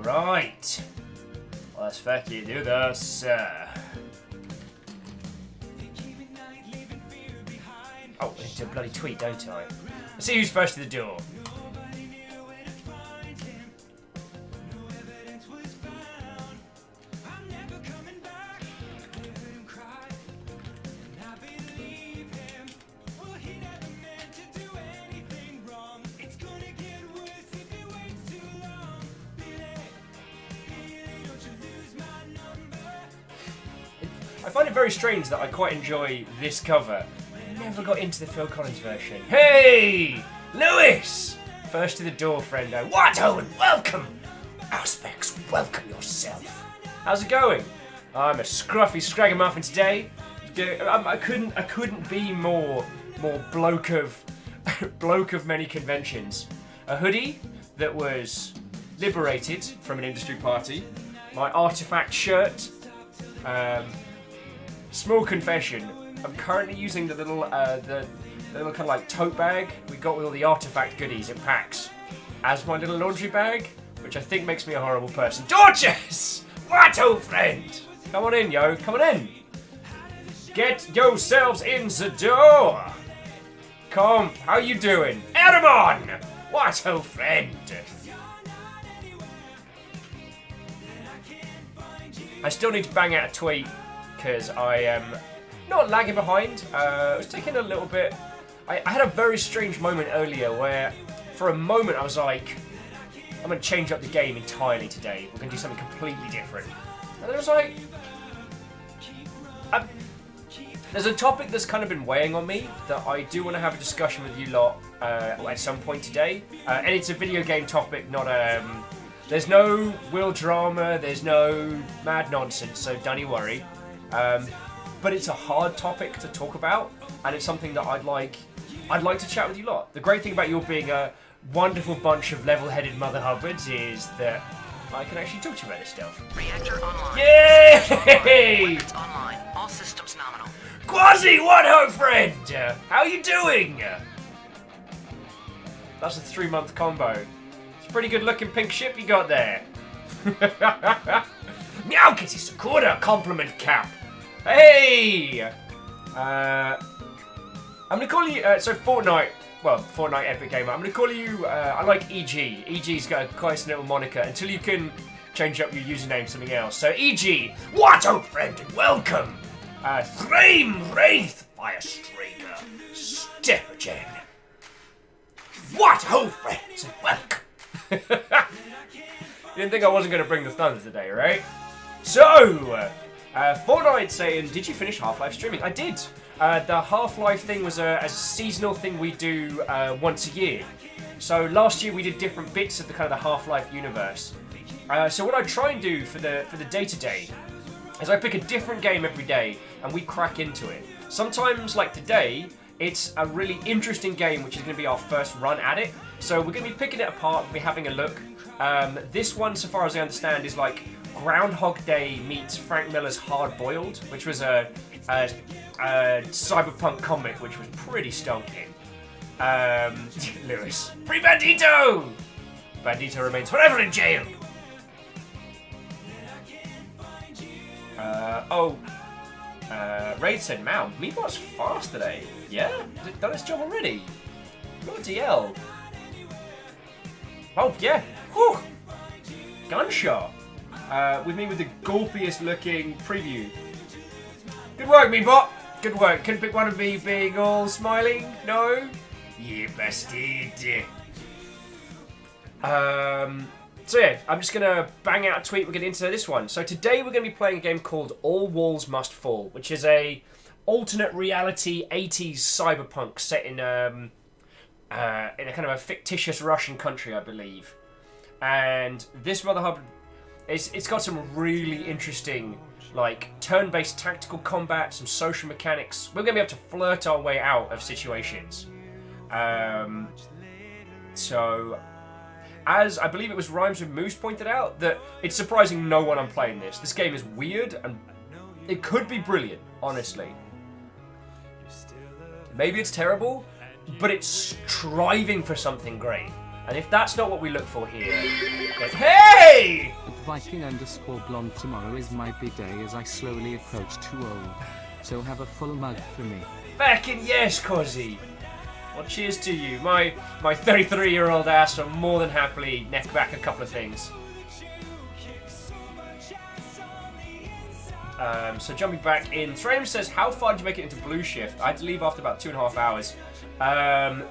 Right. Let's fucking do this. Oh, I need to bloody tweet, don't I? Let's see who's first to the door. I find it very strange that I quite enjoy this cover. Never got into the Phil Collins version. Hey! Lewis! First to the door, friendo. What, Owen? Welcome! Auspex, welcome yourself. How's it going? I'm a scruffy scragamuffin today. I couldn't be more bloke of many conventions. A hoodie that was liberated from an industry party. My artifact shirt. Small confession. I'm currently using the little kind of like tote bag we got with all the artifact goodies at PAX as my little laundry bag, which I think makes me a horrible person. Dorches! What, old friend? Come on in, yo. Come on in. Get yourselves in the door. Comp, how you doing? Edamon! What, old friend? I still need to bang out a tweet because I am not lagging behind. I was taking a little bit. I had a very strange moment earlier where, for a moment, I was like, I'm going to change up the game entirely today. We're going to do something completely different. And then I was like, there's a topic that's kind of been weighing on me that I do want to have a discussion with you lot at some point today. And it's a video game topic, not there's no real drama, there's no mad nonsense, so don't you worry. But it's a hard topic to talk about, and it's something that I'd like to chat with you lot. The great thing about you all being a wonderful bunch of level-headed Mother Hubbards is that I can actually talk to you about this stuff. Reactor online. Yay! Weapons online. All systems nominal. Quasi, what ho, friend? How you doing? That's a 3-month combo. It's a pretty good-looking pink ship you got there. Meow Kitty Sakura compliment cap. Hey! I'm gonna call you, so Fortnite Epic Gamer, I'm gonna call you, I like EG. EG's got a quite little moniker until you can change up your username to something else. So EG, what old friend and welcome! Thrame Wraith Fire Striker, Stephagen. What old friends and welcome! You didn't think I wasn't gonna bring the thunder today, right? So, Fortnite saying, did you finish Half-Life streaming? I did. The Half-Life thing was a seasonal thing we do once a year. So last year we did different bits of the kind of the Half-Life universe. So what I try and do for the day-to-day is I pick a different game every day and we crack into it. Sometimes, like today, it's a really interesting game which is going to be our first run at it. So we're going to be picking it apart and be having a look. This one, so far as I understand, is like Groundhog Day meets Frank Miller's Hard Boiled, which was a cyberpunk comic which was pretty stonking. Lewis. Free Bandito! Bandito remains forever in jail! Raid said, "Mao, Meatbot's fast today. Yeah? Has it done its job already? Bloody hell. Oh, yeah. Whew. Gunshot. With me with the gulpiest looking preview. Good work, Meatbot. Good work. Couldn't pick one of me being all smiling? No? You bastard. So yeah, I'm just going to bang out a tweet. We're getting into this one. So today we're going to be playing a game called All Walls Must Fall, which is a alternate reality 80s cyberpunk set in a kind of a fictitious Russian country, I believe. And this Mother Hub, it's got some really interesting, like, turn-based tactical combat, some social mechanics. We're going to be able to flirt our way out of situations. So, as I believe it was Rhymes with Moose pointed out, that it's surprising no one I'm playing this. This game is weird, and it could be brilliant, honestly. Maybe it's terrible, but it's striving for something great. And if that's not what we look for here, then hey! Viking_blonde. Tomorrow is my big day as I slowly approach too old. So have a full mug for me. Feckin' yes, Cozzy. Well, cheers to you. My 33-year-old ass will more than happily neck back a couple of things. So jumping back in, Thraim says, how far did you make it into Blue Shift? I had to leave after about 2.5 hours.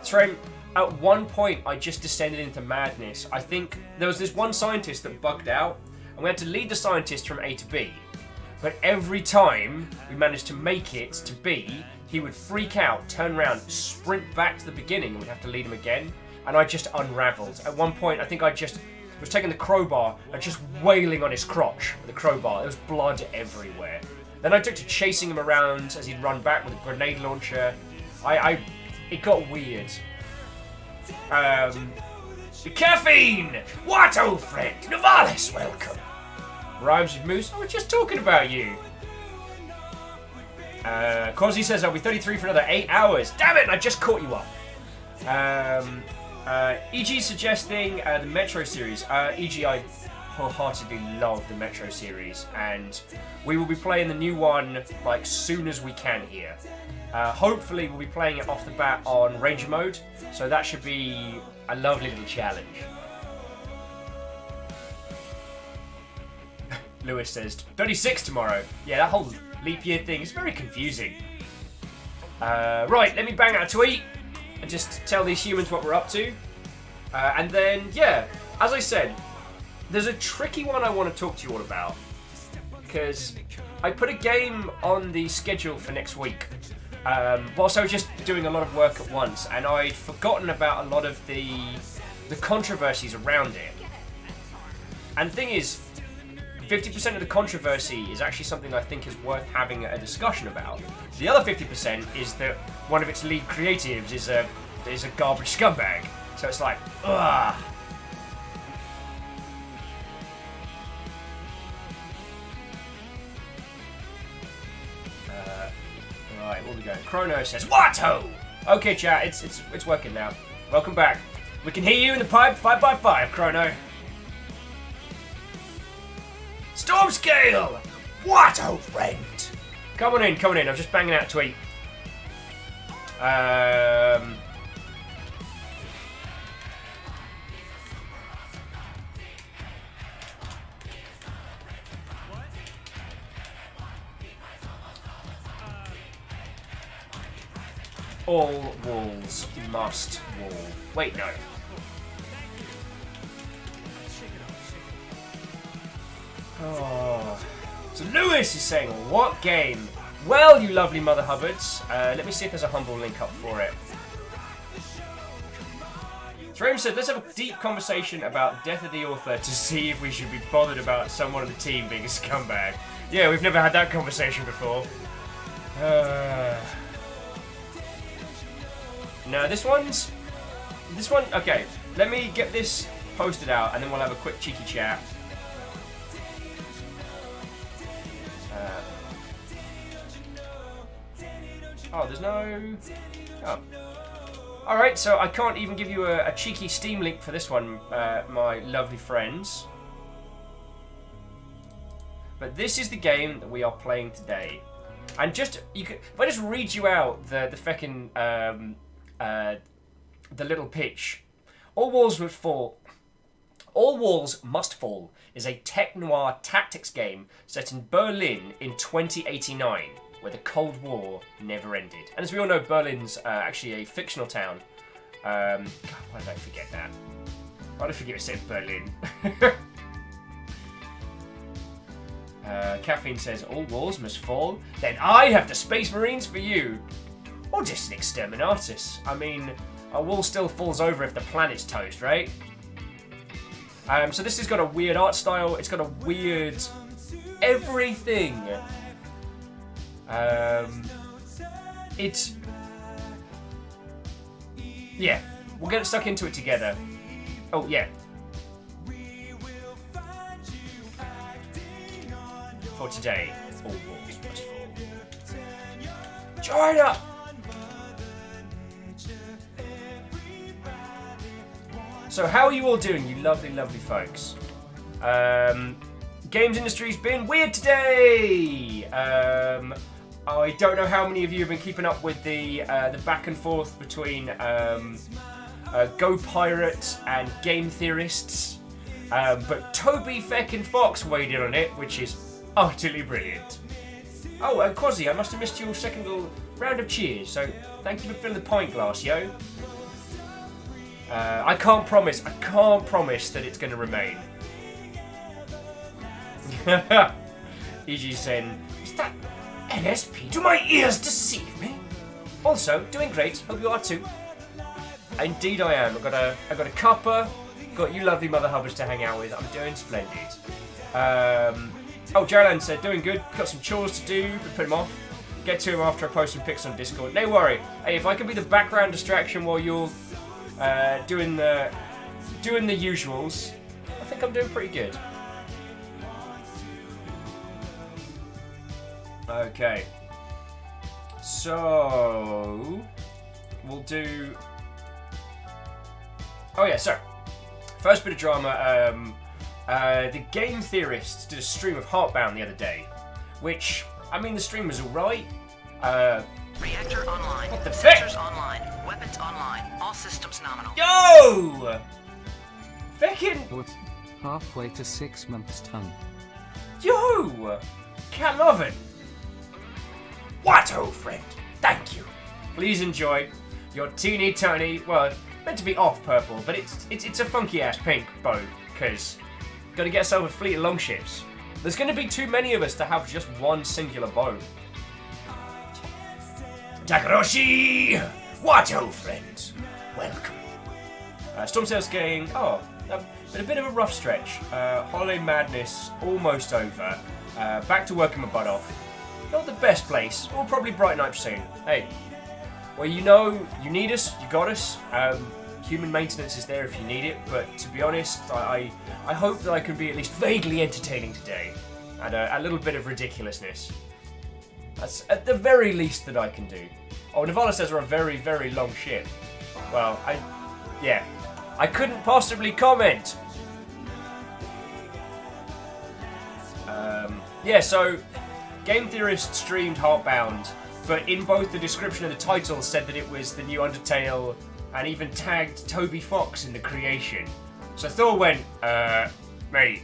Thraim, at one point I just descended into madness. I think there was this one scientist that bugged out, and we had to lead the scientist from A to B. But every time we managed to make it to B, he would freak out, turn around, sprint back to the beginning, and we'd have to lead him again. And I just unraveled. At one point, I think I just was taking the crowbar and just wailing on his crotch with the crowbar. There was blood everywhere. Then I took to chasing him around as he'd run back with a grenade launcher. It got weird. Caffeine! What, old friend? Novalis, welcome. Rhymes with Moose, I was just talking about you. Cozzy says I'll be 33 for another 8 hours. Damn it, I just caught you up. EG suggesting the Metro series. EG, I wholeheartedly love the Metro series, and we will be playing the new one like soon as we can here. Hopefully we'll be playing it off the bat on Ranger mode, so that should be a lovely little challenge. Lewis says 36 tomorrow. Yeah, that whole leap year thing is very confusing. Right, let me bang out a tweet and just tell these humans what we're up to. And then, yeah, as I said, there's a tricky one I want to talk to you all about. Because I put a game on the schedule for next week. Whilst I was just doing a lot of work at once, and I'd forgotten about a lot of the controversies around it. And the thing is, 50% of the controversy is actually something I think is worth having a discussion about. The other 50% is that one of its lead creatives is a garbage scumbag. So it's like, ugh. Right, where we go? Chrono says, "What-ho?" Okay, chat, it's working now. Welcome back. We can hear you in the pipe 5x5, Chrono. Stormscale! What, old friend? Come on in. I'm just banging out a tweet. All walls must wall. Wait, no. Oh. So Lewis is saying, what game? Well, you lovely Mother Hubbards. Let me see if there's a humble link up for it. Thraim said, let's have a deep conversation about Death of the Author to see if we should be bothered about someone on the team being a scumbag. Yeah, we've never had that conversation before. No, this one, okay, let me get this posted out and then we'll have a quick cheeky chat. Oh, there's no... Oh. Alright, so I can't even give you a cheeky Steam link for this one, my lovely friends. But this is the game that we are playing today. And just, if I just read you out the feckin', the little pitch. All Walls Must Fall is a tech noir tactics game set in Berlin in 2089, where the Cold War never ended. And as we all know, Berlin's actually a fictional town. God, why did I forget that? Why did I forget it said Berlin? Caffeine says, all walls must fall. Then I have the Space Marines for you. Or just an exterminatus. I mean, a wall still falls over if the planet's toast, right? So this has got a weird art style. It's got a weird everything. It's... Yeah, we'll get stuck into it together. Oh, yeah. For today, all walls must fall. China! So how are you all doing, you lovely, lovely folks? Games industry's been weird today. I don't know how many of you have been keeping up with the back and forth between Go Pirate and Game Theorists, but Toby feckin' Fox weighed in on it, which is utterly brilliant. Oh, Quasi, I must have missed your second little round of cheers, so thank you for filling the pint glass, yo. I can't promise that it's going to remain. EG saying, is that NSP? Do my ears deceive me? Also, doing great. Hope you are too. Indeed, I am. I've got a cuppa. Got you lovely mother hubbers to hang out with. I'm doing splendid. Oh, Gerald said, doing good. Got some chores to do. But put him off. Get to him after I post some pics on Discord. No worry. Hey, if I can be the background distraction while you're doing the usuals, I think I'm doing pretty good. Okay, so we'll do. Oh yeah, so first bit of drama. The Game Theorists did a stream of Heartbound the other day, which I mean the stream was alright. Reactor online. What the Sensors online. Weapons online. All systems nominal. Yo! Feckin'. What? Halfway to 6 months tongue. Yo! Cat lovin'. What, old friend? Thank you. Please enjoy your teeny tiny, well, meant to be off purple, but it's a funky ass pink bow, because gotta get yourself a fleet of longships. There's gonna be too many of us to have just one singular bow. Takaroshi! What, old friend? Welcome. Stormsail's gang, been a bit of a rough stretch. Holiday madness almost over. Back to working my butt off. Not the best place. We'll probably brighten up soon. Hey, well, you know, you need us, you got us. Human maintenance is there if you need it, but to be honest, I hope that I can be at least vaguely entertaining today. And a little bit of ridiculousness. That's at the very least that I can do. Oh, Navala says we're a very, very long ship. Well, I couldn't possibly comment. So Game Theorist streamed Heartbound, but in both the description and the title said that it was the new Undertale, and even tagged Toby Fox in the creation. So Thor went, mate,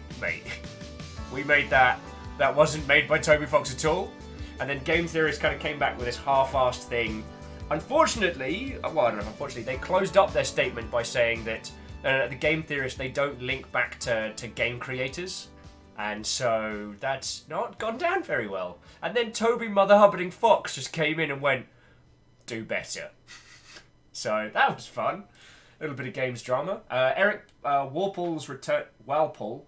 we made that. That wasn't made by Toby Fox at all. And then Game Theorist kind of came back with this half-assed thing. Unfortunately, well, I don't know, unfortunately, they closed up their statement by saying that the Game Theorist, they don't link back to game creators. And so that's not gone down very well. And then Toby Mother-Hubbarding Fox just came in and went, do better. So that was fun. A little bit of games drama. Eric Walpole's return. Walpole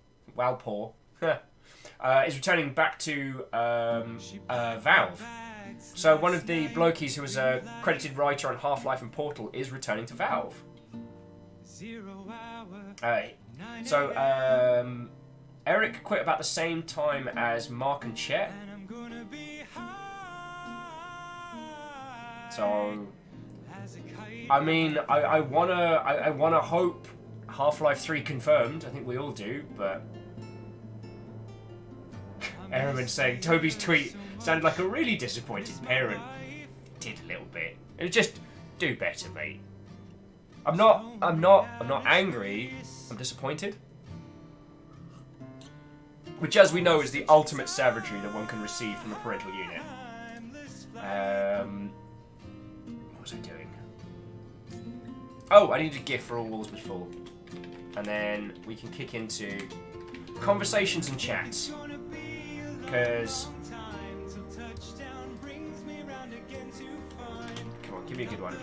is returning back to Valve. So one of the blokies who was a credited writer on Half-Life and Portal is returning to Valve. Eric quit about the same time as Mark and Chet. So, I mean, I wanna hope Half-Life 3 confirmed. I think we all do, but Ehrman saying Toby's tweet sounded like a really disappointed parent. Did a little bit. It was just do better, mate. I'm not angry. I'm disappointed. Which, as we know, is the ultimate savagery that one can receive from a parental unit. What was I doing? Oh, I needed a GIF for All Walls Must Fall. And then we can kick into conversations and chats. Because... Come on, give me a good one.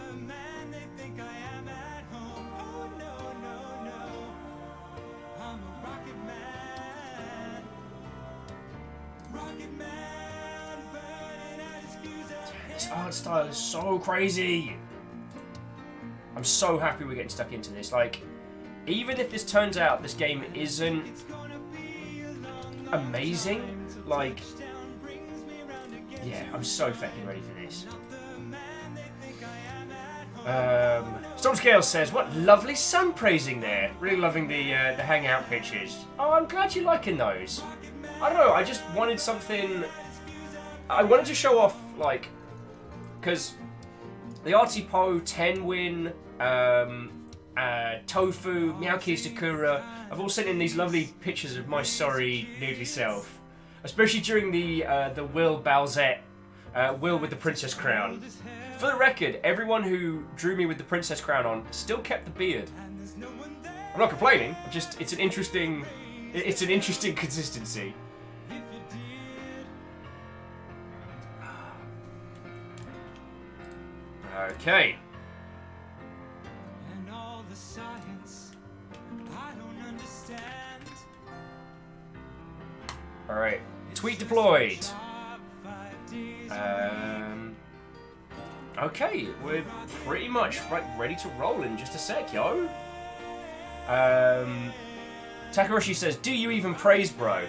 This art style is so crazy. I'm so happy we're getting stuck into this. Like, even if this turns out this game isn't amazing, like, yeah, I'm so fucking ready for this. Stormscale says, what lovely sun praising there. Really loving the hangout pictures. Oh, I'm glad you're liking those. I don't know, I just wanted something... I wanted to show off, like... Because the Artsy Po, Tenwin, Tofu, Meowkey Sakura have all sent in these lovely pictures of my sorry, noodly self. Especially during the Will Balzette, Will with the princess crown. For the record, everyone who drew me with the princess crown on still kept the beard. I'm not complaining. I'm just it's an interesting consistency. Okay. All right. Tweet deployed. Okay, we're pretty much ready to roll in just a sec, yo. Takaroshi says, do you even praise, bro?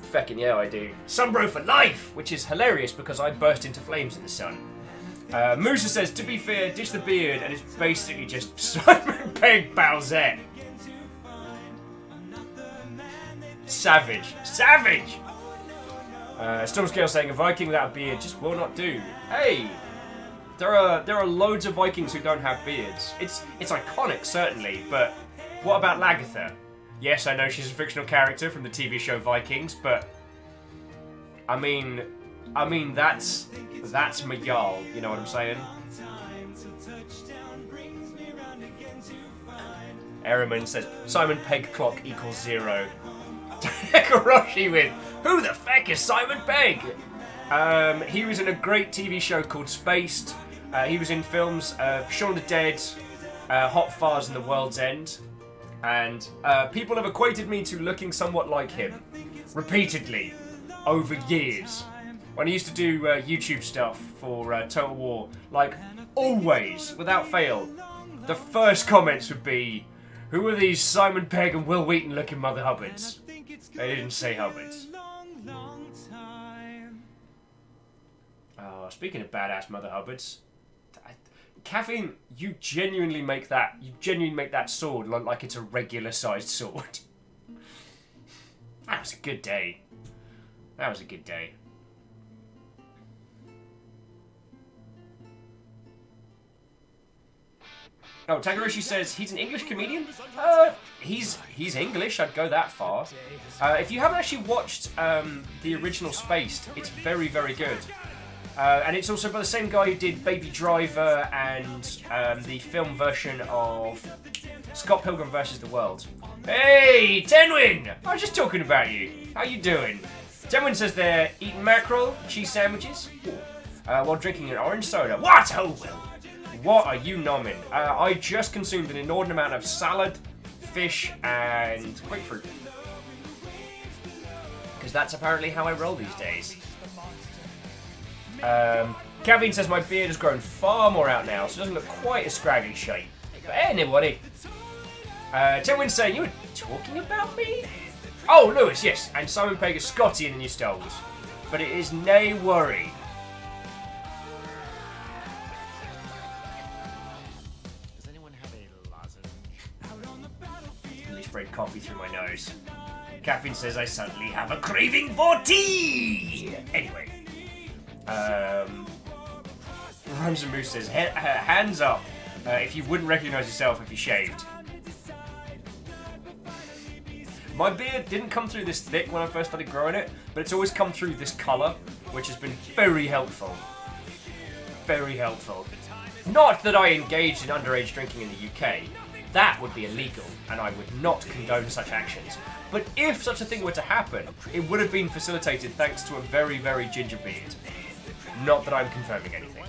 Feckin' yeah, I do. Sunbro for life! Which is hilarious because I burst into flames in the sun. Musa says, to be fair, ditch the beard, and it's basically just Simon Pegg Bowsette. Savage. Savage! Stormscale saying a Viking without a beard just will not do. Hey, there are loads of Vikings who don't have beards. It's iconic certainly, but what about Lagertha? Yes, I know she's a fictional character from the TV show Vikings, but I mean that's my Jarl. You know what I'm saying? Ehrman says Simon Pegg clock equals 0. Takaroshi with, who the feck is Simon Pegg? He was in a great TV show called Spaced. He was in films Shaun of the Dead, Hot Fuzz and The World's End. And people have equated me to looking somewhat like him. Repeatedly. Over years. When I used to do YouTube stuff for Total War, like, always, without fail, the first comments would be, who are these Simon Pegg and Will Wheaton looking Mother Hubbards? They didn't say Hubbards. Oh, speaking of badass Mother Hubbards, Caffeine, you genuinely make that sword look like it's a regular sized sword. That was a good day. That was a good day. Oh, Tagorishi says he's an English comedian. He's English. I'd go that far. If you haven't actually watched the original Spaced, it's very, very good. And it's also by the same guy who did Baby Driver and the film version of Scott Pilgrim vs. the World. Hey, Tenwin! I was just talking about you. How you doing? Tenwin says they're eating mackerel, cheese sandwiches, while drinking an orange soda. What? Oh, well. What are you nomming? I just consumed an inordinate amount of salad, fish, and grapefruit. Because that's apparently how I roll these days. Kevin says my beard has grown far more out now, so it doesn't look quite as scraggly shape. But anyway, Tenwin's saying, you were talking about me? Oh, Lewis, yes, and Simon Pegg is Scotty in the new Star Wars. But it is nae worry. Sprayed coffee through my nose. Caffeine says I suddenly have a craving for tea! Anyway. Rhymes and Moose says, hands up if you wouldn't recognise yourself if you shaved. My beard didn't come through this thick when I first started growing it, but it's always come through this colour, which has been very helpful. Very helpful. Not that I engaged in underage drinking in the UK. That would be illegal, and I would not condone such actions. But if such a thing were to happen, it would have been facilitated thanks to a very, very ginger beard. Not that I'm confirming anything.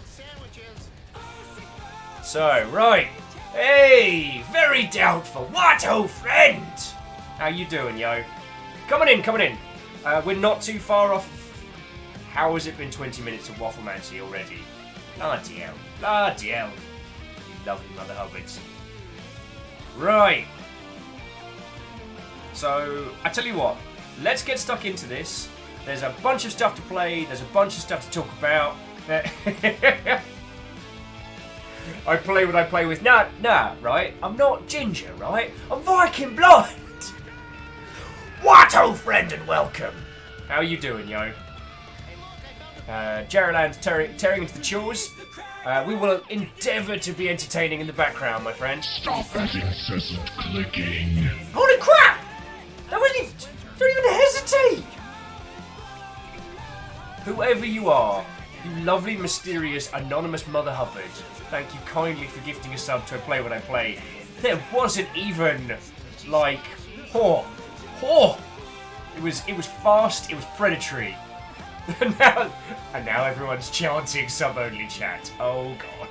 So, right. Hey, very doubtful. What, old friend? How you doing, yo? Coming in. We're not too far off. How has it been 20 minutes of Wafflemancy already? Bloody hell. You lovely Mother Hubbards. Right. So, I tell you what. Let's get stuck into this. There's a bunch of stuff to play. There's a bunch of stuff to talk about. I play what I play with. Nah, right? I'm not ginger, right? I'm Viking blood! What, old friend, and welcome! How you doing, yo? Jerryland's tearing into the chores. We will endeavour to be entertaining in the background, my friend. Stop that incessant clicking. Holy crap! That wasn't even... Don't even hesitate! Whoever you are, you lovely, mysterious, anonymous Mother Hubbard, thank you kindly for gifting a sub to a Play What I Play. There wasn't even, like... It was fast, it was predatory. and now everyone's chanting sub-only chat. Oh god.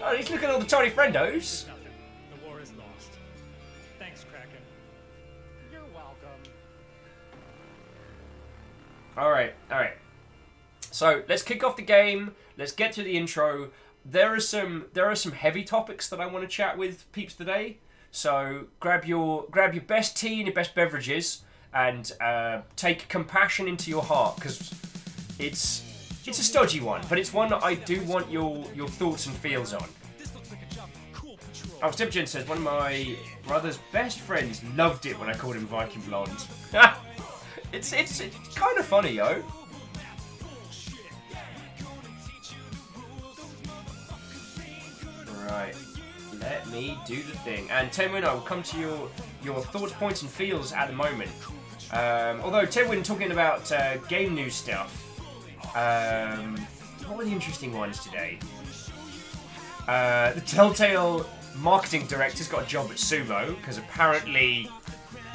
Oh, let's look at all the tiny friendos. The war is lost. Thanks, Kraken. You're welcome. Alright. So, let's kick off the game. Let's get to the intro. There are some heavy topics that I want to chat with peeps today. So, grab your best tea and your best beverages and take compassion into your heart, because it's a stodgy one, but it's one that I do want your thoughts and feels on. Oh, Stepgen says, one of my brother's best friends loved it when I called him Viking Blonde. it's kind of funny, yo. Right, let me do the thing. And Tenwin, I will come to your thoughts, points, and feels at the moment. Although Tenwin talking about game news stuff. What were the interesting ones today? The Telltale marketing director's got a job at Sumo, because apparently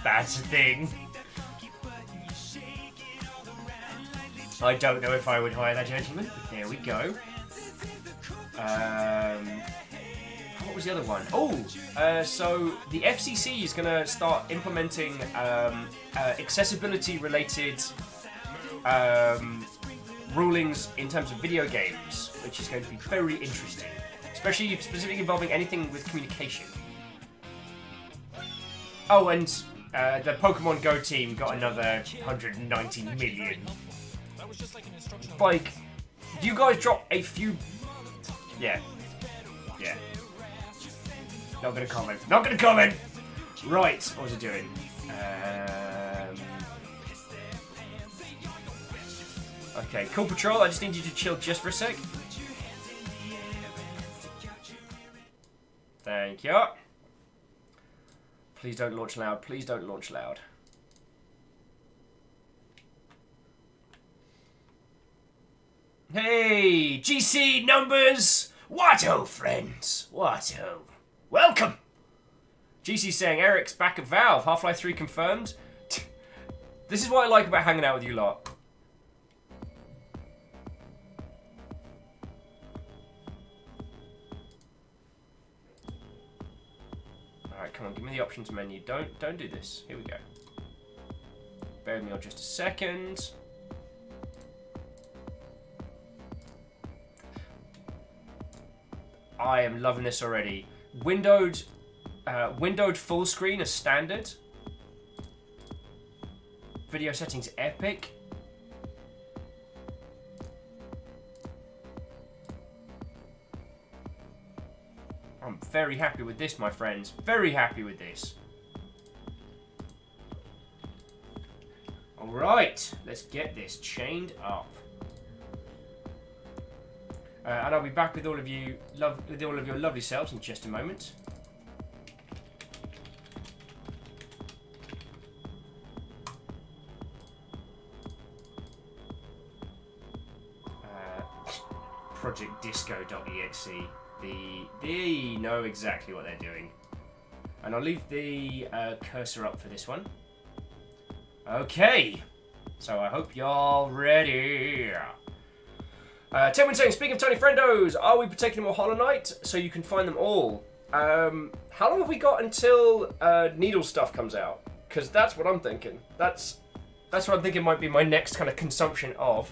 that's a thing. I don't know if I would hire that gentleman, but there we go. What was the other one? So the FCC is going to start implementing accessibility-related rulings in terms of video games, which is going to be very interesting, especially specifically involving anything with communication. Oh, and the Pokemon Go team got another 190 million. Like, you guys drop a few... Yeah. Not gonna comment. Right, what was I doing? Okay, cool patrol, I just need you to chill just for a sec. Thank you. Please don't launch loud. Hey, GC numbers! What-o, friends? What-o? Welcome! GC saying Eric's back at Valve. Half-Life 3 confirmed. This is what I like about hanging out with you lot. Alright, come on, give me the options menu. Don't do this. Here we go. Bear with me on just a second. I am loving this already. Windowed full screen as standard. Video settings epic. I'm very happy with this, my friends. Very happy with this. Alright, let's get this chained up. And I'll be back with all of you, with all of your lovely selves in just a moment. ProjectDisco.exe. They know exactly what they're doing, and I'll leave the cursor up for this one. Okay, so I hope y'all ready. Tenwin saying, speaking of Tony Friendos, are we protecting more Hollow Knight so you can find them all? How long have we got until Needle stuff comes out? Because that's what I'm thinking. That's what I'm thinking might be my next kind of consumption of.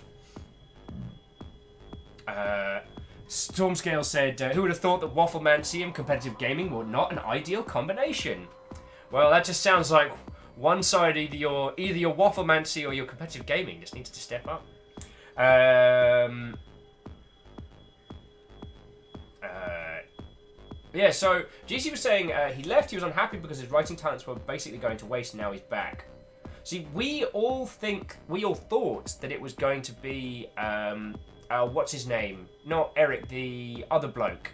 Stormscale said, who would have thought that Wafflemancy and competitive gaming were not an ideal combination? Well, that just sounds like one side, either your Wafflemancy or your competitive gaming just needs to step up. Yeah, so GC was saying he left, he was unhappy because his writing talents were basically going to waste, and now he's back. See, we all thought that it was going to be, what's his name? Not Eric, the other bloke.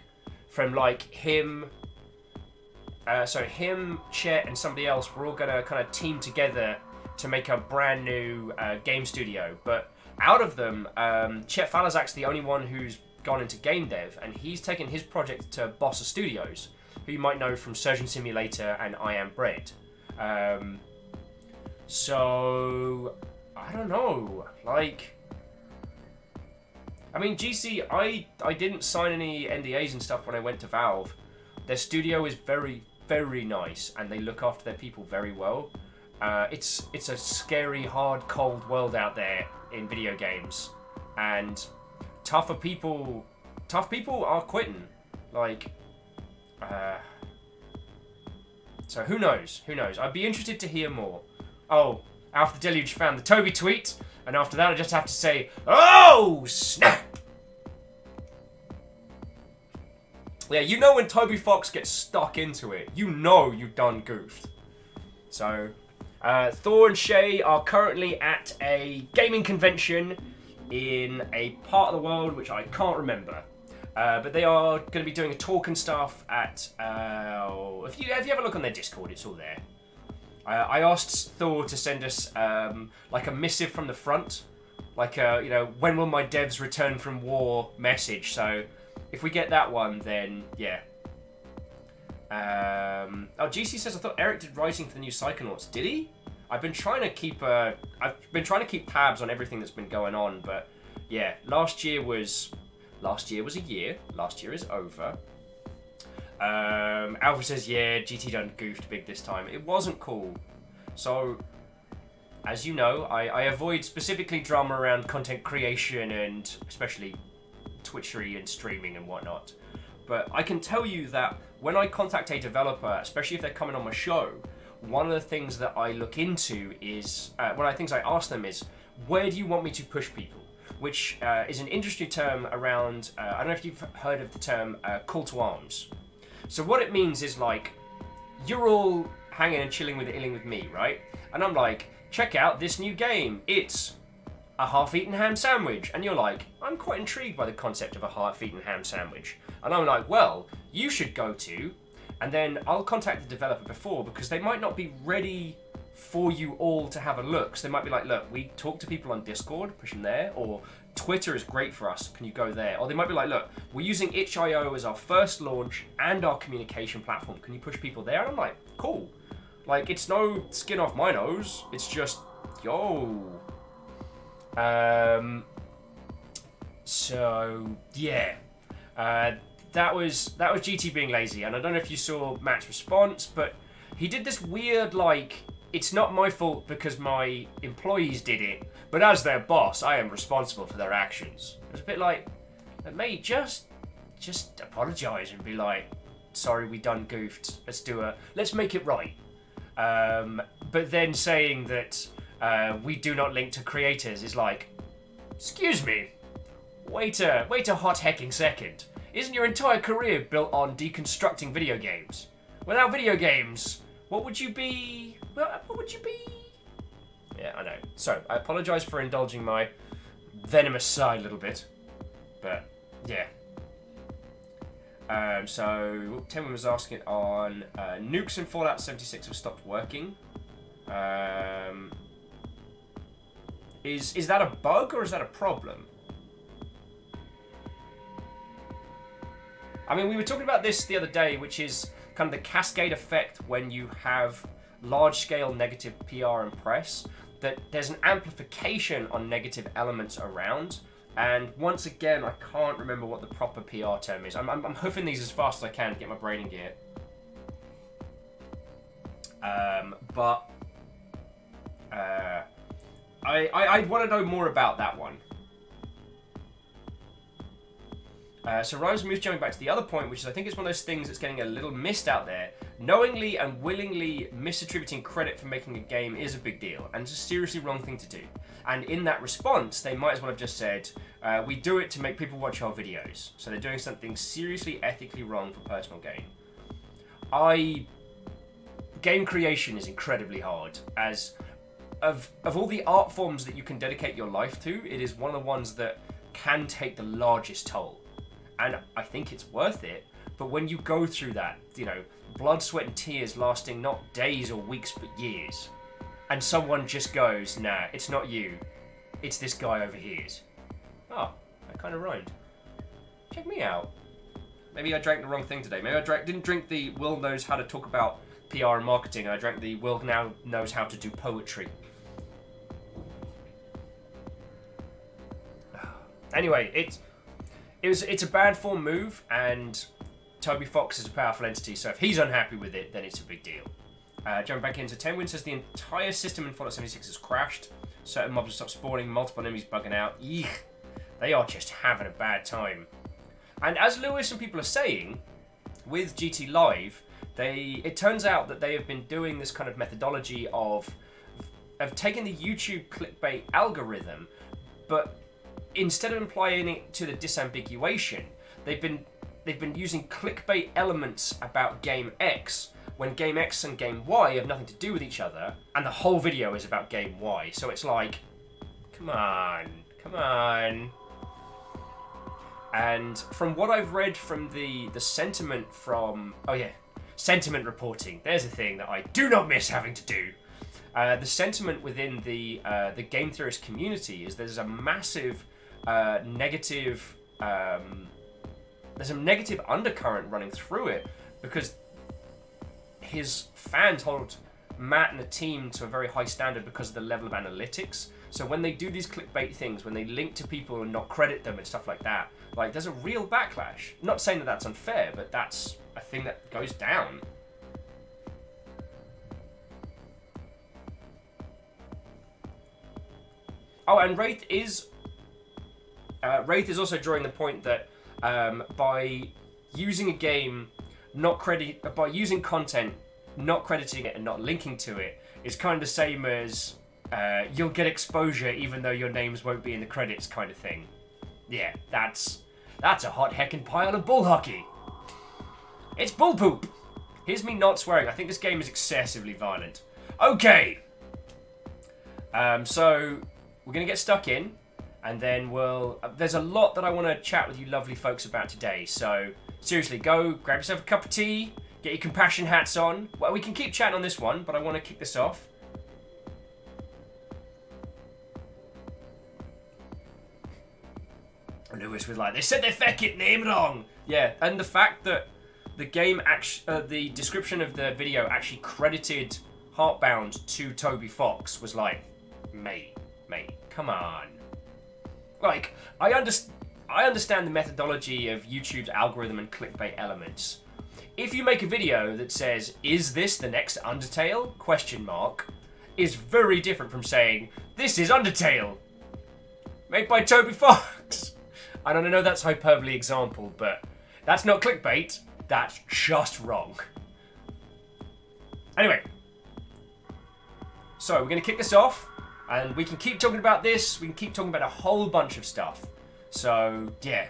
From, like, him, Chet, and somebody else were all going to kind of team together to make a brand new game studio. But out of them, Chet Falazak's the only one who's gone into game dev, and he's taken his project to Bossa Studios, who you might know from Surgeon Simulator and I Am Bread. So I don't know. Like, I mean, GC, I didn't sign any NDAs and stuff when I went to Valve. Their studio is very, very nice, and they look after their people very well. It's a scary, hard, cold world out there in video games, and tough people are quitting. Like, so who knows? Who knows? I'd be interested to hear more. Oh, Alpha Deluge found the Toby tweet, and after that I just have to say, oh, snap! Yeah, you know when Toby Fox gets stuck into it, you know you done goofed. So, Thor and Shay are currently at a gaming convention in a part of the world which I can't remember. But they are going to be doing a talk and stuff at... if you have a look on their Discord, it's all there. I asked Thor to send us like a missive from the front. Like a, when will my devs return from war message. So if we get that one, then yeah. GC says, I thought Eric did writing for the new Psychonauts. Did he? I've been trying to keep tabs on everything that's been going on, but yeah, last year was a year. Last year is over. Alpha says, yeah, GT done goofed big this time. It wasn't cool. So, as you know, I avoid specifically drama around content creation and especially Twitchery and streaming and whatnot. But I can tell you that when I contact a developer, especially if they're coming on my show, one of the things that I look into is, one of the things I ask them is, where do you want me to push people? Which is an industry term around, I don't know if you've heard of the term call to arms. So what it means is, like, you're all hanging and chilling with me, right? And I'm like, check out this new game. It's a half-eaten ham sandwich. And you're like, I'm quite intrigued by the concept of a half-eaten ham sandwich. And I'm like, well, you should go to... And then I'll contact the developer before, because they might not be ready for you all to have a look. So they might be like, look, we talk to people on Discord, push them there, or Twitter is great for us, can you go there? Or they might be like, look, we're using itch.io as our first launch and our communication platform, can you push people there? And I'm like, cool. Like, it's no skin off my nose, it's just, yo. So, yeah. That was GT being lazy, and I don't know if you saw Matt's response, but he did this weird, like, it's not my fault because my employees did it, but as their boss, I am responsible for their actions. It was a bit like, mate, just apologise and be like, sorry, we done goofed, let's make it right. But then saying that we do not link to creators is like, excuse me, wait a hot hecking second. Isn't your entire career built on deconstructing video games? Without video games, what would you be? What would you be? Yeah, I know. So, I apologise for indulging my venomous side a little bit. But, yeah. So, Tim was asking on nukes in Fallout 76 have stopped working. Is that a bug or is that a problem? I mean, we were talking about this the other day, which is kind of the cascade effect when you have large-scale negative PR and press, that there's an amplification on negative elements around. And once again, I can't remember what the proper PR term is. I'm hoofing these as fast as I can to get my brain in gear. But I want to know more about that one. So Rhymes Moose, jumping back to the other point, which is I think it's one of those things that's getting a little missed out there. Knowingly and willingly misattributing credit for making a game is a big deal, and it's a seriously wrong thing to do. And in that response, they might as well have just said, we do it to make people watch our videos. So they're doing something seriously ethically wrong for personal gain. Game creation is incredibly hard, as of all the art forms that you can dedicate your life to, it is one of the ones that can take the largest toll. And I think it's worth it, but when you go through that, you know, blood, sweat and tears lasting not days or weeks but years, and someone just goes, nah, it's not you, it's this guy over here. Oh, that kind of rhymed. Check me out. Maybe I drank the wrong thing today. Maybe I didn't drink the Will knows how to talk about PR and marketing, I drank the Will now knows how to do poetry. Anyway, it's a bad form move, and Toby Fox is a powerful entity, so if he's unhappy with it, then it's a big deal. Jumping back into 10 Win says the entire system in Fallout 76 has crashed. Certain mobs have stopped spawning, multiple enemies bugging out. Eek, they are just having a bad time. And as Lewis and people are saying, with GT Live, it turns out that they have been doing this kind of methodology of taking the YouTube clickbait algorithm, but instead of applying it to the disambiguation, they've been using clickbait elements about Game X when Game X and Game Y have nothing to do with each other, and the whole video is about Game Y. So it's like, come on. And from what I've read from the sentiment from, sentiment reporting. There's a thing that I do not miss having to do. The sentiment within the game theorist community is there's a massive negative there's a negative undercurrent running through it, because his fans hold Matt and the team to a very high standard because of the level of analytics. So when they do these clickbait things, when they link to people and not credit them and stuff like that, like there's a real backlash. Not saying that that's unfair, but that's a thing that goes down. Oh, and Wraith is also drawing the point that by using a game, by using content, not crediting it and not linking to it, is kind of the same as you'll get exposure even though your names won't be in the credits kind of thing. Yeah, that's a hot heckin' pile of bull hockey. It's bull poop. Here's me not swearing. I think this game is excessively violent. Okay. So we're gonna get stuck in, and then there's a lot that I want to chat with you lovely folks about today. So seriously, go grab yourself a cup of tea, get your compassion hats on. Well, we can keep chatting on this one, but I want to kick this off. Lewis was like, they said their feckin' name wrong. Yeah, and the fact that the game the description of the video actually credited Heartbound to Toby Fox was like, mate, come on. Like, I understand the methodology of YouTube's algorithm and clickbait elements. If you make a video that says, is this the next Undertale? ? Is very different from saying, this is Undertale, made by Toby Fox. I don't know that's hyperbole example, but that's not clickbait, that's just wrong. Anyway, so we're going to kick this off, and we can keep talking about this, we can keep talking about a whole bunch of stuff. So, yeah.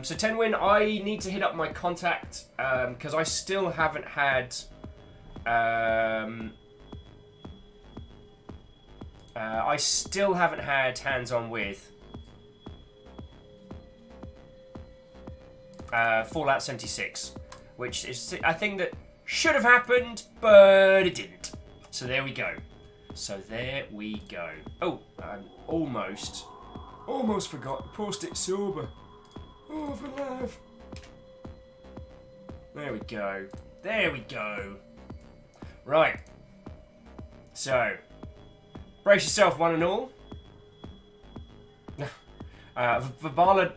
So 10 Win, I need to hit up my contact, because I still haven't had... hands-on with Fallout 76, which is a thing that should have happened, but it didn't. So there we go. Oh, I almost forgot to post it sober. Oh, for love. There we go. Right. So, brace yourself, one and all. Verbala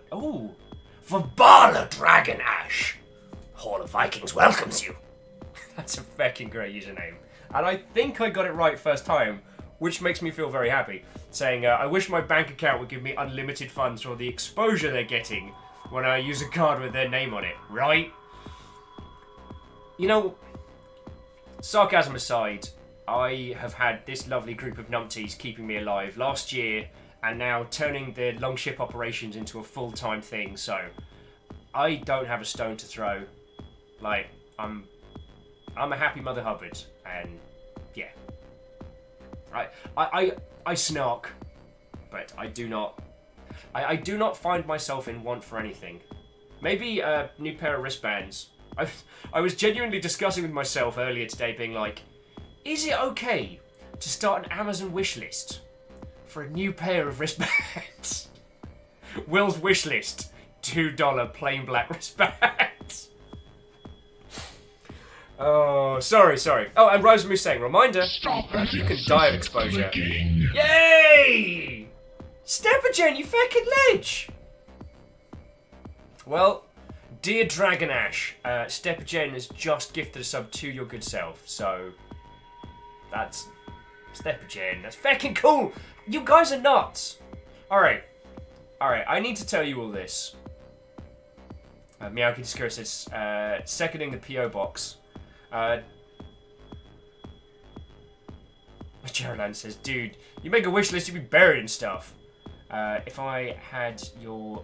Dragon Ash. Hall of Vikings welcomes you. That's a fucking great username. And I think I got it right first time, which makes me feel very happy. Saying, I wish my bank account would give me unlimited funds for the exposure they're getting. when I use a card with their name on it, right? You know, sarcasm aside, I have had this lovely group of numpties keeping me alive last year, and now turning the Longship operations into a full-time thing, so I don't have a stone to throw. Like, I'm a happy Mother Hubbard, and yeah. I snark, but I do not find myself in want for anything. Maybe a new pair of wristbands. I was genuinely discussing with myself earlier today, being like, is it okay to start an Amazon wish list for a new pair of wristbands? Will's wish list, $2 plain black wristbands. Oh, sorry. Oh, and Rosamu saying, reminder, you can die of exposure. Clicking. Yay! Steppergen, you fucking ledge! Well, dear Dragon Ash, Steppergen has just gifted a sub to your good self, so that's Steppergen. That's fucking cool! You guys are nuts! Alright, I need to tell you all this. Meowky Discourse says, seconding the P.O. box. Geraldine says, dude, you make a wish list, you'd be burying stuff. If I had your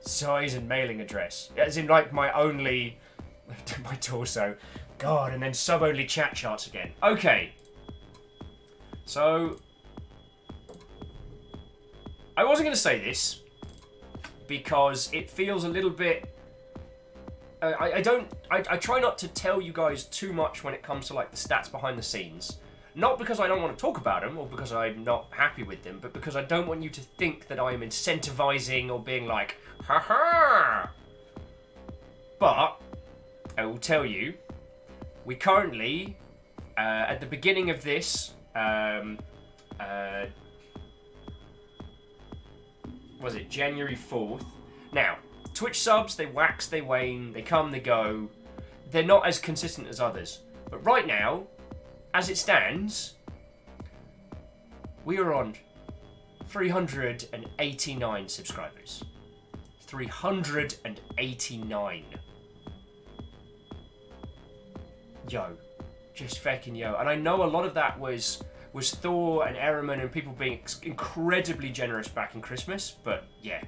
size and mailing address, as in like my only, my torso, God, and then sub-only chat charts again. Okay, so I wasn't going to say this because it feels a little bit. I try not to tell you guys too much when it comes to like the stats behind the scenes. Not because I don't want to talk about them or because I'm not happy with them, but because I don't want you to think that I am incentivizing or being like, haha. But I will tell you, we currently, at the beginning of this, was it January 4th? Now, Twitch subs, they wax, they wane, they come, they go. They're not as consistent as others. But right now, as it stands, we are on 389 subscribers. 389. Yo. Just fucking yo. And I know a lot of that was Thor and Ehrman and people being incredibly generous back in Christmas, but yeah.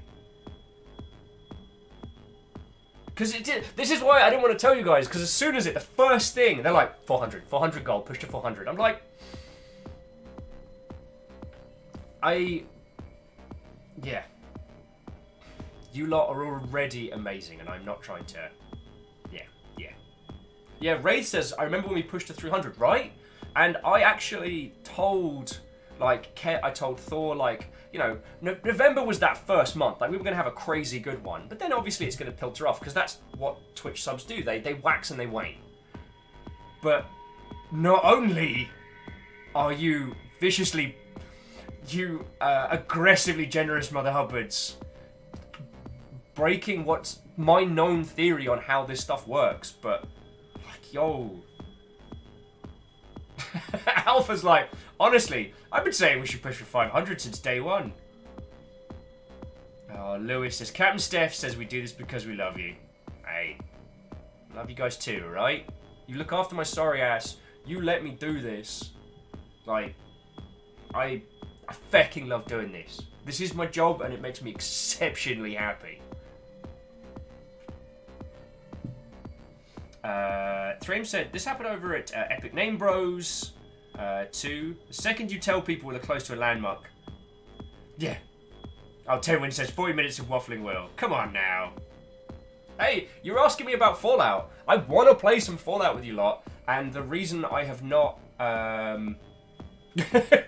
Because this is why I didn't want to tell you guys, because as soon as the first thing, they're like, 400 gold, push to 400. I'm like, yeah. You lot are already amazing, and I'm not trying to, yeah. Yeah, Wraith says, I remember when we pushed to 300, right? And I actually told, like, I told Thor, like, you know, November was that first month. Like, we were going to have a crazy good one. But then, obviously, it's going to filter off, because that's what Twitch subs do. They wax and they wane. But not only are you viciously, aggressively generous Mother Hubbards breaking what's my known theory on how this stuff works, but, like, yo... Alpha's like, honestly, I've been saying we should push for 500 since day one. Oh, Lewis says, Captain Steph says we do this because we love you. Hey, love you guys too, alright? You look after my sorry ass. You let me do this. Like, I fucking love doing this. This is my job and it makes me exceptionally happy. 3M said, this happened over at Epic Name Bros 2. The second you tell people they're close to a landmark. Yeah. Oh, Tailwind says 40 minutes of waffling Will. Come on now. Hey, you're asking me about Fallout. I want to play some Fallout with you lot. And the reason I have not...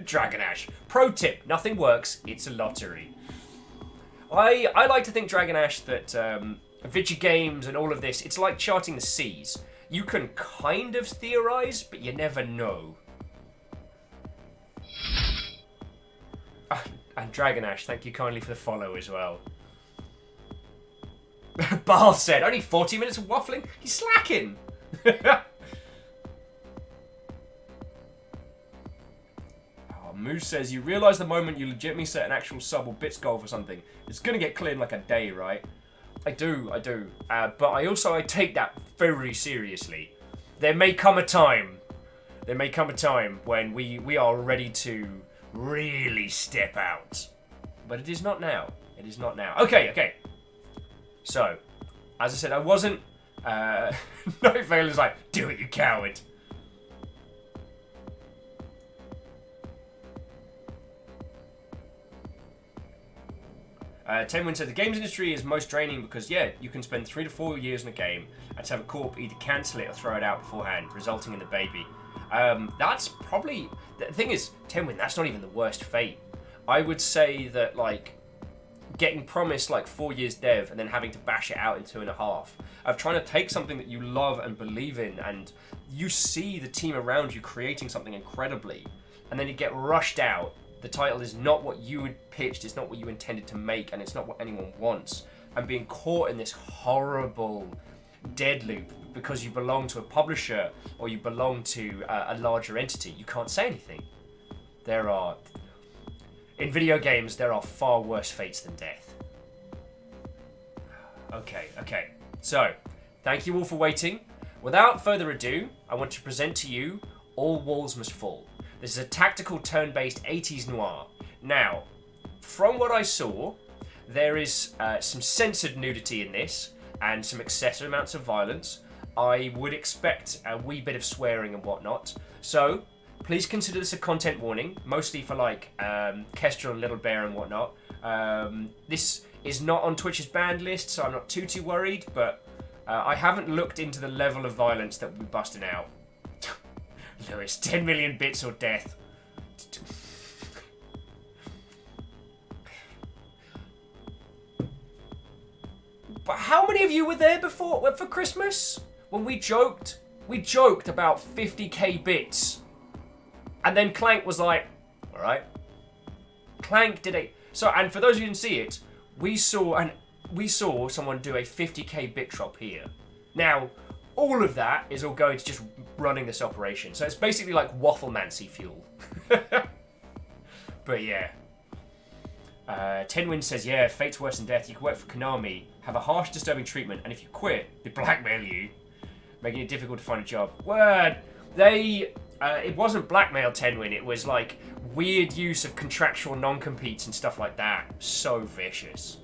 Dragon Ash. Pro tip, nothing works. It's a lottery. I like to think, Dragon Ash, that video games and all of this, it's like charting the seas. You can kind of theorize, but you never know. And Dragon Ash, thank you kindly for the follow as well. Baal said, only 40 minutes of waffling? He's slacking. Moose says, you realise the moment you legitimately set an actual sub or bits goal for something, it's going to get cleared in like a day, right? I do. But I take that very seriously. There may come a time when we are ready to really step out. But it is not now. Okay. So, as I said, I wasn't... Night Vale is like, do it, you coward. Tenwin said the games industry is most draining because, yeah, you can spend 3 to 4 years in a game and to have a corp either cancel it or throw it out beforehand, resulting in the baby. That's probably... The thing is, Tenwin, that's not even the worst fate. I would say that, like, getting promised, like, 4 years dev and then having to bash it out in 2.5. Of trying to take something that you love and believe in and you see the team around you creating something incredibly and then you get rushed out. The title is not what you had pitched, it's not what you intended to make, and it's not what anyone wants. And being caught in this horrible dead loop because you belong to a publisher or you belong to a larger entity, you can't say anything. In video games, there are far worse fates than death. Okay. So, thank you all for waiting. Without further ado, I want to present to you All Walls Must Fall. This is a tactical turn-based 80s noir. Now, from what I saw, there is some censored nudity in this and some excessive amounts of violence. I would expect a wee bit of swearing and whatnot. So, please consider this a content warning, mostly for like Kestrel and Little Bear and whatnot. This is not on Twitch's banned list, so I'm not too worried, but I haven't looked into the level of violence that we'll be busting out. Lewis, 10 million bits or death. But how many of you were there for Christmas? When we joked about 50k bits. And then Clank was like, alright. Clank did and for those who didn't see it, we saw someone do a 50k bit drop here. Now, all of that is all going to just running this operation. So it's basically like Wafflemancy fuel. But yeah. Tenwin says, yeah, fate's worse than death. You can work for Konami, have a harsh, disturbing treatment, and if you quit, they blackmail you, making it difficult to find a job. Word! It wasn't blackmail, Tenwin. It was like weird use of contractual non-competes and stuff like that. So vicious.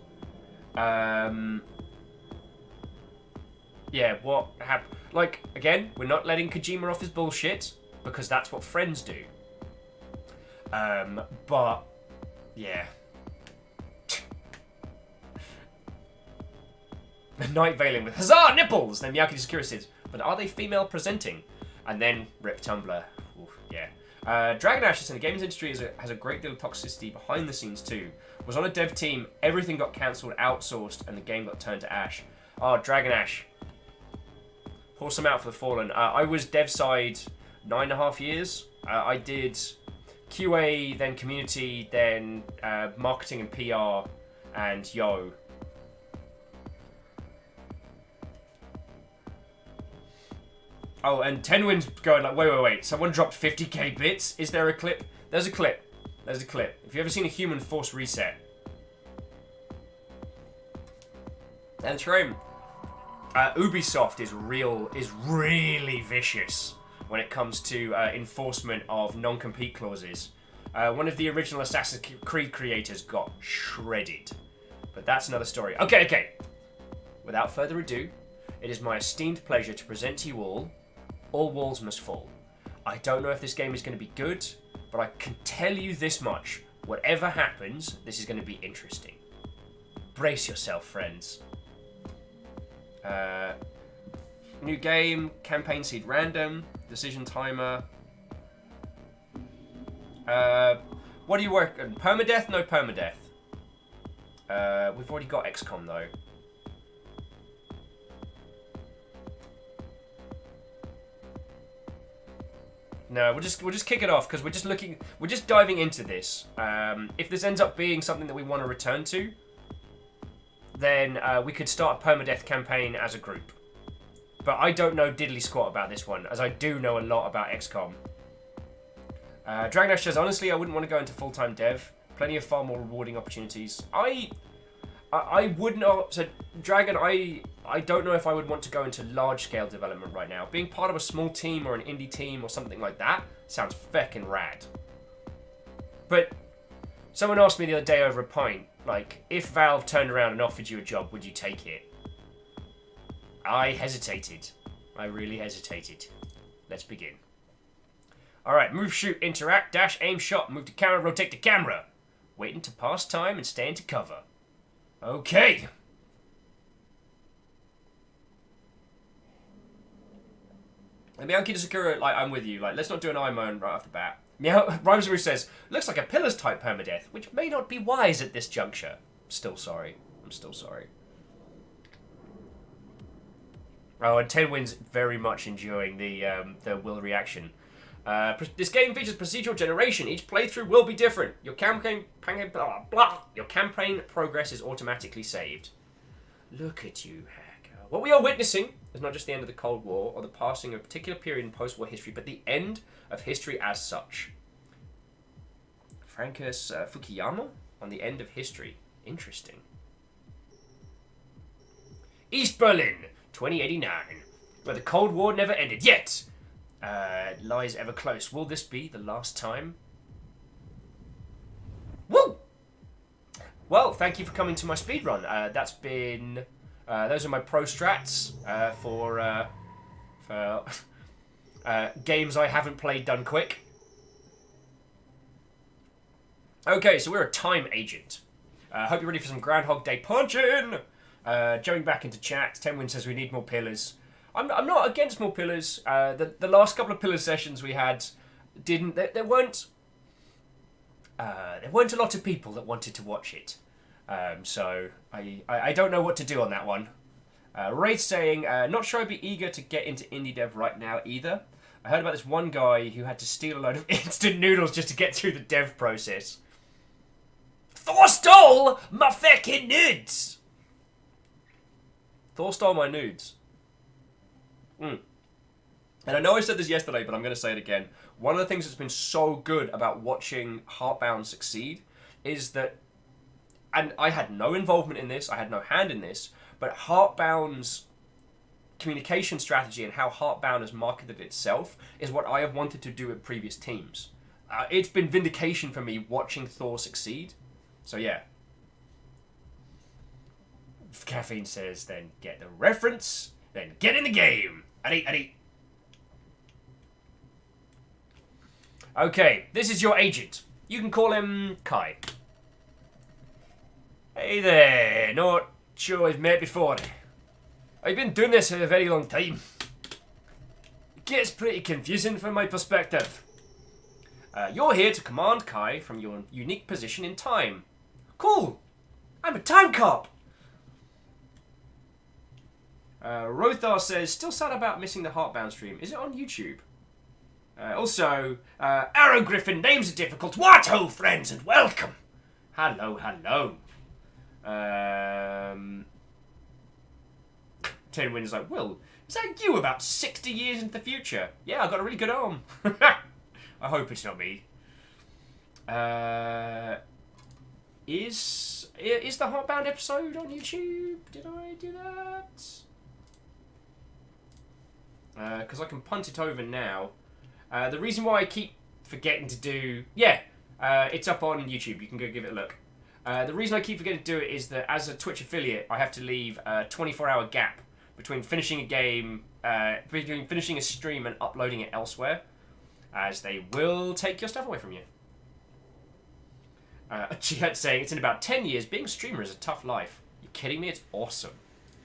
Yeah, what happened? Like, again, we're not letting Kojima off his bullshit, because that's what friends do. But, yeah. Night Veiling with huzzah nipples! Then Miyake Sakura says, but are they female presenting? And then Rip Tumblr. Oof, yeah. Dragon Ash is in the games industry has a great deal of toxicity behind the scenes too. Was on a dev team, everything got cancelled, outsourced, and the game got turned to ash. Oh, Dragon Ash. Pour some out for the fallen. I was dev side 9.5 years. I did QA, then community, then marketing and PR, and Yo. Oh, and Tenwin's going like, wait. Someone dropped 50k bits? Is there a clip? There's a clip. If you've ever seen a human force reset. And Trim. Ubisoft is really vicious when it comes to enforcement of non-compete clauses. One of the original Assassin's Creed creators got shredded. But that's another story. Okay. Without further ado, it is my esteemed pleasure to present to you All Walls Must Fall. I don't know if this game is going to be good, but I can tell you this much. Whatever happens, this is going to be interesting. Brace yourself, friends. New game, campaign seed random, decision timer. What do you work on? Permadeath? No permadeath. We've already got XCOM though. No, we'll just kick it off because we're just diving into this. If this ends up being something that we want to return to, then we could start a permadeath campaign as a group. But I don't know diddly squat about this one, as I do know a lot about XCOM. Dragnash says, honestly, I wouldn't want to go into full-time dev. Plenty of far more rewarding opportunities. I would not. So, Dragon, I don't know if I would want to go into large-scale development right now. Being part of a small team or an indie team or something like that sounds feckin' rad. But someone asked me the other day over a pint, like, if Valve turned around and offered you a job, would you take it? I hesitated. I really hesitated. Let's begin. Alright, move, shoot, interact, dash, aim, shot, move to camera, rotate to camera. Waiting to pass time and stay into cover. Okay. And Miyaki Sakura, like, I'm with you. Like, let's not do an eye moan right off the bat. Rhymesaru says, looks like a Pillars type permadeath, which may not be wise at this juncture. Still sorry. I'm still sorry. Oh, and Tenwin's very much enjoying the will reaction. This game features procedural generation. Each playthrough will be different. Your campaign progress is automatically saved. Look at you, hacker. What we are witnessing is not just the end of the Cold War or the passing of a particular period in post-war history, but the end of history as such. Francis Fukuyama on the end of history. Interesting. East Berlin, 2089. Where the Cold War never ended yet. Lies ever close. Will this be the last time? Woo! Well, thank you for coming to my speedrun. That's been... those are my pro strats for games I haven't played done quick. Okay, so we're a time agent. Hope you're ready for some Groundhog Day punching! Jumping back into chat, Tenwin says we need more pillars. I'm not against more pillars. The last couple of pillar sessions we had didn't... There weren't a lot of people that wanted to watch it. So I don't know what to do on that one. Wraith saying, not sure I'd be eager to get into indie dev right now either. I heard about this one guy who had to steal a load of instant noodles just to get through the dev process. Thor stole my fucking nudes! Thor stole my nudes. And I know I said this yesterday, but I'm going to say it again. One of the things that's been so good about watching Heartbound succeed is that, and I had no involvement in this, I had no hand in this, but Heartbound's communication strategy and how Heartbound has marketed itself is what I have wanted to do with previous teams. It's been vindication for me watching Thor succeed. So yeah. Caffeine says, then get the reference, then get in the game. Addy. Okay, this is your agent. You can call him Kai. Hey there, not sure we've met before. I've been doing this for a very long time. It gets pretty confusing from my perspective. You're here to command Kai from your unique position in time. Cool! I'm a time cop! Rothar says, still sad about missing the Heartbound stream. Is it on YouTube? Also, Arrow Griffin, names are difficult. What ho, friends, and welcome! Hello. Tin is like, Will, is that you about 60 years into the future? Yeah, I've got a really good arm. I hope it's not me. Is the Heartbound episode on YouTube? Did I do that? Because I can punt it over now. The reason why I keep forgetting to do... Yeah, it's up on YouTube. You can go give it a look. The reason I keep forgetting to do it is that as a Twitch affiliate, I have to leave a 24-hour gap between finishing a game, between finishing a stream and uploading it elsewhere, as they will take your stuff away from you. Jihad saying, it's in about 10 years, being a streamer is a tough life. You're kidding me? It's awesome.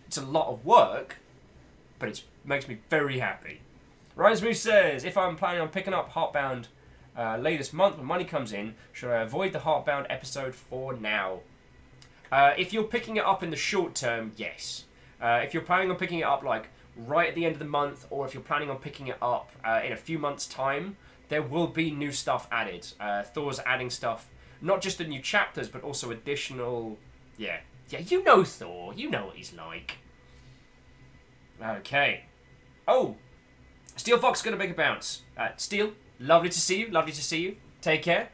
It's a lot of work, but it makes me very happy. Ryan Smooth says, if I'm planning on picking up Heartbound later this month when money comes in, should I avoid the Heartbound episode for now? If you're picking it up in the short term, yes. If you're planning on picking it up like right at the end of the month, or if you're planning on picking it up in a few months' time, there will be new stuff added. Thor's adding stuff, not just the new chapters, but also additional... Yeah, you know Thor. You know what he's like. Okay. Oh! Steel Fox gonna make a bounce. Steel, lovely to see you. Take care.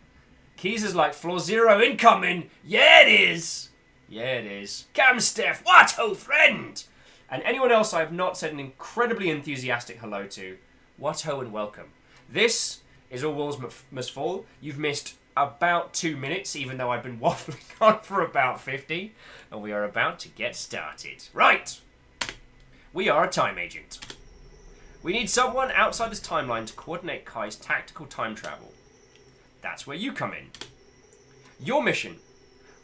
Keys is like, floor 0 incoming. Yeah, it is! Yeah, it is. Come, Steph. What, oh friend? And anyone else I have not said an incredibly enthusiastic hello to, what ho and welcome. This is All Walls Must Fall. You've missed about 2 minutes, even though I've been waffling on for about 50. And we are about to get started. Right. We are a time agent. We need someone outside this timeline to coordinate Kai's tactical time travel. That's where you come in. Your mission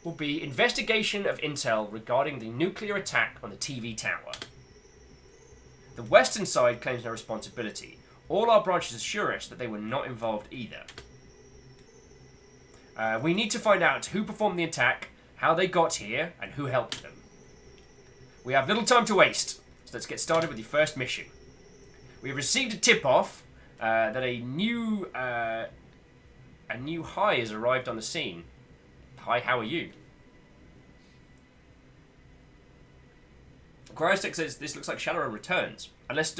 will be investigation of intel regarding the nuclear attack on the TV tower. The western side claims no responsibility. All our branches assure us that they were not involved either. We need to find out who performed the attack, how they got here, and who helped them. We have little time to waste, so let's get started with your first mission. We have received a tip-off that a new high has arrived on the scene. Hi, how are you? Cryostic says this looks like Shadowrun returns, unless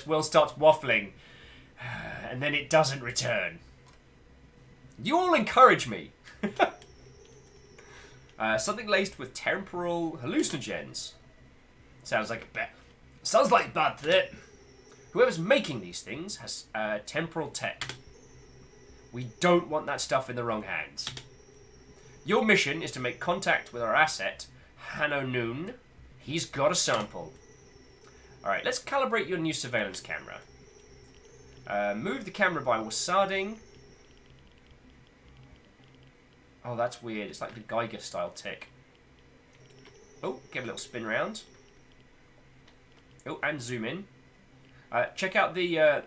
Will starts waffling, and then it doesn't return. You all encourage me. Something laced with temporal hallucinogens. Sounds like bad threat. Whoever's making these things has temporal tech. We don't want that stuff in the wrong hands. Your mission is to make contact with our asset, Hanno Noon. He's got a sample. Alright, let's calibrate your new surveillance camera. Move the camera by Wasarding. Oh, that's weird. It's like the Geiger style tick. Oh, give a little spin round. Oh, and zoom in. Check out the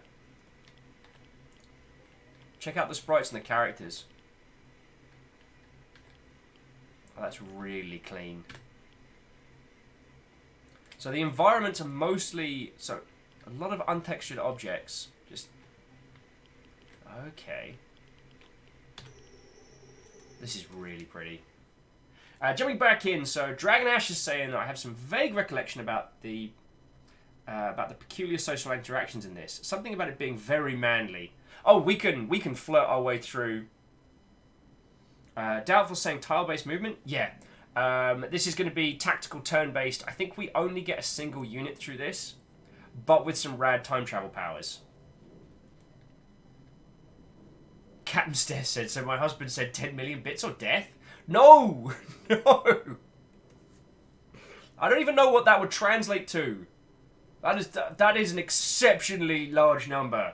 sprites and the characters. Oh, that's really clean. So the environments are mostly a lot of untextured objects. Just okay. This is really pretty. Jumping back in, so Dragon Ash is saying that I have some vague recollection about the peculiar social interactions in this. Something about it being very manly. Oh, we can flirt our way through. Doubtful saying tile-based movement. Yeah. This is going to be tactical turn-based. I think we only get a single unit through this, but with some rad time travel powers. Captain Steph said, so my husband said 10 million bits or death? No! No! I don't even know what that would translate to. That is an exceptionally large number.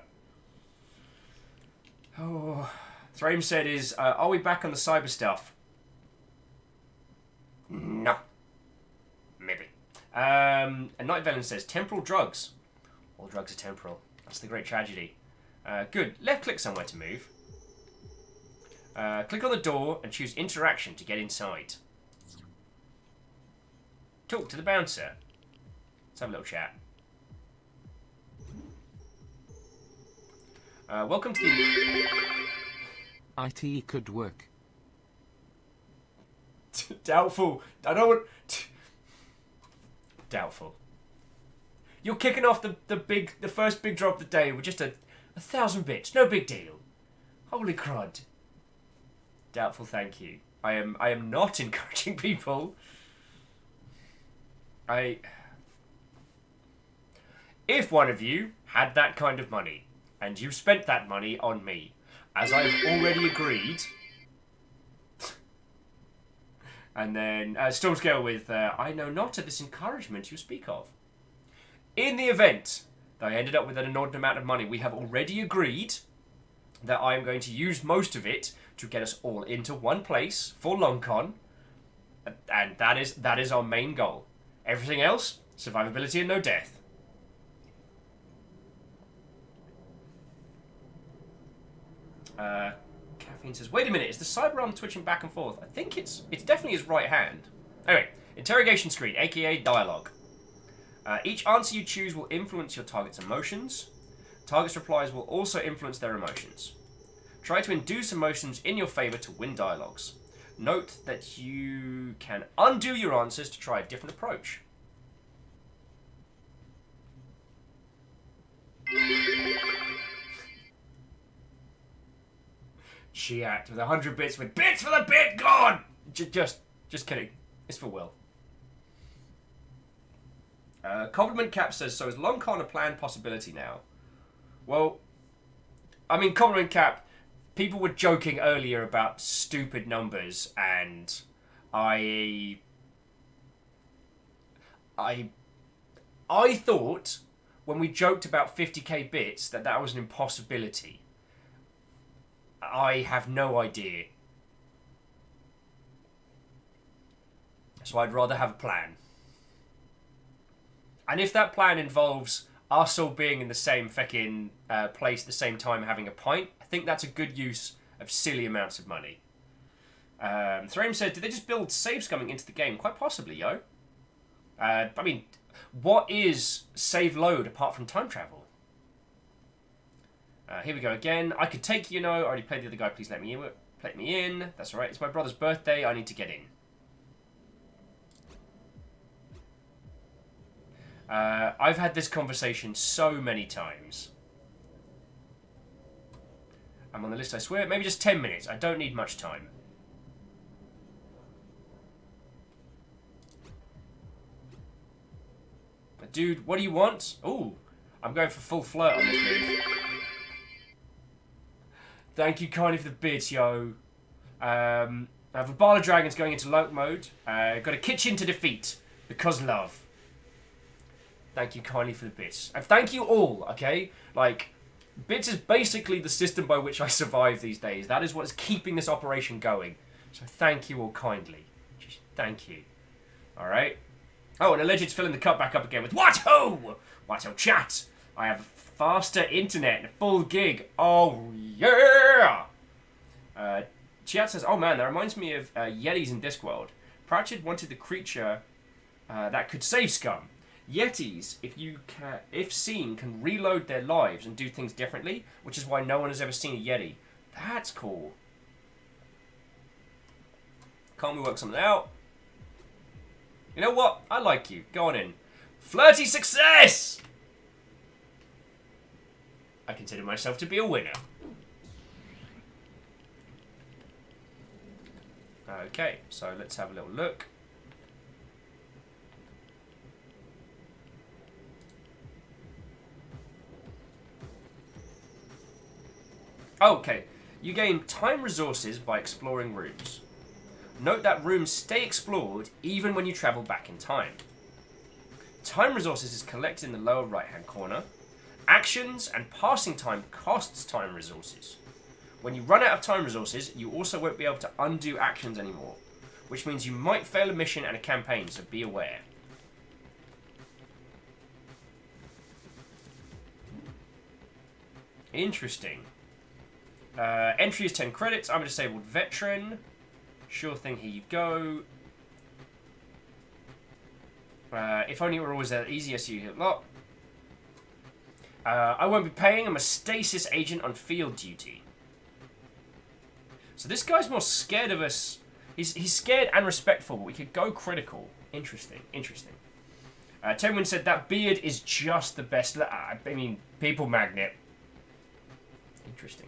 Oh, Thrame said are we back on the cyber stuff? No. Maybe. And Night Velen says, temporal drugs. All drugs are temporal. That's the great tragedy. Good. Left click somewhere to move. Click on the door and choose interaction to get inside. Talk to the bouncer. Let's have a little chat. Welcome to the... IT could work. Doubtful. I don't want... Doubtful. You're kicking off the first big drop of the day with just a 1,000 bits. No big deal. Holy crud. Doubtful, thank you. I am not encouraging people. If one of you had that kind of money, and you spent that money on me, as I've already agreed... And then Stormscale with, I know not of this encouragement you speak of. In the event that I ended up with an inordinate amount of money, we have already agreed that I am going to use most of it to get us all into one place for LongCon. And that is our main goal. Everything else, survivability and no death. Caffeine says, wait a minute, is the cyber arm twitching back and forth? I think it's definitely his right hand. Anyway, interrogation screen, aka dialogue. Each answer you choose will influence your target's emotions. Target's replies will also influence their emotions. Try to induce emotions in your favor to win dialogues. Note that you can undo your answers to try a different approach. She act with 100 bits with bits for the bit gone! Just kidding. It's for Will. Compliment Cap says, so is long con a planned possibility now? Well, I mean, Compliment Cap, people were joking earlier about stupid numbers, and I thought when we joked about 50k bits that was an impossibility. I have no idea. So I'd rather have a plan. And if that plan involves us all being in the same fucking place at the same time having a pint, I think that's a good use of silly amounts of money. Thrame said, did they just build save scumming into the game? Quite possibly, yo. I mean, what is save load apart from time travel? Here we go again. I could take you, know. I already played the other guy. Please let me in. Let me in. That's all right. It's my brother's birthday. I need to get in. I've had this conversation so many times. I'm on the list, I swear. Maybe just 10 minutes. I don't need much time. But dude, what do you want? Ooh, I'm going for full flirt on this move. Thank you kindly for the bits, yo. I have a ball of dragons going into loc mode. Got a kitchen to defeat. Because love. Thank you kindly for the bits. And thank you all, okay? Like, bits is basically the system by which I survive these days. That is what is keeping this operation going. So thank you all kindly. Just thank you. Alright? Oh, and alleged's filling the cup back up again with What-ho! What-ho chat! I have faster internet and a full gig. Oh, yeah! Chat says, oh man, that reminds me of Yetis in Discworld. Pratchett wanted the creature that could save scum. Yetis, if seen, can reload their lives and do things differently, which is why no one has ever seen a Yeti. That's cool. Can't we work something out? You know what? I like you. Go on in. Flirty success! I consider myself to be a winner. Okay, so let's have a little look. Okay, you gain time resources by exploring rooms. Note that rooms stay explored even when you travel back in time. Time resources is collected in the lower right hand corner. Actions and passing time costs time resources. When you run out of time resources, you also won't be able to undo actions anymore, which means you might fail a mission and a campaign, so be aware. Interesting. Entry is 10 credits. I'm a disabled veteran. Sure thing, here you go. If only it were always that easy, as you hit lot. I won't be paying. I'm a stasis agent on field duty. So this guy's more scared of us. He's scared and respectful, but we could go critical. Interesting, interesting. Tenwin said that beard is just the best. I mean, people magnet. Interesting.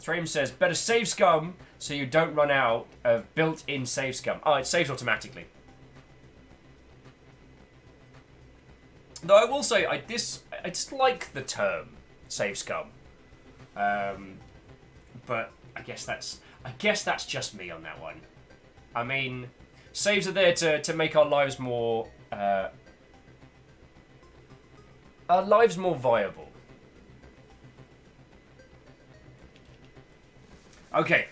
Thrame says, better save scum so you don't run out of built-in save scum. Oh, it saves automatically. Though I will say, I dislike the term save scum. But I guess that's just me on that one. I mean, saves are there to make our lives more viable. Okay.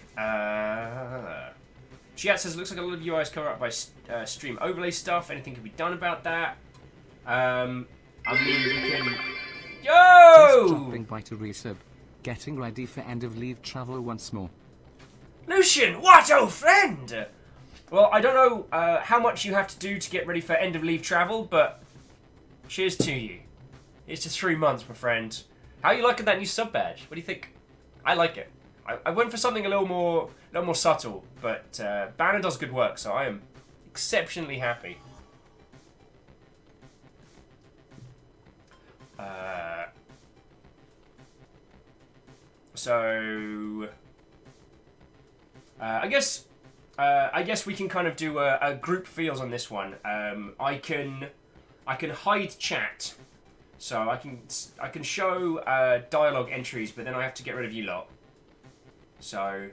Chiat says, looks like a lot of UIs cover up by stream overlay stuff. Anything can be done about that? I mean, we can... Yo! Just dropping by to resub. Getting ready for end of leave travel once more. Lucian, what old friend? Well, I don't know how much you have to do to get ready for end of leave travel, but cheers to you. It's just 3 months, my friend. How are you liking that new sub badge? What do you think? I like it. I went for something a little more subtle, but Banner does good work, so I am exceptionally happy. So I guess we can kind of do a group feels on this one. I can hide chat, so I can show dialogue entries, but then I have to get rid of you lot. So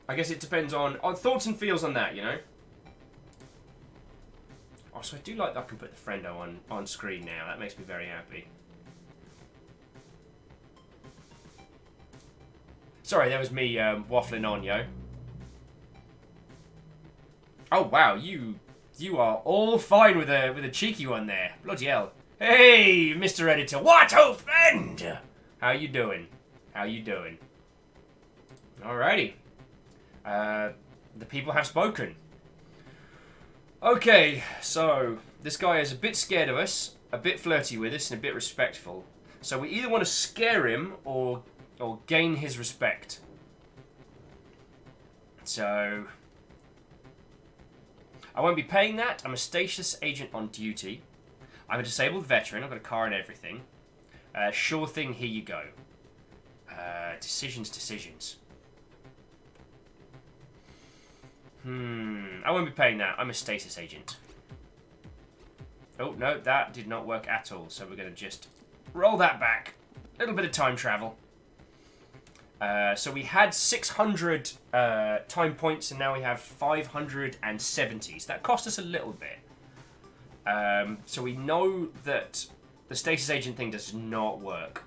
I guess it depends on thoughts and feels on that, you know. Oh, so I do like that I can put the friendo on screen now. That makes me very happy. Sorry, that was me waffling on, yo. Oh wow, you are all fine with a cheeky one there. Bloody hell. Hey, Mr. Editor. What, old friend? How you doing? How you doing? Alrighty. The people have spoken. Okay, so this guy is a bit scared of us, a bit flirty with us, and a bit respectful. So we either want to scare him or gain his respect. So I won't be paying that. I'm a status agent on duty. I'm a disabled veteran. I've got a car and everything. Sure thing, here you go. Decisions. I won't be paying that. I'm a status agent. Oh, no, that did not work at all. So we're going to just roll that back. A little bit of time travel. So we had 600 time points, and now we have 570. So that cost us a little bit. So we know that the status agent thing does not work.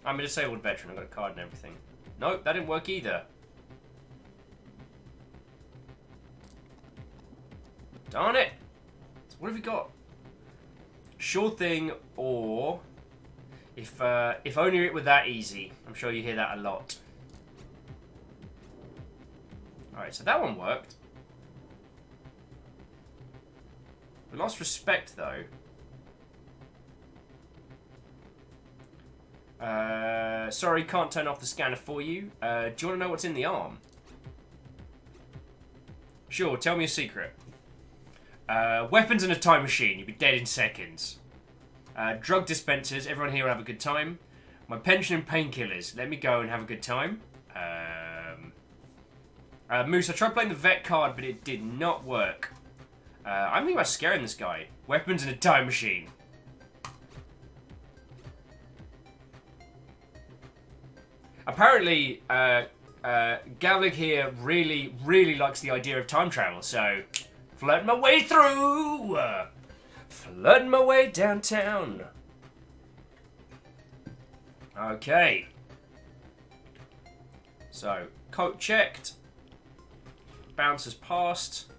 I'm a disabled veteran. I've got a card and everything. Nope, that didn't work either. Darn it! So what have we got? Sure thing, or if only it were that easy. I'm sure you hear that a lot. Alright, so that one worked. We lost respect, though. Sorry, can't turn off the scanner for you. Do you want to know what's in the arm? Sure, tell me a secret. Weapons and a time machine. You'd be dead in seconds. Drug dispensers. Everyone here will have a good time. My pension and painkillers. Let me go and have a good time. Moose, I tried playing the vet card, but it did not work. I'm thinking about scaring this guy. Weapons and a time machine. Apparently, Gavlik here really likes the idea of time travel, so flirting my way through, flirting my way downtown. Okay. So, coat checked. Bouncers passed.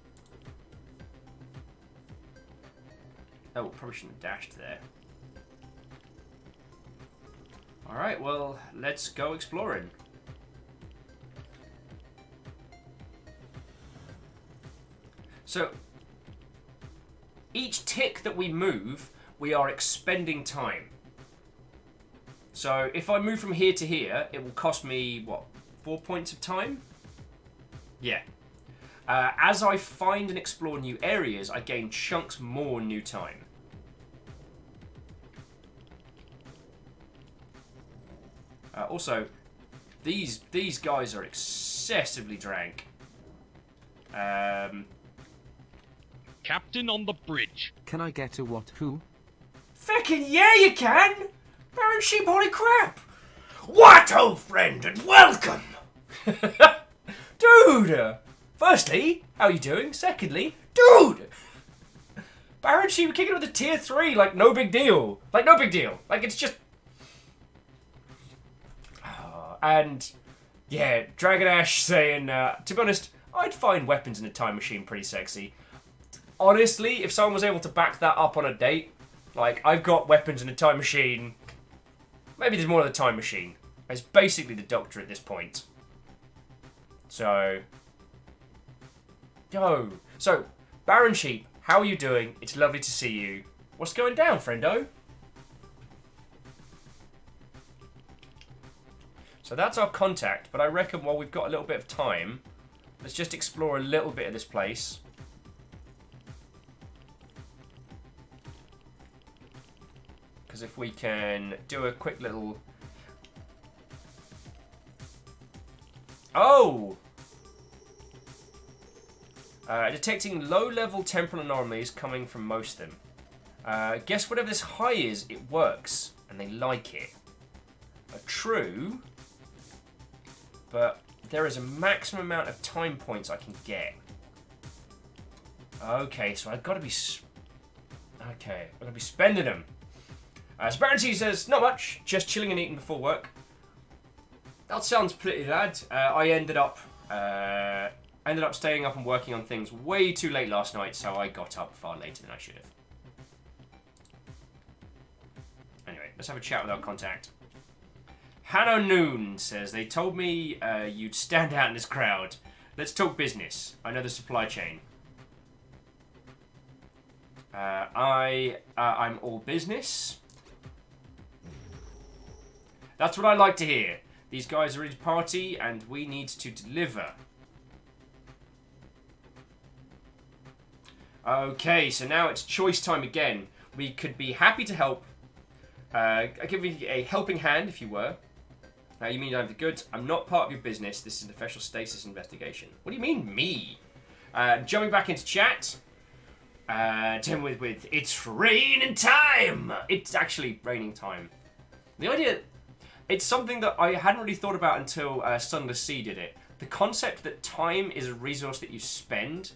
Oh, probably shouldn't have dashed there. Alright, well, let's go exploring. So, each tick that we move, we are expending time. So, if I move from here to here, it will cost me, what, 4 points of time? Yeah. As I find and explore new areas, I gain chunks more new time. Also, these guys are excessively drank. Captain on the bridge. Can I get a what who? Feckin' yeah, you can! Baron Sheep, holy crap! What, old friend, and welcome! Dude! Firstly, how you doing? Secondly, dude! Baron Sheep kicking with a tier 3, like no big deal. Like no big deal. Like it's just... And, yeah, Dragon Ash saying, to be honest, I'd find weapons in a time machine pretty sexy. Honestly, if someone was able to back that up on a date, like, I've got weapons in a time machine, maybe there's more of the time machine. It's basically the Doctor at this point. So, Yo. So, Baron Sheep, how are you doing? It's lovely to see you. What's going down, friendo? So that's our contact, but I reckon while we've got a little bit of time, let's just explore a little bit of this place. Because if we can do a quick little... Oh! Detecting low-level temporal anomalies coming from most of them. Guess whatever this high is, it works, and they like it. True, but there is a maximum amount of time points I can get. Okay, so I've got to be... Okay, I've got to be spending them. Sparity says, not much, just chilling and eating before work. That sounds pretty, lad. I ended up staying up and working on things way too late last night, so I got up far later than I should have. Anyway, let's have a chat with our contact. Hanno Noon says, they told me you'd stand out in this crowd. Let's talk business. I know the supply chain. I'm all business. That's what I like to hear. These guys are ready to party, and we need to deliver. Okay, so now it's choice time again. We could be happy to help. I give you a helping hand, if you were. You mean you don't have the goods? I'm not part of your business. This is an official stasis investigation. What do you mean, me? Jumping back into chat. Tim with it's raining time. It's actually raining time. The idea, it's something that I hadn't really thought about until Sunless Sea did it. The concept that time is a resource that you spend.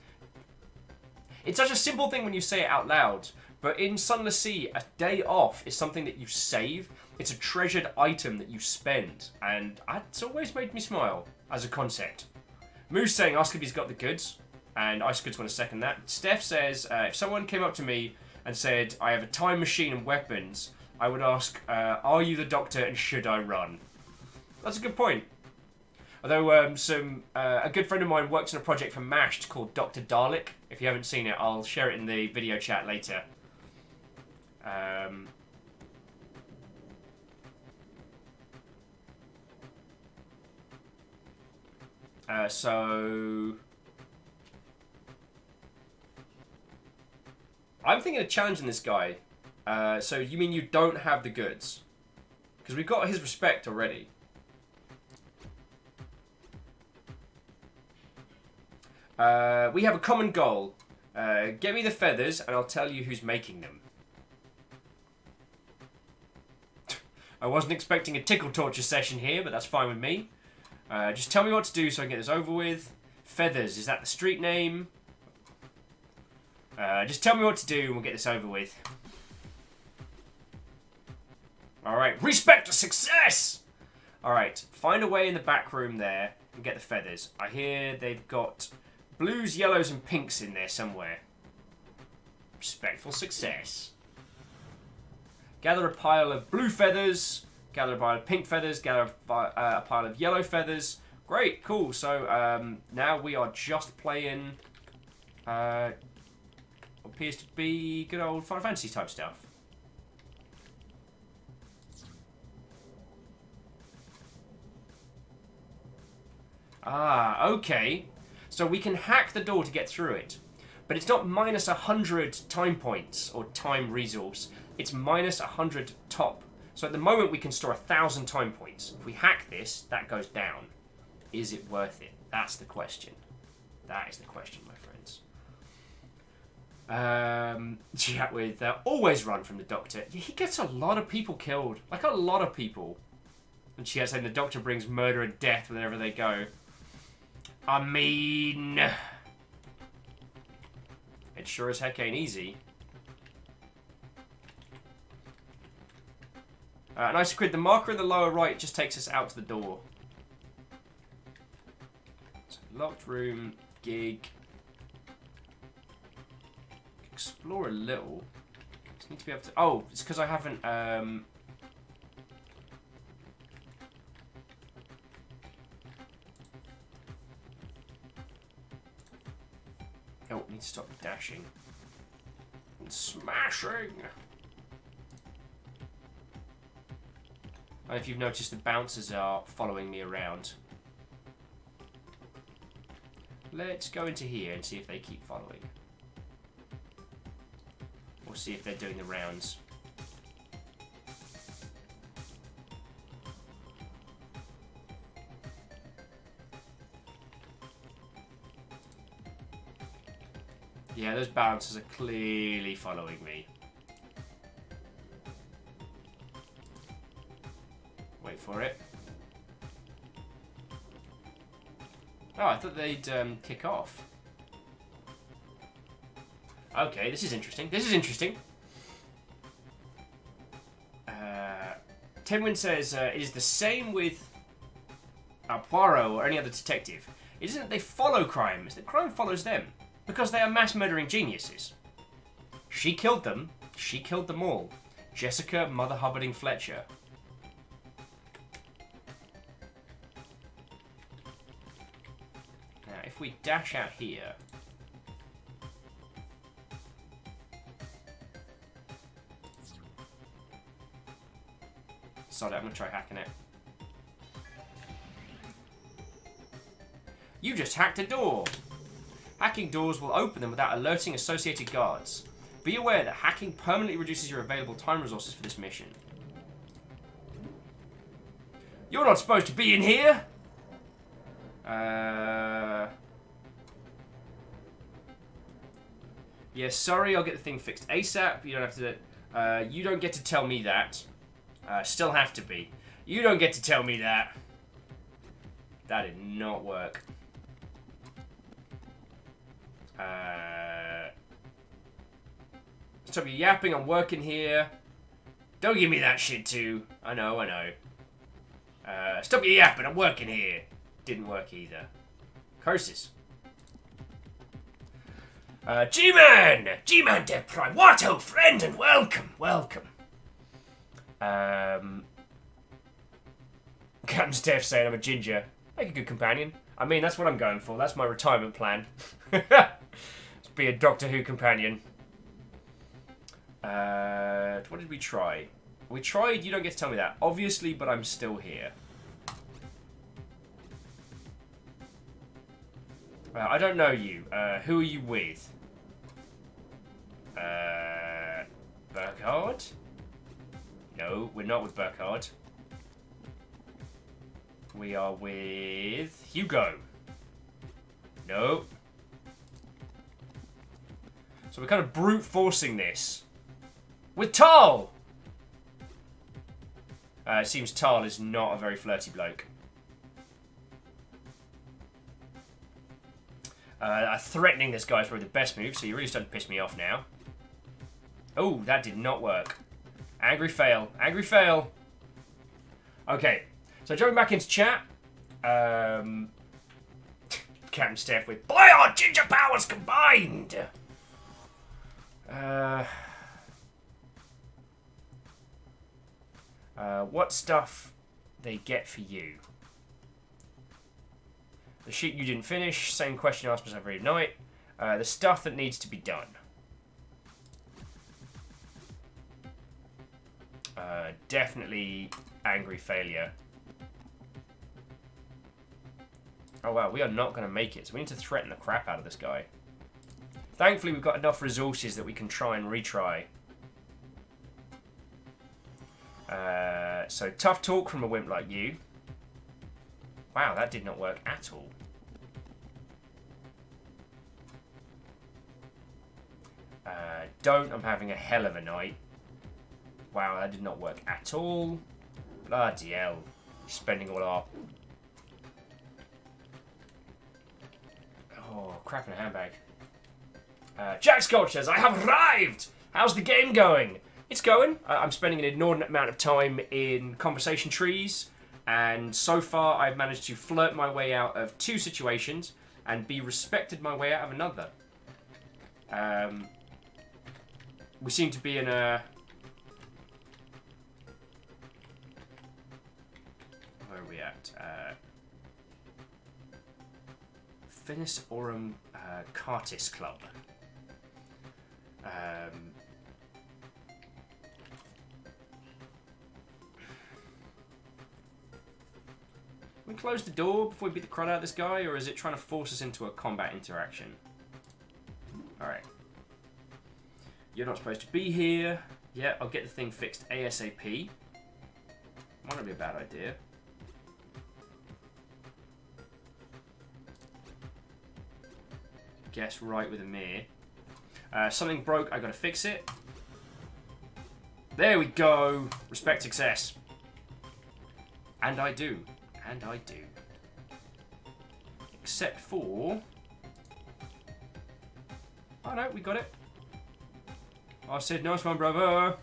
It's such a simple thing when you say it out loud. But in Sunless Sea, a day off is something that you save. It's a treasured item that you spend. And it's always made me smile as a concept. Moo's saying ask if he's got the goods. And Ice Goods want to second that. Steph says, if someone came up to me and said, I have a time machine and weapons, I would ask, are you the Doctor and should I run? That's a good point. Although a good friend of mine works on a project for Mashed called Dr. Dalek. If you haven't seen it, I'll share it in the video chat later. So I'm thinking of challenging this guy. So you mean you don't have the goods? Because we've got his respect already. We have a common goal. Get me the feathers and I'll tell you who's making them. I wasn't expecting a tickle torture session here, but that's fine with me. Just tell me what to do so I can get this over with. Feathers, is that the street name? Just tell me what to do and we'll get this over with. Alright, respect to success! Alright, find a way in the back room there and get the feathers. I hear they've got blues, yellows and pinks in there somewhere. Respectful success. Gather a pile of blue feathers, gather a pile of pink feathers, gather a pile of yellow feathers. Great, cool. So now we are just playing what appears to be good old Final Fantasy type stuff. Ah, okay. So we can hack the door to get through it. But it's not minus 100 time points or time resource. It's minus 100 top. So at the moment we can store 1,000 time points. If we hack this, that goes down. Is it worth it? That's the question. That is the question, my friends. Chat with always run from the Doctor. He gets a lot of people killed. Like a lot of people. And she has saying the Doctor brings murder and death wherever they go. I mean, it sure as heck ain't easy. Nice quid. The marker in the lower right just takes us out to the door. So, locked room, gig. Explore a little. Just need to be able to. Oh, it's because I haven't. Oh, I need to stop dashing. And smashing! I don't know if you've noticed the bouncers are following me around. Let's go into here and see if they keep following. We'll see if they're doing the rounds. Yeah, those bouncers are clearly following me. Wait for it. Oh, I thought they'd kick off. Okay, this is interesting. This is interesting. Tenwin says, it is the same with Poirot or any other detective. It isn't that they follow crime, it's that crime follows them. Because they are mass-murdering geniuses. She killed them. She killed them all. Jessica Mother Hubbarding Fletcher. Now, if we dash out here... Sorry, I'm going to try hacking it. You just hacked a door. Hacking doors will open them without alerting associated guards. Be aware that hacking permanently reduces your available time resources for this mission. You're not supposed to be in here! Yeah, sorry, I'll get the thing fixed ASAP. You don't have to... you don't get to tell me that. Still have to be. You don't get to tell me that. That did not work. Stop your yapping, I'm working here. Don't give me that shit too. I know, I know. Stop your yapping, I'm working here. Didn't work either. Curses. G-Man! G-Man Dev Prime. What, old friend, and welcome, welcome. Captain Steph saying I'm a ginger. Make a good companion. I mean, that's what I'm going for. That's my retirement plan. Let's be a Doctor Who companion. What did we try? We tried, you don't get to tell me that. Obviously, but I'm still here. I don't know you. Who are you with? Burkhard? No, we're not with Burkhard. We are with Hugo. No. So we're kind of brute forcing this. With Tal! It seems Tal is not a very flirty bloke. Threatening this guy is probably the best move, so you're really starting to piss me off now. Oh, that did not work. Angry fail. Angry fail. Okay, so jumping back into chat. Captain Steph with by our ginger powers combined! What stuff they get for you? The sheet you didn't finish, same question asked myself every night. The stuff that needs to be done. Definitely angry failure. Oh wow, we are not going to make it, so we need to threaten the crap out of this guy. Thankfully, we've got enough resources that we can try and retry. So, tough talk from a wimp like you. Wow, that did not work at all. Don't, I'm having a hell of a night. Wow, that did not work at all. Bloody hell. Spending all our... Oh, crap in a handbag. Jack Scott says, I have arrived! How's the game going? It's going. I'm spending an inordinate amount of time in conversation trees, and so far I've managed to flirt my way out of 2 situations and be respected my way out of another. We seem to be in a... Where are we at? Finis Aurum Cartis Club. We close the door before we beat the crud out of this guy, or is it trying to force us into a combat interaction? Alright. You're not supposed to be here. Yeah, I'll get the thing fixed ASAP. Might not be a bad idea. Guess right with a mirror. Something broke, I gotta fix it. There we go. Respect success. And I do. And I do. Except for... Oh no, we got it. I said, nice one, brother.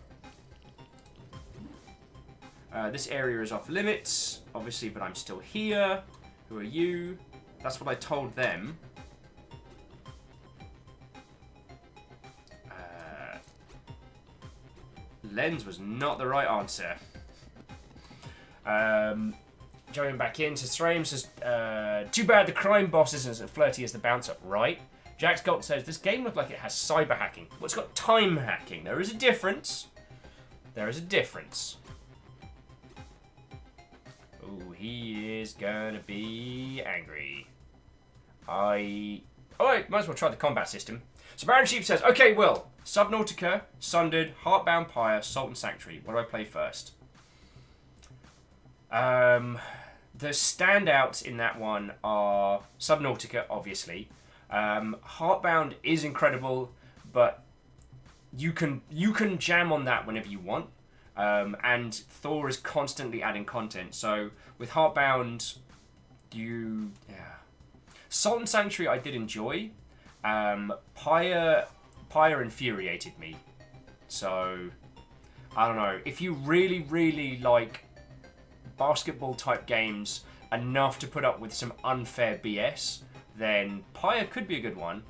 This area is off limits, obviously, but I'm still here. Who are you? That's what I told them. Lens was not the right answer. Jumping back in, says Thraim says, too bad the crime boss isn't as flirty as the bouncer, right? Jack Scott says, this game looks like it has cyber hacking. Well, it's got time hacking. There is a difference. There is a difference. Oh, he is gonna be angry. Alright, might as well try the combat system. So Baron Sheep says, okay, Will, Subnautica, Sundered, Heartbound Pyre, Salt and Sanctuary. What do I play first? The standouts in that one are Subnautica, obviously. Heartbound is incredible, but you can jam on that whenever you want. And Thor is constantly adding content. So with Heartbound, Salt and Sanctuary I did enjoy. Pyre infuriated me. So I don't know. If you really, really like basketball type games enough to put up with some unfair BS, then Pyre could be a good one.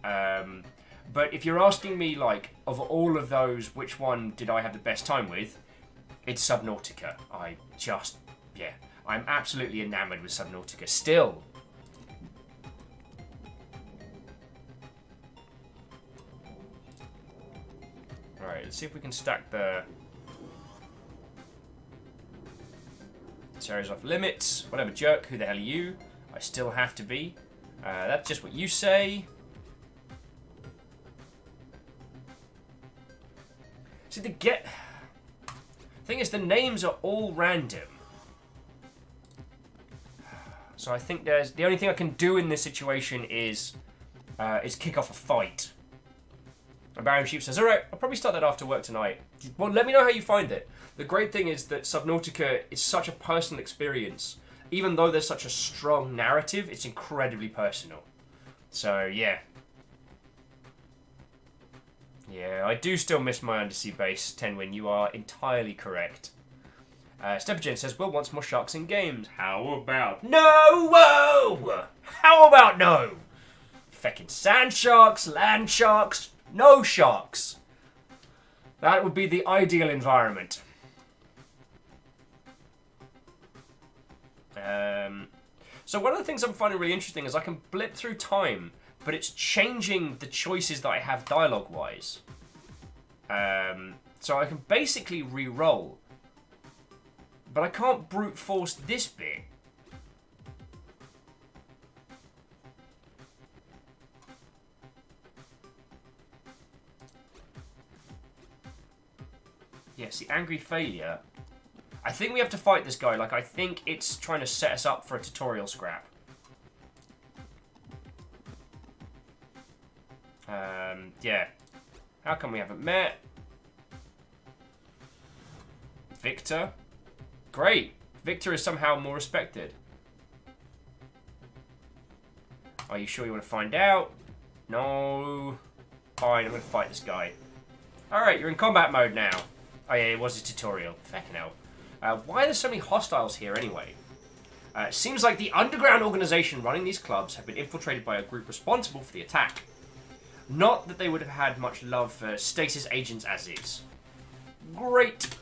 But if you're asking me, like, of all of those, which one did I have the best time with, it's Subnautica. I'm absolutely enamored with Subnautica still. Alright, let's see if we can stack the... This area's off limits. Whatever, jerk. Who the hell are you? I still have to be. That's just what you say. See, thing is, the names are all random. So I think the only thing I can do in this situation is kick off a fight. And Baron Sheep says, alright, I'll probably start that after work tonight. Well, let me know how you find it. The great thing is that Subnautica is such a personal experience. Even though there's such a strong narrative, it's incredibly personal. So, yeah. Yeah, I do still miss my undersea base, Tenwin. You are entirely correct. Steppergen says, Will wants more sharks in games. How about no? Whoa! How about no? Feckin' sand sharks, land sharks, no sharks. That would be the ideal environment. So one of the things I'm finding really interesting is I can blip through time, but it's changing the choices that I have dialogue-wise. So I can basically re-roll, but I can't brute force this bit. Yes, the angry failure. I think we have to fight this guy. Like, I think it's trying to set us up for a tutorial scrap. Yeah. How come we haven't met? Victor? Great. Victor is somehow more respected. Are you sure you want to find out? No. Fine, I'm going to fight this guy. Alright, you're in combat mode now. Oh yeah, it was a tutorial. Fucking hell. Why are there so many hostiles here anyway? It seems like the underground organization running these clubs have been infiltrated by a group responsible for the attack. Not that they would have had much love for stasis agents as is. Great.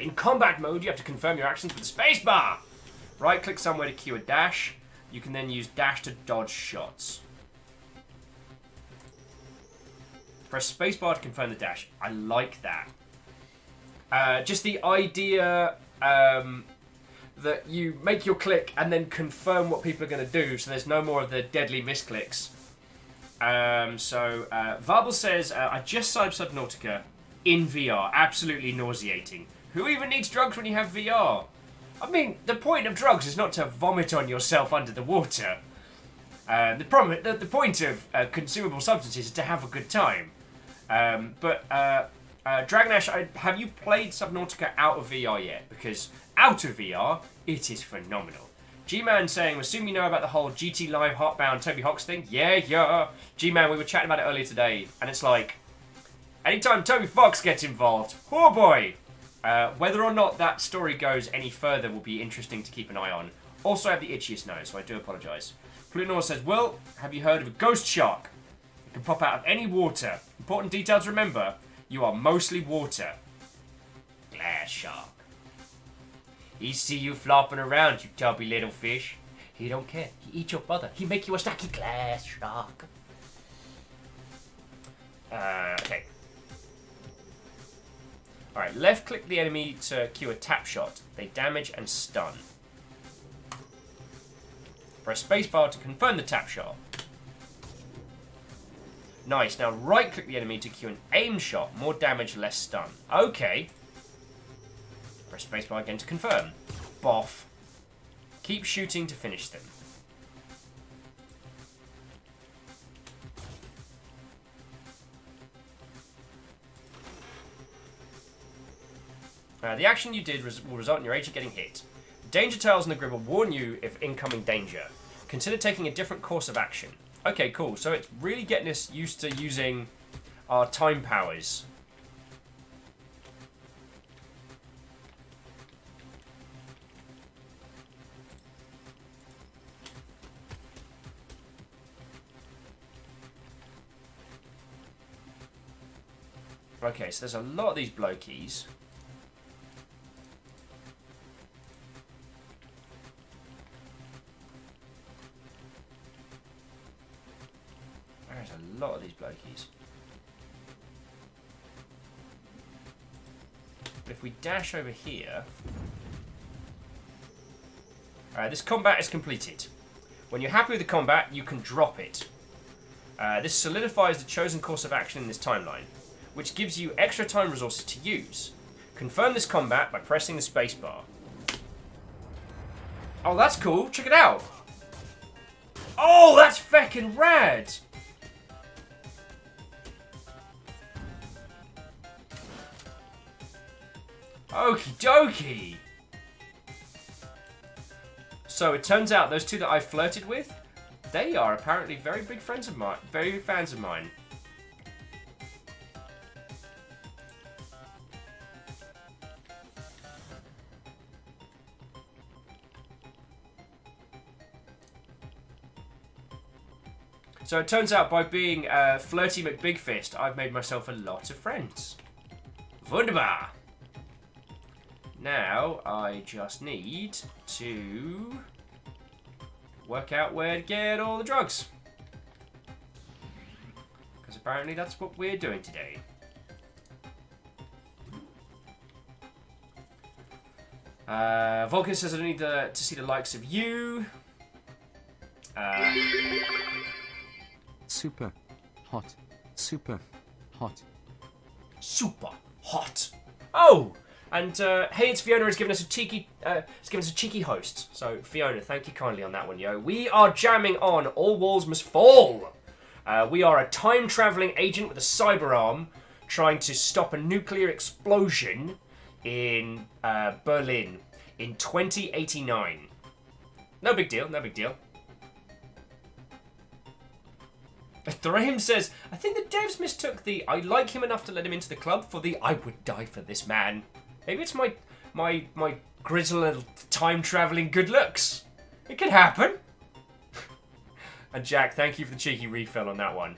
In combat mode, you have to confirm your actions with the spacebar. Right-click somewhere to cue a dash. You can then use dash to dodge shots. Press spacebar to confirm the dash. I like that. Just the idea that you make your click and then confirm what people are going to do, so there's no more of the deadly misclicks. Varble says, I just signed Subnautica in VR. Absolutely nauseating. Who even needs drugs when you have VR? I mean, the point of drugs is not to vomit on yourself under the water. The point of consumable substances is to have a good time. Dragonash, have you played Subnautica out of VR yet? Because out of VR, it is phenomenal. G-Man saying, assume you know about the whole GT Live Heartbound Toby Hawks thing? Yeah. G-Man, we were chatting about it earlier today, and it's like, anytime Toby Fox gets involved, oh boy! Whether or not that story goes any further will be interesting to keep an eye on. Also, I have the itchiest nose, so I do apologise. Plutonor says, Will, have you heard of a ghost shark? It can pop out of any water. Important detail to remember, you are mostly water. Glass shark. He see you flopping around, you tubby little fish. He don't care. He eat your brother. He make you a snacky glass shark. Okay. Alright, left click the enemy to cue a tap shot. They damage and stun. Press spacebar to confirm the tap shot. Nice. Now right click the enemy to cue an aim shot. More damage, less stun. Okay. Press spacebar again to confirm. Boff. Keep shooting to finish them. The action you did will result in your agent getting hit. Danger Tales in the grid will warn you if incoming danger. Consider taking a different course of action. Okay, cool. So it's really getting us used to using our time powers. Okay, so there's a lot of these blokies. There's a lot of these blokies. But if we dash over here... this combat is completed. When you're happy with the combat, you can drop it. This solidifies the chosen course of action in this timeline, which gives you extra time resources to use. Confirm this combat by pressing the spacebar. Oh, that's cool. Check it out. Oh, that's feckin' rad. Okie dokie. So it turns out those two that I flirted with, they are apparently very big friends of mine, very big fans of mine. So it turns out by being flirty McBigfist, I've made myself a lot of friends. Wunderbar. Now, I just need to work out where to get all the drugs. Because apparently that's what we're doing today. Vulcan says I don't need to see the likes of you. Super hot. Super hot. Super hot. Oh! And hey, it's Fiona has given us a cheeky, host. So Fiona, thank you kindly on that one, yo. We are jamming on All Walls Must Fall. We are a time-traveling agent with a cyber arm trying to stop a nuclear explosion in Berlin in 2089. No big deal, no big deal. Thorahim says, I think the devs mistook the I like him enough to let him into the club for the I would die for this man. Maybe it's my grizzled time-travelling good looks. It could happen. And Jack, thank you for the cheeky refill on that one.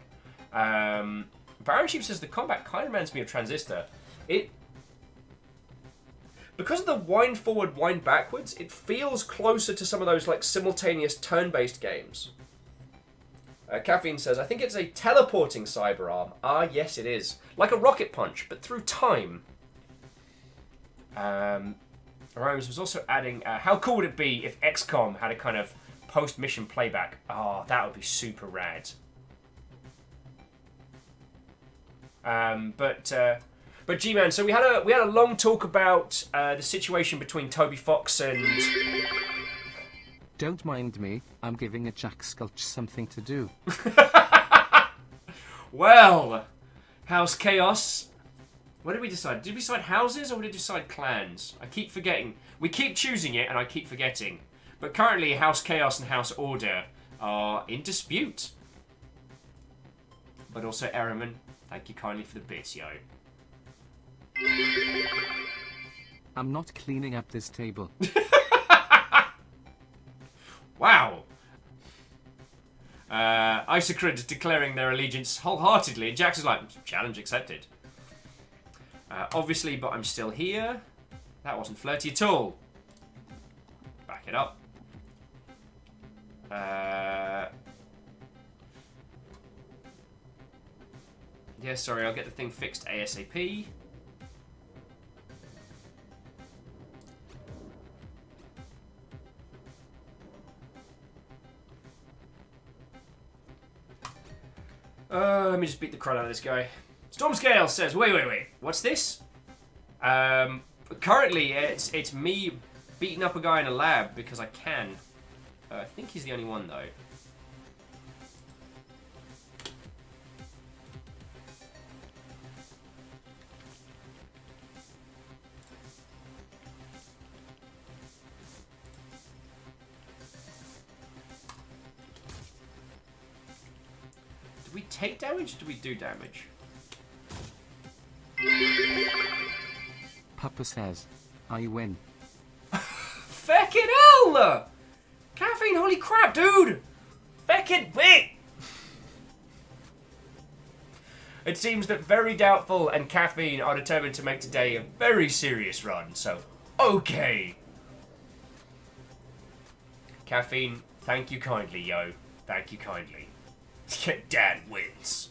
Baron Sheep says the combat kind of reminds me of Transistor. because of the wind forward, wind backwards, it feels closer to some of those like simultaneous turn-based games. Caffeine says, I think it's a teleporting cyber arm. Ah, yes, it is. Like a rocket punch, but through time. Rose was also adding, how cool would it be if XCOM had a kind of post-mission playback? Oh, that would be super rad. But G-Man, so we had a long talk about the situation between Toby Fox and... Don't mind me, I'm giving a Jack Sculch something to do. Well, House Chaos. What did we decide? Did we decide houses or did we decide clans? I keep forgetting. We keep choosing it and I keep forgetting. But currently House Chaos and House Order are in dispute. But also Ehrman, thank you kindly for the bits, yo. I'm not cleaning up this table. Wow. Isocrid is declaring their allegiance wholeheartedly, and Jax is like, challenge accepted. Obviously, but I'm still here. That wasn't flirty at all. Back it up. Yeah, sorry, I'll get the thing fixed ASAP. Let me just beat the crud out of this guy. Stormscale says, wait, what's this? Currently, it's me beating up a guy in a lab because I can. I think he's the only one, though. Do we take damage or do we do damage? Papa says, I win. Feckin' hell! Caffeine, holy crap, dude! Feckin' win! It seems that Very Doubtful and Caffeine are determined to make today a very serious run, so okay. Caffeine, thank you kindly, yo. Thank you kindly. Dan wins.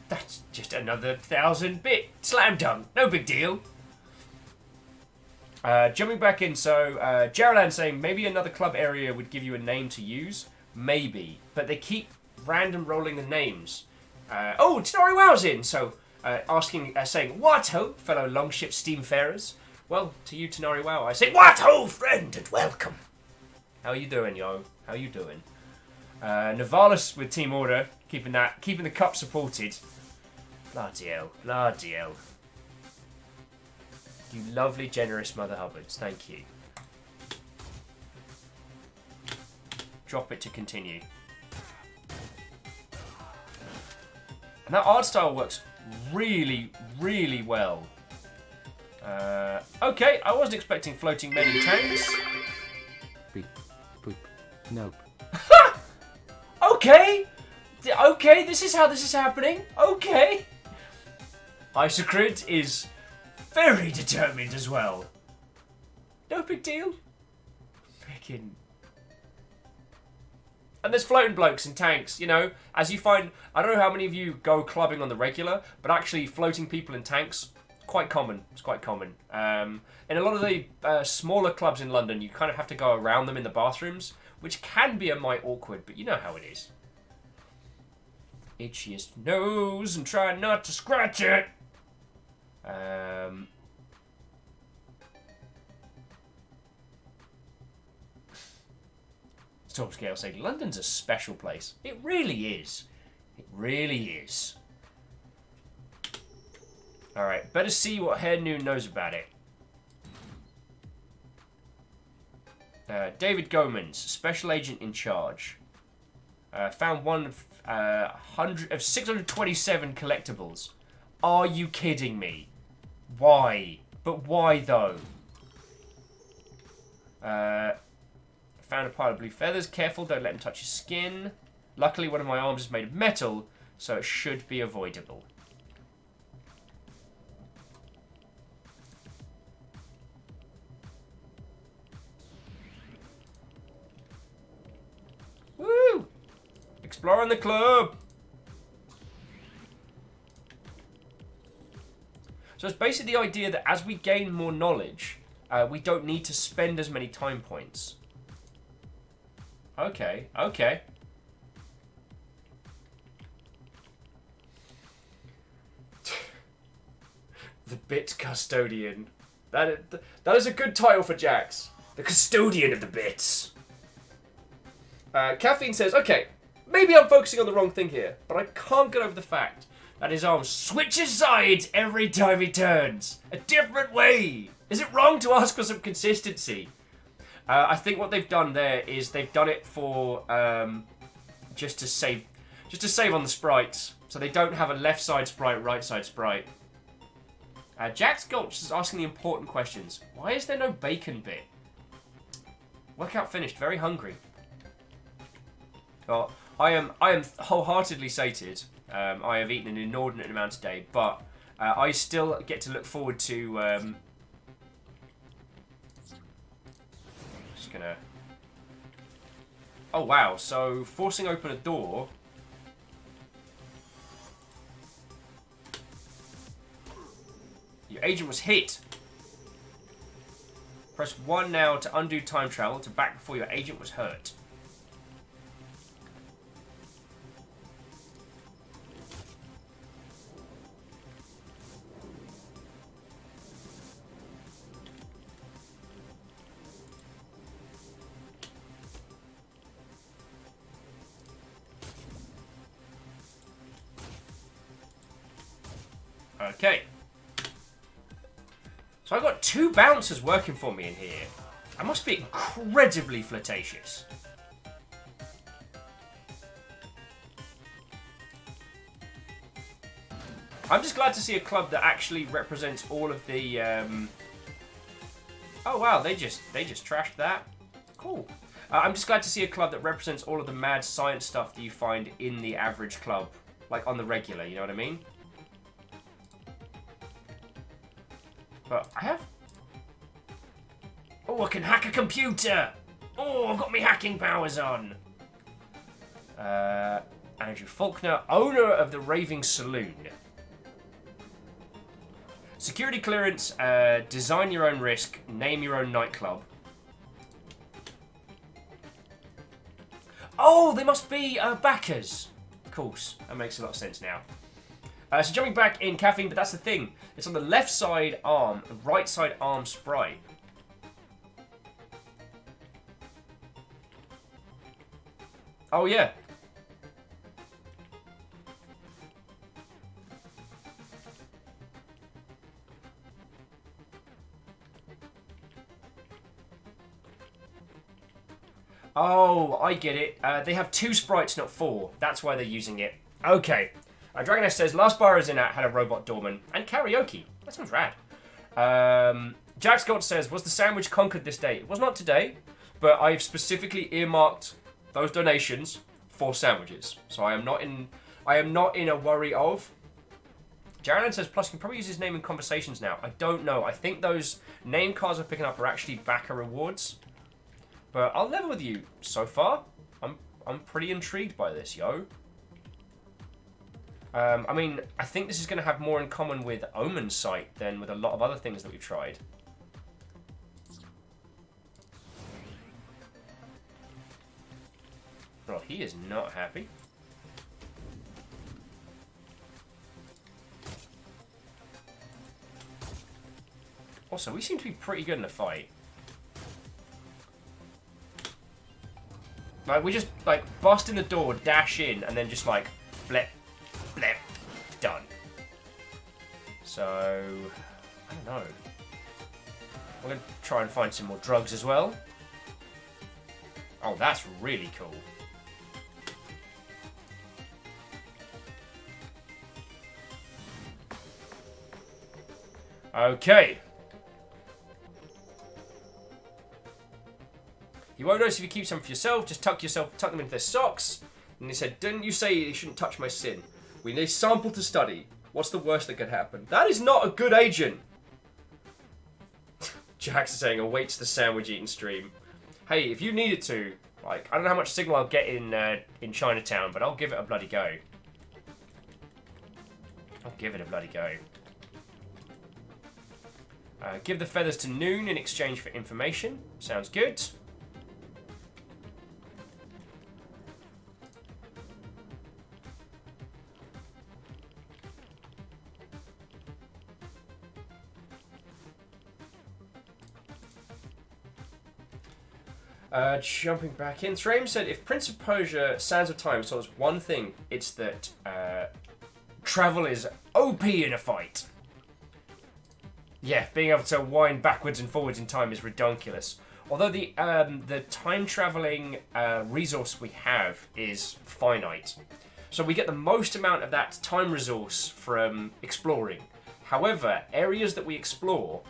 That's just another 1000-bit slam dunk. No big deal. Jumping back in, so Geraldine saying maybe another club area would give you a name to use. Maybe. But they keep random rolling the names. Oh, Tenari Wow's in, so saying, what ho, fellow longship steamfarers? Well, to you, Tenari Wow, I say, what ho, friend, and welcome. How you doing, yo? How you doing? Navalis with Team Order, keeping the cup supported. Bloody hell, bloody hell. You lovely, generous Mother Hubbards, thank you. Drop it to continue. And that art style works really, really well. Okay, I wasn't expecting floating men in tanks. Beep, boop, nope. Okay! Okay, this is how this is happening. Okay! Isocrid is very determined as well. No big deal. Freaking. And there's floating blokes in tanks, you know, as you find, I don't know how many of you go clubbing on the regular, but actually floating people in tanks, quite common. It's quite common. In a lot of the smaller clubs in London, you kind of have to go around them in the bathrooms, which can be a mite awkward, but you know how it is. Itchiest nose and try not to scratch it. Stormscale saying London's a special place. It really is. It really is. Alright, better see what Hair Noon knows about it. David Gomans, special agent in charge. Found one of 627 collectibles. Are you kidding me? Why? But why though? Found a pile of blue feathers. Careful, don't let him touch your skin. Luckily, one of my arms is made of metal, so it should be avoidable. Exploring the club! So it's basically the idea that as we gain more knowledge, we don't need to spend as many time points. Okay, okay. The Bit Custodian. That is a good title for Jax. The Custodian of the Bits. Caffeine says, okay, maybe I'm focusing on the wrong thing here, but I can't get over the fact that his arm switches sides every time he turns. A different way. Is it wrong to ask for some consistency? I think what they've done there is they've done it for just to save on the sprites, so they don't have a left side sprite, right side sprite. Jax Gulch is asking the important questions. Why is there no bacon bit? Workout finished. Very hungry. Well, I am wholeheartedly sated. I have eaten an inordinate amount today, but I still get to look forward to. Just gonna. Oh wow! So forcing open a door. Your agent was hit. Press 1 now to undo time travel to back before your agent was hurt. Okay. So I've got 2 bouncers working for me in here. I must be incredibly flirtatious. I'm just glad to see a club that actually represents all of the. Oh wow, they just trashed that. Cool. I'm just glad to see a club that represents all of the mad science stuff that you find in the average club, like on the regular. You know what I mean? But I have. Oh, I can hack a computer. Oh, I've got me hacking powers on. Andrew Faulkner, owner of the Raving Saloon. Security clearance, design your own risk, name your own nightclub. Oh, they must be backers. Of course, that makes a lot of sense now. So jumping back in caffeine, but that's the thing. It's on the left side arm, the right side arm sprite. Oh yeah. Oh, I get it. They have 2 sprites, not 4. That's why they're using it. Okay. Dragoness says, last bar I was in at had a robot doorman and karaoke. That sounds rad. Jack Scott says, was the sandwich conquered this day? It was not today, but I've specifically earmarked those donations for sandwiches. So I am not in a worry of. Jaron says, plus you can probably use his name in conversations now. I don't know. I think those name cards I'm picking up are actually backer rewards. But I'll level with you. So far, I'm pretty intrigued by this, yo. I mean, I think this is going to have more in common with Omen's Sight than with a lot of other things that we've tried. Well, he is not happy. Also, we seem to be pretty good in a fight. Like, we just, like, bust in the door, dash in, and then just, like, blip, blip, done. So, I don't know. We're going to try and find some more drugs as well. Oh, that's really cool. Okay. You won't notice if you keep some for yourself. Just tuck them into their socks. And he said, didn't you say you shouldn't touch my sin? We need a sample to study. What's the worst that could happen? That is not a good agent. Jax is saying, awaits the sandwich eating stream. Hey, if you needed to, like, I don't know how much signal I'll get in Chinatown, but I'll give it a bloody go. I'll give it a bloody go. Give the feathers to Noon in exchange for information. Sounds good. Jumping back in, Thraim said, if Prince of Persia Sands of Time told us one thing, it's that travel is OP in a fight. Yeah, being able to wind backwards and forwards in time is redonkulous. Although the time traveling resource we have is finite, so we get the most amount of that time resource from exploring. However, areas that we explore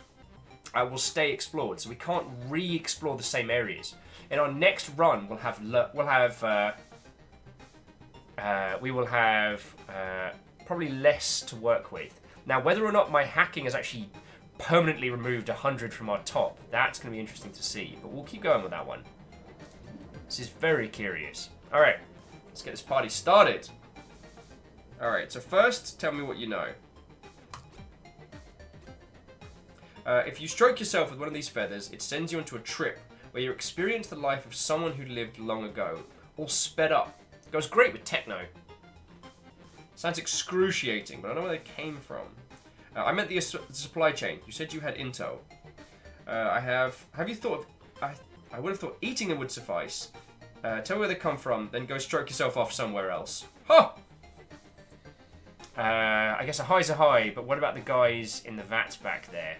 will stay explored, so we can't re-explore the same areas. In our next run, we will have probably less to work with. Now, whether or not my hacking has actually permanently removed 100 from our top, that's going to be interesting to see. But we'll keep going with that one. This is very curious. All right, let's get this party started. All right, so first, tell me what you know. If you stroke yourself with one of these feathers, it sends you onto a trip where you experience the life of someone who lived long ago, all sped up. Goes great with techno. Sounds excruciating, but I don't know where they came from. I meant the supply chain. You said you had intel. Have you thought of... I would have thought eating them would suffice. Tell me where they come from, then go stroke yourself off somewhere else. Huh! I guess a high's a high, but what about the guys in the vats back there?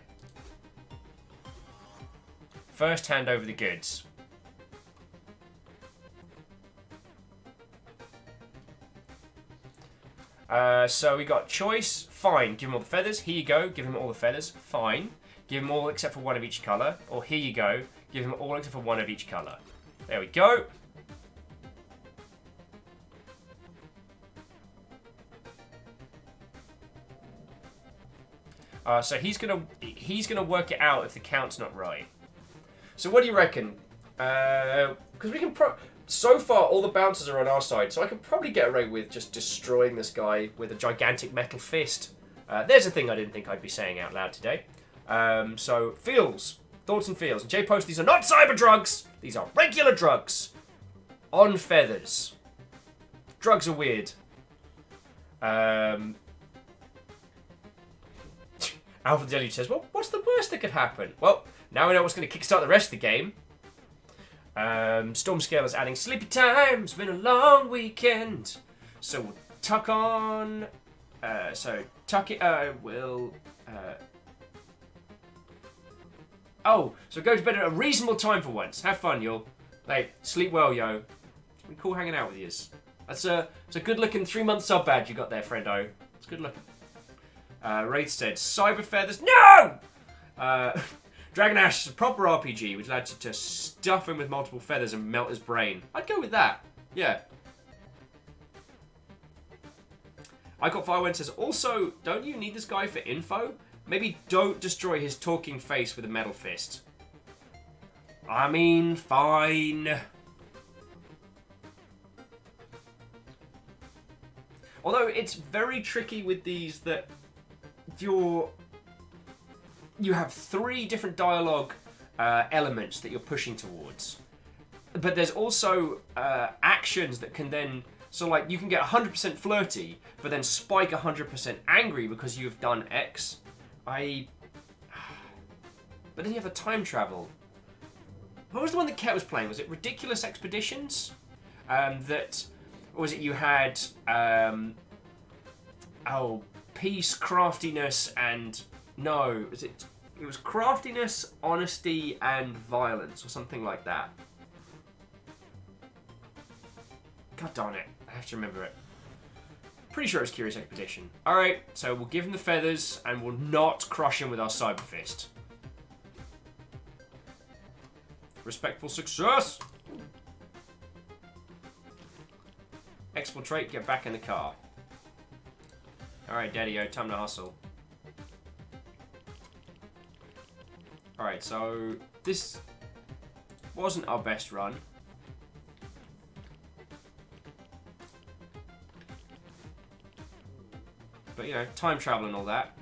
First, hand over the goods. So we got choice. Fine. Give him all the feathers. Here you go. Give him all the feathers. Fine. Give him all except for one of each colour. Or here you go. Give him all except for one of each colour. There we go. So he's gonna work it out if the count's not right. So what do you reckon? Because we can so far all the bouncers are on our side, so I could probably get away with just destroying this guy with a gigantic metal fist. There's a thing I didn't think I'd be saying out loud today. So feels, thoughts and feels. And Jay Post, these are not cyber drugs. These are regular drugs on feathers. Drugs are weird. Alpha Deluge says, well, what's the worst that could happen? Well, now we know what's going to kickstart the rest of the game. Storm Scale is adding sleepy time. It's been a long weekend. So we'll tuck on. Tuck it. Oh, so go to bed at a reasonable time for once. Have fun, y'all. Hey, sleep well, yo. It's been cool hanging out with yous. It's a good looking 3-month sub badge you got there, friendo. It's good looking. Wraith said, Cyber Feathers. No! Dragon Ash is a proper RPG, which allows you to stuff him with multiple feathers and melt his brain. I'd go with that. Yeah. I Got Firewind says, also, don't you need this guy for info? Maybe don't destroy his talking face with a metal fist. I mean, fine. Although it's very tricky with these that you have 3 different dialogue elements that you're pushing towards. But there's also actions that can then... So, like, you can get 100% flirty, but then spike 100% angry because you've done X. But then you have the time travel. What was the one that Ket was playing? Was it Ridiculous Expeditions? What was it you had... peace, craftiness, and... No, it was craftiness, honesty, and violence, or something like that. God darn it. I have to remember it. Pretty sure it was Curious Expedition. Alright, so we'll give him the feathers, and we'll not crush him with our Cyber Fist. Respectful success! Exfiltrate, get back in the car. Alright, Daddy-o, time to hustle. Alright, so this... Wasn't our best run. But, you know, time travel and all that.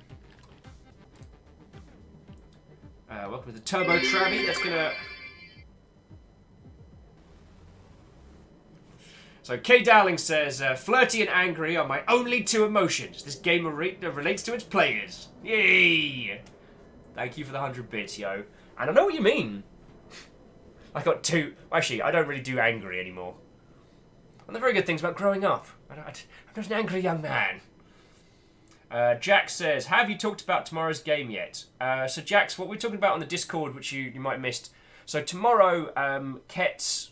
Welcome to the Turbo Travie. That's gonna... So, Kay Dowling says, flirty and angry are my only two emotions. This game relates to its players. Yay! Thank you for the 100 bits, yo. And I know what you mean. I got two... Actually, I don't really do angry anymore. One of the very good things about growing up. I'm just an angry young man. Jack says, have you talked about tomorrow's game yet? So Jax, what we're talking about on the Discord, which you might have missed. So tomorrow, Ket's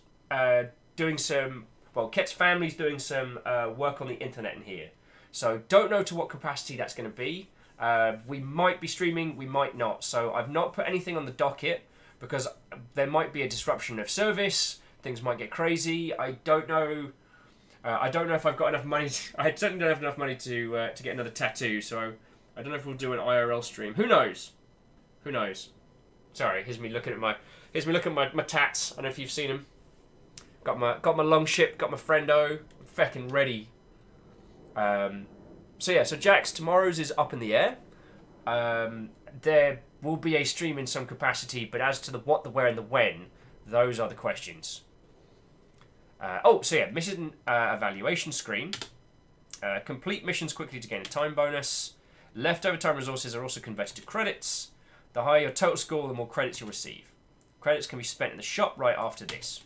doing some... Well, Ket's family's doing some work on the internet in here. So don't know to what capacity that's going to be. We might be streaming, we might not. So I've not put anything on the docket because there might be a disruption of service. Things might get crazy. I don't know... I don't know if I've got enough money. I certainly don't have enough money to get another tattoo, so I don't know if we'll do an IRL stream. Who knows? Who knows? Sorry, here's me looking at my tats. I don't know if you've seen them. Got my long ship. Got my friendo. I'm feckin' ready. So Jax, tomorrow's is up in the air. There will be a stream in some capacity, but as to the what, the where, and the when, those are the questions. Mission evaluation screen. Complete missions quickly to gain a time bonus. Leftover time resources are also converted to credits. The higher your total score, the more credits you'll receive. Credits can be spent in the shop right after this.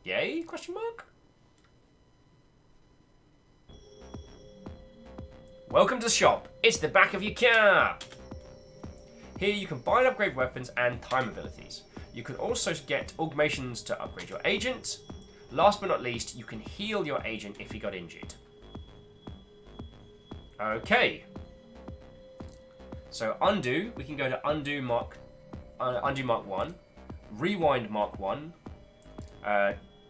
Yay? Question mark? Welcome to the shop. It's the back of your car. Here you can buy and upgrade weapons and time abilities. You can also get augmentations to upgrade your agent. Last but not least, you can heal your agent if he got injured. Okay. So undo, we can go to undo Mark 1, rewind Mark 1,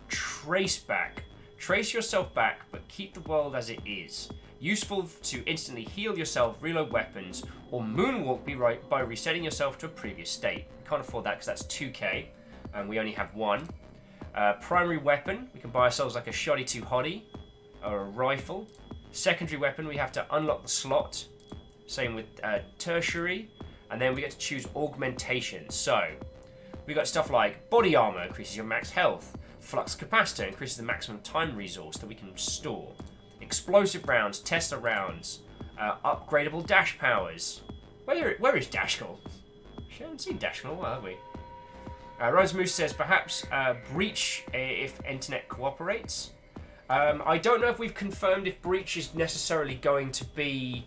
trace back. Trace yourself back, but keep the world as it is. Useful to instantly heal yourself, reload weapons, or moonwalk by resetting yourself to a previous state. We can't afford that because that's 2k, and we only have one. Primary weapon, we can buy ourselves like a shoddy 2 hottie, or a rifle. Secondary weapon, we have to unlock the slot. Same with tertiary, and then we get to choose augmentation. So, we got stuff like body armor, increases your max health. Flux capacitor, increases the maximum time resource that we can store. Explosive rounds, tester rounds, upgradable dash powers. Where is Dashkal? We haven't seen Dashkal, well, have we? Rose Moose says perhaps Breach if internet cooperates. I don't know if we've confirmed if Breach is necessarily going to be.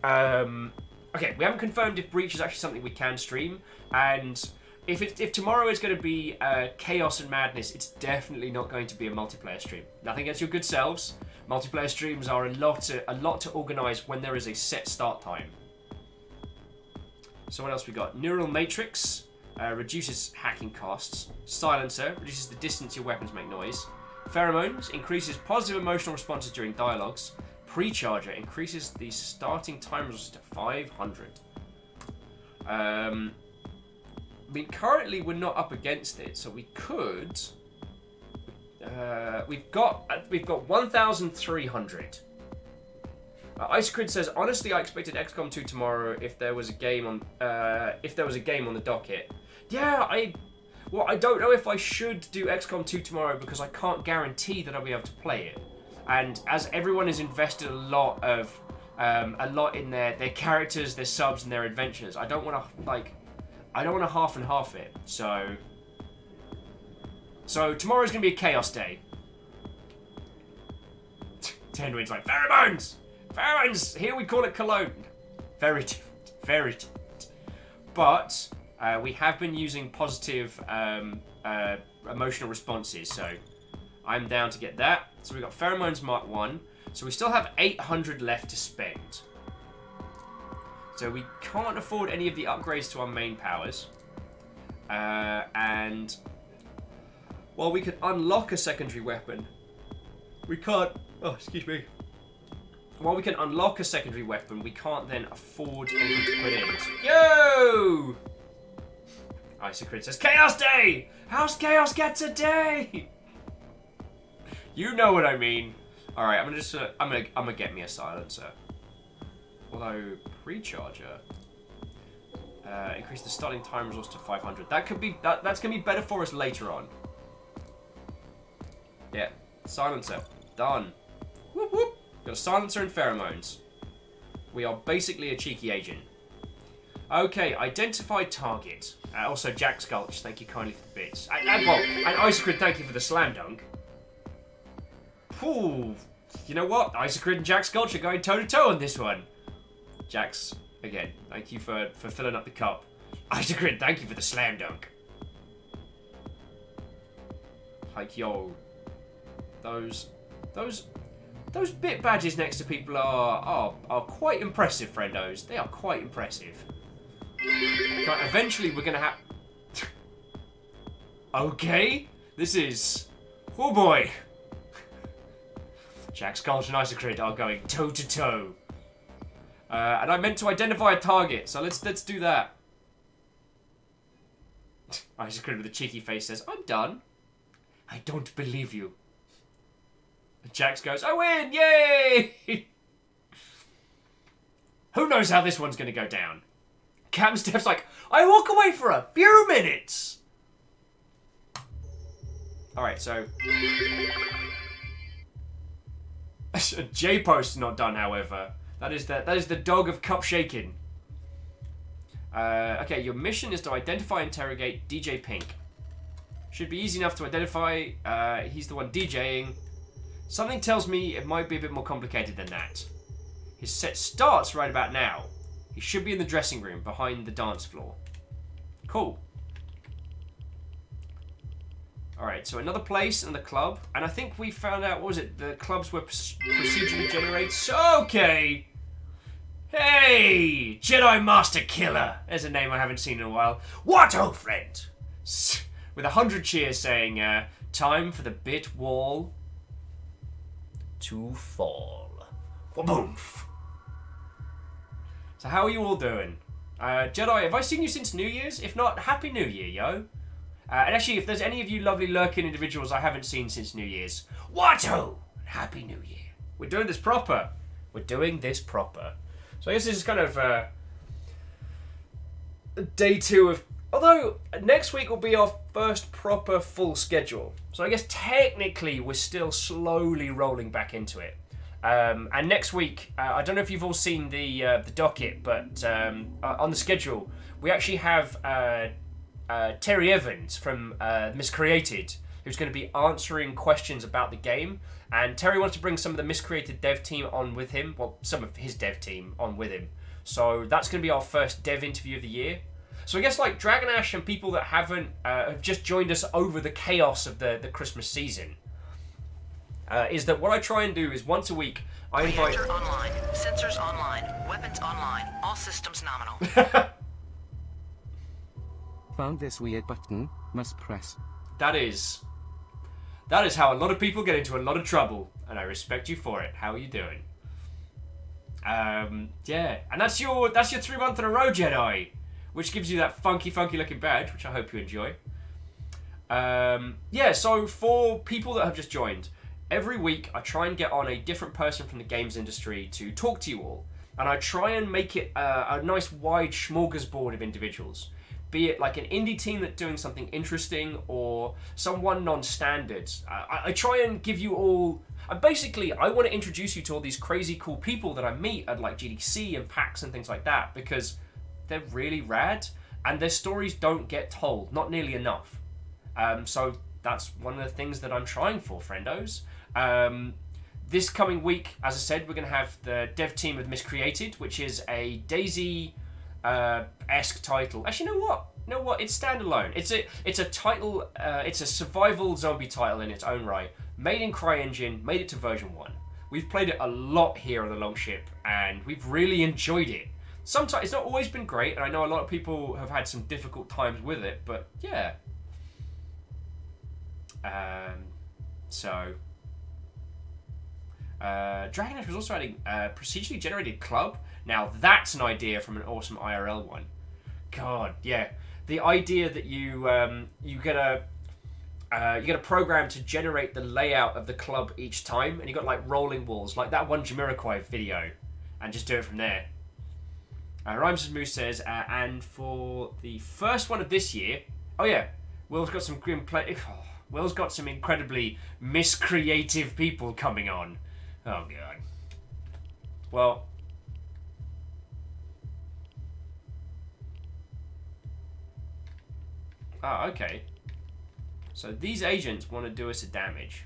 Okay, we haven't confirmed if Breach is actually something we can stream, and if tomorrow is going to be chaos and madness, it's definitely not going to be a multiplayer stream. Nothing against your good selves. Multiplayer streams are a lot to organise when there is a set start time. So what else we got? Neural Matrix reduces hacking costs. Silencer reduces the distance your weapons make noise. Pheromones increases positive emotional responses during dialogues. Precharger increases the starting time resources to 500. I mean, currently we're not up against it, so we could. We've got 1,300. Ice Crid says, honestly, I expected XCOM 2 tomorrow if there was a game on the docket. Yeah, I don't know if I should do XCOM 2 tomorrow because I can't guarantee that I'll be able to play it. And as everyone has invested a lot in their characters, their subs, and their adventures, I don't want to half and half it. So tomorrow's gonna be a chaos day. Tenwin's like, pheromones! Pheromones! Here we call it cologne. Very different. Very different. But we have been using positive emotional responses, so I'm down to get that. So we've got Pheromones Mark 1. So we still have 800 left to spend. So we can't afford any of the upgrades to our main powers. And while we could unlock a secondary weapon, we can't... Oh, excuse me. While we can unlock a secondary weapon, we can't then afford anything to put in. Yo! Isocrit says, Chaos Day! How's Chaos gets a day? You know what I mean. Alright, I'm gonna get me a silencer. Although, Precharger. Increase the starting time resource to 500. That could be, that's gonna be better for us later on. Yeah, silencer. Done. Whoop whoop. Got a silencer and pheromones. We are basically a cheeky agent. Okay, identify target. Also, Jack Sculch, thank you kindly for the bits. And Isocrid, thank you for the slam dunk. Ooh, you know what? Isocrid and Jack Sculch are going toe-to-toe on this one. Jax, again, thank you for filling up the cup. Isocrid, thank you for the slam dunk. Like, yo, those bit badges next to people are quite impressive, friendos. They are quite impressive. Right, eventually we're gonna have... Okay, this is... Oh boy. Jack Sculch and Isocrid are going toe-to-toe. And I meant to identify a target, so let's do that. Isocrid with a cheeky face says, I'm done. I don't believe you. And Jax goes, I win! Yay! Who knows how this one's gonna go down? Captain Steph's like, I walk away for a few minutes! Alright, so... J-Post's not done, however. That is the dog of cup shaking. Okay, your mission is to identify and interrogate DJ Pink. Should be easy enough to identify. He's the one DJing. Something tells me it might be a bit more complicated than that. His set starts right about now. He should be in the dressing room behind the dance floor. Cool. Alright, so another place in the club. And I think we found out, what was it? The clubs were procedurally generated. Okay! Hey! Jedi Master Killer! There's a name I haven't seen in a while. What, old friend? With 100 cheers saying, time for the bit wall to fall. Waboomph. So how are you all doing? Jedi, have I seen you since New Year's? If not, Happy New Year, yo. And actually, if there's any of you lovely lurking individuals I haven't seen since New Year's, what-o! Happy New Year. We're doing this proper. We're doing this proper. So I guess this is kind of day 2 of... Although, next week will be our first proper full schedule. So I guess technically we're still slowly rolling back into it. And next week, I don't know if you've all seen the docket, but on the schedule, we actually have Terry Evans from Miscreated, who's going to be answering questions about the game. And Terry wants to bring some of the Miscreated dev team on with him. Well, some of his dev team on with him. So that's going to be our first dev interview of the year. So I guess like Dragon Ash and people that haven't have just joined us over the chaos of the Christmas season, is that what I try and do is once a week I invite... Reactor online, sensors online, weapons online, all systems nominal. Found this weird button, must press. That is how a lot of people get into a lot of trouble, and I respect you for it. How are you doing? Yeah, and that's your 3 month in a row, Jedi, which gives you that funky looking badge, which I hope you enjoy. Yeah, so for people that have just joined, every week I try and get on a different person from the games industry to talk to you all, and I try and make it a nice wide smorgasbord of individuals. Be it like an indie team that's doing something interesting or someone non-standard. I try and give you all... Basically, I want to introduce you to all these crazy cool people that I meet at like GDC and PAX and things like that, because they're really rad and their stories don't get told, not nearly enough. So that's one of the things that I'm trying for, friendos. This coming week, as I said, we're going to have the dev team of Miscreated, which is a Daisy... esque title. Actually, you know what? It's standalone. It's a title. It's a survival zombie title in its own right. Made in CryEngine. Made it to version 1. We've played it a lot here on the Longship, and we've really enjoyed it. Sometimes it's not always been great, and I know a lot of people have had some difficult times with it. But yeah. Dragon Age was also adding procedurally generated club. Now that's an idea from an awesome IRL one. God, yeah. the idea that you get a program to generate the layout of the club each time, and you got like rolling walls, like that one Jamiroquai video, and just do it from there. Rhymes as Moose says, and for the first one of this year, oh yeah, Will's got some Will's got some incredibly miscreative people coming on. Oh god. Well. Ah, okay. So these agents want to do us a damage.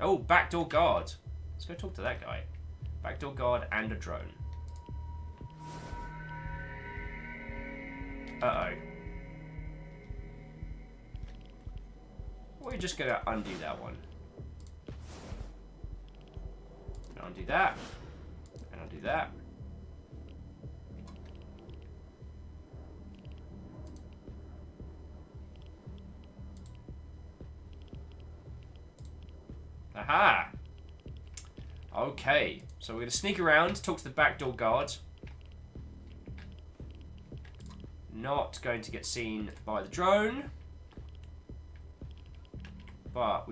Oh, backdoor guard. Let's go talk to that guy. Backdoor guard and a drone. Uh-oh. We're just gonna undo that one. Undo that. And undo that. Aha! Okay, so we're going to sneak around, talk to the backdoor guard. Not going to get seen by the drone. But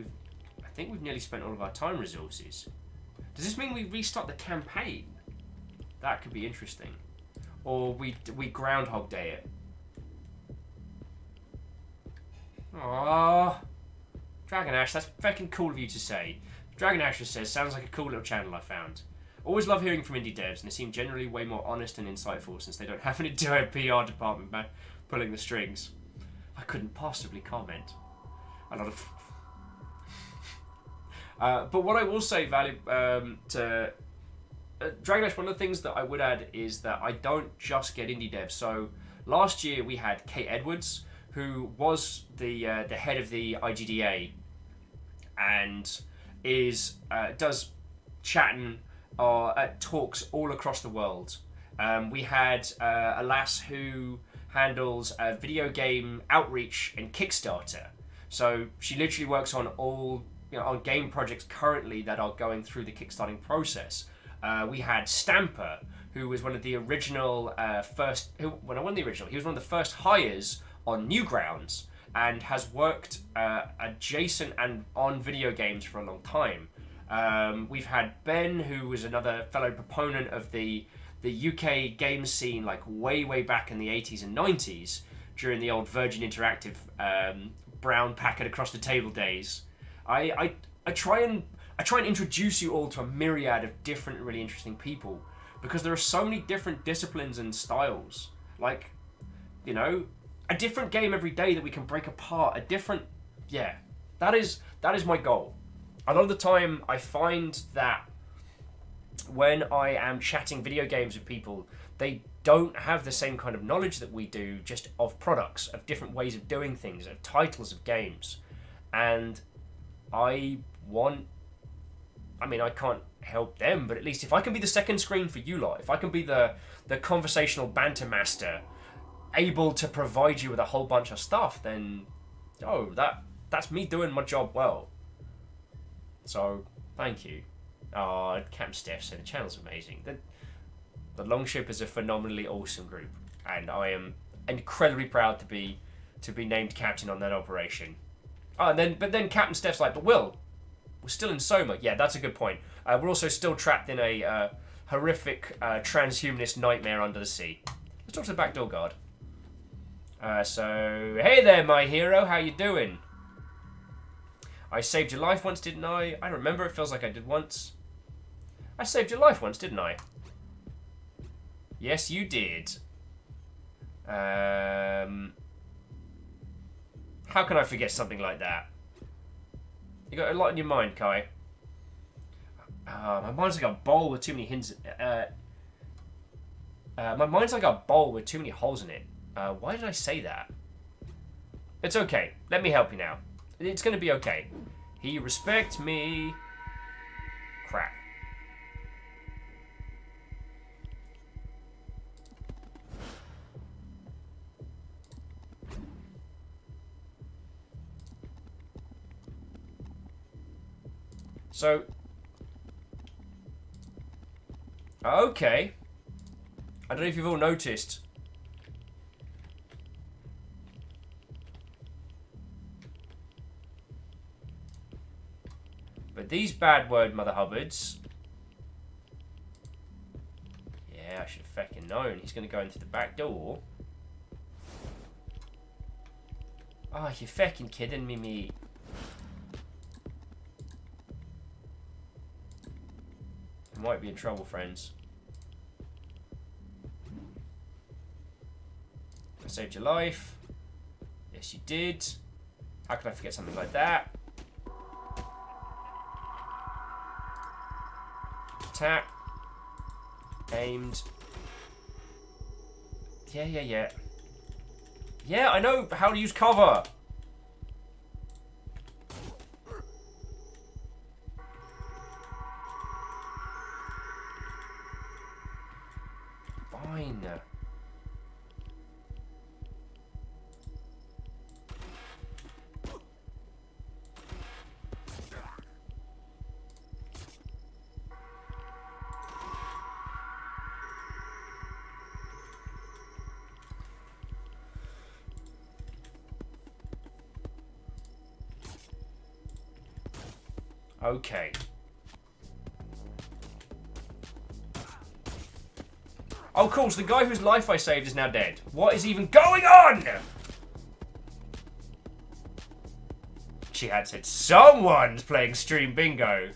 I think we've nearly spent all of our time resources. Does this mean we restart the campaign? That could be interesting. Or we Groundhog Day it. Aww. Dragon Ash, that's fucking cool of you to say. Dragon Ash just says, sounds like a cool little channel I found. Always love hearing from indie devs, and they seem generally way more honest and insightful since they don't have an entire PR department pulling the strings. I couldn't possibly comment. A lot of... but what I will say, to Dragon Ash, one of the things that I would add is that I don't just get indie devs. So last year we had Kate Edwards, who was the head of the IGDA, and does chatting at talks all across the world. We had a lass who handles video game outreach and Kickstarter. So she literally works on on game projects currently that are going through the Kickstarting process. We had Stamper, who was one of the original he was one of the first hires on Newgrounds, and has worked adjacent and on video games for a long time. We've had Ben, who was another fellow proponent of the UK game scene, like way back in the 80s and 90s, during the old Virgin Interactive brown packet across the table days. I try and introduce you all to a myriad of different, really interesting people, because there are so many different disciplines and styles. Like, you know, a different game every day that we can break apart. That is my goal. A lot of the time, I find that when I am chatting video games with people, they don't have the same kind of knowledge that we do, just of products, of different ways of doing things, of titles of games. And I can't help them, but at least if I can be the second screen for you lot, if I can be the conversational banter master, able to provide you with a whole bunch of stuff, then that's me doing my job well. So thank you. Captain Steph said the channel's amazing. The Longship is a phenomenally awesome group, and I am incredibly proud to be named captain on that operation. But then Captain Steph's like, but Will, we're still in Soma. Yeah, that's a good point. We're also still trapped in a horrific transhumanist nightmare under the sea. Let's talk to the backdoor guard. So, hey there, my hero. How you doing? I saved your life once, didn't I? I remember. It feels like I did once. I saved your life once, didn't I? Yes, you did. How can I forget something like that? You got a lot in your mind, Kai. My mind's like a bowl with too many hints. My mind's like a bowl with too many holes in it. Why did I say that? It's okay. Let me help you now. It's gonna be okay. He respects me. Crap. So, okay. I don't know if you've all noticed. But these bad word Mother Hubbards. Yeah, I should have fucking known. He's going to go in through the back door. Oh, you're fucking kidding me, mate. You might be in trouble, friends. I saved your life. Yes, you did. How could I forget something like that? Tap. Aimed. Yeah. Yeah, I know how to use cover. Fine. Okay. Oh, cool. So the guy whose life I saved is now dead. What is even going on? She had said someone's playing stream bingo.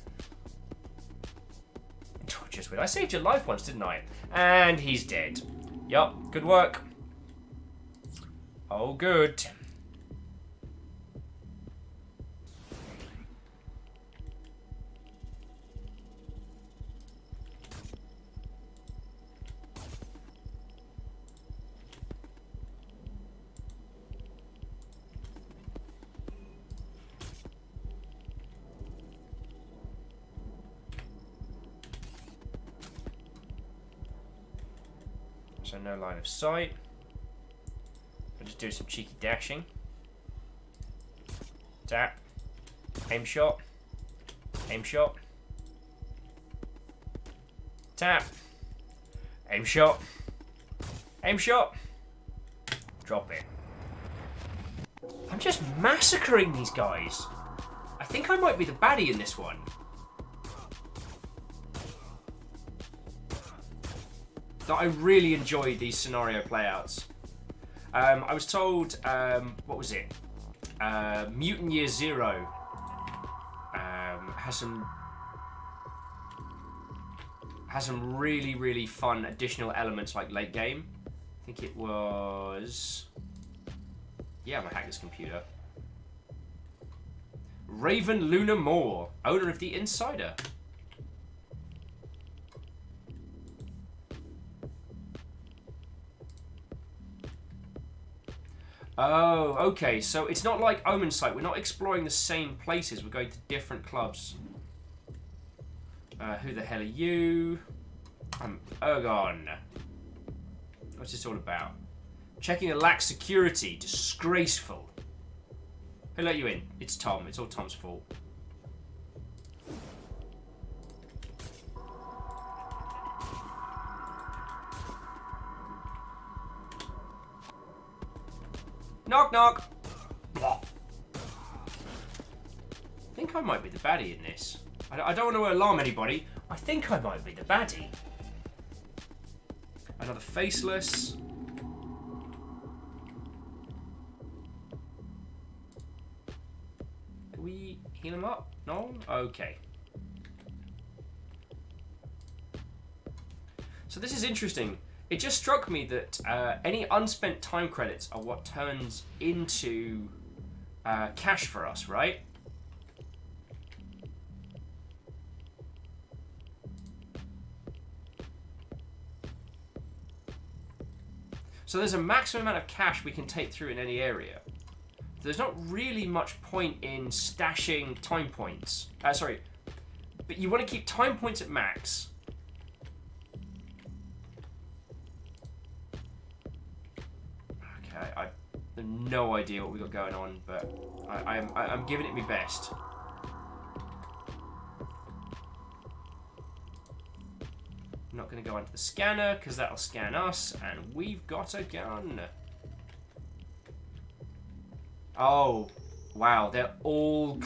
Just weird. I saved your life once, didn't I? And he's dead. Yup. Good work. Oh, good. So no line of sight. I'll just do some cheeky dashing. Tap. Aim shot. Aim shot. Tap. Aim shot. Aim shot. Drop it. I'm just massacring these guys. I think I might be the baddie in this one. That I really enjoyed these scenario playouts. I was told, what was it? Mutant Year Zero has some really fun additional elements like late game. I think it was, yeah, I'm gonna hack this computer. Raven Luna Moore, owner of the Insider. Oh, okay, so it's not like Omen Sight. We're not exploring the same places. We're going to different clubs. Who the hell are you? I'm Ergon. What's this all about? Checking a lax security. Disgraceful. Who let you in? It's Tom. It's all Tom's fault. Knock, knock. Blah. I think I might be the baddie in this. I don't want to alarm anybody. I think I might be the baddie. Another faceless. Can we heal him up? No? Okay. So this is interesting. It just struck me that any unspent time credits are what turns into cash for us, right? So there's a maximum amount of cash we can take through in any area. There's not really much point in stashing time points. Sorry, but you want to keep time points at max. I have no idea what we got going on, but I'm giving it my best. I'm not going to go onto the scanner because that'll scan us, and we've got a gun. Oh, wow, they're all...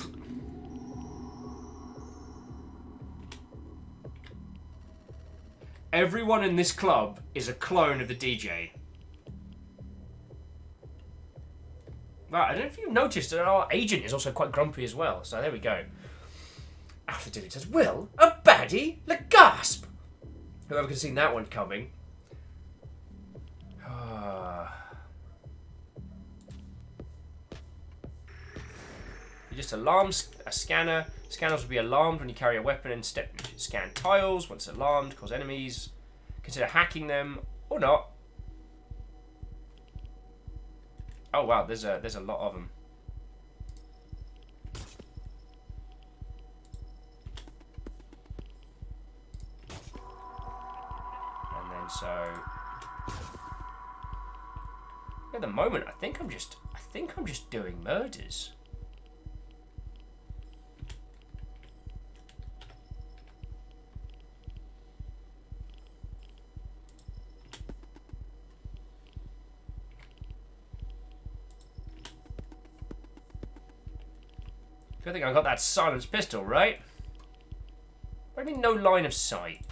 Everyone in this club is a clone of the DJ. Wow, I don't know if you've noticed that our agent is also quite grumpy as well, so there we go. After David says, Will, a baddie? Like, gasp! Whoever could have seen that one coming. You just alarm a scanner. Scanners will be alarmed when you carry a weapon and scan tiles. Once alarmed, cause enemies. Consider hacking them or not. Oh wow, there's a lot of them. And then so at the moment, I think I'm just doing murders. I think I got that silenced pistol, right? What do you mean no line of sight?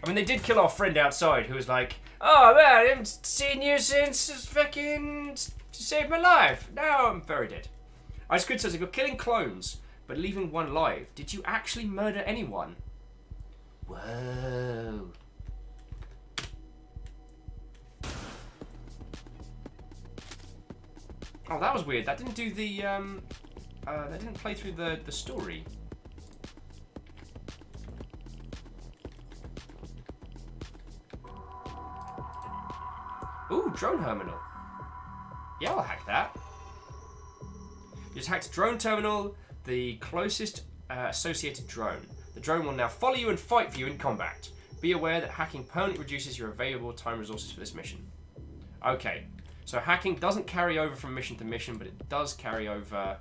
I mean, they did kill our friend outside who was like, oh man, I haven't seen you since fucking saved my life. Now I'm very dead. Ice Grid says, if you're killing clones but leaving one alive, did you actually murder anyone? Whoa. Oh, that was weird. That didn't do the, that didn't play through the story. Ooh, drone terminal. Yeah, I'll hack that. You just hacked drone terminal, the closest associated drone. The drone will now follow you and fight for you in combat. Be aware that hacking permanently reduces your available time resources for this mission. Okay. So hacking doesn't carry over from mission to mission, but it does carry over...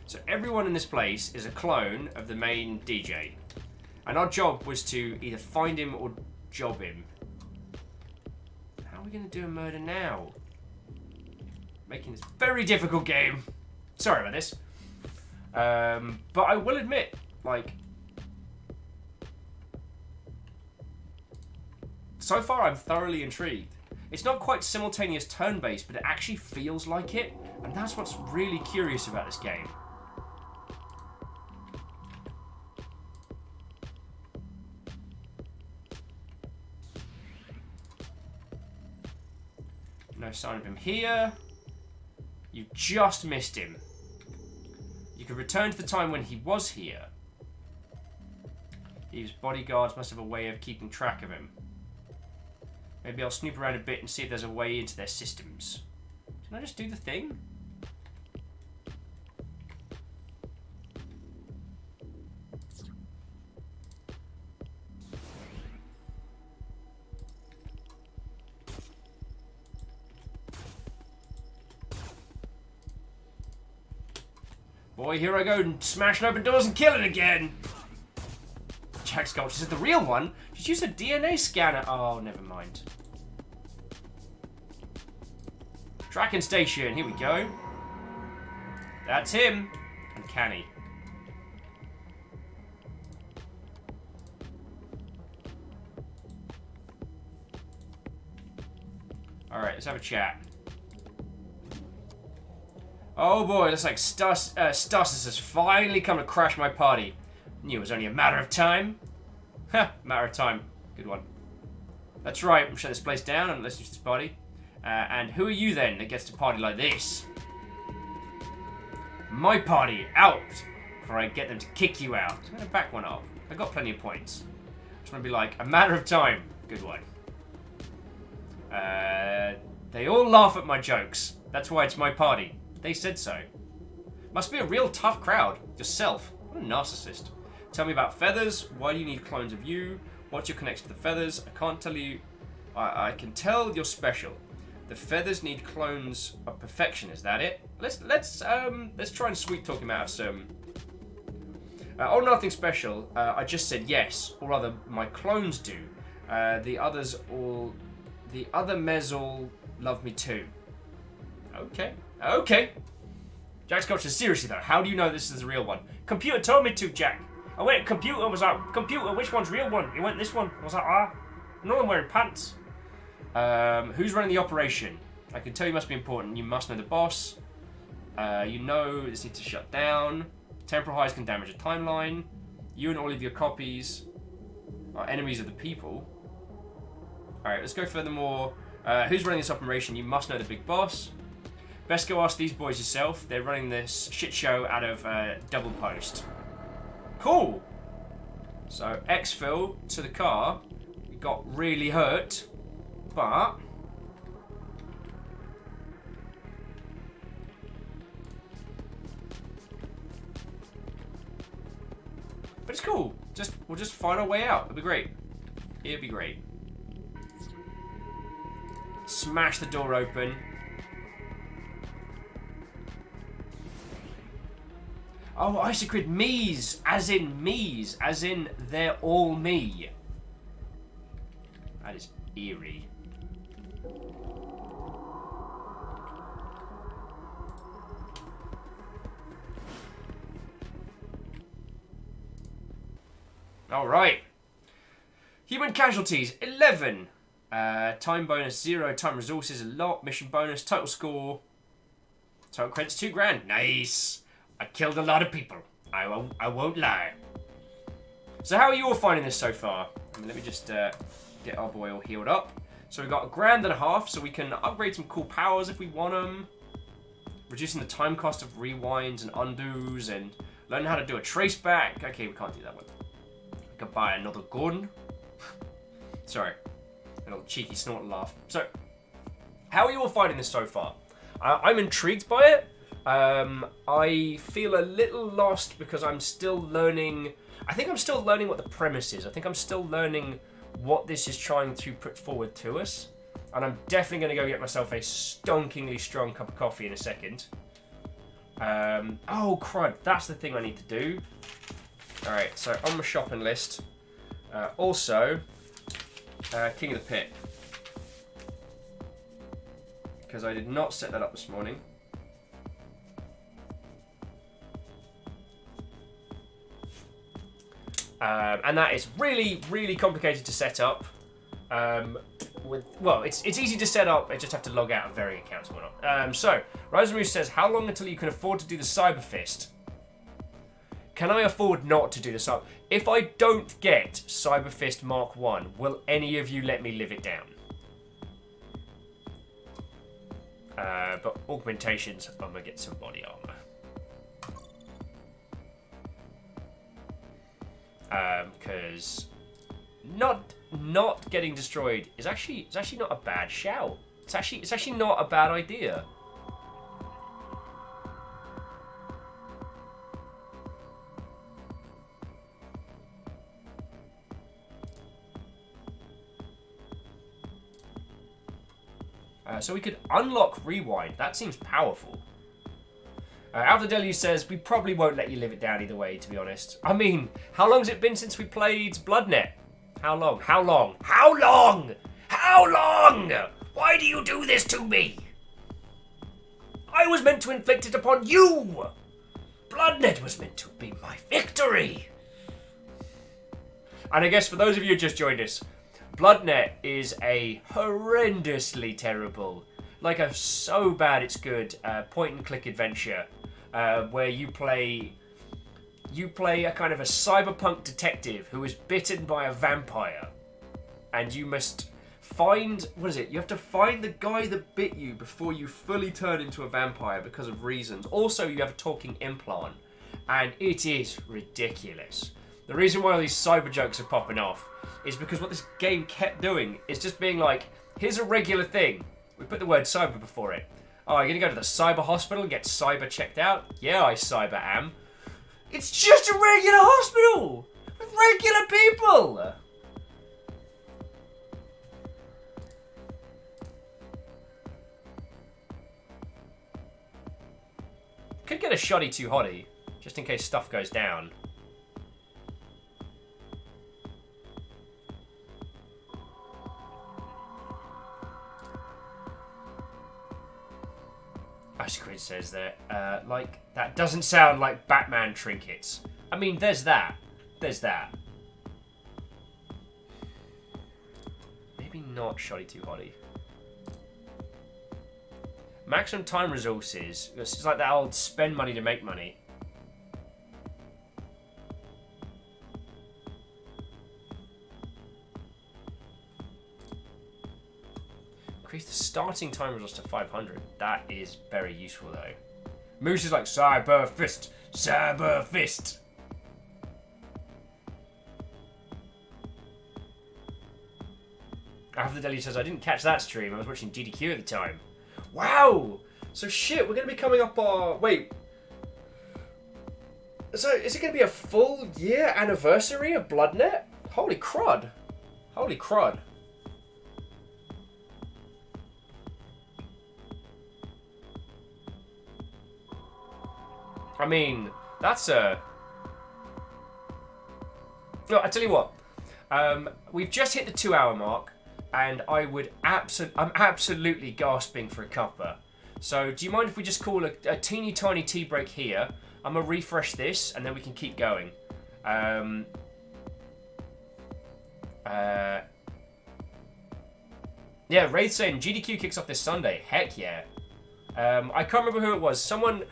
So everyone in this place is a clone of the main DJ. And our job was to either find him or job him. How are we going to do a murder now? Making this very difficult game. Sorry about this. But I will admit, like... So far I'm thoroughly intrigued. It's not quite simultaneous turn-based, but it actually feels like it. And that's what's really curious about this game. No sign of him here. You just missed him. You could return to the time when he was here. His bodyguards must have a way of keeping track of him. Maybe I'll snoop around a bit and see if there's a way into their systems. Can I just do the thing? Boy, here I go, smashing open doors and killing again. Jack Sculpture says the real one. Just use a DNA scanner. Oh, never mind. Tracking station. Here we go. That's him. Uncanny. Alright, let's have a chat. Oh boy, looks like Stasis has finally come to crash my party. Knew it was only a matter of time. Ha, matter of time. Good one. That's right, I'm shutting this place down and listening to this party. And who are you then that gets to party like this? My party, out! Before I get them to kick you out. I'm gonna back one up. I got plenty of points. Just wanna be like, a matter of time. Good one. They all laugh at my jokes. That's why it's my party. They said so. Must be a real tough crowd. Yourself. What a narcissist. Tell me about feathers. Why do you need clones of you? What's your connection to the feathers? I can't tell you. I can tell you're special. The feathers need clones of perfection. Is that it? Let's try and sweet talk him out of some. Oh, nothing special. I just said yes, or rather, my clones do. The other Mez all love me too. Okay. Jack's culture. Seriously though, how do you know this is the real one? Computer told me to, Jack. I went. Computer was like, computer. Which one's real one? He went this one. I was like, none of them wearing pants. Who's running the operation? I can tell you must be important. You must know the boss. You know this needs to shut down. Temporal highs can damage a timeline. You and all of your copies are enemies of the people. Alright, let's go furthermore. Who's running this operation? You must know the big boss. Best go ask these boys yourself. They're running this shit show out of Double Post. Cool! So, exfil to the car. We got really hurt. But it's cool. We'll just find our way out. It'll be great. It'll be great. Smash the door open. Oh, Isocrid me's, as in they're all me. That is eerie. All right. Human casualties 11. Time bonus 0. Time resources a lot. Mission bonus. Total score. Total credits 2 grand. Nice. I killed a lot of people. I won't lie. So how are you all finding this so far? Let me just get our boy all healed up. So we've got $1.5 grand, so we can upgrade some cool powers if we want them. Reducing the time cost of rewinds and undos, and learning how to do a trace back. Okay, we can't do that one. I could buy another gun. Sorry, a little cheeky snort laugh. So, how are you all finding this so far? I'm intrigued by it. I feel a little lost because I'm still learning. I think I'm still learning what the premise is. I think I'm still learning what this is trying to put forward to us. And I'm definitely going to go get myself a stonkingly strong cup of coffee in a second. Oh, crud. That's the thing I need to do. Alright, so on my shopping list. Also, King of the Pit. Because I did not set that up this morning. And that is really, really complicated to set up. It's easy to set up. I just have to log out of varying accounts and whatnot. So, Rosemary says, how long until you can afford to do the Cyber Fist? Can I afford not to do the Cyber? If I don't get Cyber Fist Mark 1, will any of you let me live it down? But augmentations, I'm gonna get some body armor. Because not getting destroyed is actually not a bad shout. It's actually not a bad idea. So we could unlock Rewind. That seems powerful. Alpha Deluge says, we probably won't let you live it down either way, to be honest. I mean, how long's it been since we played Bloodnet? How long? How long? How long? How long? Why do you do this to me? I was meant to inflict it upon you. Bloodnet was meant to be my victory. And I guess for those of you who just joined us, Bloodnet is a horrendously terrible, like a so bad it's good, point-and-click adventure where you play a kind of a cyberpunk detective who is bitten by a vampire, and you must find, you have to find the guy that bit you before you fully turn into a vampire because of reasons. Also, you have a talking implant, and it is ridiculous. The reason why all these cyber jokes are popping off is because what this game kept doing is just being like, here's a regular thing. We put the word cyber before it. Oh, you're gonna go to the cyber hospital and get cyber checked out? Yeah, I cyber am. It's just a regular hospital! With regular people! Could get a shoddy too hottie, just in case stuff goes down. Squid says that, like, that doesn't sound like Batman trinkets. I mean, there's that. There's that. Maybe not shoddy too hottie. Maximum time resources. It's like that old spend money to make money. Increase the starting time resource to 500. That is very useful though. Moose is like, Cyber Fist! Cyber Fist! After the Deli says, I didn't catch that stream. I was watching GDQ at the time. Wow! So shit, we're going to be coming up our... Wait. So is it going to be a full year anniversary of BloodNet? Holy crud. Holy crud. I mean, that's a... No, I tell you what. We've just hit the 2-hour mark, and I'm absolutely gasping for a cuppa. So, do you mind if we just call a teeny tiny tea break here? I'm gonna refresh this, and then we can keep going. Yeah, Wraith saying GDQ kicks off this Sunday. Heck yeah. I can't remember who it was. Someone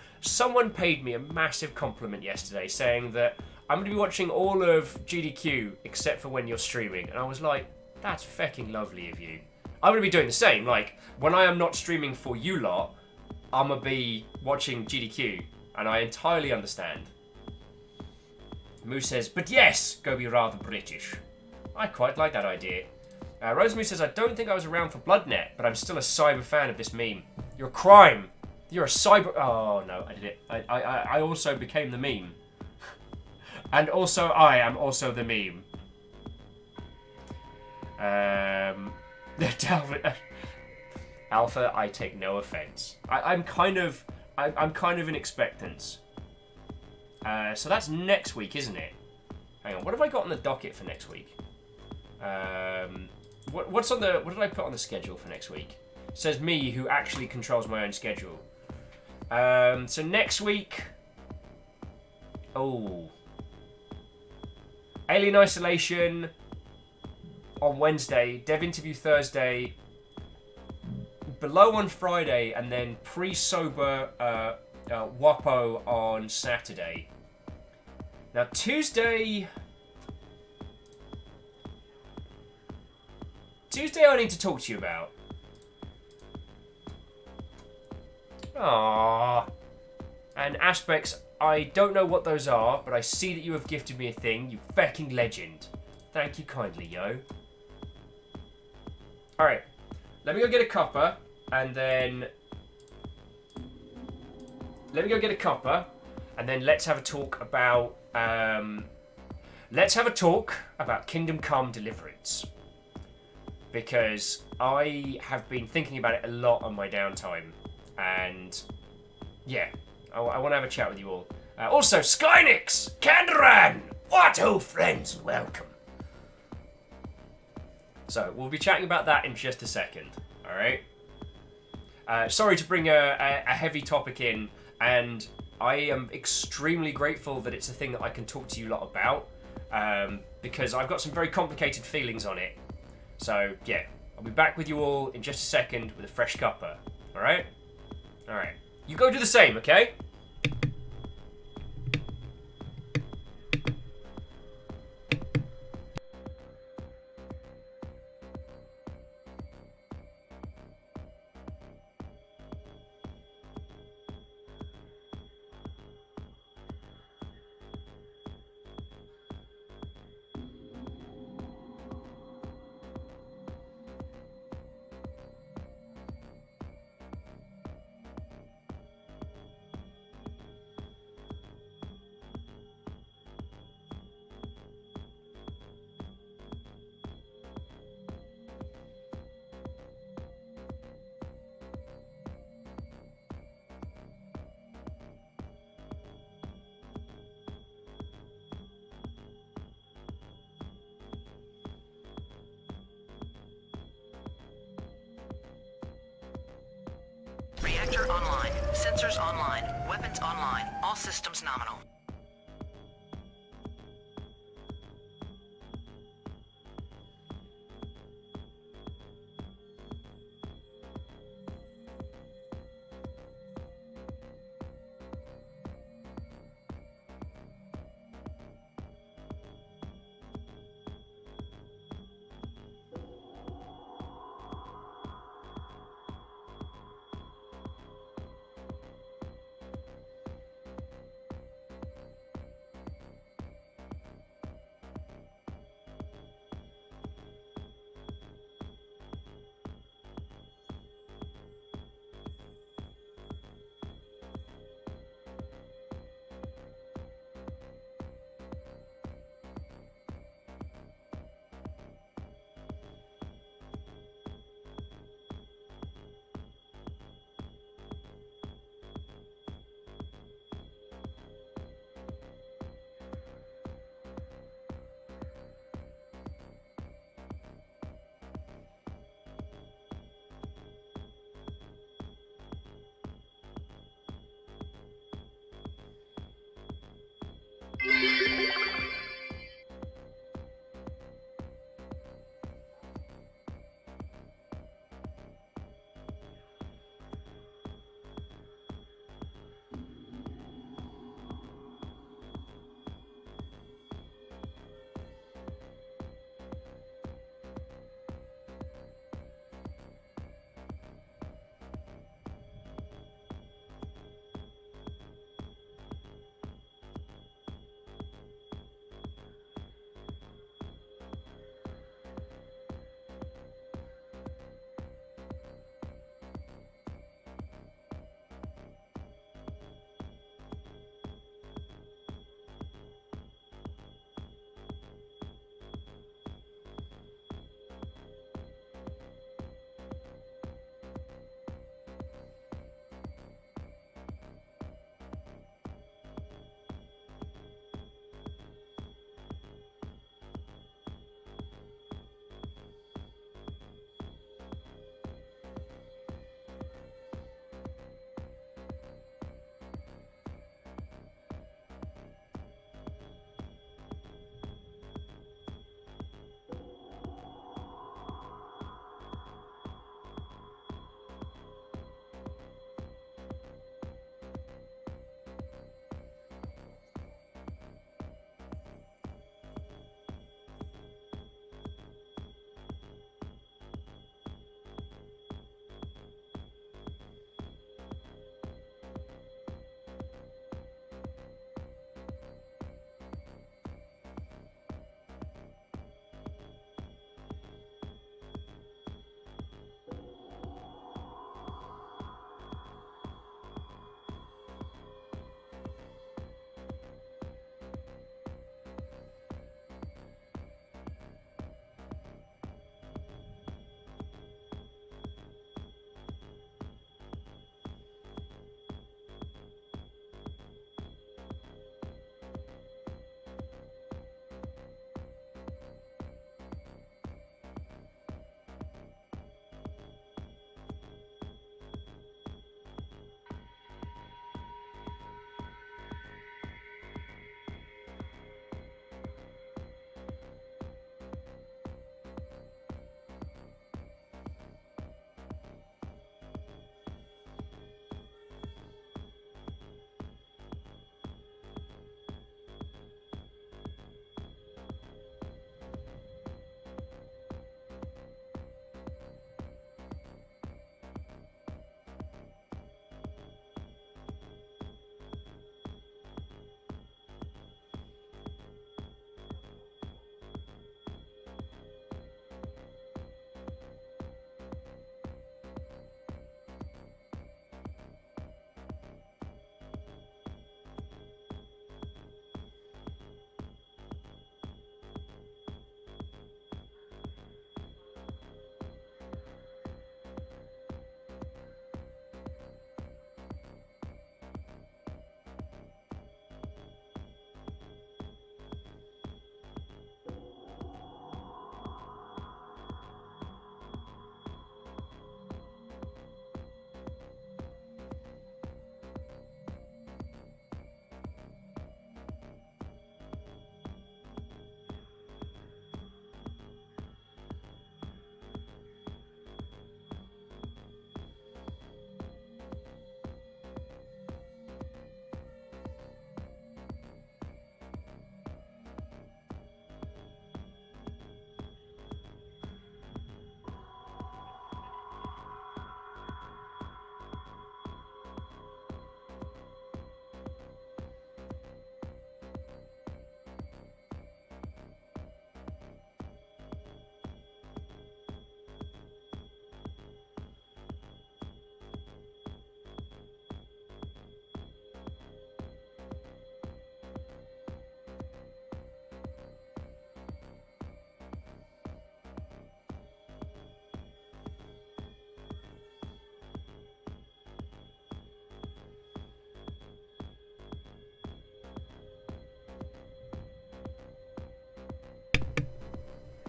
paid me a massive compliment yesterday saying that I'm going to be watching all of GDQ except for when you're streaming. And I was like, that's fucking lovely of you. I'm going to be doing the same. Like, when I am not streaming for you lot, I'm going to be watching GDQ. And I entirely understand. Moose says, but yes, go be rather British. I quite like that idea. Rosemoose says, I don't think I was around for BloodNet, but I'm still a cyber fan of this meme. You're a crime. You're a cyber... Oh, no, I did it. I also became the meme. And also, I am also the meme. Alpha, I take no offense. I'm kind of in expectance. So that's next week, isn't it? Hang on, what have I got on the docket for next week? What did I put on the schedule for next week? It says me, who actually controls my own schedule. So next week... Oh. Alien Isolation on Wednesday. Dev Interview Thursday. Below on Friday. And then pre-sober WAPO on Saturday. Now Tuesday I need to talk to you about. Aww. And aspects, I don't know what those are, but I see that you have gifted me a thing, you fucking legend. Thank you kindly, yo. Alright. Let me go get a cuppa, and then... Let me go get a cuppa, and then let's have a talk about... Let's have a talk about Kingdom Come Deliverance. Because I have been thinking about it a lot on my downtime. And yeah, I want to have a chat with you all. Also, Skynix! Kandaran! What ho, friends, and welcome. So, we'll be chatting about that in just a second, alright? Sorry to bring a heavy topic in, and I am extremely grateful that it's a thing that I can talk to you lot about, because I've got some very complicated feelings on it. So, yeah, I'll be back with you all in just a second with a fresh cuppa, alright? Alright. You go do the same, okay? Reactor online. Sensors online. Weapons online. All systems nominal.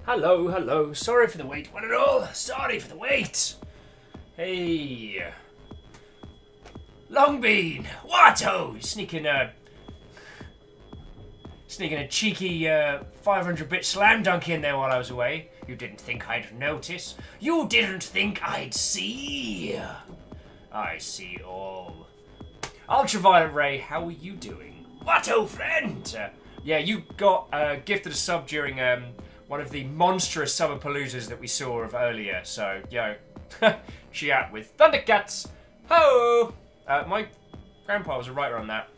Hello, hello. Sorry for the wait, one and all. Sorry for the wait. Hey. Longbean. Watto. Sneaking a cheeky 500-bit slam dunk in there while I was away. You didn't think I'd notice. You didn't think I'd see. I see all. Ultraviolet Ray, how are you doing? Watto, friend. Yeah, you got gifted a sub during one of the monstrous summer paloozas that we saw of earlier. So, yo, she out with Thundercats. Ho! My grandpa was a writer on that.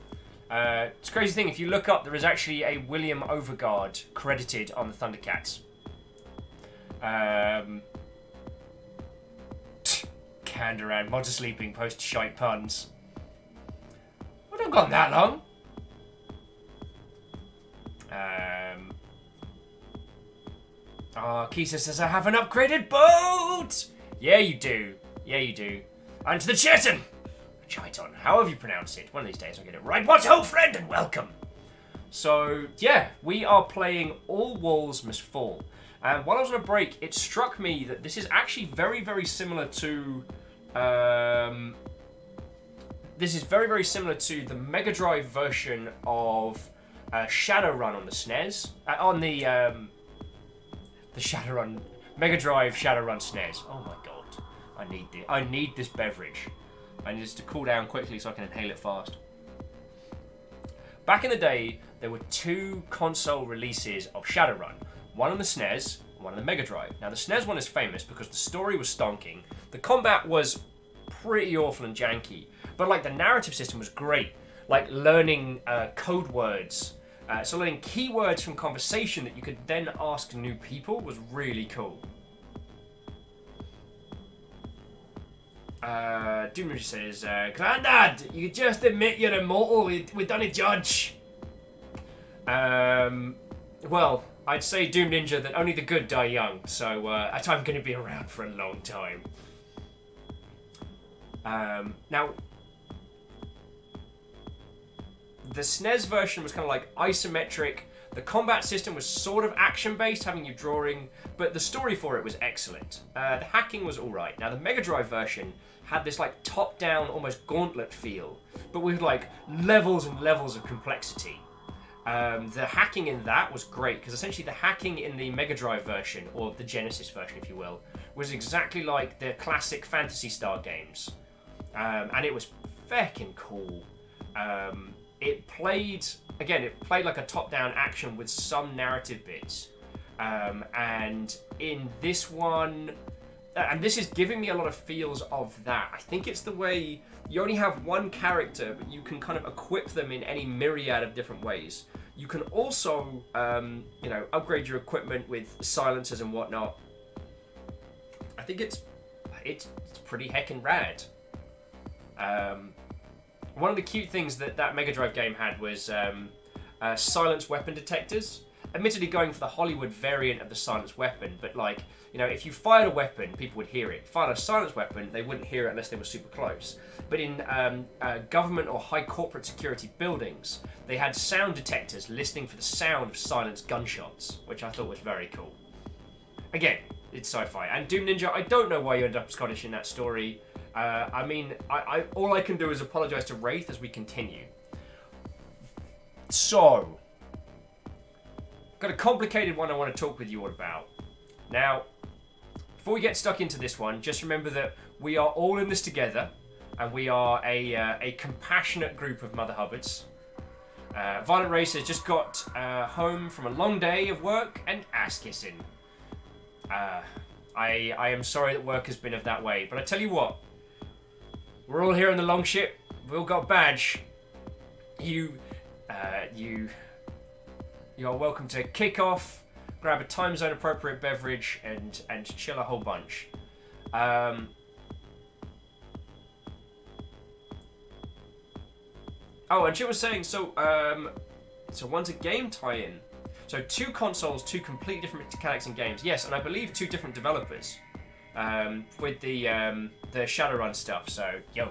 It's a crazy thing. If you look up, there is actually a William Overguard credited on the Thundercats. Canned around, mods are sleeping, post shite puns. I don't gone that long. Kisa says I have an upgraded boat! Yeah, you do. Yeah, you do. And to the Chiton! Chiton, however you pronounce it. One of these days I'll get it right. What's ho, friend, and welcome! So, yeah, we are playing All Walls Must Fall. And while I was on a break, it struck me that this is actually very, very similar to... this is very, very similar to the Mega Drive version of Shadowrun on the SNES. On the Shadowrun... Mega Drive Shadowrun SNES. Oh my god. I need this beverage. I need this to cool down quickly so I can inhale it fast. Back in the day, there were 2 console releases of Shadowrun. One on the SNES, and one on the Mega Drive. Now, the SNES one is famous because the story was stonking, the combat was pretty awful and janky, but like the narrative system was great. Like learning code words, so learning keywords from conversation that you could then ask new people was really cool. Doom says, Grandad, you just admit you're immortal, we done a judge. Well, I'd say Doom Ninja that only the good die young, so I'm going to be around for a long time. Now, the SNES version was kind of like isometric. The combat system was sort of action-based, having you drawing, but the story for it was excellent. The hacking was alright. Now, the Mega Drive version had this like top-down, almost gauntlet feel, but with like levels and levels of complexity. The hacking in that was great, because essentially the hacking in the Mega Drive version, or the Genesis version if you will, was exactly like the classic Phantasy Star games. And it was feckin' cool. It played like a top-down action with some narrative bits. And in this one, and this is giving me a lot of feels of that. I think it's the way you only have one character, but you can kind of equip them in any myriad of different ways. You can also, upgrade your equipment with silencers and whatnot. I think it's pretty heckin' rad. One of the cute things that Mega Drive game had was silence weapon detectors. Admittedly going for the Hollywood variant of the silence weapon, but like, if you fired a weapon, people would hear it. If you fired a silence weapon, they wouldn't hear it unless they were super close. But in government or high corporate security buildings, they had sound detectors listening for the sound of silenced gunshots, which I thought was very cool. Again, it's sci-fi. And Doom Ninja, I don't know why you end up Scottish in that story. I all I can do is apologise to Wraith as we continue. So, got a complicated one I want to talk with you all about. Now, before we get stuck into this one, just remember that we are all in this together, and we are a compassionate group of Mother Hubbards. Violent Race has just got home from a long day of work and ass kissing. I am sorry that work has been of that way, but I tell you what, we're all here on the long ship. We all got a badge. You are welcome to kick off, grab a time zone appropriate beverage, and chill a whole bunch. Oh, and she was saying, so one's a game tie-in. So 2 consoles, 2 completely different mechanics and games. Yes, and I believe 2 different developers with the Shadowrun stuff. So, yo.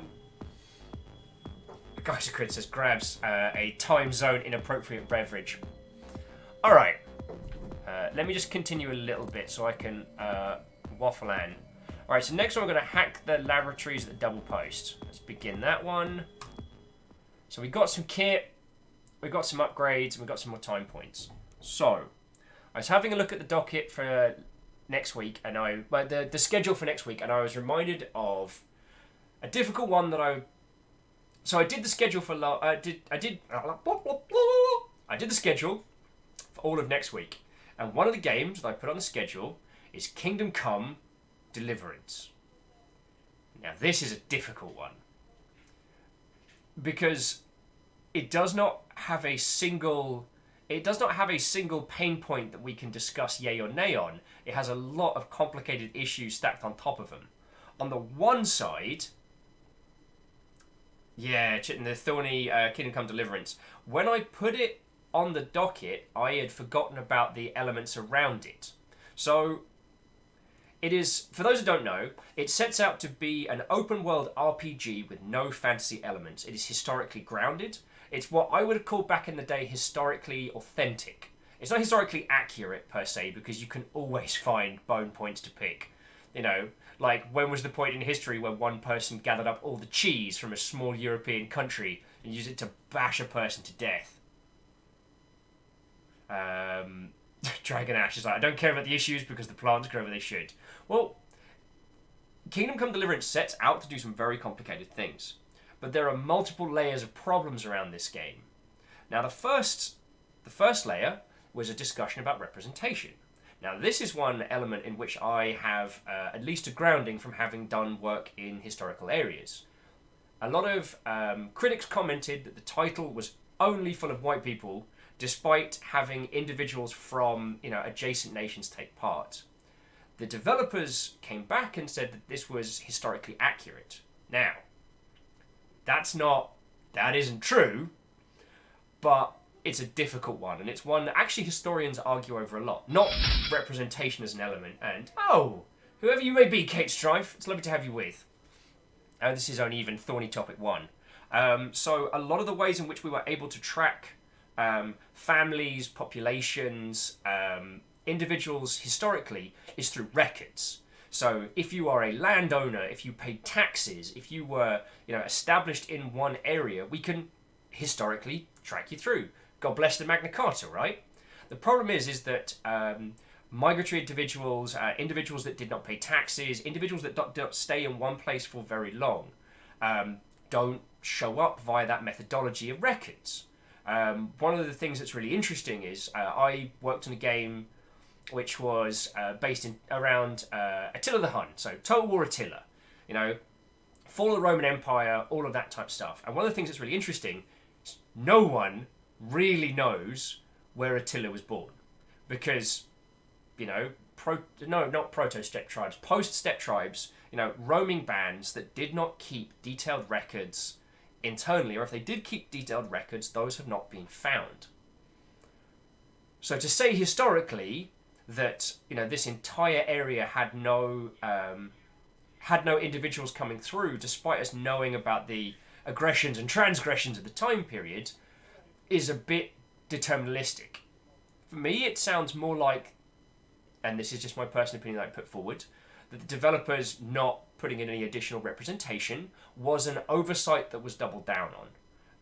Guys, Princess grabs a time zone inappropriate beverage. All right. let me just continue a little bit so I can waffle on. Alright, so next one we're going to hack the laboratories at the double post. Let's begin that one. So we got some kit, we got some upgrades, and we got some more time points. So, I was having a look at the docket for next week, and the schedule for next week, and I was reminded of a difficult one that I did the schedule for I did the schedule for all of next week, and one of the games that I put on the schedule is Kingdom Come Deliverance. Now this is a difficult one because it does not have a single pain point that we can discuss yay or nay on. It has a lot of complicated issues stacked on top of them. On the one side, yeah, the thorny Kingdom Come Deliverance. When I put it on the docket, I had forgotten about the elements around it. So, it is, for those who don't know, it sets out to be an open world RPG with no fantasy elements. It is historically grounded. It's what I would have called back in the day historically authentic. It's not historically accurate per se, because you can always find bone points to pick. You know, like when was the point in history where one person gathered up all the cheese from a small European country and used it to bash a person to death? Dragon Ash is like, I don't care about the issues because the plants grow where they should. Well, Kingdom Come Deliverance sets out to do some very complicated things, but there are multiple layers of problems around this game. Now, the first layer was a discussion about representation. Now, this is one element in which I have at least a grounding from having done work in historical areas. A lot of critics commented that the title was only full of white people, despite having individuals from adjacent nations take part. The developers came back and said that this was historically accurate. Now, that isn't true, but it's a difficult one, and it's one that actually historians argue over a lot. Not representation as an element, and, whoever you may be, Kate Strife, it's lovely to have you with. This is only even thorny topic 1. So a lot of the ways in which we were able to track families, populations, individuals historically is through records. So if you are a landowner, if you paid taxes, if you were established in one area, we can historically track you through. God bless the Magna Carta, right? The problem is that migratory individuals, individuals that did not pay taxes, individuals that don't stay in one place for very long, don't show up via that methodology of records. One of the things that's really interesting is I worked on a game which was based around Attila the Hun, so Total War Attila, fall of the Roman Empire, all of that type of stuff. And one of the things that's really interesting is no one really knows where Attila was born, because not proto-steppe tribes, post-steppe tribes, roaming bands that did not keep detailed records internally, or if they did keep detailed records, those have not been found. So to say historically that this entire area had no individuals coming through, despite us knowing about the aggressions and transgressions of the time period, is a bit deterministic. For me, it sounds more like, and this is just my personal opinion that I put forward, that the developers not putting in any additional representation was an oversight that was doubled down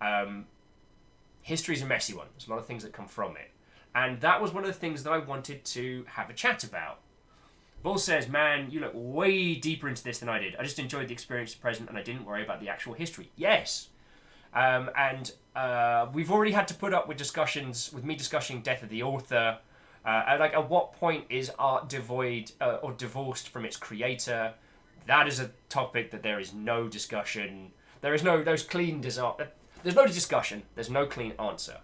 on. History's a messy one. There's a lot of things that come from it. And that was one of the things that I wanted to have a chat about. Bull says, man, you look way deeper into this than I did. I just enjoyed the experience at present and I didn't worry about the actual history. Yes. And we've already had to put up with discussions, with me discussing death of the author. At what point is art devoid or divorced from its creator? That is a topic that there is no discussion. There's no discussion. There's no clean answer.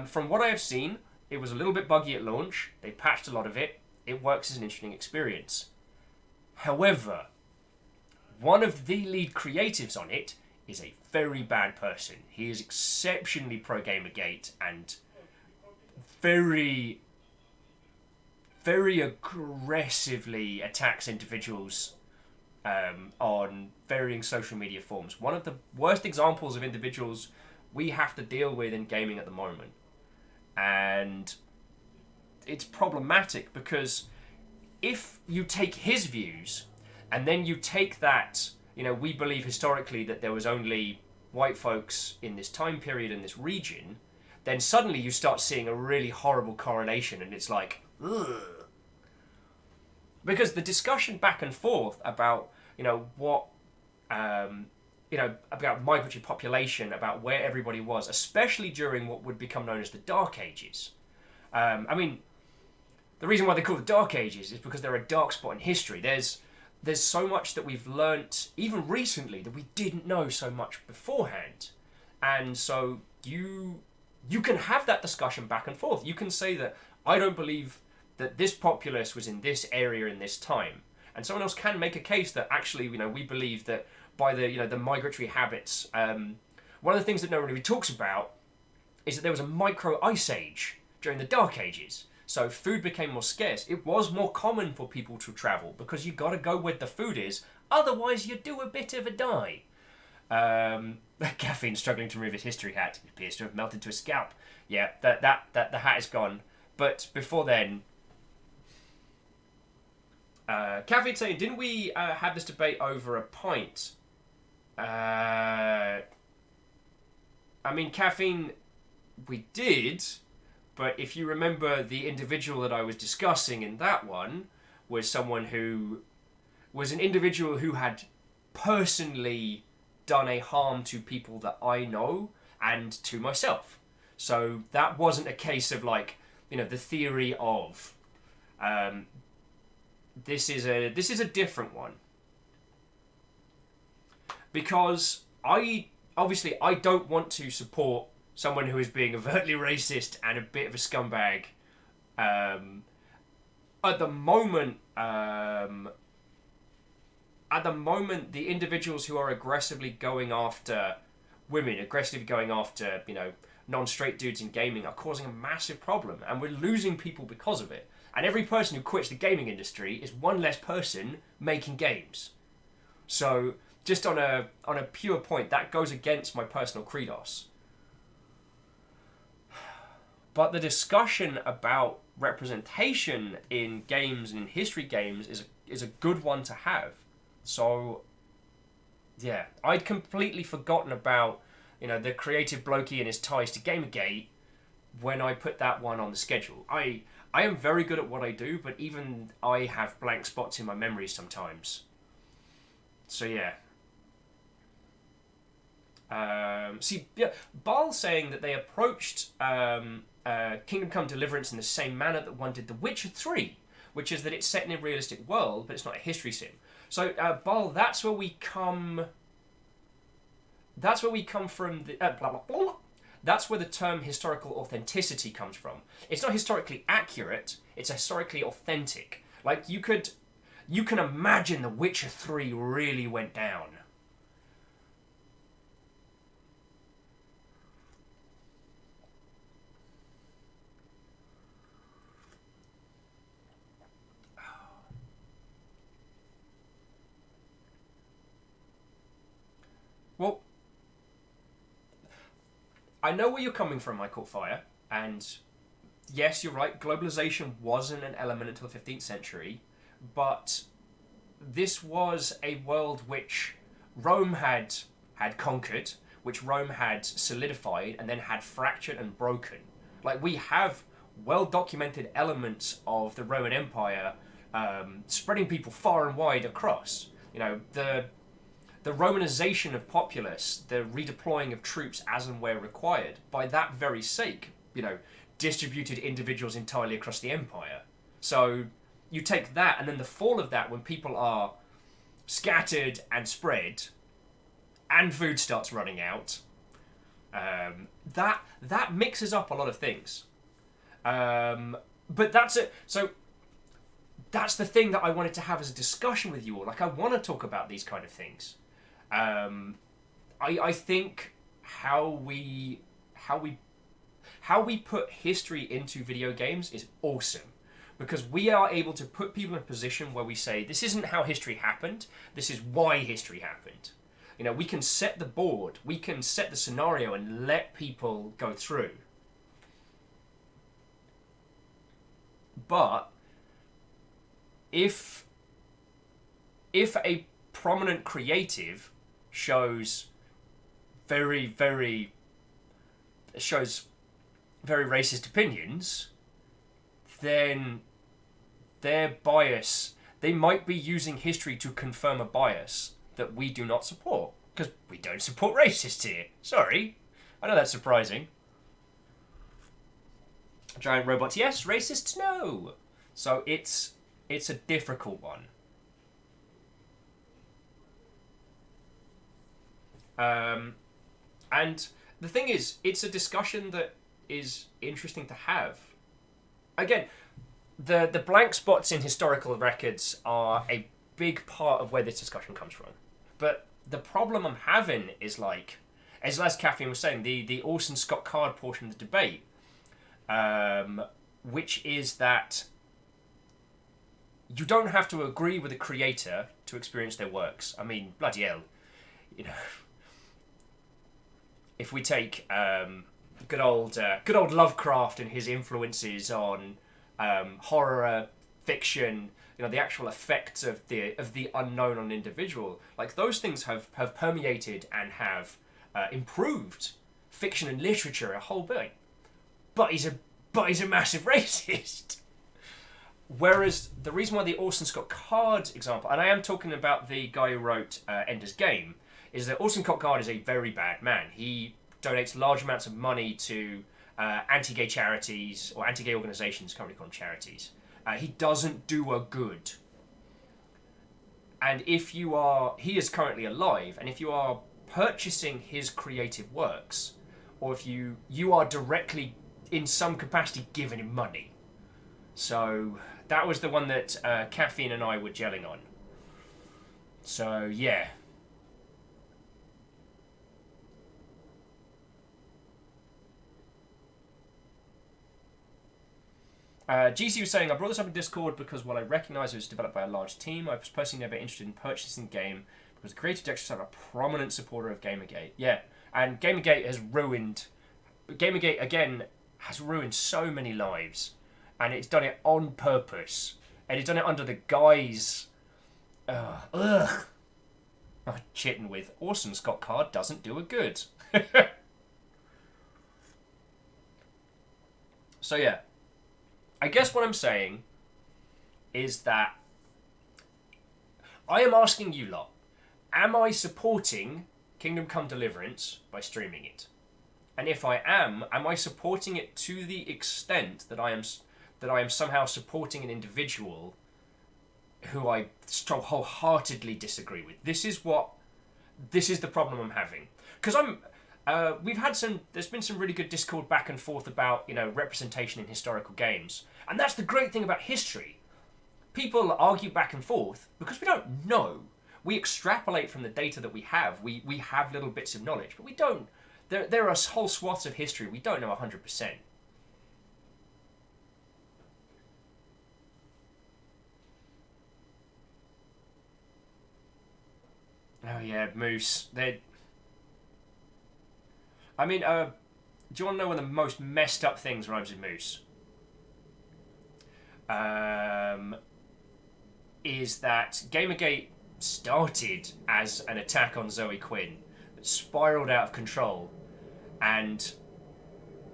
From what I have seen, it was a little bit buggy at launch. They patched a lot of it. It works as an interesting experience. However, one of the lead creatives on it is a very bad person. He is exceptionally pro-Gamergate and very, very aggressively attacks individuals on varying social media forms. One of the worst examples of individuals we have to deal with in gaming at the moment. And it's problematic because if you take his views and then you take that, we believe historically that there was only white folks in this time period in this region, then suddenly you start seeing a really horrible correlation, and it's like, ugh. Because the discussion back and forth about, what, about migratory population, about where everybody was, especially during what would become known as the Dark Ages. The reason why they call it the Dark Ages is because they're a dark spot in history. There's so much that we've learnt, even recently, that we didn't know so much beforehand. And so you can have that discussion back and forth. You can say that I don't believe that this populace was in this area in this time. And someone else can make a case that actually, we believe that by the migratory habits, one of the things that no one really talks about is that there was a micro ice age during the Dark Ages. So food became more scarce. It was more common for people to travel because you got to go where the food is. Otherwise, you do a bit of a die. Caffeine struggling to remove his history hat. It appears to have melted to his scalp. Yeah, that the hat is gone. But before then, Caffeine saying, didn't we have this debate over a pint? Caffeine, we did. But if you remember, the individual that I was discussing in that one was an individual who had personally done a harm to people that I know and to myself. So that wasn't a case of the theory of this is a different one. Because I don't want to support someone who is being overtly racist and a bit of a scumbag. At the moment, the individuals who are aggressively going after women, aggressively going after, non-straight dudes in gaming are causing a massive problem, and we're losing people because of it. And every person who quits the gaming industry is one less person making games. So, just on a pure point, that goes against my personal credos. But the discussion about representation in games and in history games is a good one to have. So, yeah, I'd completely forgotten about, the creative blokey and his ties to Gamergate when I put that one on the schedule. I am very good at what I do, but even I have blank spots in my memory sometimes. So, yeah. Baal saying that they approached Kingdom Come Deliverance in the same manner that one did The Witcher 3, which is that it's set in a realistic world, but it's not a history sim. So, Baal, that's where we come from. That's where the term historical authenticity comes from. It's not historically accurate, it's historically authentic. Like, you can imagine The Witcher 3 really went down. Well, I know where you're coming from, I Caught Fire, and yes, you're right, globalization wasn't an element until the 15th century, but this was a world which Rome had conquered, which Rome had solidified, and then had fractured and broken. Like, we have well-documented elements of the Roman Empire spreading people far and wide across. The Romanization of populace, the redeploying of troops as and where required, by that very sake, distributed individuals entirely across the empire. So you take that, and then the fall of that, when people are scattered and spread, and food starts running out, that mixes up a lot of things. But that's it. So that's the thing that I wanted to have as a discussion with you all. Like, I want to talk about these kind of things. I think how we put history into video games is awesome, because we are able to put people in a position where we say, this isn't how history happened, this is why history happened. We can set the board, we can set the scenario and let people go through. But if a prominent creative shows very racist opinions, then their bias, they might be using history to confirm a bias that we do not support, because we don't support racists here. Sorry. I know that's surprising. Giant robots, yes. Racists, no. So it's a difficult one. And the thing is, it's a discussion that is interesting to have. Again, the blank spots in historical records are a big part of where this discussion comes from. But the problem I'm having is, like, as Caffeine was saying, the Orson Scott Card portion of the debate, which is that you don't have to agree with a creator to experience their works. I mean, bloody hell, you know. If we take good old Lovecraft and his influences on horror fiction, you know, the actual effects of the unknown on an individual, like, those things have permeated and have improved fiction and literature a whole bit. But he's a massive racist. Whereas the reason why the Orson Scott Card example, and I am talking about the guy who wrote Ender's Game, is that Orson Scott Card is a very bad man. He donates large amounts of money to anti-gay charities, or anti-gay organisations, can't really call them charities. He doesn't do a good. And he is currently alive, and if you are purchasing his creative works, or if you are directly, in some capacity, giving him money. So that was the one that Caffeine and I were gelling on. So, yeah. GC was saying, I brought this up in Discord because while I recognise it was developed by a large team, I was personally never interested in purchasing the game because the creative directors are a prominent supporter of Gamergate. Yeah, and Gamergate has ruined so many lives, and it's done it on purpose, and it's done it under the guise chitting with Orson Scott Card doesn't do a good. So yeah, I guess what I'm saying is that I am asking you lot, am I supporting Kingdom Come Deliverance by streaming it? And if I am I supporting it to the extent that I am somehow supporting an individual who I wholeheartedly disagree with? This is the problem I'm having. Because there's been some really good Discord back and forth about, you know, representation in historical games. And that's the great thing about history. People argue back and forth because we don't know. We extrapolate from the data that we have. We have little bits of knowledge, but we don't. There are whole swaths of history we don't know 100%. Oh yeah, Moose. I mean, do you want to know one of the most messed up things rhymes with Moose? Is that Gamergate started as an attack on Zoe Quinn that spiraled out of control, and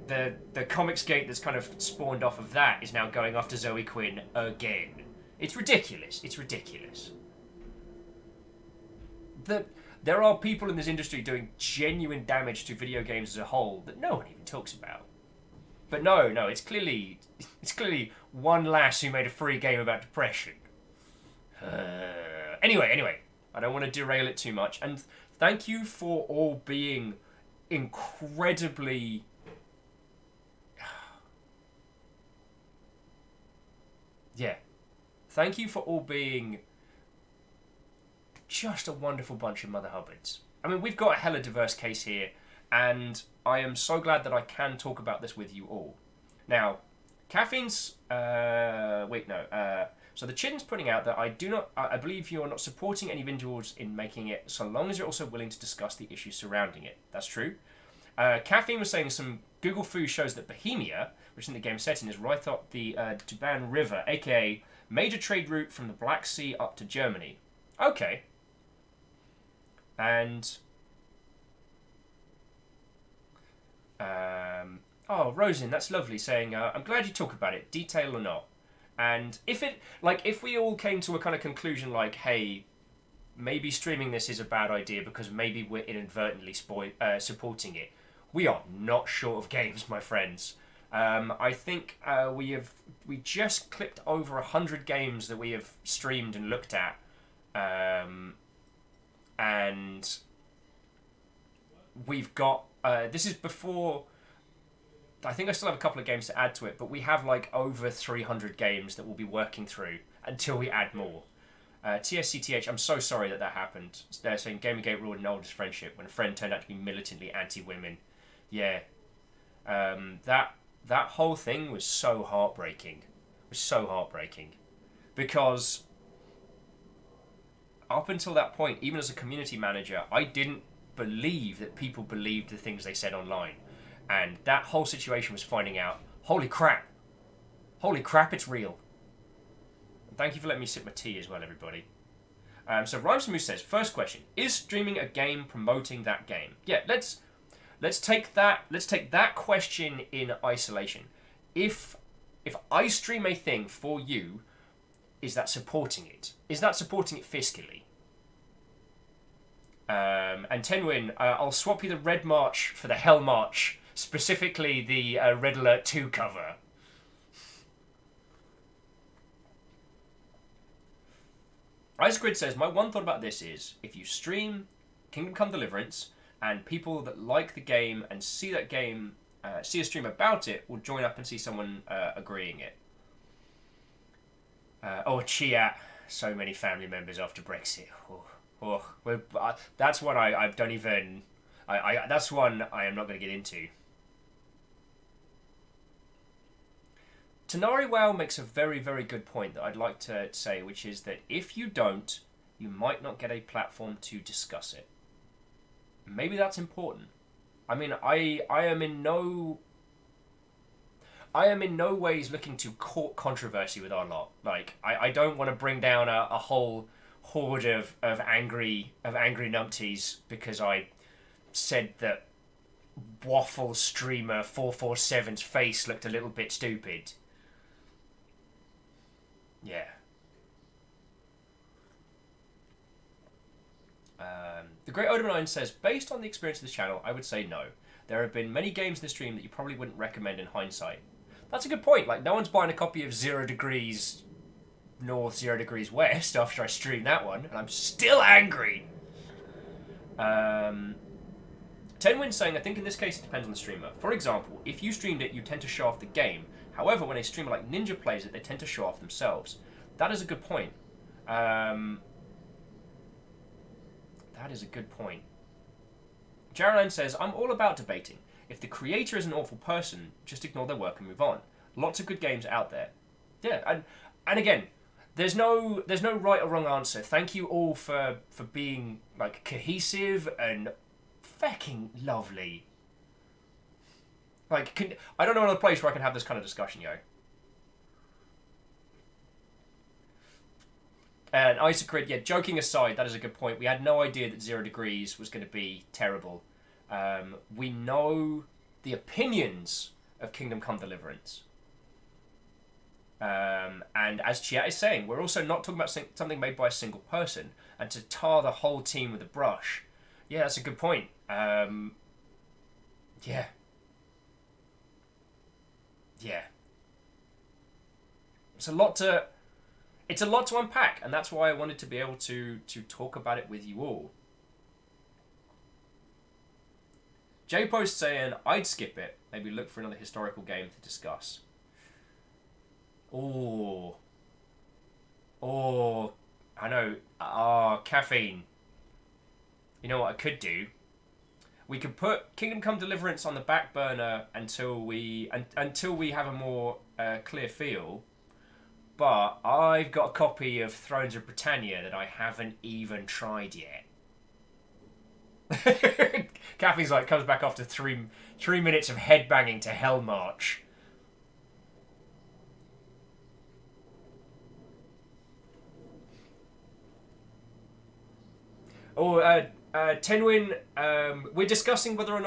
the Comics Gate that's kind of spawned off of that is now going after Zoe Quinn again. It's ridiculous. It's ridiculous. There are people in this industry doing genuine damage to video games as a whole that no one even talks about. But no, it's clearly one lass who made a free game about depression. Anyway, I don't want to derail it too much. And thank you for all being incredibly... yeah. Thank you for all being just a wonderful bunch of Mother Hubbards. I mean, we've got a hella diverse case here, and I am so glad that I can talk about this with you all. Now, Caffeine's... so the Chin's putting out that I believe you are not supporting any individuals in making it, so long as you're also willing to discuss the issues surrounding it. That's true. Caffeine was saying some Google Foo shows that Bohemia, which in the game setting is right up the Duban River, aka major trade route from the Black Sea up to Germany. Okay. And oh, Rosin, that's lovely, saying, I'm glad you talk about it, detail or not. And if we all came to a kind of conclusion like, hey, maybe streaming this is a bad idea because maybe we're inadvertently supporting it, we are not short of games, my friends. I think we just clipped over 100 games that we have streamed and looked at. And we've got, this is before, I think I still have a couple of games to add to it, but we have like over 300 games that we'll be working through until we add more. TSCTH, I'm so sorry that happened. They're saying Gamergate ruined an oldest friendship when a friend turned out to be militantly anti-women. Yeah. That whole thing was so heartbreaking. It was so heartbreaking. Because up until that point, even as a community manager, I didn't believe that people believed the things they said online. And that whole situation was finding out, holy crap, it's real. And thank you for letting me sip my tea as well, everybody. So Rhymes Moose says, first question, is streaming a game promoting that game? Yeah, let's take that question in isolation. If I stream a thing for you, is that supporting it? Is that supporting it fiscally? And Tenwin, I'll swap you the Red March for the Hell March, specifically the Red Alert 2 cover. Isagrid says, my one thought about this is, if you stream Kingdom Come Deliverance, and people that like the game and see that game, see a stream about it, will join up and see someone agreeing it. Chia, so many family members after Brexit. That's one I don't even. That's one I am not going to get into. Tanari Wow makes a very, very good point that I'd like to say, which is that if you don't, you might not get a platform to discuss it. Maybe that's important. I mean, I am in no ways looking to court controversy with our lot. Like, I don't want to bring down a whole horde of angry numpties because I said that Waffle Streamer 447's face looked a little bit stupid. Yeah. The Great Odin says, based on the experience of this channel, I would say no. There have been many games in the stream that you probably wouldn't recommend in hindsight. That's a good point. Like, no one's buying a copy of 0 Degrees North, 0 Degrees West after I streamed that one, and I'm still angry. Tenwin saying, I think in this case it depends on the streamer. For example, if you streamed it, you tend to show off the game. However, when a streamer like Ninja plays it, they tend to show off themselves. That is a good point. That is a good point. Geraldine says, I'm all about debating. If the creator is an awful person, just ignore their work and move on. Lots of good games out there. Yeah, and again, there's no right or wrong answer. Thank you all for being like cohesive and fucking lovely. Like, I don't know another place where I can have this kind of discussion, yo. And Isacrid, yeah, joking aside, that is a good point. We had no idea that 0 Degrees was going to be terrible. We know the opinions of Kingdom Come Deliverance. And as Chiat is saying, we're also not talking about something made by a single person. And to tar the whole team with a brush, yeah, that's a good point. Yeah. Yeah. It's a lot to unpack, and that's why I wanted to be able to talk about it with you all. J-Post saying, I'd skip it. Maybe look for another historical game to discuss. Oh, I know. Caffeine. You know what I could do? We could put Kingdom Come Deliverance on the back burner until we have a more clear feel. But I've got a copy of Thrones of Britannia that I haven't even tried yet. Caffey's like comes back after three minutes of headbanging to Hell March. Tenwin, we're discussing whether or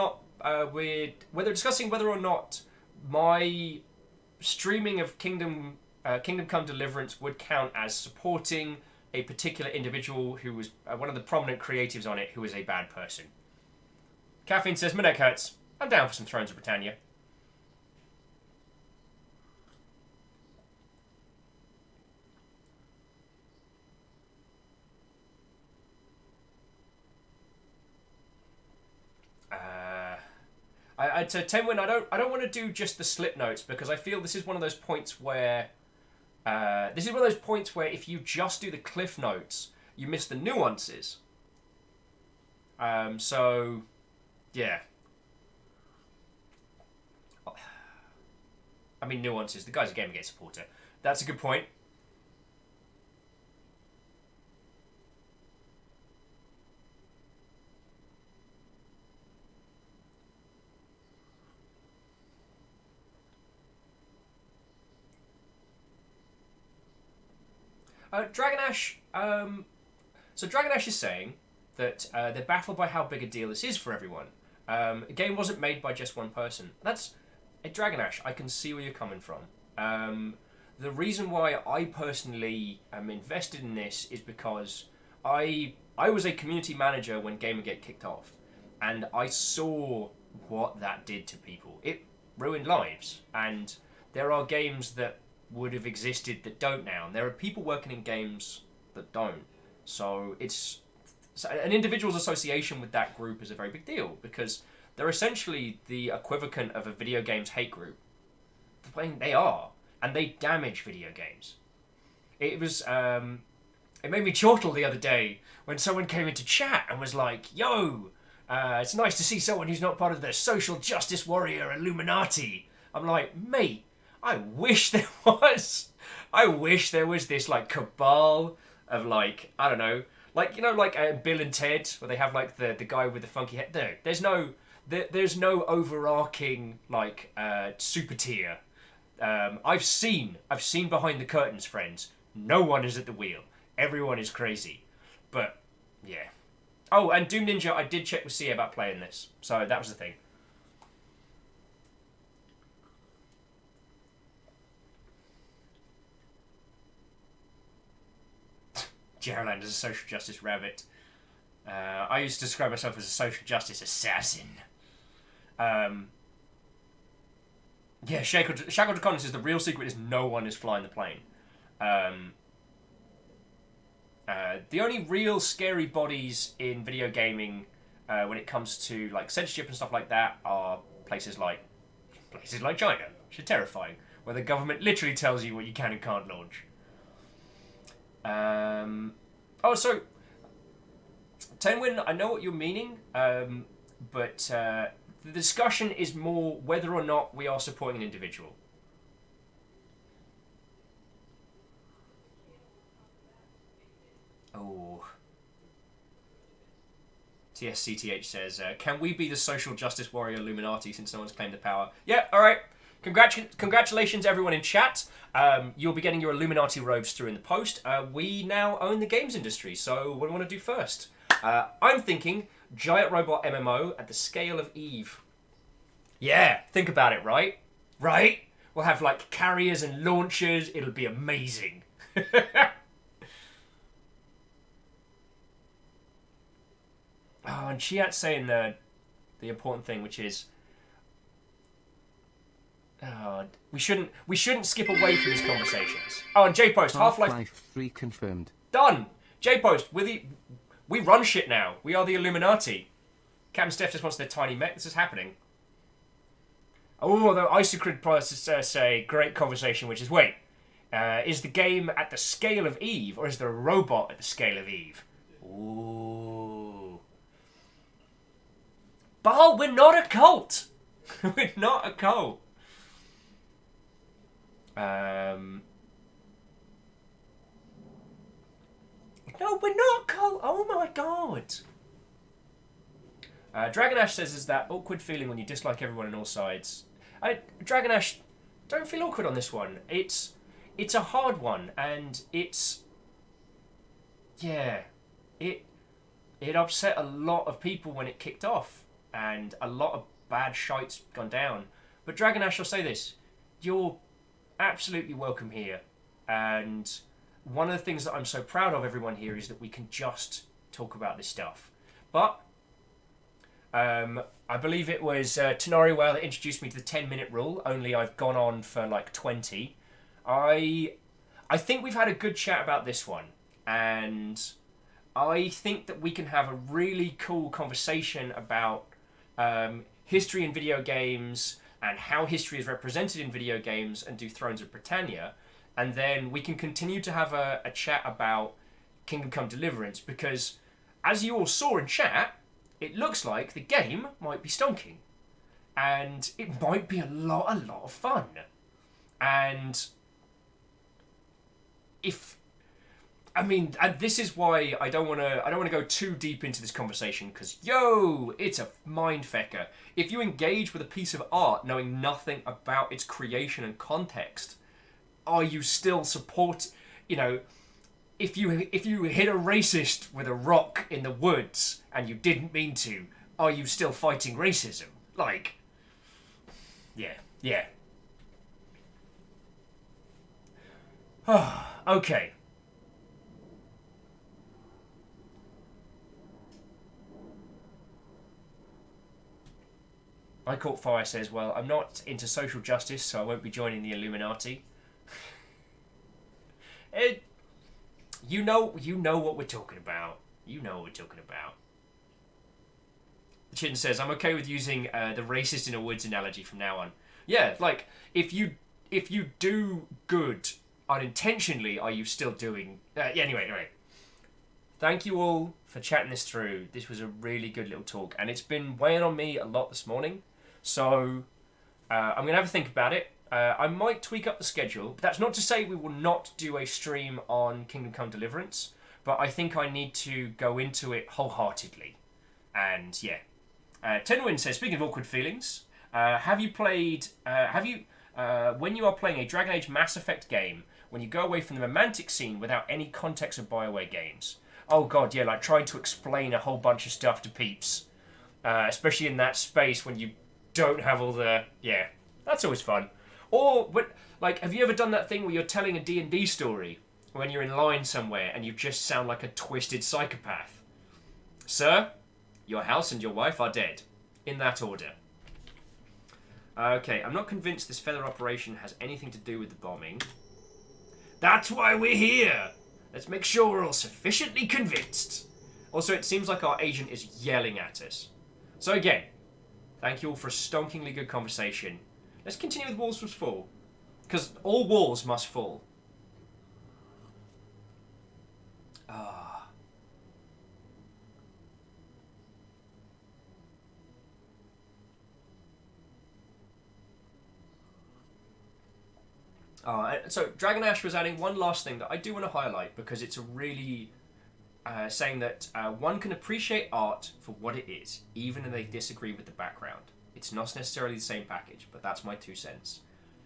not my streaming of Kingdom Come Deliverance would count as supporting a particular individual who was one of the prominent creatives on it, who is a bad person. Caffeine says, my neck hurts. I'm down for some Thrones of Britannia. To Tenwin, I don't want to do just the slip notes because I feel this is one of those points where if you just do the cliff notes, you miss the nuances. So, yeah. I mean, nuances. The guy's a Gamergate supporter. That's a good point. Dragon Ash. So Dragon Ash is saying that they're baffled by how big a deal this is for everyone. A game wasn't made by just one person. That's a Dragon Ash. I can see where you're coming from. The reason why I personally am invested in this is because I was a community manager when Gamergate kicked off, and I saw what that did to people. It ruined lives, and there are games that would have existed that don't now, and there are people working in games that don't. So an individual's association with that group is a very big deal because they're essentially the equivalent of a video games hate group. They are, and they damage video games. It was it made me chortle the other day when someone came into chat and was like, "Yo, it's nice to see someone who's not part of the social justice warrior Illuminati." I'm like, mate, I wish there was. I wish there was this like cabal of like, I don't know, like, you know, like Bill and Ted, where they have like the guy with the funky head. No, there's no overarching like super tier. I've seen behind the curtains, friends. No one is at the wheel. Everyone is crazy. But yeah. Oh, and Doom Ninja, I did check with CA about playing this, so that was the thing. Gerald is a social justice rabbit. I used to describe myself as a social justice assassin. Yeah, Shackled to Connor says the real secret is no one is flying the plane. The only real scary bodies in video gaming when it comes to like censorship and stuff like that are places like China, which are terrifying, where the government literally tells you what you can and can't launch. So Tenwin, I know what you're meaning, but the discussion is more whether or not we are supporting an individual. Oh. TSCTH says, can we be the social justice warrior Illuminati since no one's claimed the power? Yeah, alright. Congratulations everyone in chat. You'll be getting your Illuminati robes through in the post. We now own the games industry, so what do we want to do first? I'm thinking giant robot MMO at the scale of Eve. Yeah, think about it, right? Right? We'll have like carriers and launchers. It'll be amazing. Oh, and Chiat's saying the important thing, which is we shouldn't skip away from these conversations. Oh, and J-Post, Half-Life 3 confirmed. Done. J-Post, we run shit now. We are the Illuminati. Captain Steph just wants their tiny mech. This is happening. Oh, the Isocrid process say great conversation, which is wait, is the game at the scale of Eve, or is there a robot at the scale of Eve? Ooh. Baal, we're not a cult. We're not a cult. No, we're not cult. Oh my god. Dragon Ash says, is that awkward feeling when you dislike everyone on all sides? Dragon Ash, don't feel awkward on this one. It's a hard one, and it's... Yeah. it upset a lot of people when it kicked off, and a lot of bad shite's gone down. But Dragon Ash, I'll say this: you're absolutely welcome here, and one of the things that I'm so proud of everyone here is that we can just talk about this stuff. But I believe it was Tenari Whale that introduced me to the 10-minute rule, only I've gone on for like 20. I think we've had a good chat about this one, and I think that we can have a really cool conversation about history in video games and how history is represented in video games, and do Thrones of Britannia. And then we can continue to have a chat about Kingdom Come Deliverance, because as you all saw in chat, it looks like the game might be stonking. And it might be a lot of fun. And this is why I don't want to go too deep into this conversation, because it's a mind fecker. If you engage with a piece of art knowing nothing about its creation and context, are you still if you hit a racist with a rock in the woods and you didn't mean to, are you still fighting racism? Like, yeah. Okay. I Caught Fire says, well, I'm not into social justice, so I won't be joining the Illuminati. You know what we're talking about. You know what we're talking about. The Chin says, I'm okay with using the racist in a woods analogy from now on. Yeah, like, if you do good unintentionally, are you still doing... Anyway. Thank you all for chatting this through. This was a really good little talk, and it's been weighing on me a lot this morning. So, I'm going to have a think about it. I might tweak up the schedule, but that's not to say we will not do a stream on Kingdom Come Deliverance, but I think I need to go into it wholeheartedly. And yeah. Tenwin says, speaking of awkward feelings, when you are playing a Dragon Age Mass Effect game, when you go away from the romantic scene without any context of BioWare games? Oh god, yeah, like trying to explain a whole bunch of stuff to peeps. Especially in that space when you don't have all the... Yeah, that's always fun. Or, have you ever done that thing where you're telling a D&D story when you're in line somewhere and you just sound like a twisted psychopath? Sir, your house and your wife are dead. In that order. Okay, I'm not convinced this feather operation has anything to do with the bombing. That's why we're here! Let's make sure we're all sufficiently convinced. Also, it seems like our agent is yelling at us. So again, thank you all for a stonkingly good conversation. Let's continue with Walls Must Fall. Because all walls must fall. So Dragon Ash was adding one last thing that I do want to highlight, because it's a really saying that one can appreciate art for what it is, even if they disagree with the background. It's not necessarily the same package, but that's my 2 cents.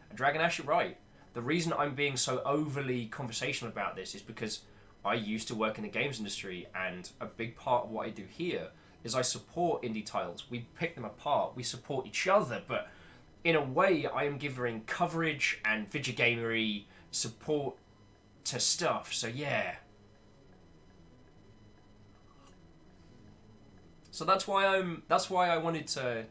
And Dragon Ash, you're right. The reason I'm being so overly conversational about this is because I used to work in the games industry, and a big part of what I do here is I support indie titles. We pick them apart, we support each other, but in a way I am giving coverage and videogamery support to stuff, so yeah. So that's why I wanted to...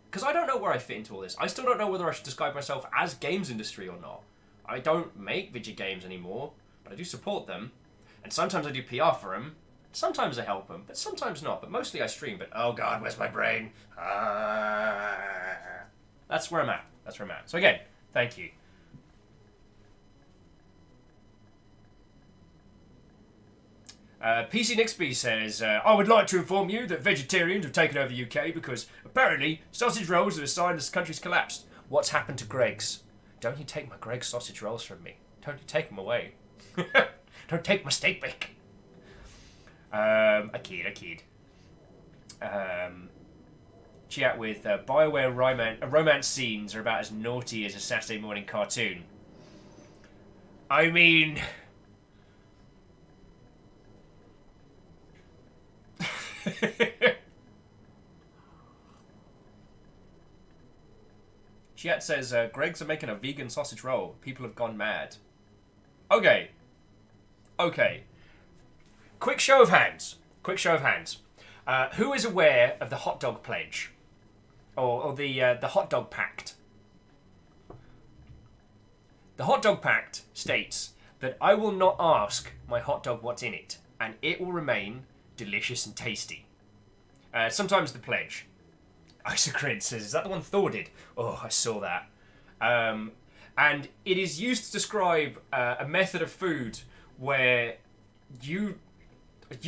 Because I don't know where I fit into all this. I still don't know whether I should describe myself as games industry or not. I don't make video games anymore, but I do support them. And sometimes I do PR for them. Sometimes I help them, but sometimes not. But mostly I stream, but oh god, where's my brain? That's where I'm at. So again, thank you. PC Nixby says, I would like to inform you that vegetarians have taken over the UK because apparently sausage rolls are a sign this country's collapsed. What's happened to Greg's? Don't you take my Greg's sausage rolls from me. Don't you take them away. Don't take my steak bake. I kid. Chat with BioWare romance scenes are about as naughty as a Saturday morning cartoon. I mean... Chat says, Greg's are making a vegan sausage roll. People have gone mad. Okay. Okay. Quick show of hands. Quick show of hands. Who is aware of the hot dog pledge? Or the hot dog pact? The hot dog pact states that I will not ask my hot dog what's in it, and it will remain delicious and tasty. Sometimes the pledge. Isocrid says, is that the one Thor did? Oh, I saw that. And it is used to describe a method of food where you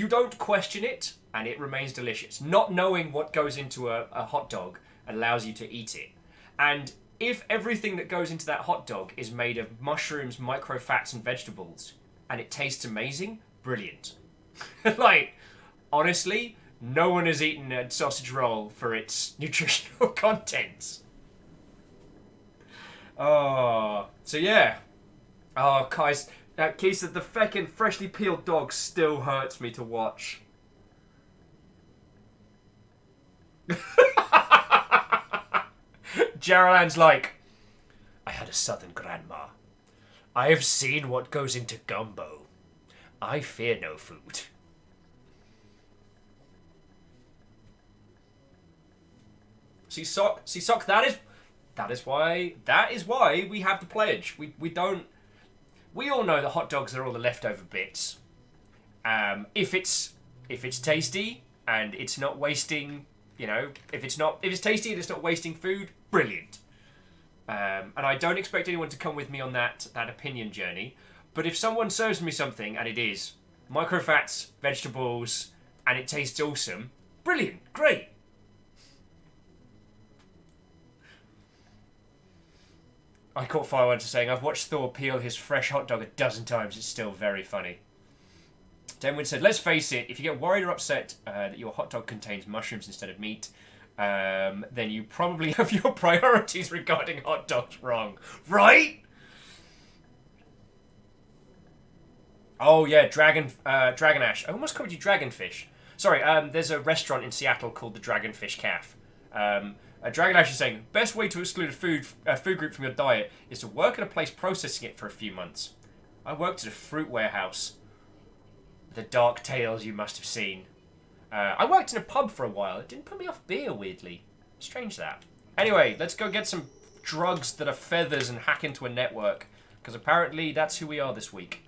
don't question it and it remains delicious. Not knowing what goes into a hot dog allows you to eat it. And if everything that goes into that hot dog is made of mushrooms, microfats, and vegetables, and it tastes amazing, brilliant. Like, honestly, no one has eaten a sausage roll for its nutritional contents. Oh, so yeah. Oh, guys, Keith said the feckin' freshly peeled dog still hurts me to watch. Gerald's like, I had a southern grandma. I have seen what goes into gumbo. I fear no food. See, Sock, that is why we have the pledge. We all know that hot dogs are all the leftover bits. If it's tasty and it's not wasting, if it's tasty and it's not wasting food, brilliant. And I don't expect anyone to come with me on that opinion journey. But if someone serves me something and it is microfats, vegetables, and it tastes awesome, brilliant, great. I caught fire once saying, I've watched Thor peel his fresh hot dog a dozen times. It's still very funny. Denwin said, let's face it, if you get worried or upset that your hot dog contains mushrooms instead of meat, then you probably have your priorities regarding hot dogs wrong. Right? Oh, yeah, Dragon Ash. I almost called you Dragonfish. Sorry, there's a restaurant in Seattle called the Dragonfish Caf. Dragon Ash is saying, best way to exclude a food group from your diet is to work at a place processing it for a few months. I worked at a fruit warehouse. The dark tales you must have seen. I worked in a pub for a while. It didn't put me off beer, weirdly. Strange that. Anyway, let's go get some drugs that are feathers and hack into a network. Because apparently that's who we are this week.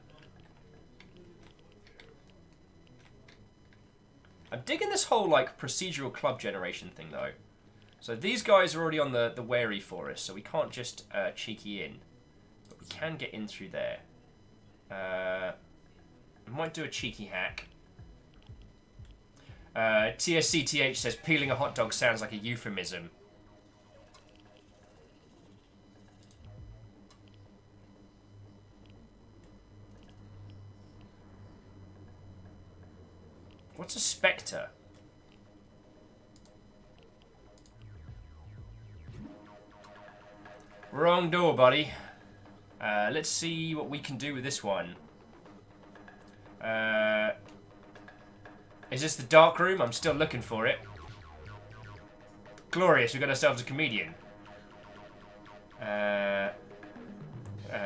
I'm digging this whole, procedural club generation thing, though. So these guys are already on the wary for us, so we can't just cheeky in. But we can get in through there. I might do a cheeky hack. TSCTH says, peeling a hot dog sounds like a euphemism. What's a spectre? Wrong door, buddy. Let's see what we can do with this one. Is this the dark room? I'm still looking for it. Glorious, we got ourselves a comedian.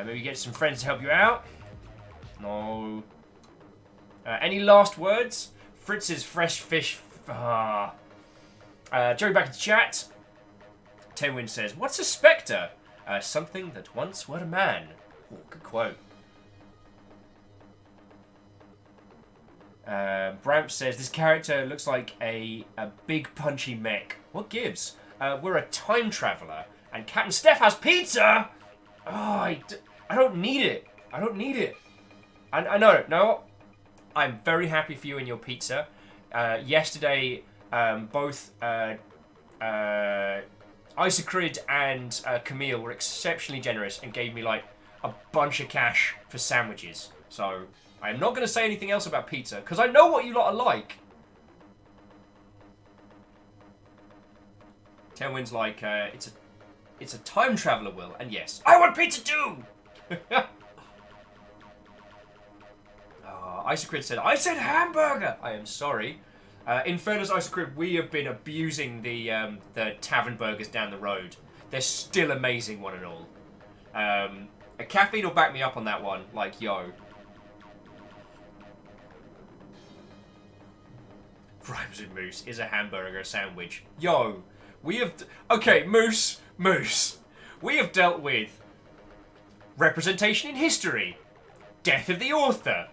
Maybe get some friends to help you out. No. Any last words? Fritz's fresh fish. Joey back in the chat. Tenwin says, what's a spectre? Something that once were a man. Oh, good quote. Bramp says, this character looks like a big punchy mech. What gives? We're a time traveller, and Captain Steph has pizza! Oh, I don't need it. I don't need it. I know, no. I'm very happy for you and your pizza. Yesterday, both Isocrid and Camille were exceptionally generous and gave me, a bunch of cash for sandwiches. So, I'm not going to say anything else about pizza, because I know what you lot are like. Tenwin's like, it's a time traveller, Will, and yes, I want pizza too! Isocrid said, I said hamburger! I am sorry. In fairness, Ice Cream, we have been abusing the tavern burgers down the road. They're still amazing, one and all. A Caffeine will back me up on that one. Like, yo. Rhymes with Moose. Is a hamburger a sandwich? Yo. We have... Okay, Moose. We have dealt with representation in history. Death of the author.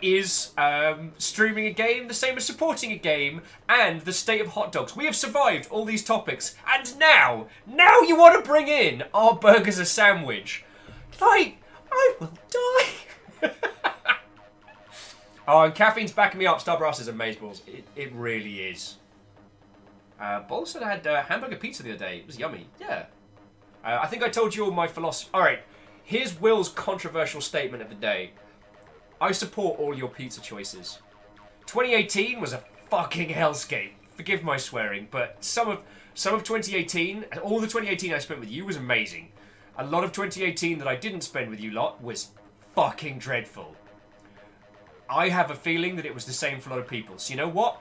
Is streaming a game the same as supporting a game, and the state of hot dogs. We have survived all these topics, and now you want to bring in our burgers a sandwich. Like, I will die. Oh, and Caffeine's backing me up. Starbrass is amazeballs. It really is. But also I had hamburger pizza the other day. It was yummy. Yeah. I think I told you all my philosophy. Alright, here's Will's controversial statement of the day. I support all your pizza choices. 2018 was a fucking hellscape. Forgive my swearing, but some of 2018, all the 2018 I spent with you was amazing. A lot of 2018 that I didn't spend with you lot was fucking dreadful. I have a feeling that it was the same for a lot of people. So you know what?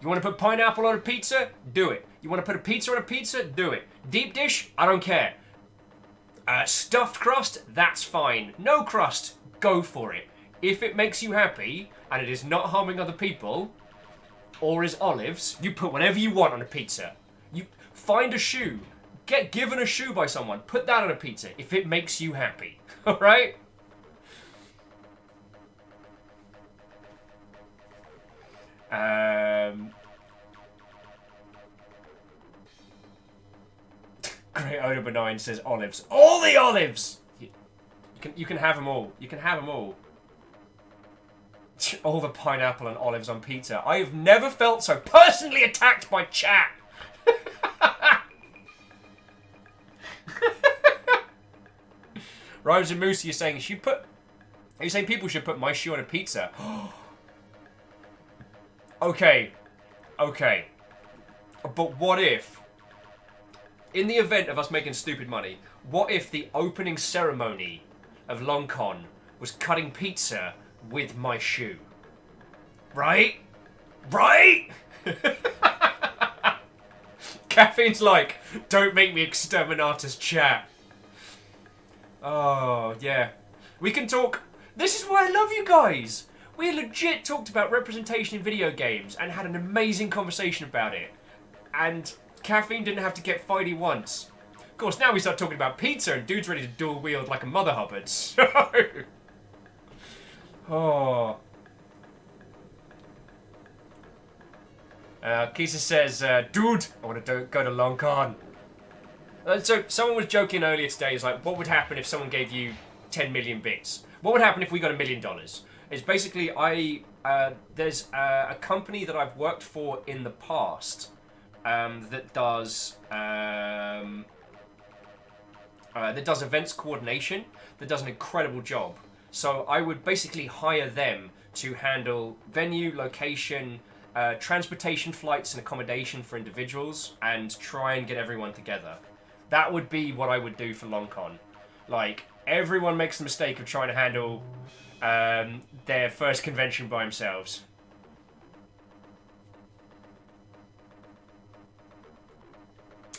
You want to put pineapple on a pizza? Do it. You want to put a pizza on a pizza? Do it. Deep dish? I don't care. Stuffed crust? That's fine. No crust? Go for it. If it makes you happy, and it is not harming other people, or is olives, you put whatever you want on a pizza. You find a shoe. Get given a shoe by someone. Put that on a pizza if it makes you happy. Alright? Great Oda Benign says olives. All the olives! You can have them all. You can have them all. All the pineapple and olives on pizza. I have never felt so personally attacked by chat. Rhymes and Moose, you're saying are you saying people should put my shoe on a pizza? Okay. But what if, in the event of us making stupid money, what if the opening ceremony of LongCon was cutting pizza with my shoe? Right? Caffeine's like, don't make me Exterminatus chat. Oh, yeah. We can talk. This is why I love you guys. We legit talked about representation in video games and had an amazing conversation about it. And Caffeine didn't have to get fighty once. Of course, now we start talking about pizza and dude's ready to dual wield like a mother hubbard. So... Oh. Kisa says, dude, I want to go to LongCon. So, someone was joking earlier today, is like, what would happen if someone gave you 10 million bits? What would happen if we got $1 million? It's basically, there's a company that I've worked for in the past that does events coordination, that does an incredible job. So I would basically hire them to handle venue, location, transportation, flights and accommodation for individuals, and try and get everyone together. That would be what I would do for LongCon. Like, everyone makes the mistake of trying to handle their first convention by themselves.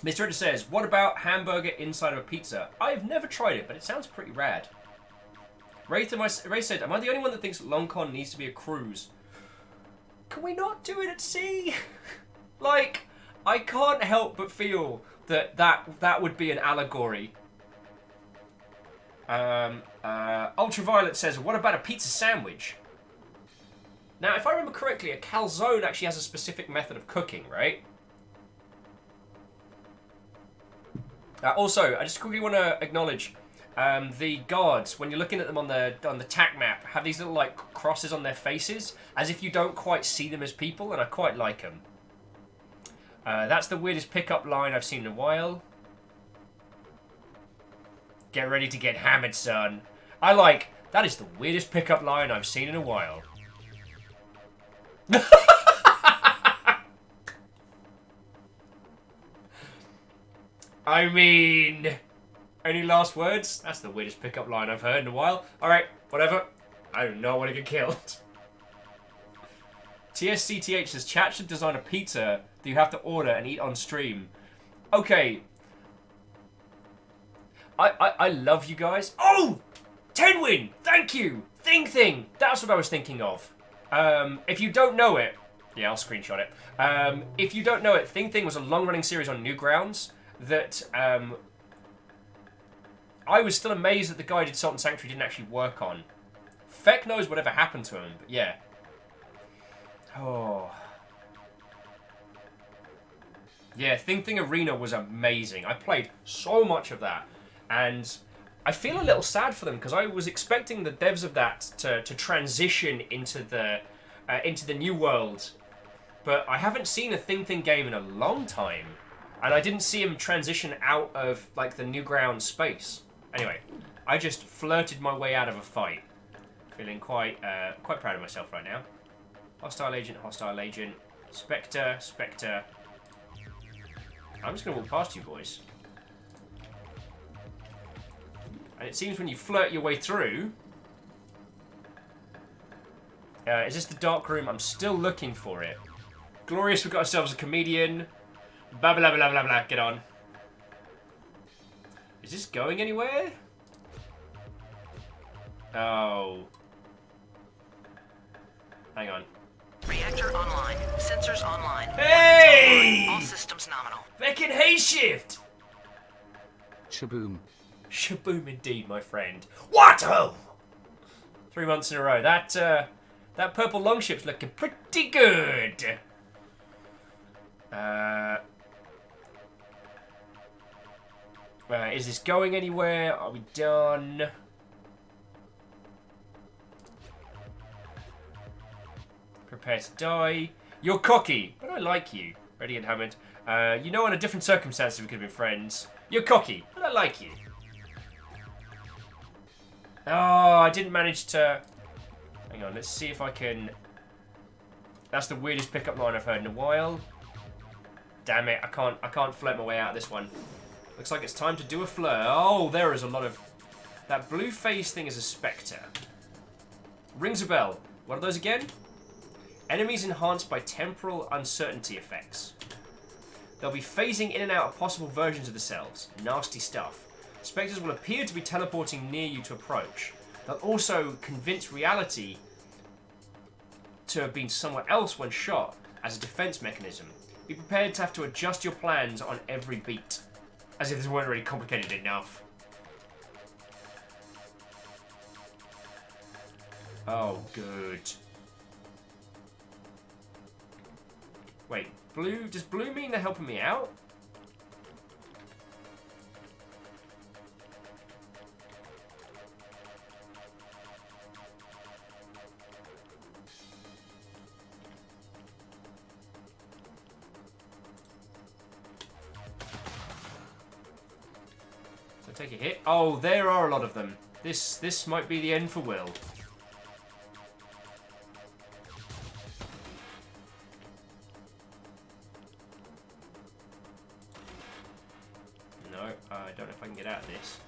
Mr. Ritter says, what about hamburger inside of a pizza? I've never tried it, but it sounds pretty rad. Ray said, am I the only one that thinks LongCon needs to be a cruise? Can we not do it at sea? Like, I can't help but feel that would be an allegory. Ultraviolet says, what about a pizza sandwich? Now, if I remember correctly, a calzone actually has a specific method of cooking, right? Also, I just quickly want to acknowledge the guards, when you're looking at them on the tac map, have these little like crosses on their faces, as if you don't quite see them as people, and I quite like them. That's the weirdest pickup line I've seen in a while. Get ready to get hammered, son. That is the weirdest pickup line I've seen in a while. I mean, any last words? That's the weirdest pickup line I've heard in a while. Alright, whatever. I do not want to get killed. TSCTH says, chat should design a pizza that you have to order and eat on stream. Okay. I love you guys. Oh! Tenwin! Thank you! Thing! That's what I was thinking of. If you don't know it... Yeah, I'll screenshot it. If you don't know it, Thing was a long-running series on Newgrounds that... I was still amazed that the guy who did Salt and Sanctuary didn't actually work on. Feck knows whatever happened to him, but yeah. Oh. Yeah, Thing Arena was amazing. I played so much of that. And I feel a little sad for them because I was expecting the devs of that to transition into the new world. But I haven't seen a Thing game in a long time. And I didn't see him transition out of like the Newgrounds space. Anyway, I just flirted my way out of a fight. Feeling quite proud of myself right now. Hostile agent, Spectre. I'm just going to walk past you boys. And it seems when you flirt your way through... is this the dark room? I'm still looking for it. Glorious, we've got ourselves a comedian. Blah, blah, blah, blah, blah. Get on. Is this going anywhere? Oh. Hang on. Reactor online. Sensors online. Hey! All systems nominal. Back in hay shift! Shaboom. Shaboom indeed, my friend. What? Oh! 3 months in a row. That purple longship's looking pretty good. Is this going anywhere? Are we done? Prepare to die. You're cocky, but I like you. Ready and hammered. You know, under different circumstances we could have been friends. You're cocky, but I like you. Oh, I didn't manage to... Hang on, let's see if I can... That's the weirdest pickup line I've heard in a while. Damn it, I can't flirt my way out of this one. Looks like it's time to do a flirt. Oh, there is a lot of... That blue phase thing is a Spectre. Rings a bell. What are those again? Enemies enhanced by temporal uncertainty effects. They'll be phasing in and out of possible versions of themselves. Nasty stuff. Spectres will appear to be teleporting near you to approach. They'll also convince reality to have been somewhere else when shot as a defense mechanism. Be prepared to have to adjust your plans on every beat. As if this weren't really complicated enough. Oh, good. Wait, blue? Does blue mean they're helping me out? So take a hit. Oh, there are a lot of them. This might be the end for Will. I don't know if I can get out of this.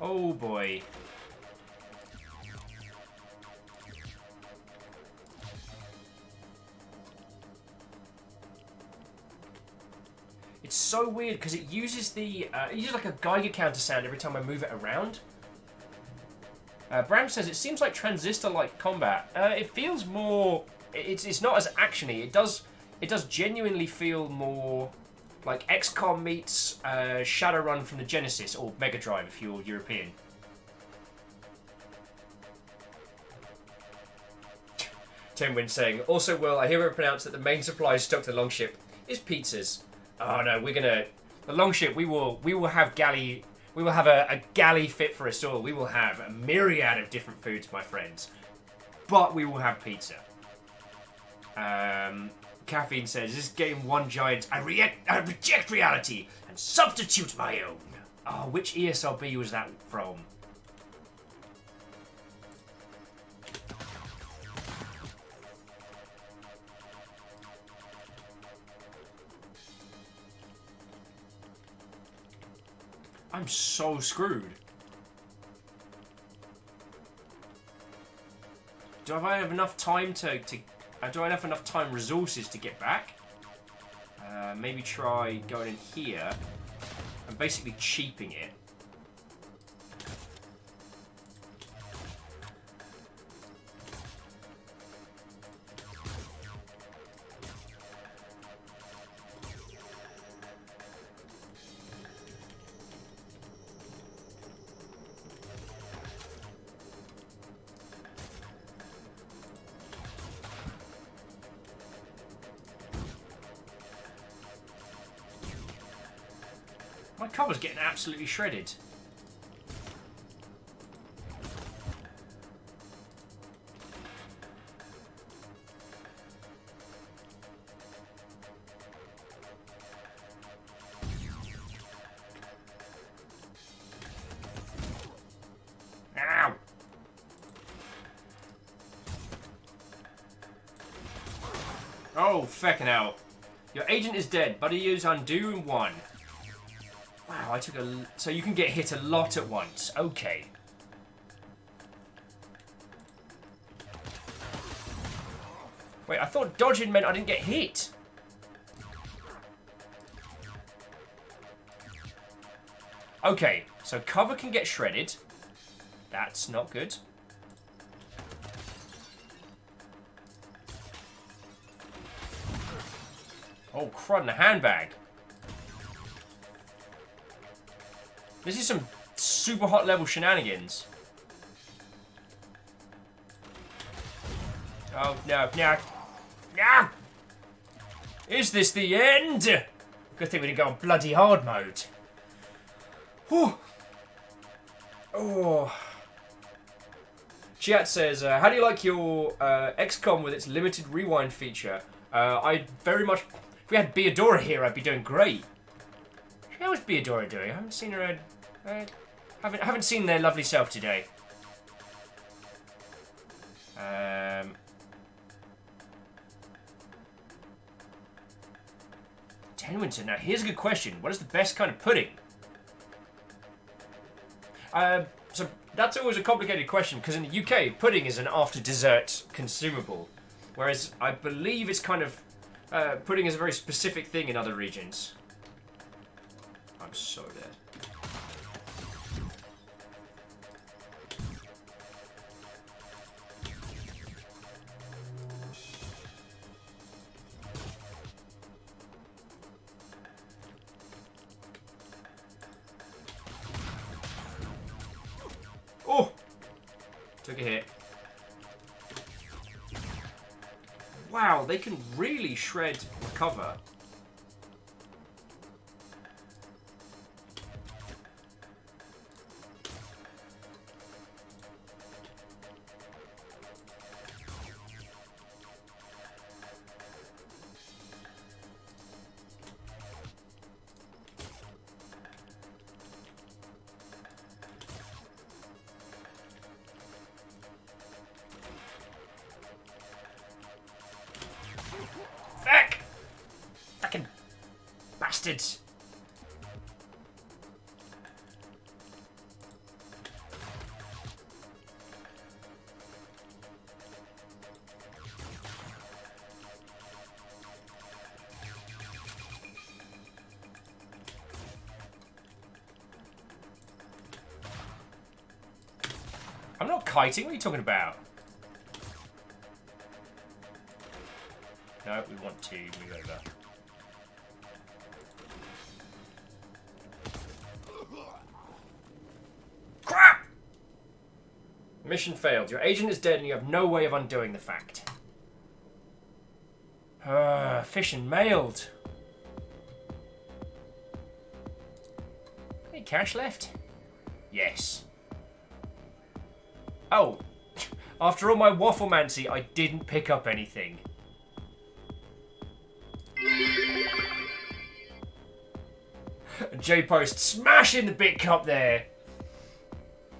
Oh boy. It's so weird because it uses the it uses like a Geiger counter sound every time I move it around. Bram says it seems like transistor-like combat. It feels more. It's not as actiony. It does genuinely feel more like XCOM meets Shadowrun from the Genesis or Mega Drive if you're European. Tenwin saying, also, well, I hear it pronounced that the main supply stock to the longship is pizzas. Oh no, the longship. We will have galley. We will have a galley fit for us all. We will have a myriad of different foods, my friends. But we will have pizza. Caffeine says, this game one giant. I reject reality and substitute my own. Oh, which ESRB was that from? I'm so screwed. do I have enough time do I have enough time resources to get back? Maybe try going in here and basically cheaping it. My cover's getting absolutely shredded. Ow! Oh, feckin' hell. Your agent is dead. Buddy use undo in 1. Wow, I took a... So you can get hit a lot at once. Okay. Wait, I thought dodging meant I didn't get hit. Okay, so cover can get shredded. That's not good. Oh, crud in a handbag. This is some super hot level shenanigans. Oh, no, no, no! Is this the end? Good thing we didn't go on bloody hard mode. Whew. Oh. Chat says, how do you like your XCOM with its limited rewind feature? I very much... If we had Beadora here, I'd be doing great. How is Beadora doing? I haven't seen her... haven't seen their lovely self today. Tenwinton. Now, here's a good question. What is the best kind of pudding? So that's always a complicated question because in the UK, pudding is an after-dessert consumable, whereas I believe it's kind of pudding is a very specific thing in other regions. I'm so dead. Oh! Took a hit. Wow, they can really shred cover. Fucking bastards. I'm not kiting, what are you talking about? No, we want to move over. Crap! Mission failed. Your agent is dead and you have no way of undoing the fact. Fish and mailed. Any cash left? Yes. Oh, after all my wafflemancy, I didn't pick up anything. J-Post smashing the bit cup there.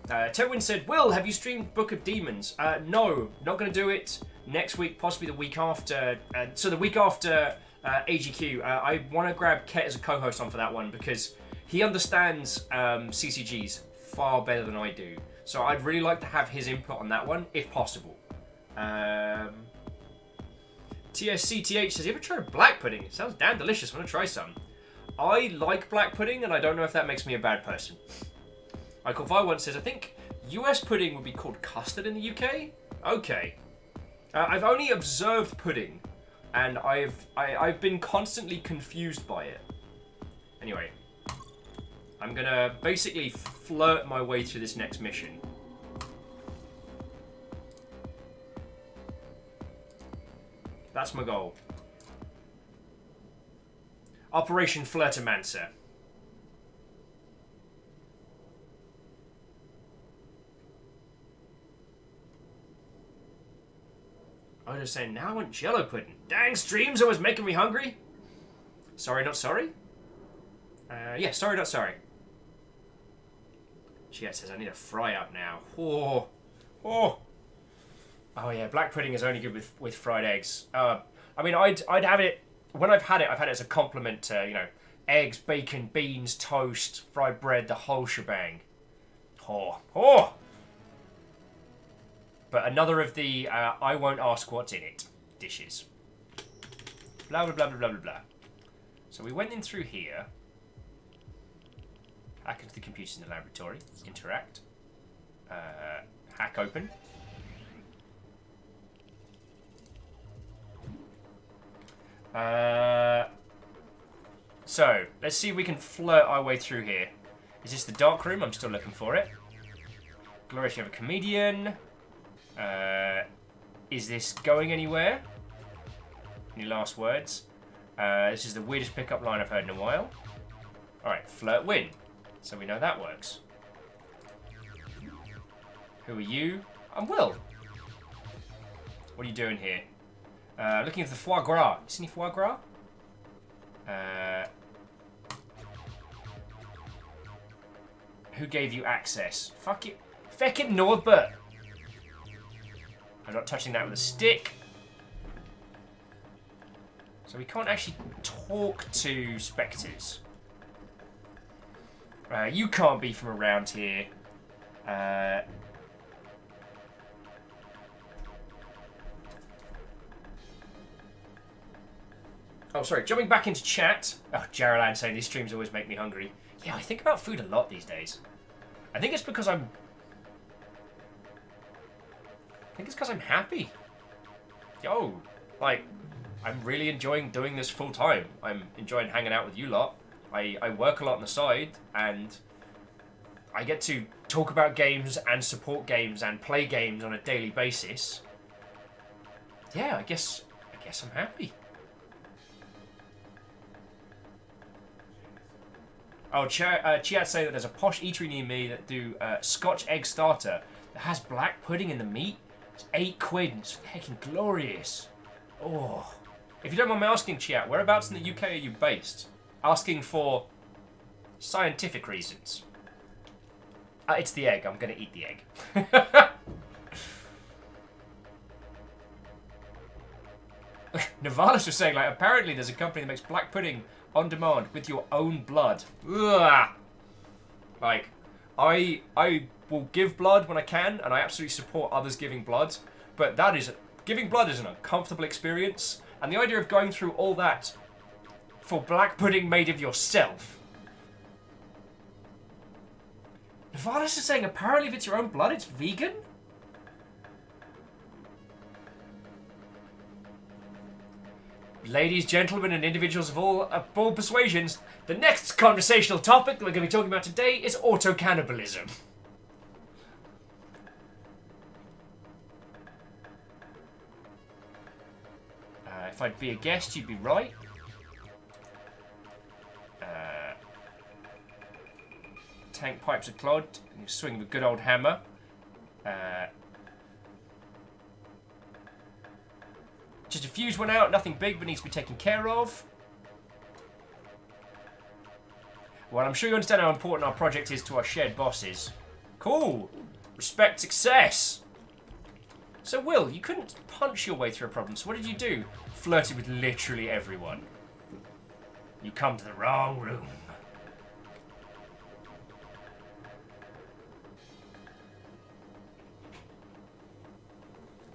Tedwin said, Will, have you streamed Book of Demons? No, not going to do it. Next week, possibly the week after. So the week after AGQ, I want to grab Ket as a co-host on for that one because he understands CCGs far better than I do. So I'd really like to have his input on that one, if possible. TSCTH says, you ever tried a black pudding? It sounds damn delicious. I want to try some. I like black pudding, and I don't know if that makes me a bad person. Michael Vi once says, I think US pudding would be called custard in the UK? Okay. I've only observed pudding, and I've been constantly confused by it. Anyway, I'm gonna basically flirt my way through this next mission. That's my goal. Operation Flirtomancer. I was just saying, now I want Jello pudding. Dang, streams always making me hungry. Sorry, not sorry? Yeah, sorry, not sorry. She says, I need a fry up now. Oh. Oh. Oh yeah, black pudding is only good with fried eggs. I mean, I'd have it, when I've had it as a compliment to, you know, eggs, bacon, beans, toast, fried bread, the whole shebang. Oh. Oh. But another of the I won't ask what's in it dishes. Blah, blah, blah, blah, blah, blah, blah. So we went in through here. Hack into the computers in the laboratory. Interact. Hack open. So, let's see if we can flirt our way through here. Is this the dark room? I'm still looking for it. Glorious, you have a comedian. Is this going anywhere? Any last words? This is the weirdest pickup line I've heard in a while. Alright, flirt win. So we know that works. Who are you? I'm Will. What are you doing here? Looking for the foie gras. Is any foie gras? Who gave you access? Fuck it. Feck it, Norbert. I'm not touching that with a stick. So we can't actually talk to spectres. You can't be from around here. Oh, sorry. Jumping back into chat. Oh, Jaralan saying these streams always make me hungry. Yeah, I think about food a lot these days. I think it's because I'm happy. Yo, like, I'm really enjoying doing this full time. I'm enjoying hanging out with you lot. I work a lot on the side, and I get to talk about games and support games and play games on a daily basis. Yeah, I guess I'm happy. Oh, Chiat say that there's a posh eatery near me that do Scotch egg starter that has black pudding in the meat. It's £8. It's heckin' glorious. Oh. If you don't mind me asking, Chiat, whereabouts in the UK are you based? Asking for scientific reasons. It's the egg. I'm going to eat the egg. Navalis was saying, like, apparently there's a company that makes black pudding on demand with your own blood. Ugh. Like, I will give blood when I can, and I absolutely support others giving blood, but giving blood is an uncomfortable experience, and the idea of going through all that for black pudding made of yourself. Navalis is saying, apparently if it's your own blood, it's vegan? Ladies, gentlemen, and individuals of all persuasions, the next conversational topic that we're going to be talking about today is auto-cannibalism. If I'd be a guest, you'd be right. Tank pipes are clogged, and you swing with a good old hammer. Just a fuse went out, nothing big but needs to be taken care of. Well, I'm sure you understand how important our project is to our shared bosses. Cool. Respect success. So, Will, you couldn't punch your way through a problem, so what did you do? Flirted with literally everyone. You come to the wrong room.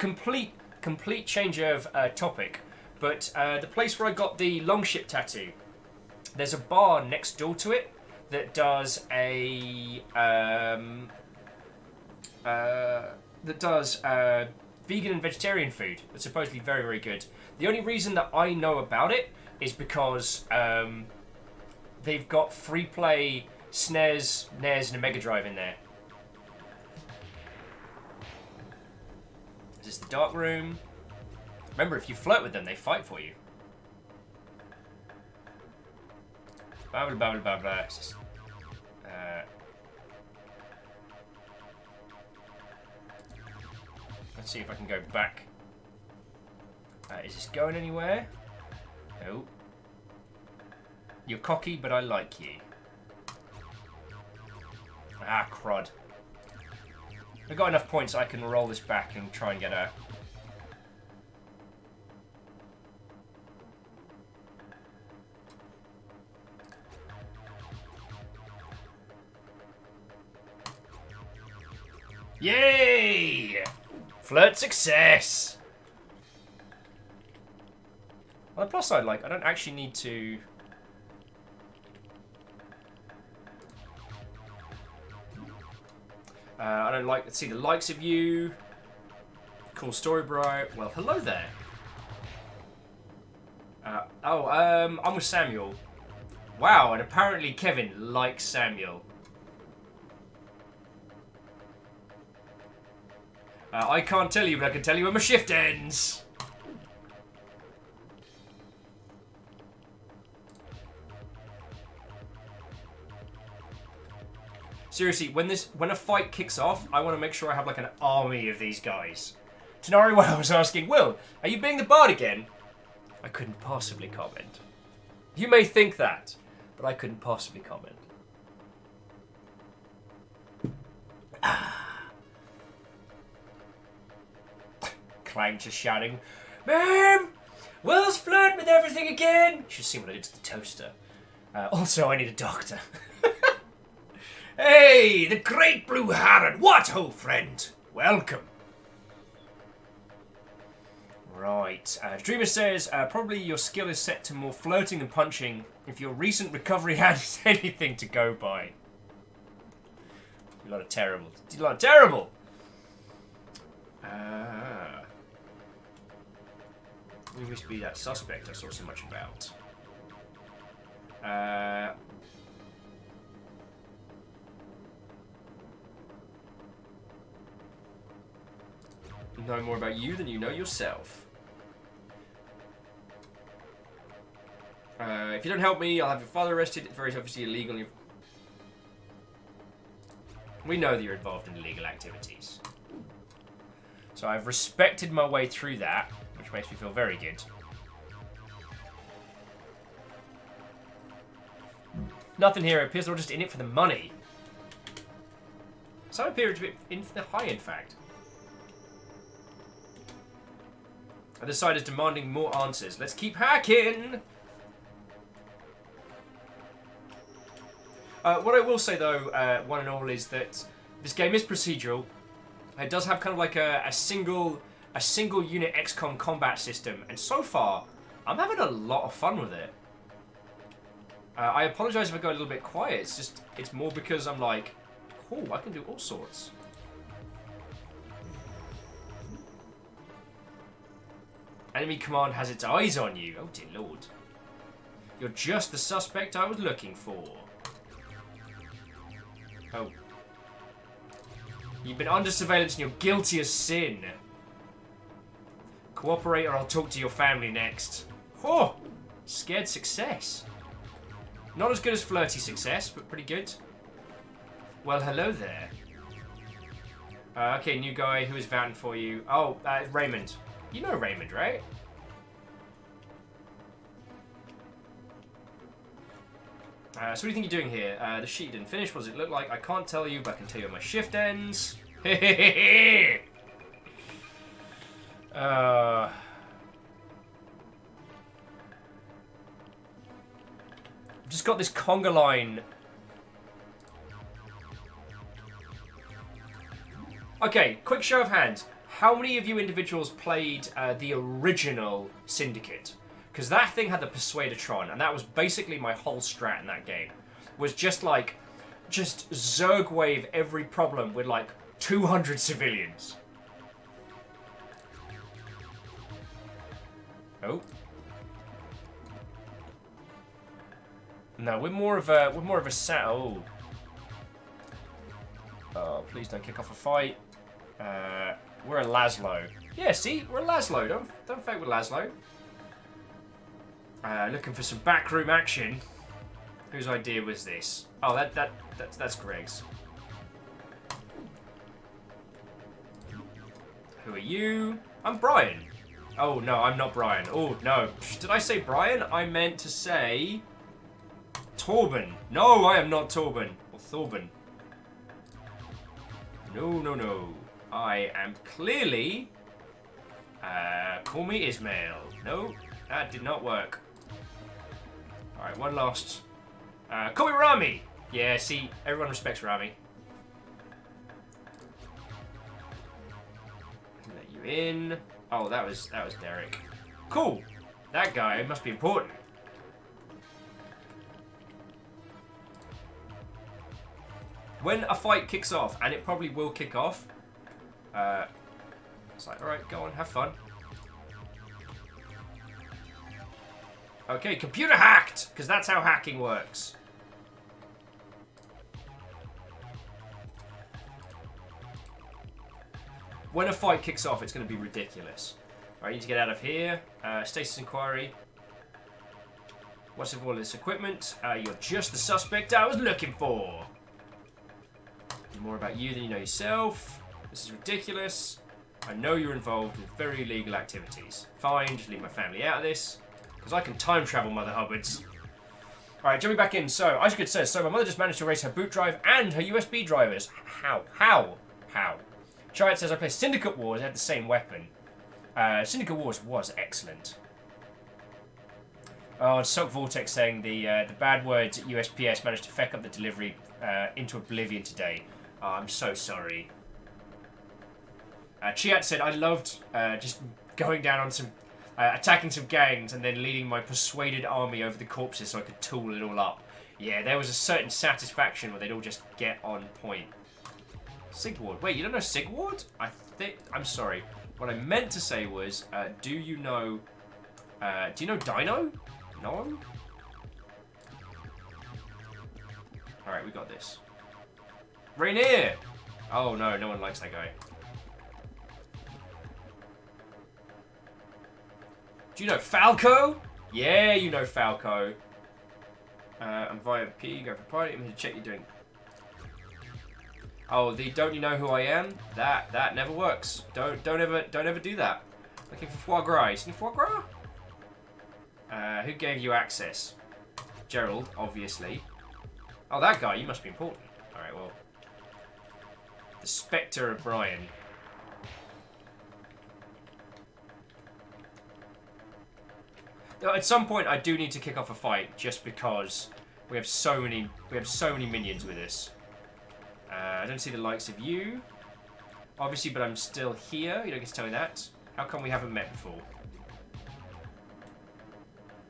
complete change of topic, but the place where I got the longship tattoo, there's a bar next door to it that does a vegan and vegetarian food. That's supposedly very, very good. The only reason that I know about it is because they've got free play SNES, NES, and a Mega Drive in there. Is this the dark room? Remember, if you flirt with them, they fight for you. Blah blah blah blah blah. It's just, let's see if I can go back. Is this going anywhere? No. You're cocky, but I like you. Ah, crud. I've got enough points I can roll this back and try and get a... Yay! Flirt success! On the plus side, like, I don't actually need to... I don't like to see the likes of you. Cool story, bro. Well, hello there. I'm with Samuel. Wow, and apparently Kevin likes Samuel. I can't tell you, but I can tell you when my shift ends. Seriously, when a fight kicks off, I want to make sure I have like an army of these guys. Tenari Well was asking, Will, are you being the bard again? I couldn't possibly comment. You may think that, but I couldn't possibly comment. Clang just shouting, Ma'am! Will's flirting with everything again! You should see what I did to the toaster. Also, I need a doctor. Hey, the great blue heron! What ho, friend? Welcome. Right. Dreamer says, probably your skill is set to more flirting than punching if your recent recovery has anything to go by. You lot are terrible. You lot are terrible! Who must be that suspect I saw so much about? Know more about you than you know yourself. If you don't help me, I'll have your father arrested. It's very obviously illegal. We know that you're involved in illegal activities. So I've respected my way through that, which makes me feel very good. Nothing here. It appears they're all just in it for the money. Some appear to be in for the high, in fact. I decided demanding more answers. Let's keep hacking! What I will say, though, one and all, is that this game is procedural. It does have kind of like a single unit XCOM combat system, and so far, I'm having a lot of fun with it. I apologise if I go a little bit quiet. It's more because I'm like, oh, I can do all sorts. Enemy command has its eyes on you. Oh dear lord. You're just the suspect I was looking for. Oh. You've been under surveillance and you're guilty as sin. Cooperate or I'll talk to your family next. Oh! Scared success. Not as good as flirty success, but pretty good. Well, hello there. Okay, new guy. Who is vouching for you? Oh, Raymond. You know Raymond, right? So what do you think you're doing here? The sheet didn't finish. What does it look like? I can't tell you, but I can tell you when my shift ends. Just got this conga line. Okay, quick show of hands. how many of you individuals played the original Syndicate? Because that thing had the Persuadertron, and that was basically my whole strat in that game. Was just Zerg wave every problem with like 200 civilians. Oh. No, we're more of a sat. Oh. Oh, please don't kick off a fight. We're a Laszlo. Yeah, see, we're a Laszlo. Don't fake with Laszlo. Looking for some backroom action. Whose idea was this? Oh, that's Greg's. Who are you? I'm Brian. Oh no, I'm not Brian. Oh no, did I say Brian? I meant to say Torben. No, I am not Torben or Thorben. No. I am clearly. Call me Ismail. No, that did not work. All right, one last. Call me Rami. Yeah, see, everyone respects Rami. Let you in. Oh, that was Derek. Cool. That guy must be important. When a fight kicks off, and it probably will kick off, it's like, alright, go on, have fun. Okay, computer hacked! Because that's how hacking works. When a fight kicks off, it's going to be ridiculous. Alright, I need to get out of here. Status inquiry. What's with all this equipment? You're just the suspect I was looking for. More about you than you know yourself. This is ridiculous. I know you're involved with very illegal activities. Fine, just leave my family out of this. Because I can time travel, Mother Hubbards. Alright, jumping back in. So, Icegood says, so my mother just managed to erase her boot drive and her USB drivers. How? Chariot says, I play Syndicate Wars, I had the same weapon. Syndicate Wars was excellent. Oh, Soak Vortex saying the bad words at USPS managed to feck up the delivery into oblivion today. Oh, I'm so sorry. Chiat said, I loved just going down on some... attacking some gangs and then leading my persuaded army over the corpses so I could tool it all up. Yeah, there was a certain satisfaction where they'd all just get on point. Sigward. Wait, you don't know Sigward? I'm sorry. What I meant to say was, do you know Dino? No? Alright, we got this. Rainier! Oh no, no one likes that guy. Do you know Falco? Yeah, you know Falco. I'm via P, go for party. I'm here to check you're doing. Oh, the don't you know who I am? That never works. Don't ever do that. Looking for foie gras. You see foie gras? Who gave you access? Gerald, obviously. Oh, that guy. You must be important. All right, well. The Spectre of Brian. At some point, I do need to kick off a fight, just because we have so many minions with us. I don't see the likes of you, obviously, but I'm still here. You don't get to tell me that. How come we haven't met before?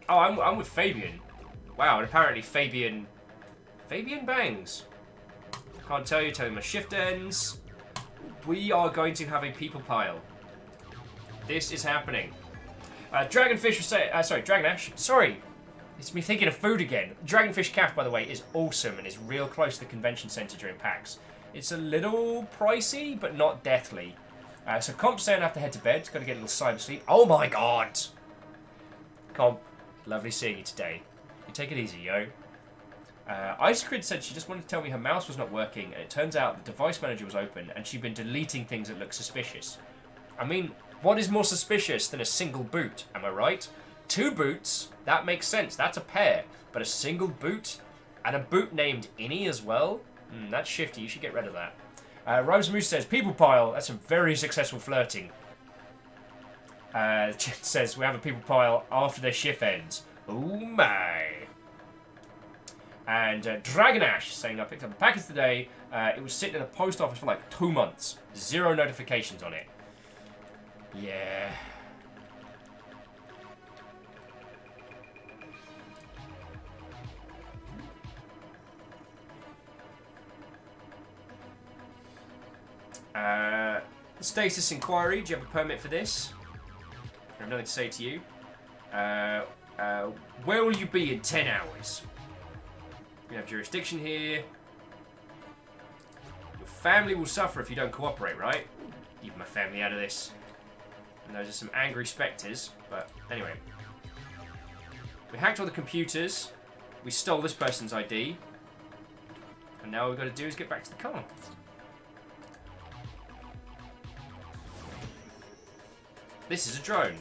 Oh, I'm with Fabian. Wow, and apparently Fabian bangs. Can't tell you. Tell me my shift ends. We are going to have a people pile. This is happening. Dragonfish was saying, sorry, Dragonash. Sorry, it's me thinking of food again. Dragonfish Calf, by the way, is awesome and is real close to the convention centre during PAX. It's a little pricey, but not deathly. So Comp's saying I have to head to bed. Got to get a little silent sleep. Oh my god! Comp, lovely seeing you today. You take it easy, yo. Icecrid said she just wanted to tell me her mouse was not working, and it turns out the device manager was open, and she'd been deleting things that looked suspicious. I mean, what is more suspicious than a single boot? Am I right? 2 boots, that makes sense. That's a pair. But a single boot? And a boot named Innie as well? That's shifty. You should get rid of that. Rose Moose says, people pile. That's some very successful flirting. Chet says, we have a people pile after their shift ends. Oh my. And Dragonash saying, I picked up a package today. It was sitting in the post office for like 2 months. 0 notifications on it. Yeah. Status inquiry. Do you have a permit for this? I have nothing to say to you. Where will you be in 10 hours? We have jurisdiction here. Your family will suffer if you don't cooperate, right? Leave my family out of this. And those are some angry spectres, but anyway. We hacked all the computers. We stole this person's ID. And now all we've got to do is get back to the car. This is a drone.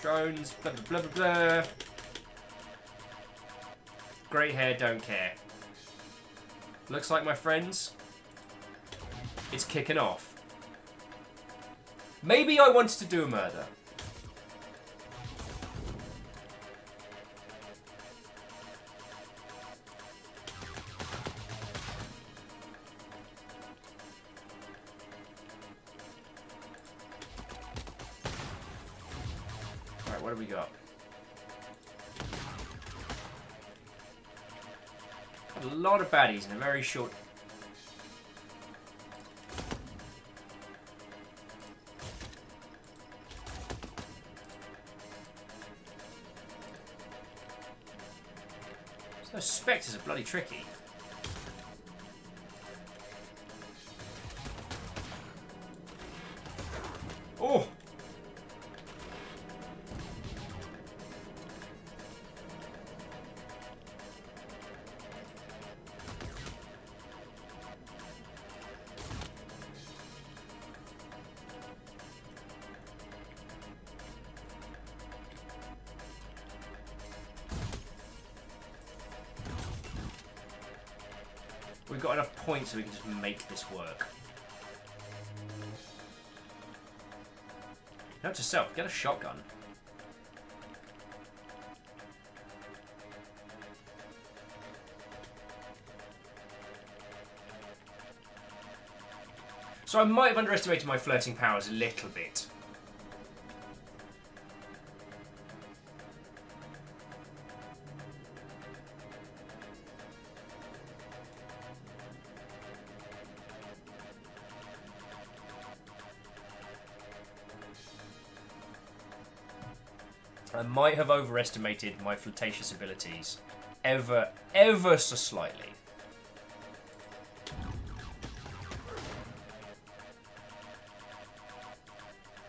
Drones, blah, blah, blah, blah, blah. Grey hair, don't care. Looks like, my friends, it's kicking off. Maybe I wanted to do a murder. Alright, what have we got? A lot of baddies in a very short... Those spectres are bloody tricky. Oh! We've got enough points so we can just make this work. Note to self, get a shotgun. So I might have underestimated my flirting powers a little bit. I might have overestimated my flirtatious abilities ever so slightly.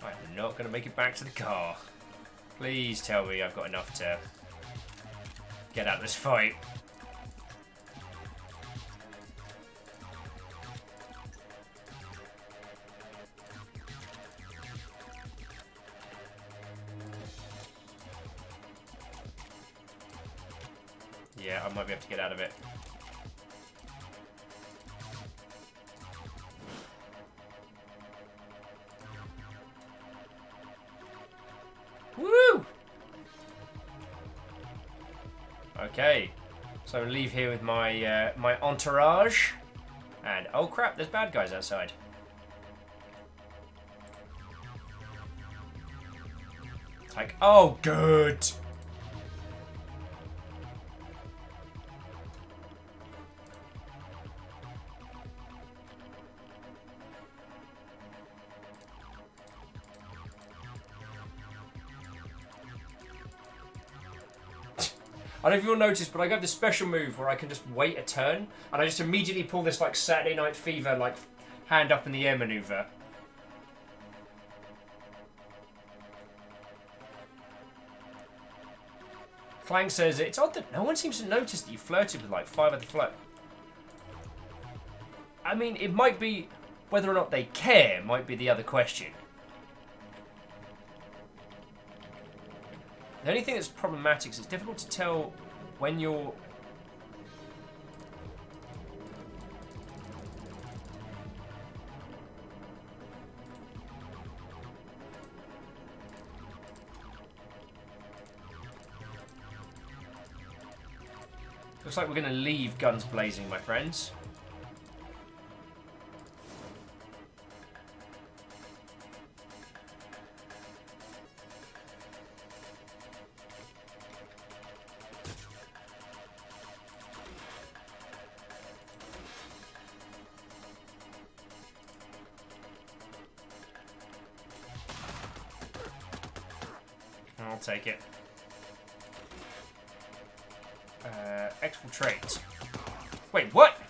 I'm not going to make it back to the car. Please tell me I've got enough to get out of this fight. Yeah, I might be able to get out of it. Woo! Okay, so I'm gonna leave here with my my entourage, and oh crap, there's bad guys outside. Like, oh good. I don't know if you'll notice, but I got this special move where I can just wait a turn, and I just immediately pull this like Saturday Night Fever, like hand up in the air maneuver. Clank says it's odd that no one seems to notice that you flirted with like 5 other float. I mean, it might be whether or not they care might be the other question. The only thing that's problematic is it's difficult to tell when you're... Looks like we're going to leave guns blazing, my friends. take it. Exfiltrate. Wait, what?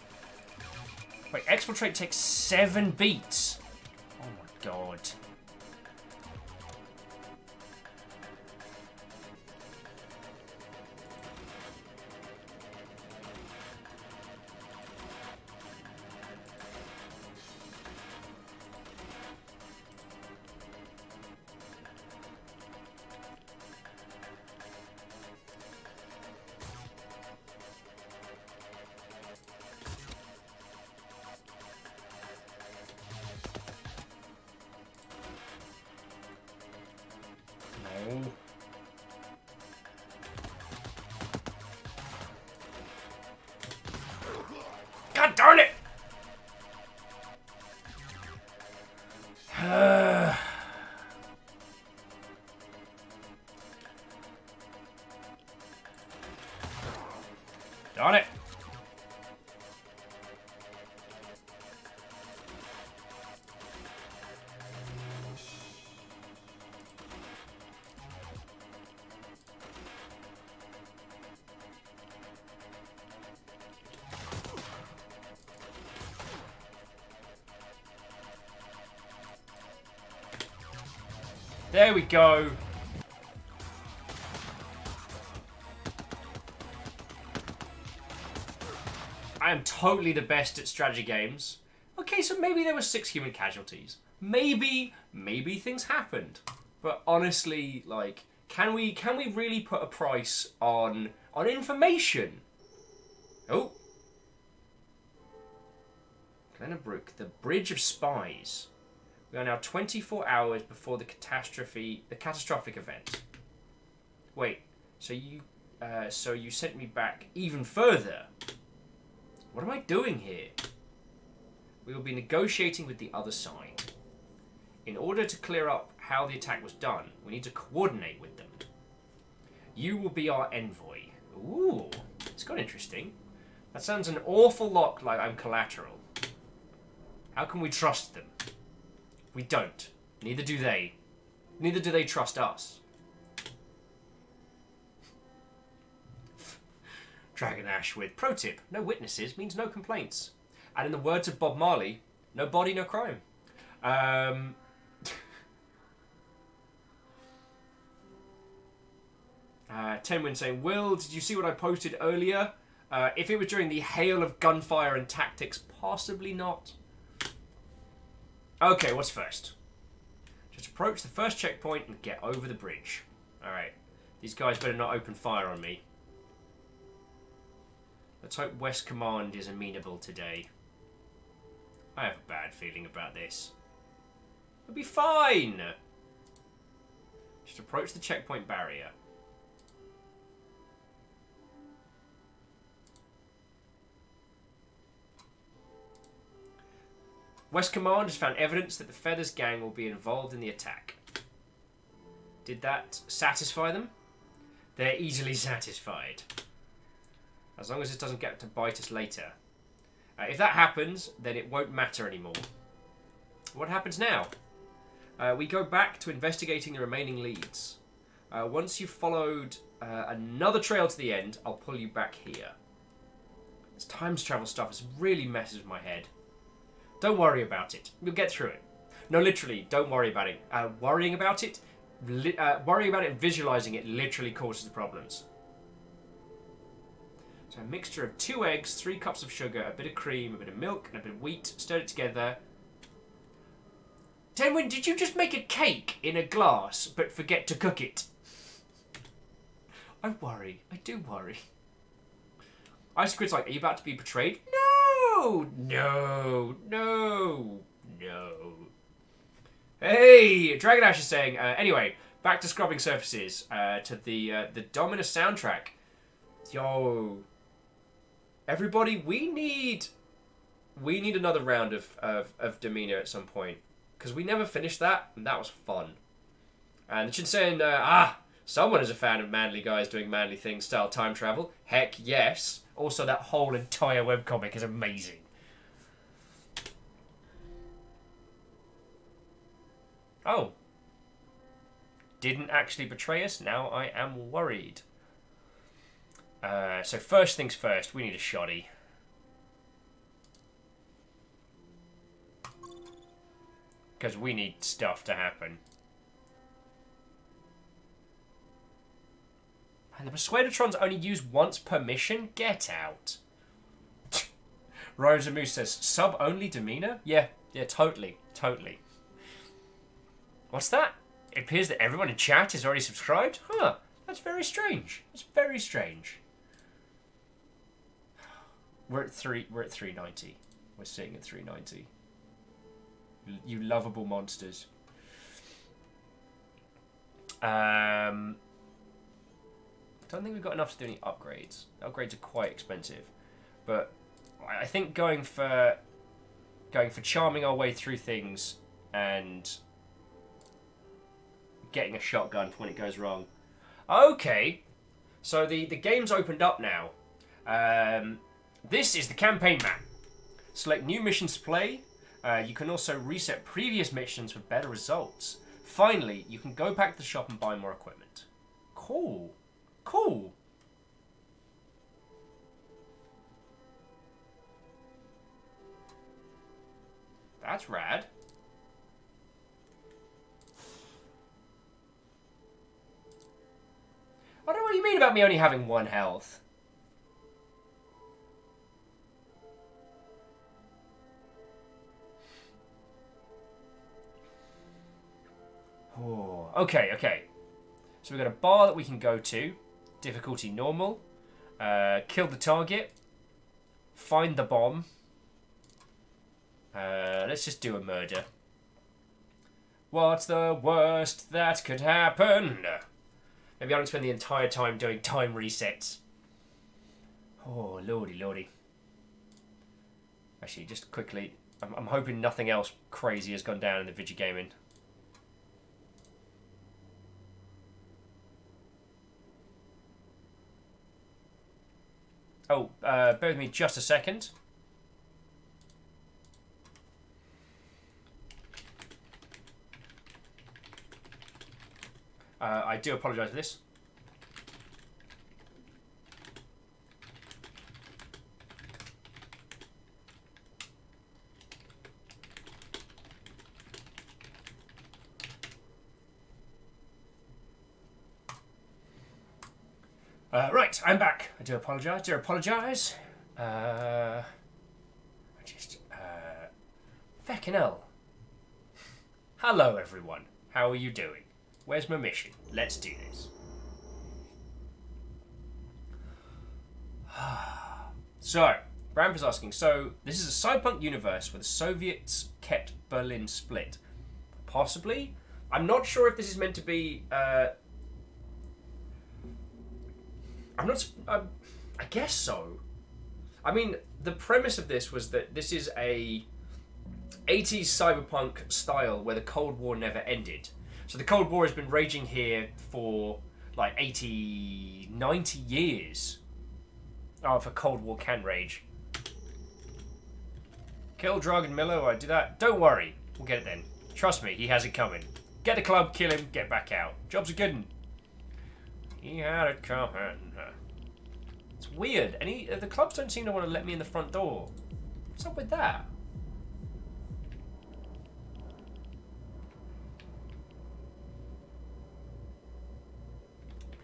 Wait, exfiltrate takes 7 beats. Oh my god. No. God darn it! Darn it! There we go. I am totally the best at strategy games. Okay, so maybe there were 6 human casualties. Maybe things happened. But honestly, like, can we really put a price on information? Oh. Glenabrook, the Bridge of Spies. We are now 24 hours before the catastrophic event. Wait, so you sent me back even further? What am I doing here? We will be negotiating with the other side. In order to clear up how the attack was done, we need to coordinate with them. You will be our envoy. Ooh, it's got interesting. That sounds an awful lot like I'm collateral. How can we trust them? We don't. Neither do they. Neither do they trust us. Dragon Ash with pro tip: no witnesses means no complaints. And in the words of Bob Marley, no body, no crime. Tenwin saying, Will, did you see what I posted earlier? If it was during the hail of gunfire and tactics, possibly not. Okay, what's first? Just approach the first checkpoint and get over the bridge. Alright. These guys better not open fire on me. Let's hope West Command is amenable today. I have a bad feeling about this. It'll be fine! Just approach the checkpoint barrier. West Command has found evidence that the Feathers gang will be involved in the attack. Did that satisfy them? They're easily satisfied. As long as it doesn't get to bite us later. If that happens, then it won't matter anymore. What happens now? We go back to investigating the remaining leads. Once you've followed another trail to the end, I'll pull you back here. This time travel stuff is really messes with my head. Don't worry about it. We'll get through it. No, literally, don't worry about it. Worrying about it and visualizing it literally causes the problems. So a mixture of 2 eggs, 3 cups of sugar, a bit of cream, a bit of milk, and a bit of wheat. Stir it together. Tenwin, did you just make a cake in a glass, but forget to cook it? I worry. I do worry. Ice Squid's like, are you about to be betrayed? No! No! No! No! Hey! Dragon Ash is saying, anyway, back to scrubbing surfaces, to the Dominus soundtrack. Yo. Everybody, we need another round of Demeanor at some point. Because we never finished that, and that was fun. And it's saying, someone is a fan of manly guys doing manly things style time travel. Heck yes. Also, that whole entire webcomic is amazing. Oh. didn't actually betray us. Now I am worried. So first things first, we need a shoddy. Because we need stuff to happen. And the Persuadertrons only use once per mission? Get out. Rose and Moose says, sub-only demeanor? Yeah, totally. What's that? It appears that everyone in chat is already subscribed? Huh, that's very strange. That's very strange. We're at 390. We're sitting at 390. You lovable monsters. Don't think we've got enough to do any upgrades. Upgrades are quite expensive. But I think going for charming our way through things and getting a shotgun when it goes wrong. Okay, so the game's opened up now. This is the campaign map. Select new missions to play. You can also reset previous missions for better results. Finally, you can go back to the shop and buy more equipment. Cool. That's rad. I don't know what you mean about me only having 1 health. Oh, okay. So we've got a bar that we can go to. Difficulty normal. Kill the target. Find the bomb. Let's just do a murder. What's the worst that could happen? Maybe I don't spend the entire time doing time resets. Oh, lordy. Actually, just quickly, I'm hoping nothing else crazy has gone down in the video gaming. Oh, bear with me just a second. I do apologise for this. Right, I'm back. I do apologise. Feckin' hell. Hello, everyone. How are you doing? Where's my mission? Let's do this. So, Ramp is asking, so this is a cyberpunk universe where the Soviets kept Berlin split. Possibly? I'm not sure if this is meant to be... I guess so. I mean, the premise of this was that this is a 80s cyberpunk style where the Cold War never ended. So the Cold War has been raging here for like 80, 90 years. Oh, if a Cold War can rage. Kill Drug and Miller, I do that. Don't worry, we'll get it then. Trust me, he has it coming. Get the club, kill him, get back out. Job's a good one. He had it coming. It's weird. The clubs don't seem to want to let me in the front door. What's up with that?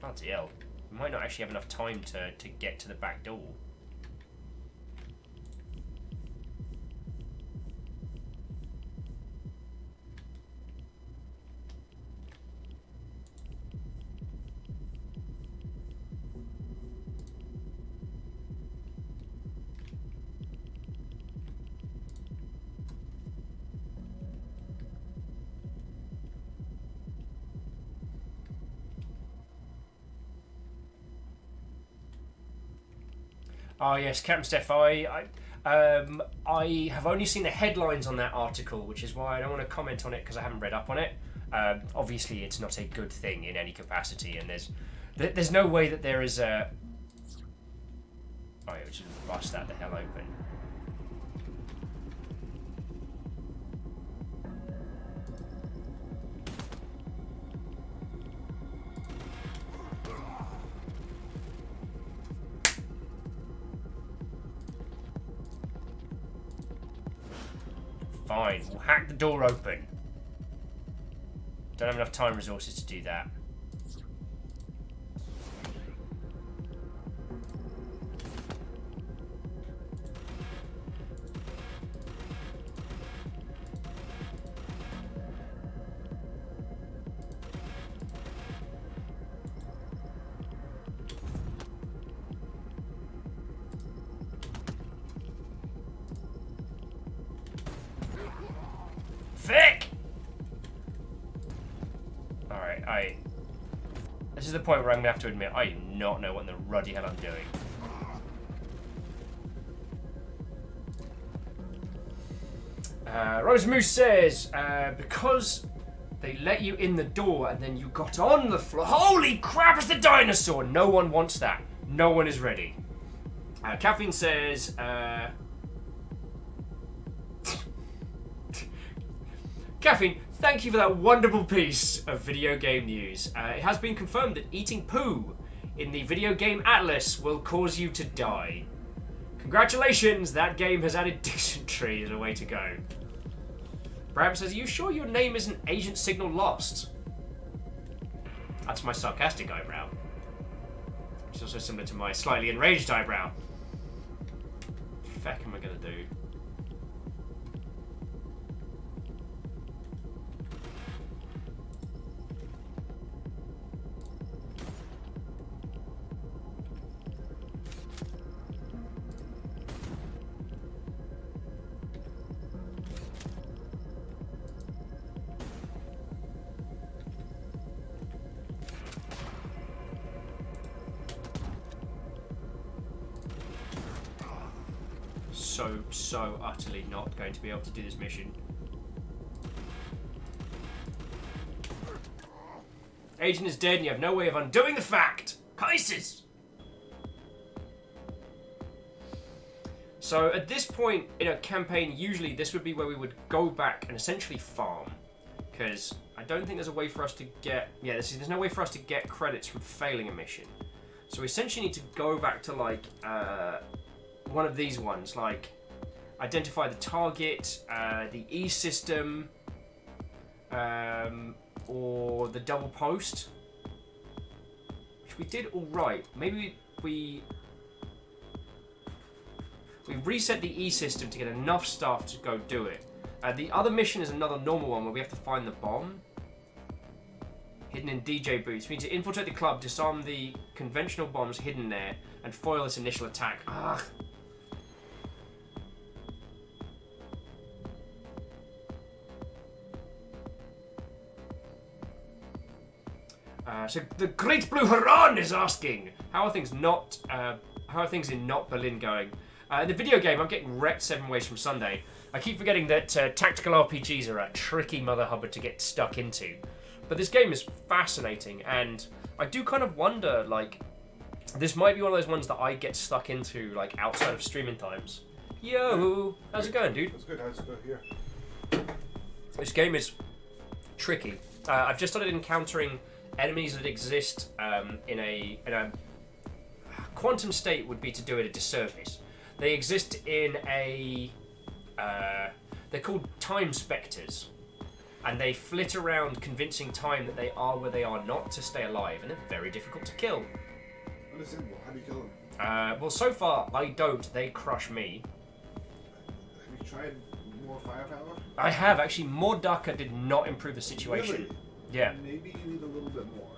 Bloody hell. We might not actually have enough time to get to the back door. Oh yes, Captain Steph, I have only seen the headlines on that article, which is why I don't want to comment on it because I haven't read up on it. Obviously, it's not a good thing in any capacity, and there's no way that there is a... Oh yeah, we should bust that the hell open. Fine, we'll hack the door open. Don't have enough time resources to do that. Vic! Alright, this is the point where I'm gonna have to admit I do not know what in the ruddy hell I'm doing. Rose Moose says, because they let you in the door and then you got on the floor. Holy crap, it's the dinosaur! No one wants that. No one is ready. Caffeine says, Caffeine, thank you for that wonderful piece of video game news. It has been confirmed that eating poo in the video game Atlas will cause you to die. Congratulations, that game has added dysentery as a way to go. Bram says, are you sure your name isn't Agent Signal Lost? That's my sarcastic eyebrow. It's also similar to my slightly enraged eyebrow. What the fuck am I gonna do? So utterly not going to be able to do this mission. Agent is dead and you have no way of undoing the fact. Pisces! So at this point in a campaign, usually this would be where we would go back and essentially farm. Because I don't think there's a way for us to get... Yeah, there's no way for us to get credits from failing a mission. So we essentially need to go back to like one of these ones, like identify the target, the E system, or the double post, which we did all right. Maybe we reset the E system to get enough staff to go do it. The other mission is another normal one where we have to find the bomb hidden in DJ booths. We need to infiltrate the club, disarm the conventional bombs hidden there, and foil this initial attack. Ugh. So the Great Blue Heron is asking, how are things in Not Berlin going? In the video game, I'm getting wrecked 7 ways from Sunday. I keep forgetting that tactical RPGs are a tricky mother hubbard to get stuck into. But this game is fascinating, and I do kind of wonder, like, this might be one of those ones that I get stuck into, like, outside of streaming times. Yo, how's it going, dude? It's good. How's it going here? This game is tricky. I've just started encountering enemies that exist in a quantum state would be to do it a disservice. They exist in a they're called time spectres, and they flit around convincing time that they are where they are not to stay alive, and they're very difficult to kill. What is it? How do you kill them? Well, so far I don't. They crush me. Have you tried more firepower? I have actually. More Daka did not improve the situation. Really? Yeah. Maybe you need a little bit more.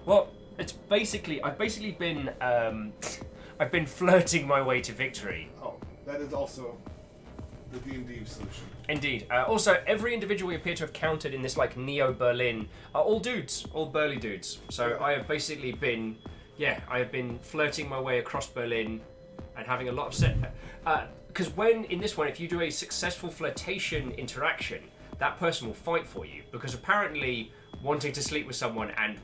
Well, it's basically I've been I've been flirting my way to victory. Oh, that is also the D&D solution. Indeed. Also, every individual we appear to have counted in this like Neo Berlin are all dudes, all burly dudes. So Yeah. I have basically been, I have been flirting my way across Berlin and having a lot of because when in this one, if you do a successful flirtation interaction, that person will fight for you, because apparently wanting to sleep with someone and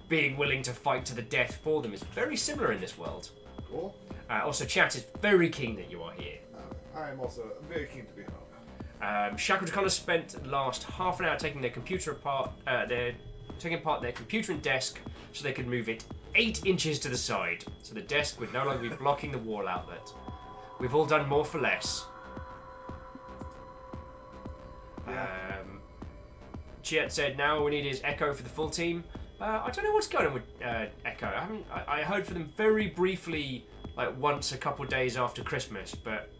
being willing to fight to the death for them is very similar in this world. Cool. Also, chat is very keen that you are here. I am also very keen to be home. Shackled Connor spent the last half an hour taking their computer apart, taking apart their computer and desk so they could move it 8 inches to the side, so the desk would no longer be blocking the wall outlet. We've all done more for less. Yeah. Chiat said now all we need is Echo for the full team. I don't know what's going on with Echo. I heard from them very briefly, like once a couple days after Christmas, but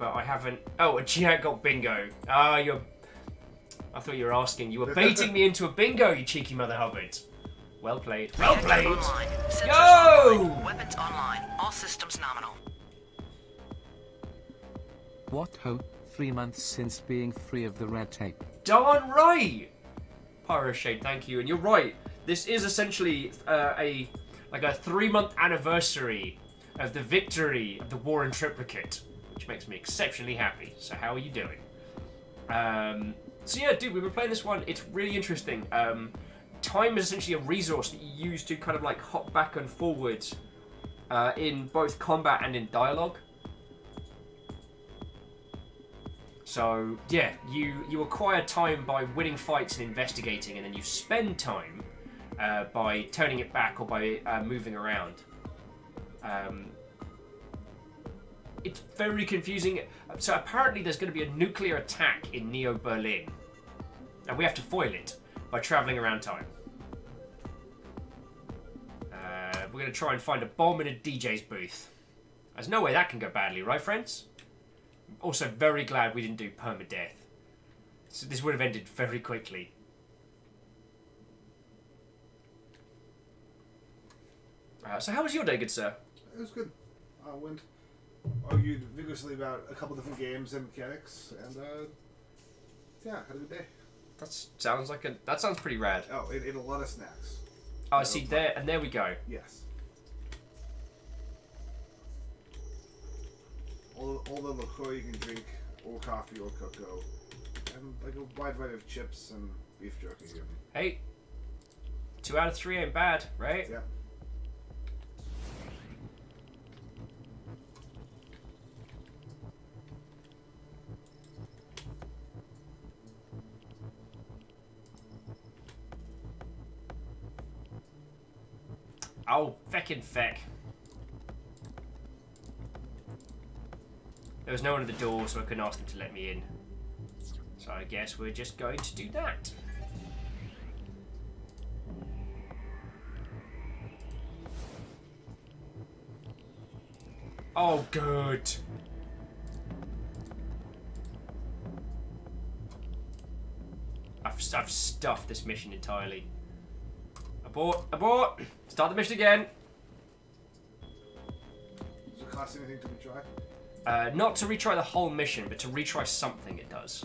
I haven't. Oh, Chiat got bingo. I thought you were asking. You were baiting me into a bingo, you cheeky mother Hubbard. Well played. Well played. Online. Sensors Yo! online. Weapons online. All systems nominal. What ho? 3 months since being free of the red tape. Darn right! Pyro Shade, thank you. And you're right. This is essentially a 3-month anniversary of the victory of the war in Triplicate, which makes me exceptionally happy. So how are you doing? So yeah, dude, we've been playing this one. It's really interesting. Time is essentially a resource that you use to kind of like hop back and forward in both combat and in dialogue. So yeah, you acquire time by winning fights and investigating, and then you spend time by turning it back or by moving around. It's very confusing. So apparently there's going to be a nuclear attack in Neo Berlin, and we have to foil it by traveling around time. We're going to try and find a bomb in a DJ's booth. There's no way that can go badly, right, friends? Also, very glad we didn't do permadeath. So this would have ended very quickly. So how was your day, good sir? It was good. I went, argued vigorously about a couple different games and mechanics, and yeah, had a good day. That sounds pretty rad. Oh, ate a lot of snacks. Oh, I see there, and there we go. Yes. All the liqueur you can drink, or coffee, or cocoa, and like a wide variety of chips and beef jerky. And, Hey, 2 out of 3 ain't bad, right? yeah. Oh, feckin' feck. There was no one at the door, so I couldn't ask them to let me in. So I guess we're just going to do that. Oh, good. I've stuffed this mission entirely. Abort! Abort! Start the mission again. Does it cost anything to retry? Not to retry the whole mission, but to retry something it does.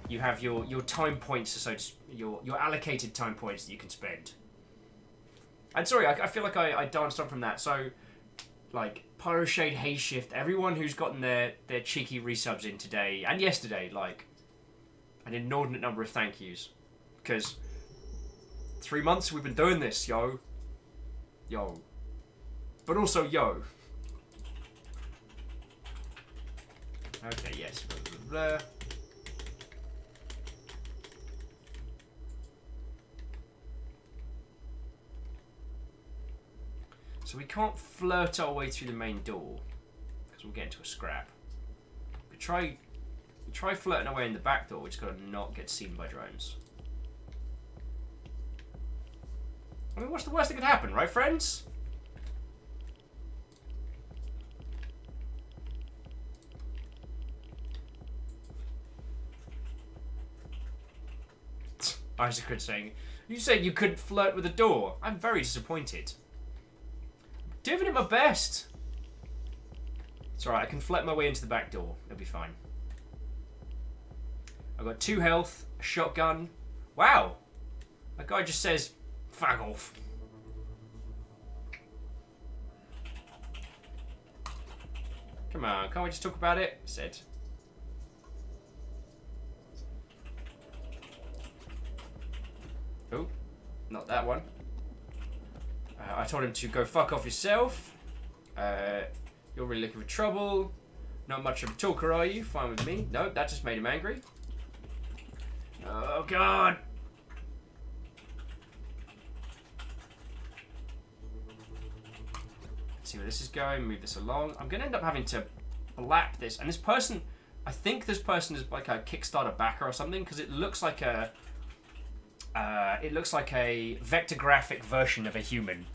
You have your time points, so your allocated time points that you can spend. And sorry, I feel like I danced on from that. So, like, Pyro Shade, Haze Shift, everyone who's gotten their cheeky resubs in today and yesterday, like, an inordinate number of thank yous. Because 3 months we've been doing this, yo. Yo. But also, yo. Okay, yes. Blah, blah, blah. So we can't flirt our way through the main door because we'll get into a scrap. We try flirting our way in the back door. We just gotta not get seen by drones. I mean, what's the worst that could happen, right, friends? Isaac saying, you said you couldn't flirt with a door. I'm very disappointed. Doing it my best. It's alright, I can flirt my way into the back door. It'll be fine. I've got 2 health, a shotgun. Wow. That guy just says, fag off. Come on, can't we just talk about it? Said. Oh, not that one. I told him to go fuck off yourself. You're really looking for trouble. Not much of a talker, are you? Fine with me. No, that just made him angry. Oh, God. Let's see where this is going. Move this along. I'm going to end up having to blap this. And this person I think this person is like a Kickstarter backer or something because it looks like a vector graphic version of a human.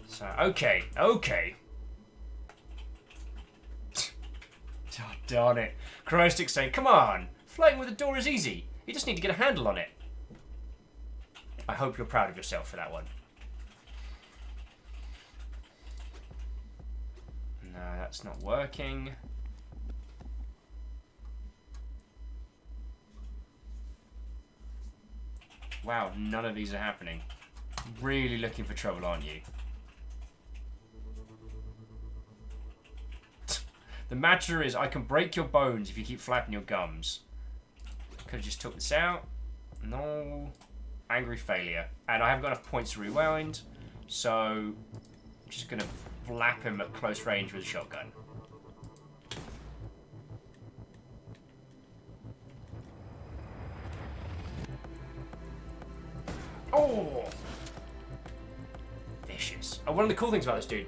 So okay. Oh, darn it. Chrystic saying, come on, flirting with a door is easy. You just need to get a handle on it. I hope you're proud of yourself for that one. No, that's not working. Wow, none of these are happening. Really looking for trouble, aren't you? The matter is, I can break your bones if you keep flapping your gums. Could have just took this out. No. Angry failure. And I haven't got enough points to rewind, so I'm just going to flap him at close range with a shotgun. Oh! Vicious. One of the cool things about this dude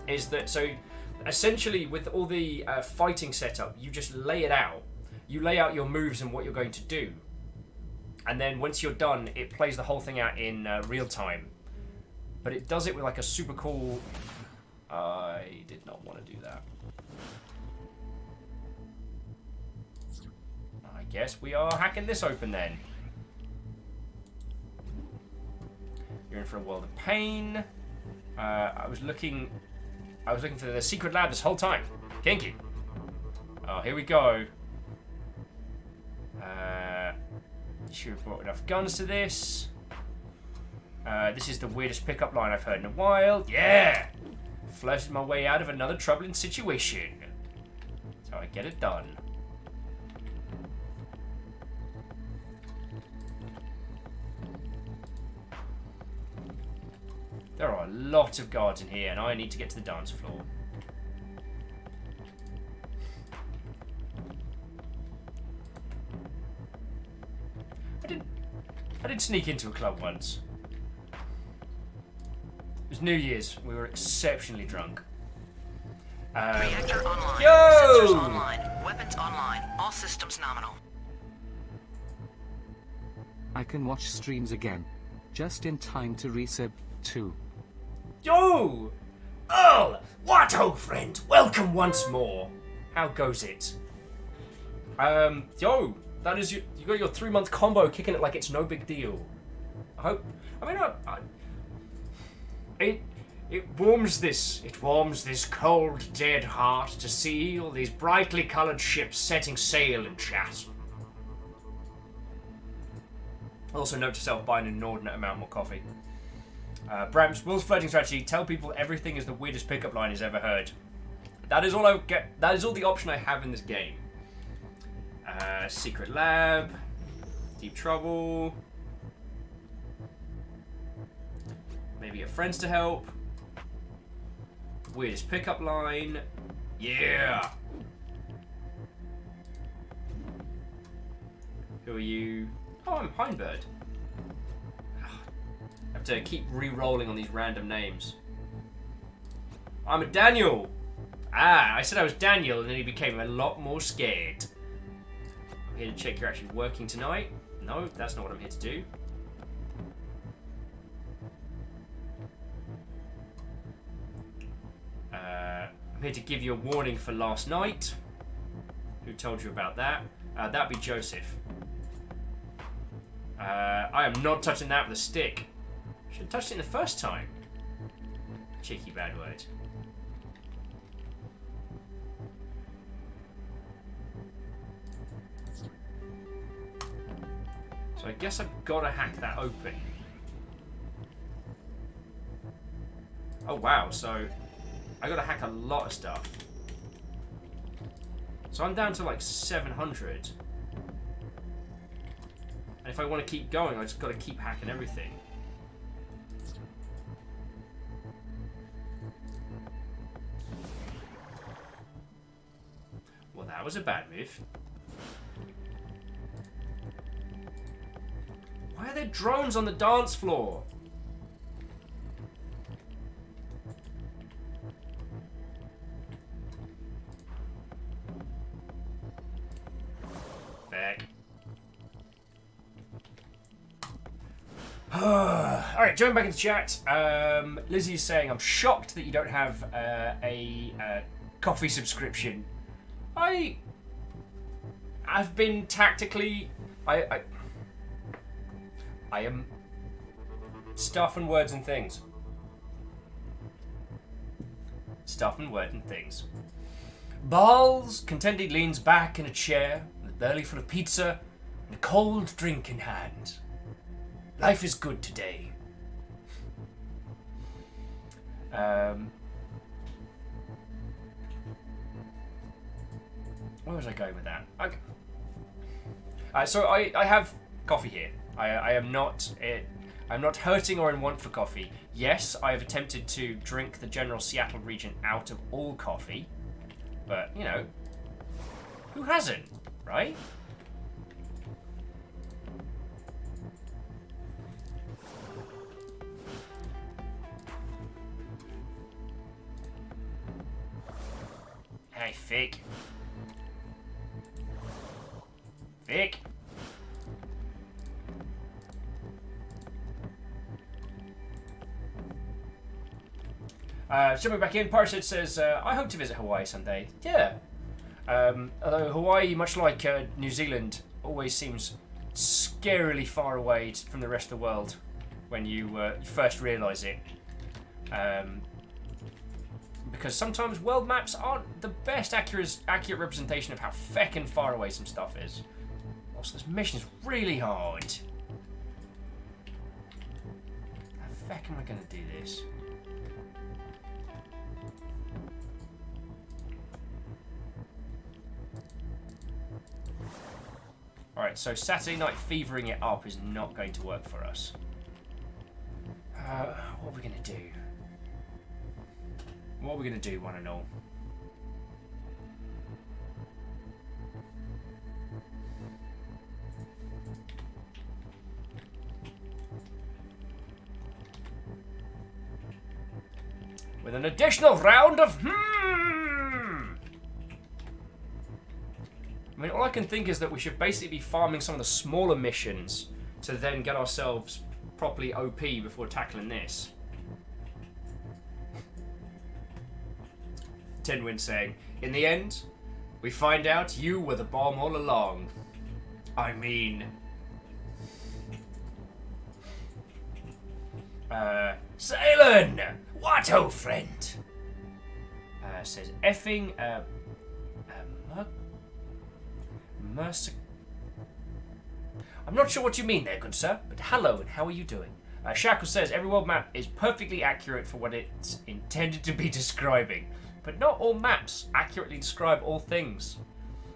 is that, so essentially with all the fighting setup, you just lay it out. You lay out your moves and what you're going to do. And then once you're done, it plays the whole thing out in real time. But it does it with like a super cool... I did not want to do that. I guess we are hacking this open then. You're in for a world of pain. I was looking for the secret lab this whole time. Kinky. Oh, here we go. Should have brought enough guns to this. This is the weirdest pickup line I've heard in a while. Yeah! Flirted my way out of another troubling situation. So I get it done. There are a lot of guards in here, and I need to get to the dance floor. I did sneak into a club once. It was New Year's. We were exceptionally drunk. Reactor online. Yo! Sensors online. Weapons online. All systems nominal. I can watch streams again. Just in time to resub too. Yo! Earl! What, old friend? Welcome once more. How goes it? Yo! That is you got your 3-month combo kicking it like it's no big deal. It warms this cold, dead heart to see all these brightly coloured ships setting sail in chat. Also note to self, buy an inordinate amount more coffee. Bramps, Will's flirting strategy, tell people everything is the weirdest pickup line he's ever heard. That is all I get. That is all the option I have in this game. Secret lab, deep trouble, maybe get friends to help, weirdest pickup line, yeah! Who are you? Oh, I'm Pinebird. I have to keep re-rolling on these random names. I'm a Daniel! Ah, I said I was Daniel and then he became a lot more scared. I'm here to check you're actually working tonight. No, that's not what I'm here to do. I'm here to give you a warning for last night. Who told you about that? That'd be Joseph. I am not touching that with a stick. Should have touched it the first time. Cheeky bad word. So I guess I've got to hack that open. Oh wow, so I got to hack a lot of stuff. So I'm down to like 700. And if I want to keep going, I just got to keep hacking everything. Well, that was a bad move. Why are there drones on the dance floor? Mech. Alright, join back into chat. Lizzie is saying, I'm shocked that you don't have a coffee subscription. I've been tactically... I am... Stuff and words and things. Stuff and word and things. Balls contended leans back in a chair, with a belly full of pizza and a cold drink in hand. Life is good today. Where was I going with that? So I have coffee here. I am not... I'm not hurting or in want for coffee. Yes, I have attempted to drink the general Seattle region out of all coffee. But, you know, who hasn't, right? Hey, Fick. Fick. Jumping back in, Parasite says, I hope to visit Hawaii someday. Yeah. Although Hawaii, much like New Zealand, always seems scarily far away from the rest of the world when you first realise it. Because sometimes world maps aren't the best accurate representation of how feckin' far away some stuff is. Also, this mission is really hard. How the feck am I going to do this? Alright, so Saturday night fevering it up is not going to work for us. What are we going to do? What are we going to do, one and all? With an additional round of I mean, all I can think is that we should basically be farming some of the smaller missions to then get ourselves properly OP before tackling this. Tinwin saying, in the end, we find out you were the bomb all along. I mean... Salem! What, old friend? Says effing, Mercer. I'm not sure what you mean there, good sir, but hello and how are you doing? Shackle says every world map is perfectly accurate for what it's intended to be describing, but not all maps accurately describe all things.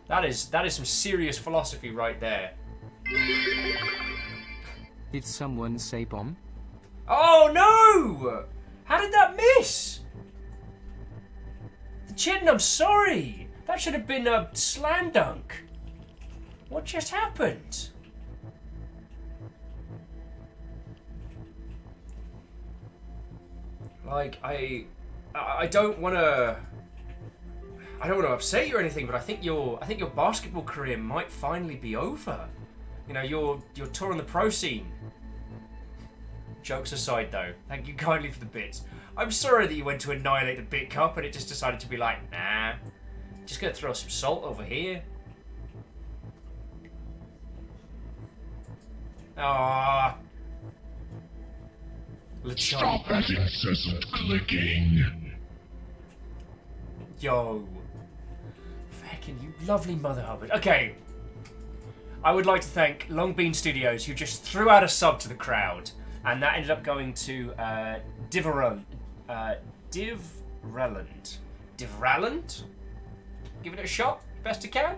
That is some serious philosophy right there. Did someone say bomb? Oh no! How did that miss? The chin, I'm sorry. That should have been a slam dunk. What just happened? Like, I don't want to upset you or anything, but I think your basketball career might finally be over. You know, your tour on the pro scene. Jokes aside, though, thank you kindly for the bits. I'm sorry that you went to annihilate the Bit Cup and it just decided to be like, nah, just gonna throw some salt over here. Ah. Stop that incessant clicking. Yo. Fucking you lovely Mother Hubbard. Okay. I would like to thank Long Bean Studios, who just threw out a sub to the crowd. And that ended up going to Divrelland. Divrelland? Give it a shot, best I can.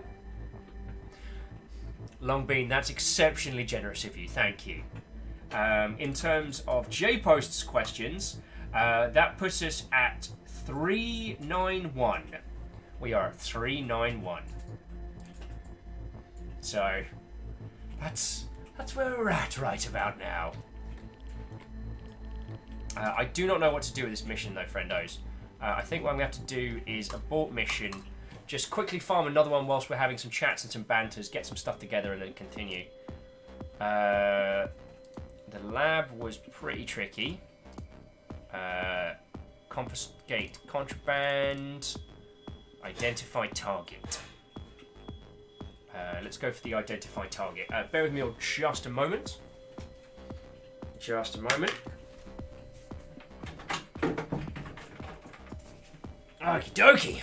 Long Bean, that's exceptionally generous of you, thank you. In terms of J-Post's questions, that puts us at 391. We are 391. So, that's where we're at right about now. I do not know what to do with this mission though, friendos. I think what I'm going to have to do is abort mission, just quickly farm another one whilst we're having some chats and some banters, get some stuff together, and then continue. The lab was pretty tricky. Confiscate contraband. Identify target. Let's go for the identify target. Bear with me on just a moment. Just a moment. Okie dokie.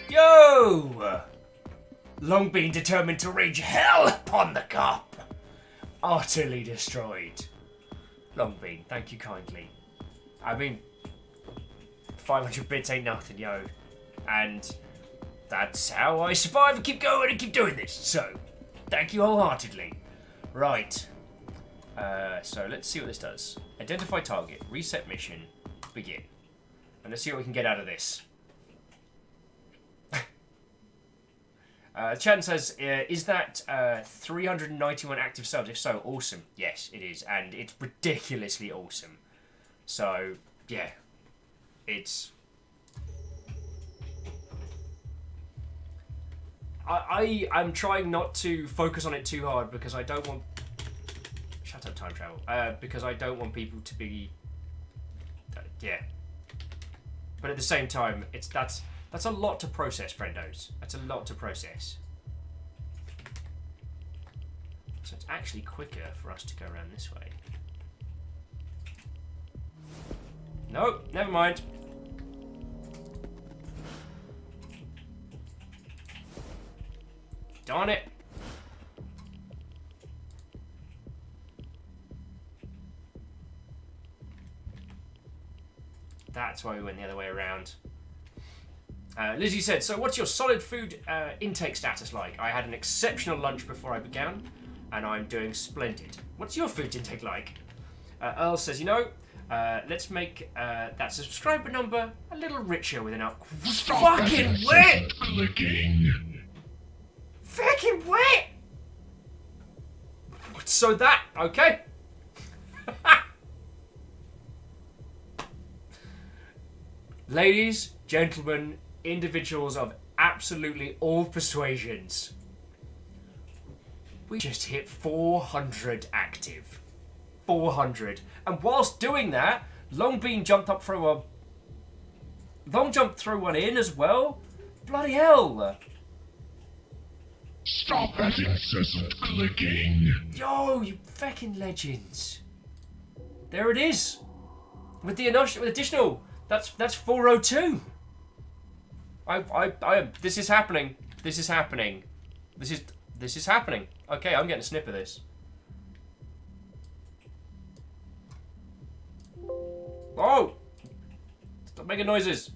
Yo! Long been determined to rage hell upon the cop. Utterly destroyed. Long been, thank you kindly. I mean, 500 bits ain't nothing, yo. And that's how I survive and keep going and keep doing this. So, thank you wholeheartedly. Right. So let's see what this does. Identify target, reset mission, begin. And let's see what we can get out of this. Chan says, is that 391 active subs? If so, awesome. Yes, it is. And it's ridiculously awesome. So, yeah. It's... I'm trying not to focus on it too hard because I don't want... Shut up, time travel. Because I don't want people to be... yeah. But at the same time, that's a lot to process, friendos. That's a lot to process. So it's actually quicker for us to go around this way. Nope, never mind. Darn it. That's why we went the other way around. Lizzie said, so what's your solid food intake status like? I had an exceptional lunch before I began, and I'm doing splendid. What's your food intake like? Earl says, you know, let's make that subscriber number a little richer with an up. Fucking wet! Clicking. Fucking wet! So that, okay. Ladies, gentlemen, individuals of absolutely all persuasions. We just hit 400 active. 400. And whilst doing that, Longbean jumped up through a... Long jumped through one in as well? Bloody hell! Stop that incessant clicking. Yo, you fucking legends. There it is. With the additional... That's 402. This is happening. This is happening. This is happening. Okay, I'm getting a snip of this. Oh! Stop making noises.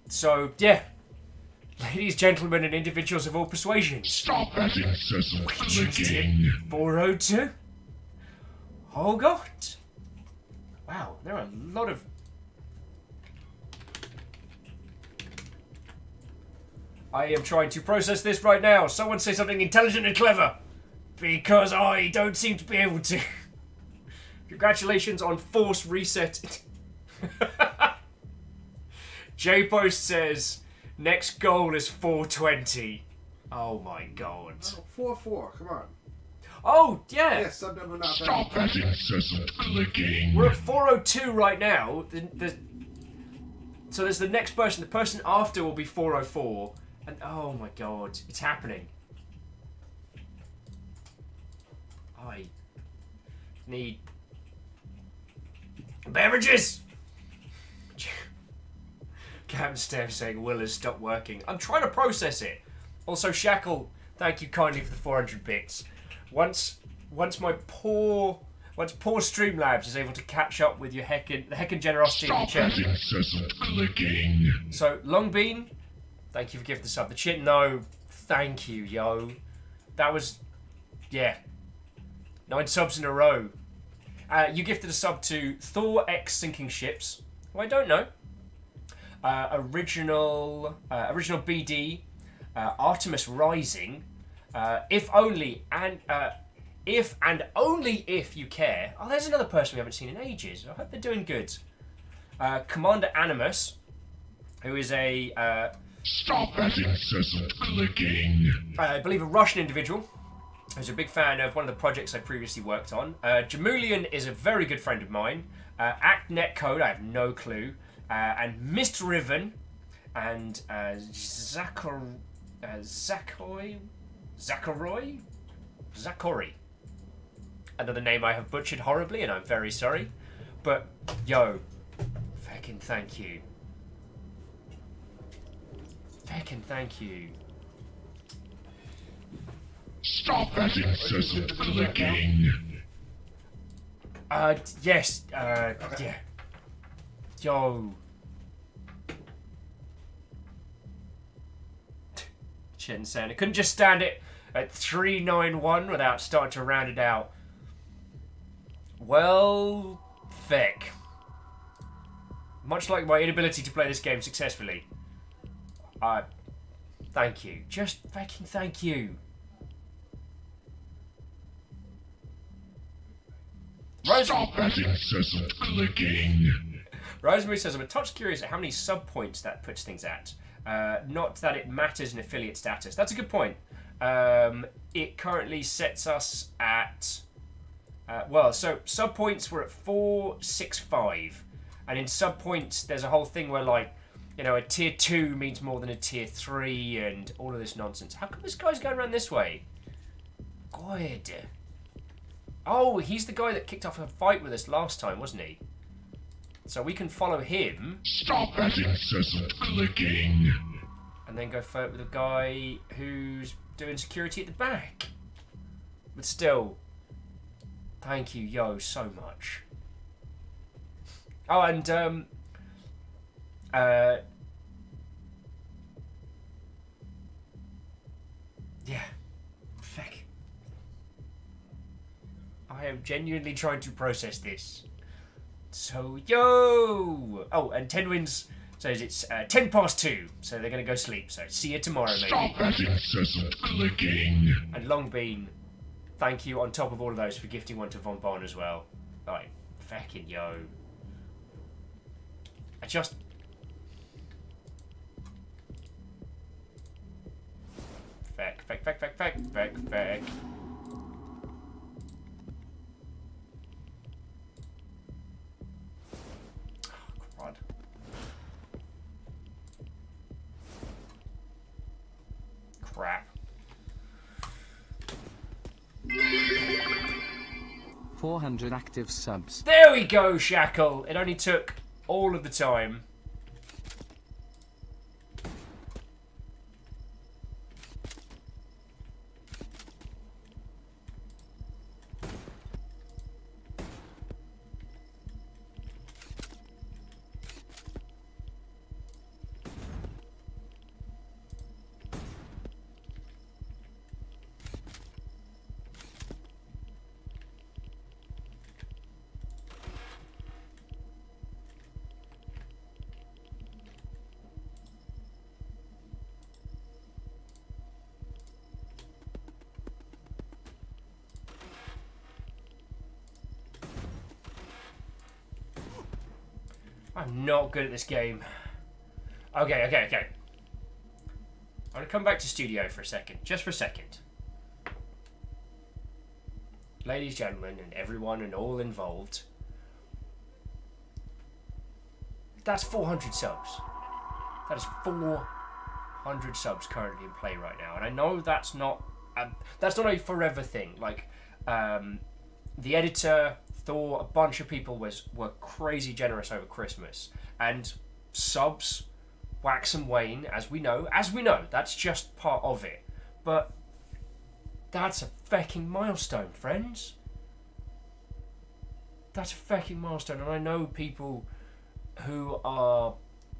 So, yeah. Ladies, gentlemen, and individuals of all persuasions. Stop that incessant Just hit clicking. 402. Oh god. Wow, there are a lot of... I am trying to process this right now. Someone say something intelligent and clever. Because I don't seem to be able to. Congratulations on force reset. J-Post says, next goal is 420. Oh my god. Oh, 4-4, come on. Oh, yeah. Yes, sub number not Stop bad. that incessant clicking. We're at 402 right now. So there's the next person. The person after will be 404. And oh my god, it's happening. I need beverages. Cam Steph saying Will has stopped working. I'm trying to process it. Also, Shackle, thank you kindly for the 400 bits. Once poor Streamlabs is able to catch up with your heckin' generosity in the Stop chat. that incessant clicking. So, Longbean, thank you for giving the sub. The Chit, no, thank you, yo. That was, yeah, 9 subs in a row. You gifted a sub to Thor X Sinking Ships, who I don't know. Original BD, Artemis Rising, if only and only if you care. Oh, there's another person we haven't seen in ages. I hope they're doing good. Commander Animus, who is a Stop that incessant clicking. I believe a Russian individual who's a big fan of one of the projects I previously worked on. Jamulian is a very good friend of mine. Act Netcode, I have no clue. And Mr. Riven and Zachary. Another name I have butchered horribly, and I'm very sorry. But, yo, fucking thank you. Fucking thank you. Stop that incessant clicking. Yes, yeah. Yo. Shit insane. I couldn't just stand it at 391 without starting to round it out. Well, feck. Much like my inability to play this game successfully. Thank you. Just fucking thank you. Stop that incessant clicking. Rosemary says, I'm a touch curious at how many sub points that puts things at. Not that it matters in affiliate status. That's a good point. It currently sets us at... so sub points were at 465. And in sub points, there's a whole thing where, like, you know, a tier 2 means more than a tier 3 and all of this nonsense. How come this guy's going around this way? Good. Oh, he's the guy that kicked off a fight with us last time, wasn't he? So we can follow him. Stop that incessant clicking. And then go fight with a guy who's doing security at the back. But still, thank you, yo, so much. Oh, and, yeah. Feck. I am genuinely trying to process this. So, yo! Oh, and 10 wins says it's 10 past 2, so they're going to go sleep. So, see you tomorrow, maybe. Stop that incessant clicking. And Longbean, thank you on top of all of those for gifting one to Von Bon as well. Like, feckin' yo. I just... Feck. Crud. Crap. 400 active subs. There we go, Shackle. It only took all of the time. I'm not good at this game. Okay. I'm going to come back to studio for a second. Just for a second. Ladies, gentlemen, and everyone and all involved. That's 400 subs. That is 400 subs currently in play right now. And I know that's not a forever thing. Like, the editor... Thor, a bunch of people were crazy generous over Christmas, and subs wax and wane, as we know, that's just part of it. But that's a fecking milestone, friends. That's a fecking milestone, and I know people who are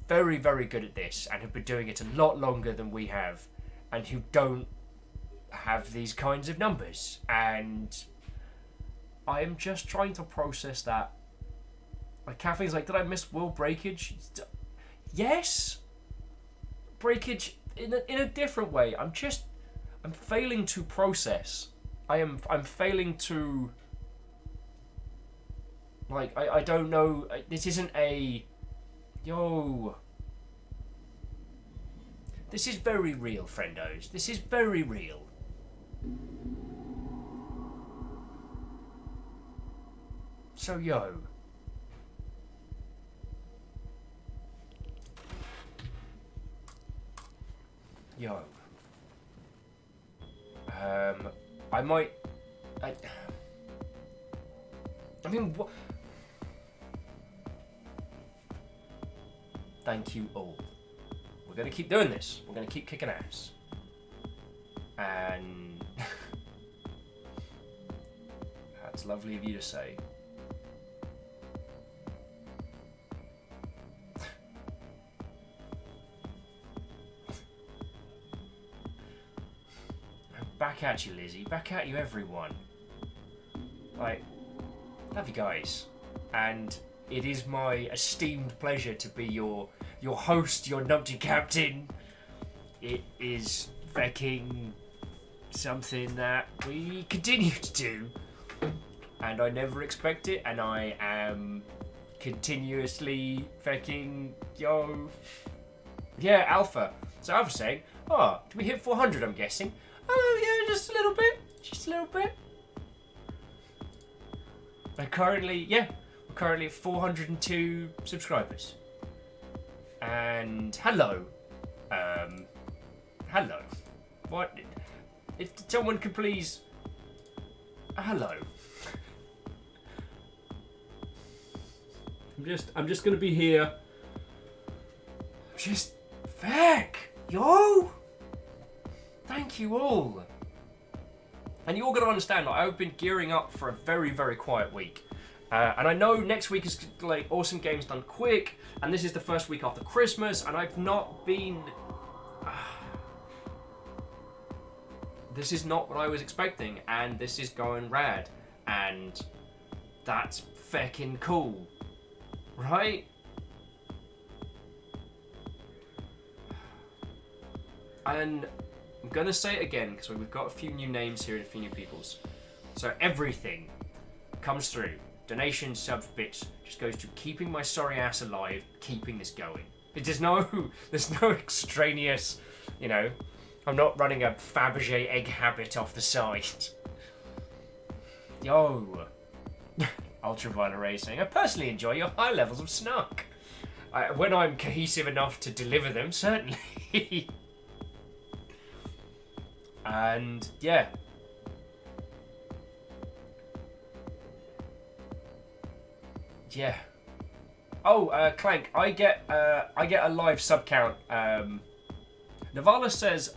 very, very good at this and have been doing it a lot longer than we have, and who don't have these kinds of numbers, and I am just trying to process that. Like, Catherine's like, did I miss World Breakage? Yes! Breakage in a different way. I'm failing to process. I'm failing to, like, I don't know. This isn't a, yo. This is very real, friendos. This is very real. So, yo. Yo. I might... I mean, what... Thank you all. We're going to keep doing this. We're going to keep kicking ass. And... That's lovely of you to say. Back at you, Lizzie. Back at you, everyone. Like, love you guys. And it is my esteemed pleasure to be your host, your numpty captain. It is fucking something that we continue to do. And I never expect it, and I am continuously fucking, yo. Yeah, Alpha. So Alpha's saying, oh, did we hit 400, I'm guessing? Oh, yeah, just a little bit. Just a little bit. We're currently at 402 subscribers. And hello. Hello. What? If someone could please... hello. I'm just gonna be here. Just... feck. Yo! Thank you all. And you all got to understand, like, I've been gearing up for a very, very quiet week. And I know next week is, like, Awesome Games Done Quick, and this is the first week after Christmas, and I've not been... This is not what I was expecting, and this is going rad. And that's feckin' cool. Right? And... I'm gonna say it again because we've got a few new names here and a few new peoples. So everything comes through. Donations, subs, bits just goes to keeping my sorry ass alive, keeping this going. There's no extraneous, you know. I'm not running a Fabergé egg habit off the side. Yo, Ultraviolet Ray saying, I personally enjoy your high levels of snark. When I'm cohesive enough to deliver them, certainly. And yeah. Yeah. Oh, Clank, I get a live sub count. Navala says,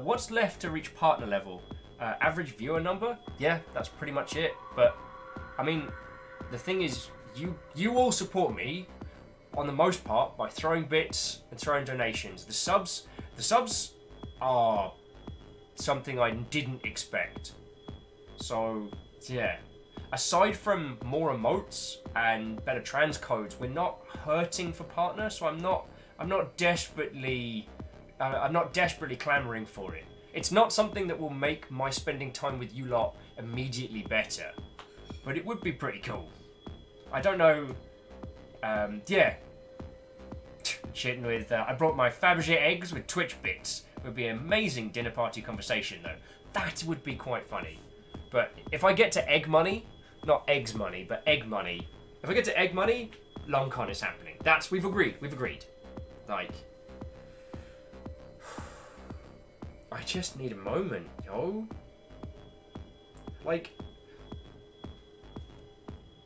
what's left to reach partner level? Average viewer number? Yeah, that's pretty much it. But I mean, the thing is, you all support me on the most part by throwing bits and throwing donations. The subs are something I didn't expect. So, yeah. Aside from more emotes and better transcodes, we're not hurting for partner, so I'm not desperately clamoring for it. It's not something that will make my spending time with you lot immediately better, but it would be pretty cool. I don't know. Yeah. Shitting with. I brought my Fabergé eggs with Twitch bits. It would be an amazing dinner party conversation, though. That would be quite funny. But if I get to egg money, not eggs money, but egg money. If I get to egg money, long con is happening. We've agreed. Like, I just need a moment, yo. Like,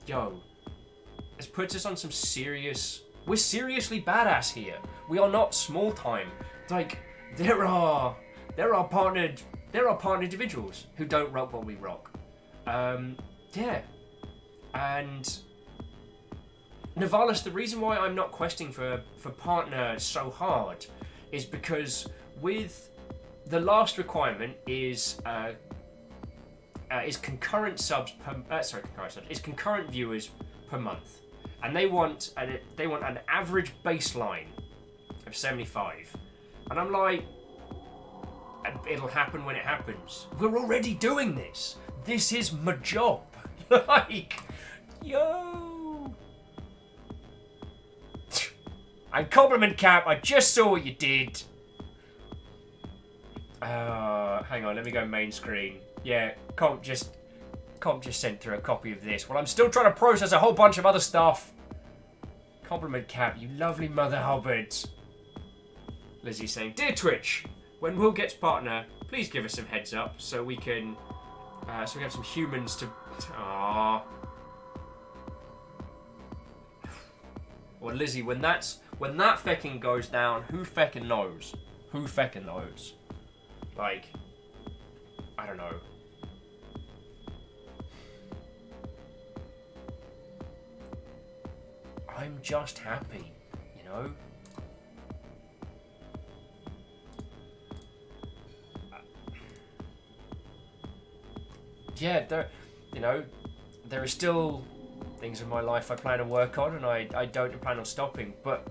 yo, this puts us on some serious. We're seriously badass here. We are not small time. Like, there are partnered individuals who don't rock what we rock. Yeah. And Navalis, the reason why I'm not questing for partner so hard is because with the last requirement is concurrent subs is concurrent viewers per month, and they want an average baseline of 75, and I'm like, And it'll happen when it happens. We're already doing this. This is my job. Like, yo. And compliment Cap, I just saw what you did. Hang on, let me go main screen. Yeah, Comp just sent through a copy of this. Well, I'm still trying to process a whole bunch of other stuff. Compliment Cap, you lovely Mother Hubbard. Lizzie's saying, Dear Twitch, when Will gets partner, please give us some heads up so we can, so we have some humans to. Aww. Well, Lizzie, when that fecking goes down, who fecking knows? Who fecking knows? Like, I don't know. I'm just happy, you know? Yeah, there are still things in my life I plan to work on, and I don't plan on stopping, but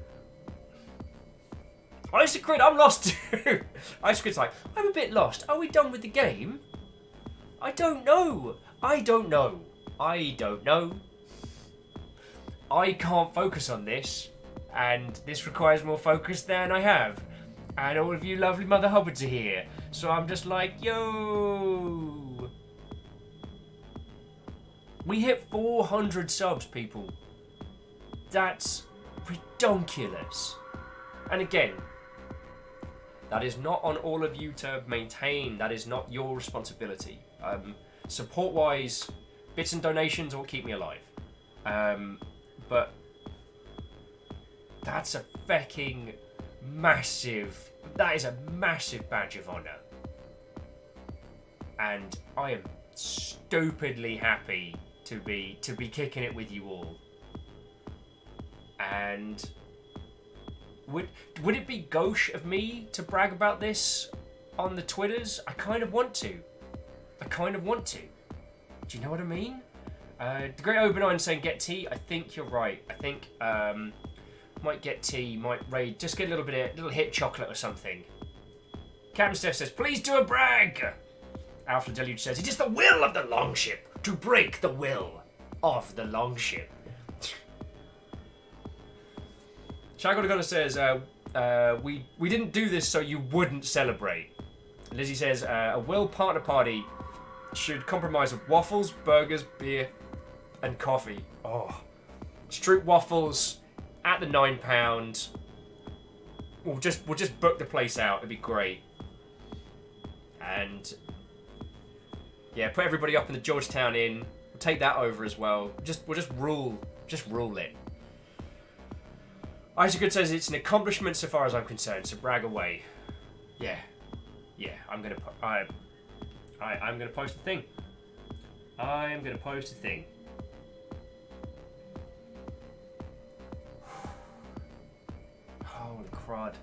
Isocrit, I'm lost too! Isocrit's like, I'm a bit lost. Are we done with the game? I don't know. I can't focus on this, and this requires more focus than I have. And all of you lovely Mother Hubbards are here, so I'm just like, yo. We hit 400 subs, people. That's redonkulous. And again, that is not on all of you to maintain. That is not your responsibility. Support-wise, bits and donations will keep me alive. But that's a fecking massive. That is a massive badge of honor, and I am stupidly happy to be kicking it with you all. And would it be gauche of me to brag about this on the Twitters? I kind of want to. Do you know what I mean? The Great Obenine saying get tea. I think you're right. I think might get tea, might raid, just get a little hit chocolate or something. Captain Steph says, please do a brag. Alpha Deluge says, it is the will of the longship to break the will of the longship. Shagolagona says, we didn't do this so you wouldn't celebrate. Lizzie says, a will partner party should compromise of waffles, burgers, beer, and coffee. Oh, Stroop waffles at the £9. We'll just book the place out. It'd be great. And yeah, put everybody up in the Georgetown Inn. We'll take that over as well. We'll just rule it. Isaac says it's an accomplishment so far as I'm concerned. So brag away. Yeah. I'm gonna post a thing. I am gonna post a thing. Holy crud.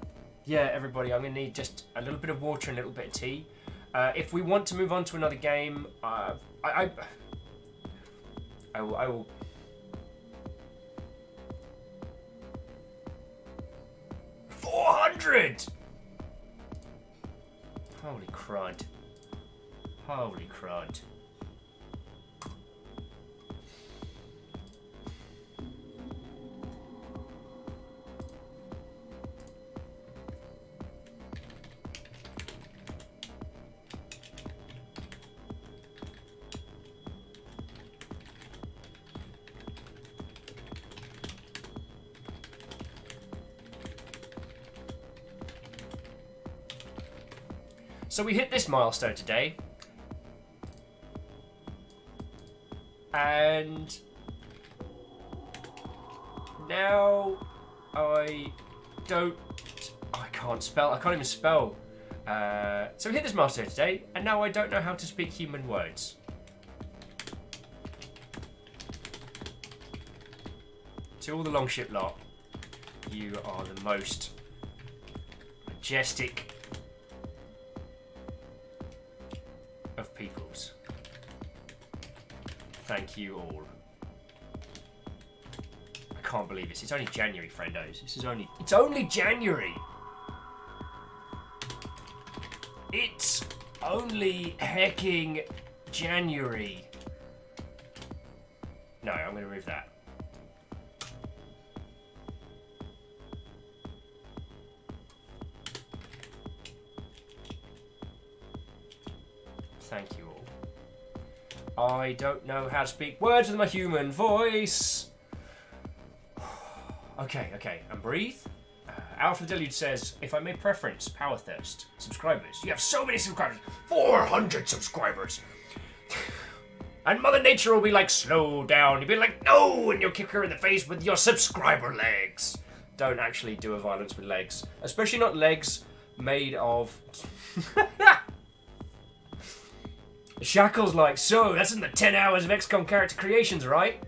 Yeah, everybody, I'm gonna need just a little bit of water and a little bit of tea. If we want to move on to another game, I will. 400! Holy crud. Holy crud. So we hit this milestone today. And now I can't even spell. So we hit this milestone today, and now I don't know how to speak human words. To all the longship lot, you are the most majestic of peoples. Thank you all. I can't believe this. It's only January, friendos. It's only January. It's only hecking January. No, I'm going to remove that. Thank you all. I don't know how to speak words with my human voice. Okay, and breathe. Alpha Deluge says, if I may preference, Power Thirst, subscribers. You have so many subscribers. 400 subscribers. And Mother Nature will be like, slow down. You'll be like, no, and you'll kick her in the face with your subscriber legs. Don't actually do a violence with legs. Especially not legs made of... Shackle's like, so, that's in the 10 hours of XCOM character creations, right?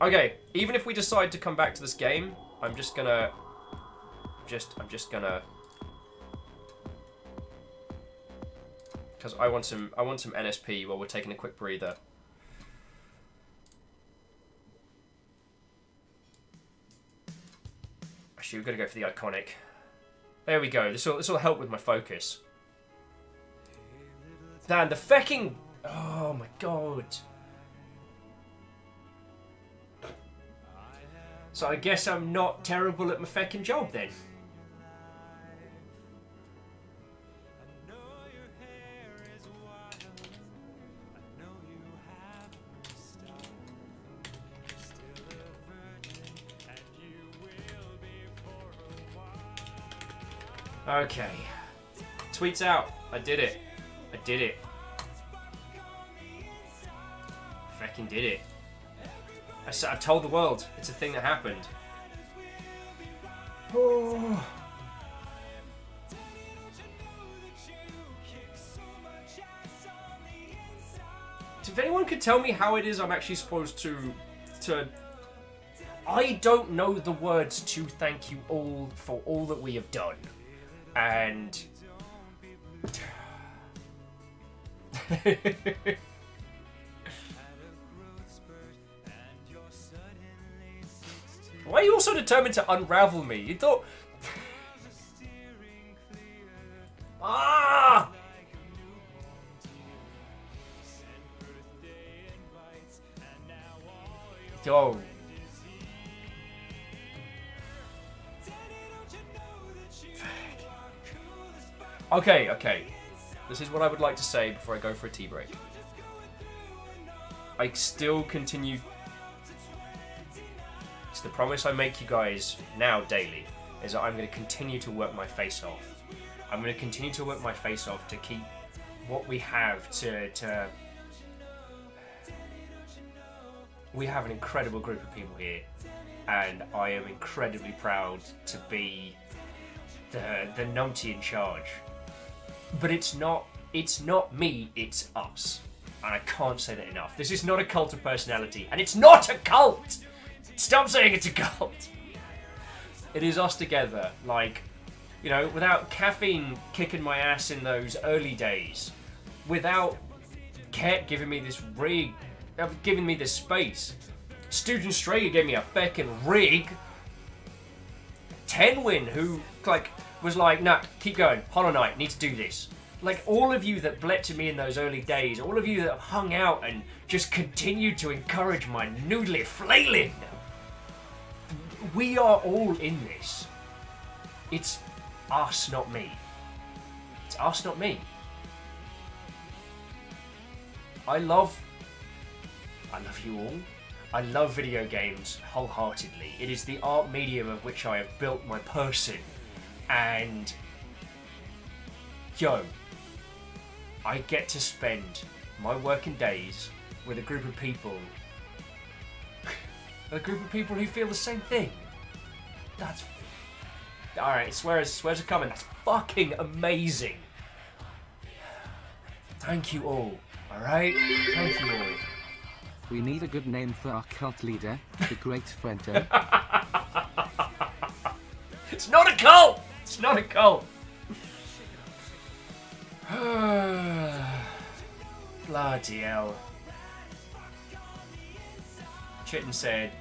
Okay, even if we decide to come back to this game, I'm just gonna... Because I want some NSP while we're taking a quick breather. Actually, we're gonna go for the iconic. There we go. This will help with my focus. Dan, the fecking... Oh my god. So I guess I'm not terrible at my fecking job then. Okay. Tweets out. I did it. I did it. Fucking did it. I've told the world. It's a thing that happened. Oh. If anyone could tell me how it is I'm actually supposed to... I don't know the words to thank you all for all that we have done. And... Why are you all so determined to unravel me? You thought... Ah! Yo. Okay. This is what I would like to say before I go for a tea break. I still continue... It's the promise I make you guys now daily, is that I'm going to continue to work my face off. I'm going to continue to work my face off to keep what we have to... We have an incredible group of people here, and I am incredibly proud to be the numpty in charge. But it's not me, it's us. And I can't say that enough. This is not a cult of personality, and it's not a cult! Stop saying it's a cult! It is us together, like, you know, without caffeine kicking my ass in those early days, without Ket giving me this rig, giving me this space, Student Strayer gave me a feckin' rig, Tenwin, who, like, was like, nah, keep going, Hollow Knight, need to do this. Like, all of you that bled to me in those early days, all of you that have hung out and just continued to encourage my noodly flailing, we are all in this. It's us, not me. It's us, not me. I love you all. I love video games wholeheartedly. It is the art medium of which I have built my person. And... Yo, I get to spend my working days with a group of people who feel the same thing. That's... Alright, swears are coming. That's fucking amazing. Thank you all. Alright? Thank you all. We need a good name for our cult leader, the Great Frento. It's not a cult! It's not a cult! Bloody hell. Chitin said,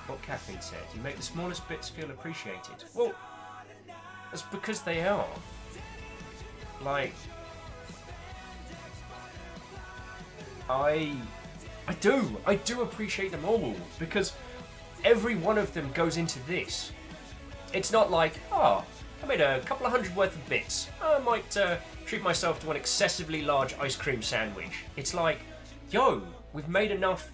what Caffeine said, you make the smallest bits feel appreciated. Well, that's because they are. Like, I do appreciate them all, because every one of them goes into this. It's not like, oh, I made a couple of hundred worth of bits. I might treat myself to one excessively large ice cream sandwich. It's like, yo, we've made enough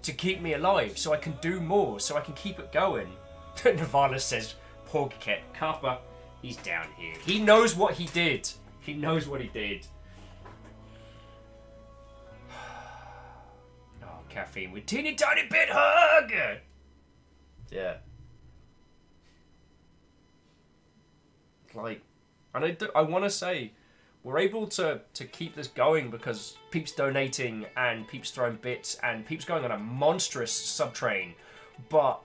to keep me alive, so I can do more, so I can keep it going. Navala says, poor cat. Kappa, he's down here. He knows what he did. He knows what he did. Oh, Caffeine with teeny tiny bit hug! Yeah. Like, and I want to say, we're able to keep this going because Peeps donating and Peeps throwing bits and Peeps going on a monstrous sub-train. But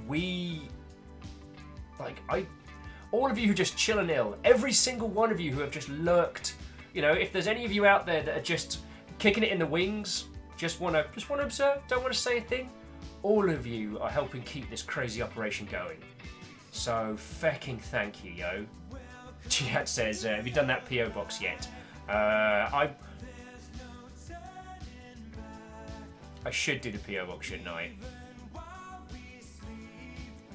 we, like, all of you who just chill and ill, every single one of you who have just lurked, you know, if there's any of you out there that are just kicking it in the wings, just want to observe, don't want to say a thing, all of you are helping keep this crazy operation going. So, fecking thank you, yo. Chat says, have you done that P.O. box yet? I should do the P.O. box, shouldn't I?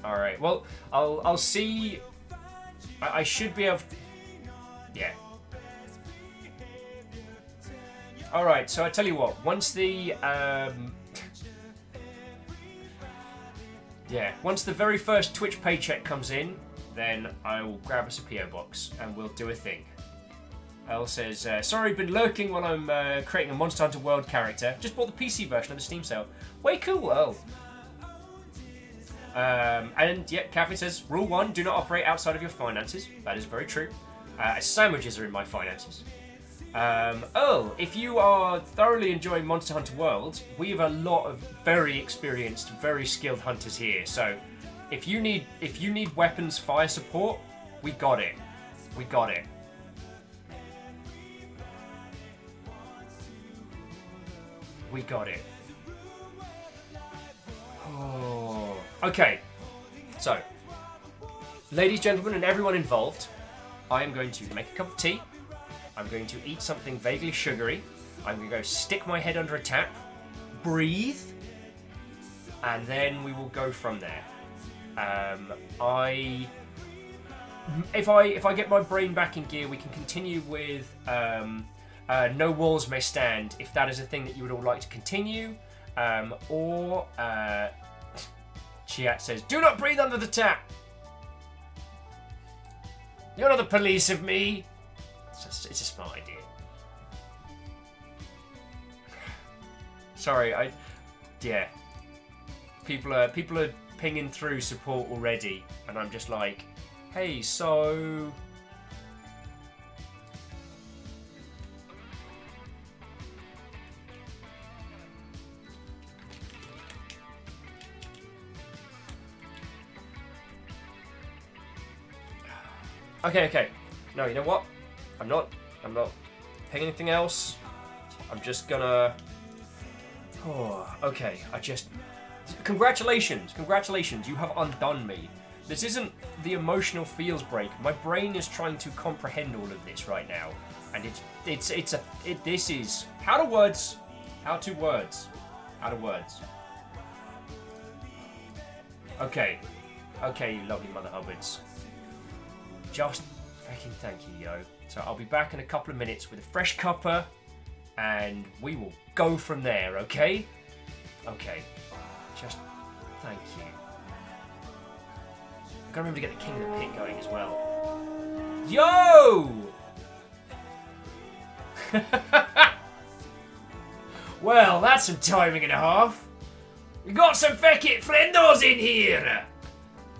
Alright, well, I'll see. I should be able to... Yeah. Alright, so I tell you what, once the... Yeah, once the very first Twitch paycheck comes in, then I will grab us a PO box and we'll do a thing. Elle says, sorry, been lurking while I'm creating a Monster Hunter World character. Just bought the PC version of the Steam sale. Way cool, Elle. And yeah, Kathy says, rule 1, do not operate outside of your finances. That is very true. Sandwiches are in my finances. Earl, if you are thoroughly enjoying Monster Hunter World, we have a lot of very experienced, very skilled hunters here. So, if you need weapons fire support, we got it. We got it. We got it. Oh. Okay. So, ladies, gentlemen, and everyone involved, I am going to make a cup of tea. I'm going to eat something vaguely sugary. I'm going to go stick my head under a tap, breathe, and then we will go from there. If I get my brain back in gear, we can continue with No Walls May Stand, if that is a thing that you would all like to continue. Or Chiat says, do not breathe under the tap! You're not the police of me! It's a smart idea. Sorry, yeah. People are pinging through support already, and I'm just like, hey, so... Okay. No, you know what? I'm not picking anything else. I'm just gonna... Oh, okay. Congratulations, you have undone me. This isn't the emotional feels break. My brain is trying to comprehend all of this right now, and this is how to words. Okay, you lovely Mother Hubbards. Just fucking thank you, yo. So I'll be back in a couple of minutes with a fresh cuppa, and we will go from there, okay? Okay. Just thank you. I've got to remember to get the King of the Pit going as well. Yo! Well, that's some timing and a half. We got some feckit flendos in here.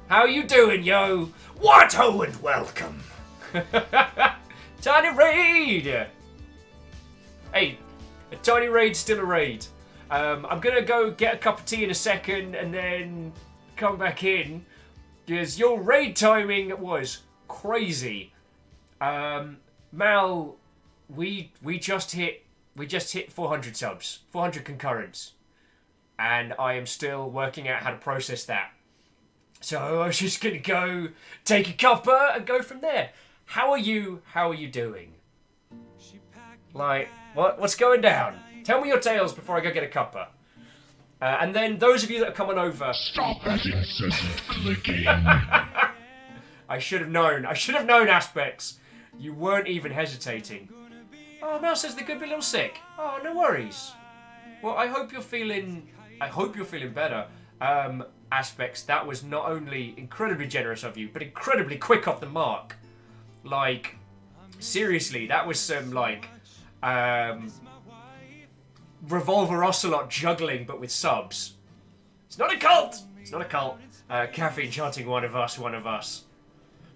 How you doing, yo? What ho and welcome. Tiny raid. Hey, a tiny raid's still a raid. I'm gonna go get a cup of tea in a second and then come back in because your raid timing was crazy. Mal, we just hit we just hit 400 subs, 400 concurrents, and I am still working out how to process that. So I was just gonna go take a cuppa and go from there. How are you? How are you doing? Like, what's going down? Tell me your tales before I go get a cuppa. And then those of you that are coming over... Stop that incessant clicking. I should have known. I should have known, Aspects. You weren't even hesitating. Oh, Mel says they could be a little sick. Oh, no worries. Well, I hope you're feeling better. Aspects, that was not only incredibly generous of you, but incredibly quick off the mark. Like, seriously, that was some, like, Revolver Ocelot juggling, but with subs. It's not a cult! It's not a cult. Caffeine chanting one of us, one of us.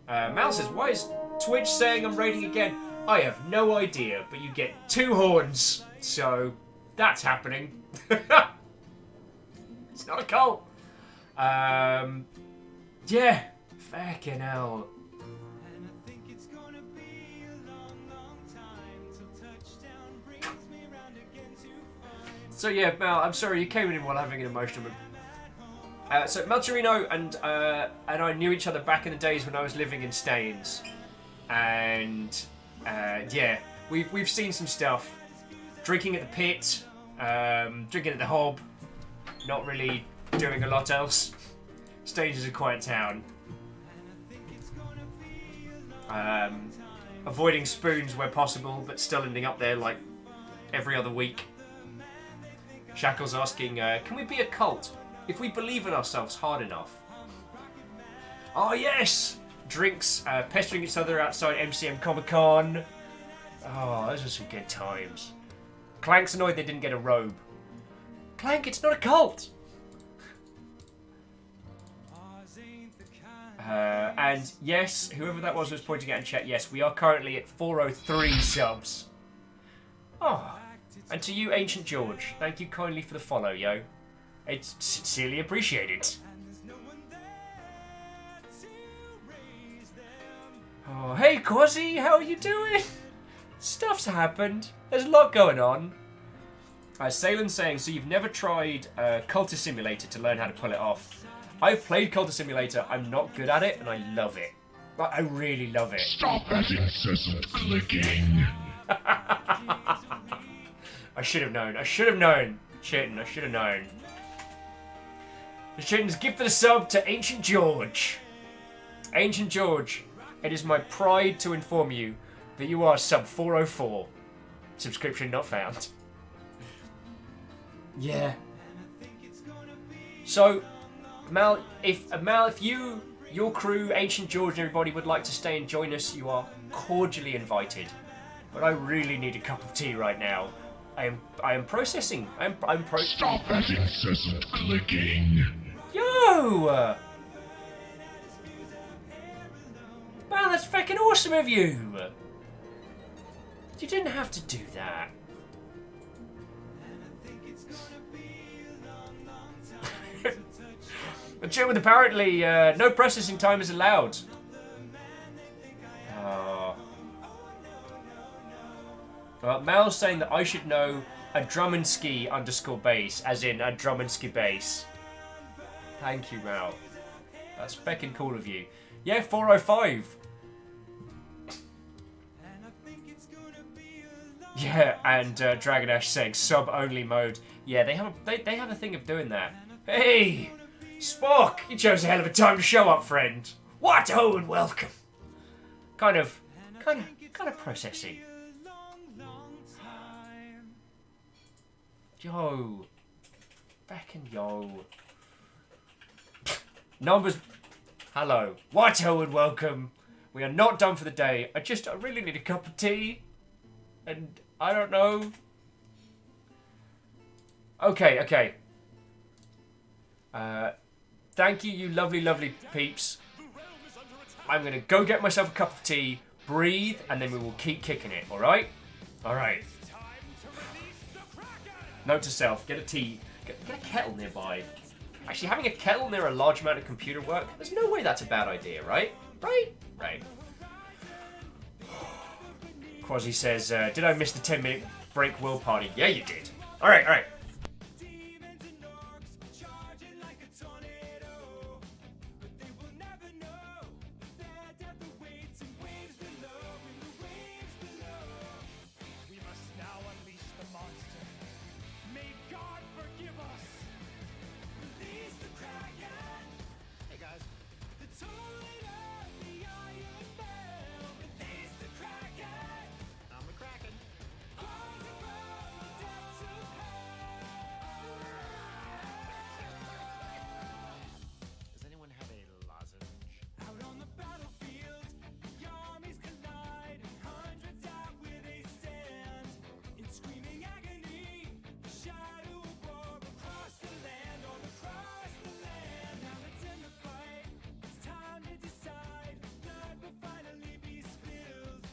Mal says, why is Twitch saying I'm raiding again? I have no idea, but you get 2 horns. So, that's happening. It's not a cult. Yeah. Fucking hell. So yeah, Mel, I'm sorry you came in while having an emotional moment. So Meltorino and I knew each other back in the days when I was living in Staines, and yeah, we've seen some stuff. Drinking at the pit, drinking at the hob, not really doing a lot else. Staines is a quiet town. Avoiding spoons where possible, but still ending up there like every other week. Shackle's asking, can we be a cult if we believe in ourselves hard enough? Oh yes! Drinks, pestering each other outside MCM Comic Con. Oh, those are some good times. Clank's annoyed they didn't get a robe. Clank, it's not a cult! And yes, whoever that was pointing out in chat, yes, we are currently at 403 subs. Oh. And to you, Ancient George, thank you kindly for the follow, yo. It's sincerely appreciated. Oh, hey, Quasi, how are you doing? Stuff's happened. There's a lot going on. Saylin's saying, so you've never tried Cultist Simulator to learn how to pull it off. I've played Cultist Simulator, I'm not good at it, and I love it. Like, I really love it. Stop that incessant clicking. I should have known. I should have known. Chitin, I should have known. The Chitin's gift for the sub to Ancient George. Ancient George, it is my pride to inform you that you are sub 404. Subscription not found. Yeah. So, Mal, if you, your crew, Ancient George, and everybody would like to stay and join us, you are cordially invited. But I really need a cup of tea right now. I am processing. Stop that incessant clicking. Yo! Man, that's fucking awesome of you! You didn't have to do that. But Jim, apparently, no processing time is allowed. Oh. Well, Mal's saying that I should know a Drummondski _base, as in a Drummondski base. Thank you, Mal. That's feckin' cool of you. Yeah, 405. Yeah, and Dragon Ash saying sub-only mode. Yeah, they have a thing of doing that. Hey, Spock, you chose a hell of a time to show up, friend. What? Oh, and welcome. Kind of processing. Yo. Feckin' yo. Numbers. Hello. What? Oh, and welcome. We are not done for the day. I really need a cup of tea. And I don't know. Okay. Thank you, you lovely, lovely peeps. I'm gonna go get myself a cup of tea, breathe, and then we will keep kicking it, alright? Alright. Note to self, get a tea, get a kettle nearby. Actually, having a kettle near a large amount of computer work, there's no way that's a bad idea, right? Right. Quasi says, did I miss the 10-minute break World Party. Yeah, you did. Alright, alright. We must now unleash the monster. May God forgive us. Release the Kraken. Hey guys. The toilet of the Iron Bell. Release the Kraken. I'm the Kraken. All above the depths of hell. Does anyone have a lozenge? Out on the battlefield, the armies collide. Hundreds die where they stand. In screaming agony, the shadow of war across the land, all across the land. Now let's end the fight. It's time to decide whose blood will finally be spilled.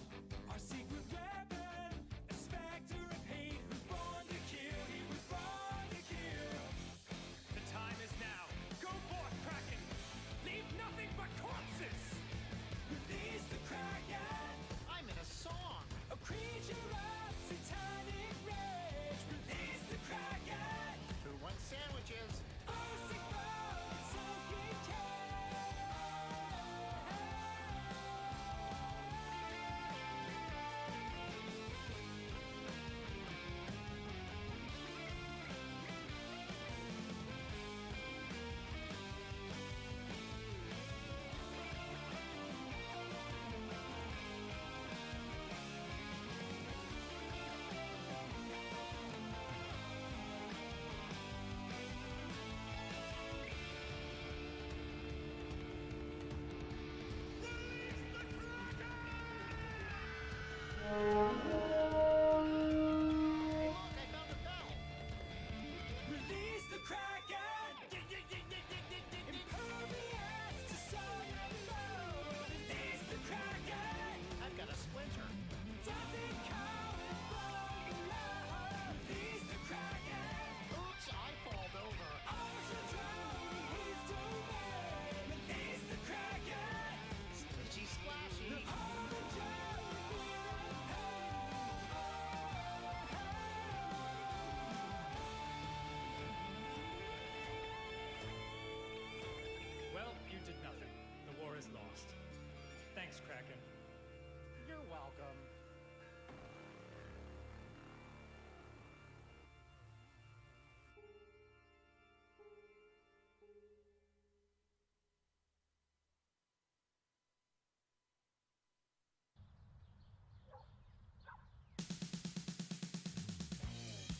Our secret weapon, a specter of hate who's born to kill. He was born to kill. The time is now. Go forth, Kraken. Leave nothing but corpses. Release the Kraken. I'm in a song. A creature of satanic rage. Release the Kraken. Who wants sandwiches? Oh, sick blood, soaking Release the Kraken! Impervious to solid mode! Release the Kraken! I've got a splinter. Death and cold blow! Release the Kraken! Oops, I falled over. Ocean drone his domain! Release the Kraken! Splashy splashy! Well, you did nothing. The war is lost. Thanks, Kraken. You're welcome.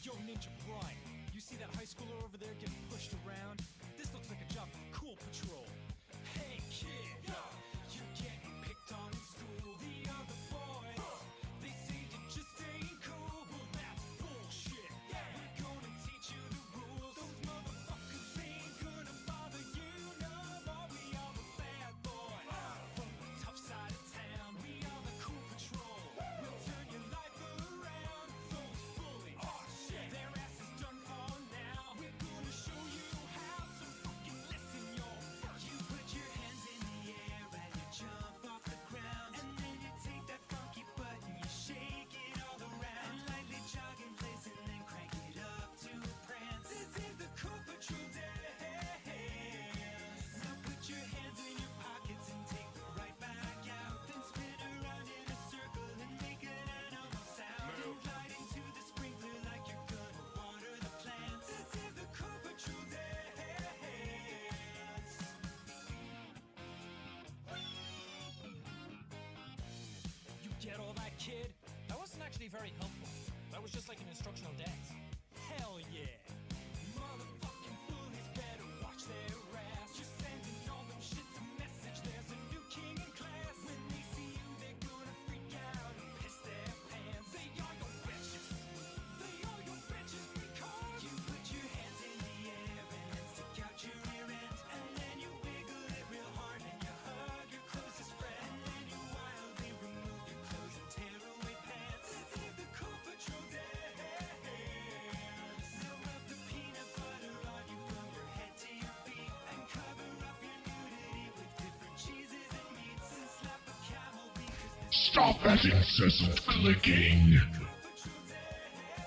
Yo, Ninja Prime, you see that high schooler over there getting pushed around? This looks like a job for Cool Patrol. Hey kid, you're getting picked on in school. The other boys, they say you're just ain't cool. Well, that's bullshit. We're gonna teach you the rules. Those motherfuckers ain't gonna bother you no more. We are the bad boys from the tough side of town. We are the Cool Patrol. We'll turn your life around. Those bullies, their ass is done for now. We're gonna show you how. So fucking listen, yo. You put your hands in the air and you jump off the ground, and then you take that funky butt and you shake it all around, and lightly jog in place and then crank it up to a prance. This is the Cool Patrol dance. Now put your hands in your pockets and take them right back out. Then spin around in a circle and make an animal sound. Then glide into the sprinkler like you're gonna water the plants. This is the Cool Patrol dance. You get all that, kid? That wasn't actually very helpful. That was just like an instructional dance. Hell yeah. Motherfucking bullies better watch their ass. You're sending all them shits a message. There's a new king in class. When they see you, they're gonna freak out and piss their pants. They are your bitches. They are your bitches because you put your hands in the air and then stick out your rear end. And then you wiggle it real hard and you hug your closest friend. And then you wildly remove your clothes and tear away pants. This is the Cool Patrol dance. Now rub the peanut butter on you from your head to your feet, and cover up your nudity with different cheeses and meats, and slap a camel because this Stop that incessant clicking. Cool Patrol dance.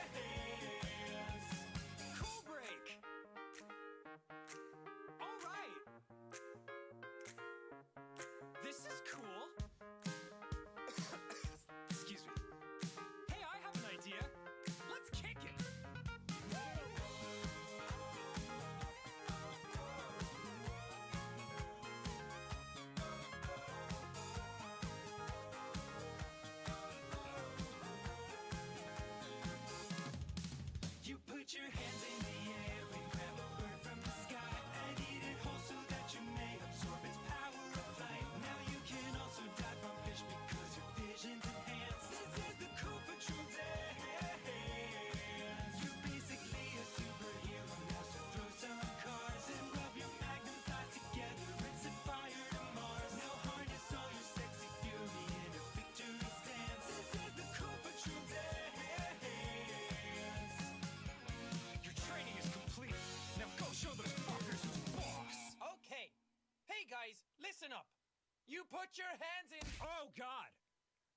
put your hands in. Oh God.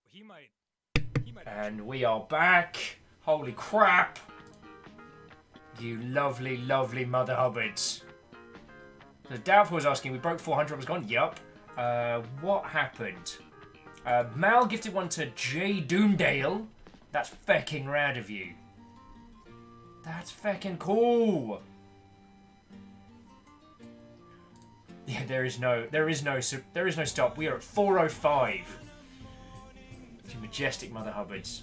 He might. And we are back. Holy crap. You lovely, lovely Mother Hubbards. So Doubtful was asking, we broke 400, I was gone, yup. What happened? Mal gifted one to J. Doomdale. That's fecking rad of you. That's fecking cool. Yeah, there is no stop. We are at 405. You majestic Mother Hubbards.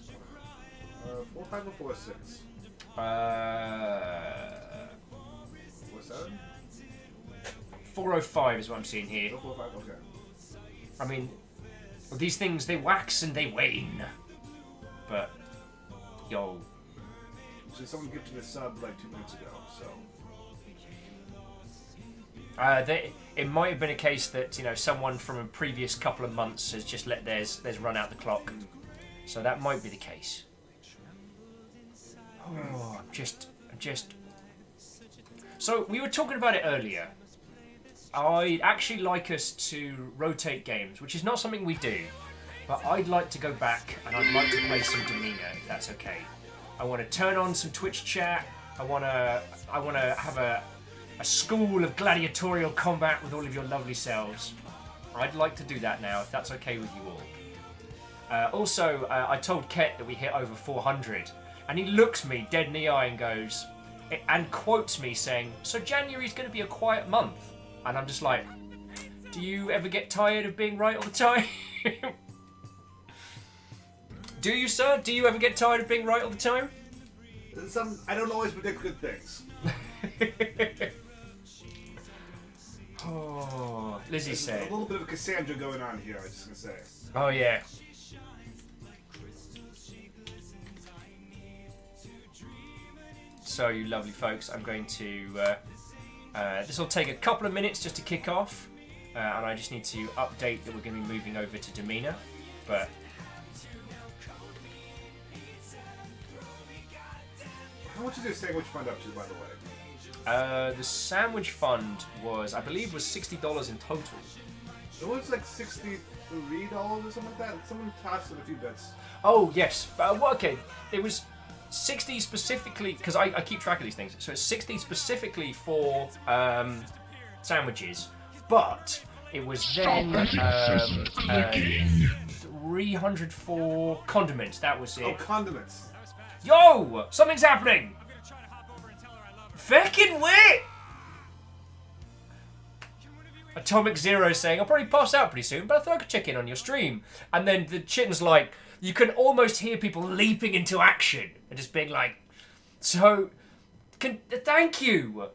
45 or 46? 47? 405 is what I'm seeing here. 45, okay. I mean, these things, they wax and they wane. But, yo. So someone gifted a sub like 2 minutes ago, so. It might have been a case that, you know, someone from a previous couple of months has just let theirs run out the clock. So that might be the case. Oh, I'm just. So we were talking about it earlier. I'd actually like us to rotate games, which is not something we do. But I'd like to go back and I'd like to play some Demeanor, if that's okay. I want to turn on some Twitch chat. I want to have a school of gladiatorial combat with all of your lovely selves. I'd like to do that now, if that's okay with you all. Also, I told Ket that we hit over 400, and he looks me dead in the eye and goes, and quotes me saying, so January's going to be a quiet month. And I'm just like, do you ever get tired of being right all the time? Do you, sir? Do you ever get tired of being right all the time? I don't always predict good things. Oh, Lizzie said. A little bit of Cassandra going on here, I was just going to say. Oh, yeah. So, you lovely folks, I'm going to... this will take a couple of minutes just to kick off. And I just need to update that we're going to be moving over to Demeanor. But... How much is your sandwich fund up to, by the way? The sandwich fund was, I believe, was $60 in total. It was like $63 or something like that. Someone tossed in a few bits. Oh, yes. Well, okay. It was 60 specifically, because I keep track of these things. So it's 60 specifically for sandwiches. But it was then 300 for condiments. That was it. Oh, condiments. Yo! Something's happening! Feckin' wit! Atomic Zero saying, I'll probably pass out pretty soon, but I thought I could check in on your stream. And then the chitten's like, you can almost hear people leaping into action and just being like, so, thank you.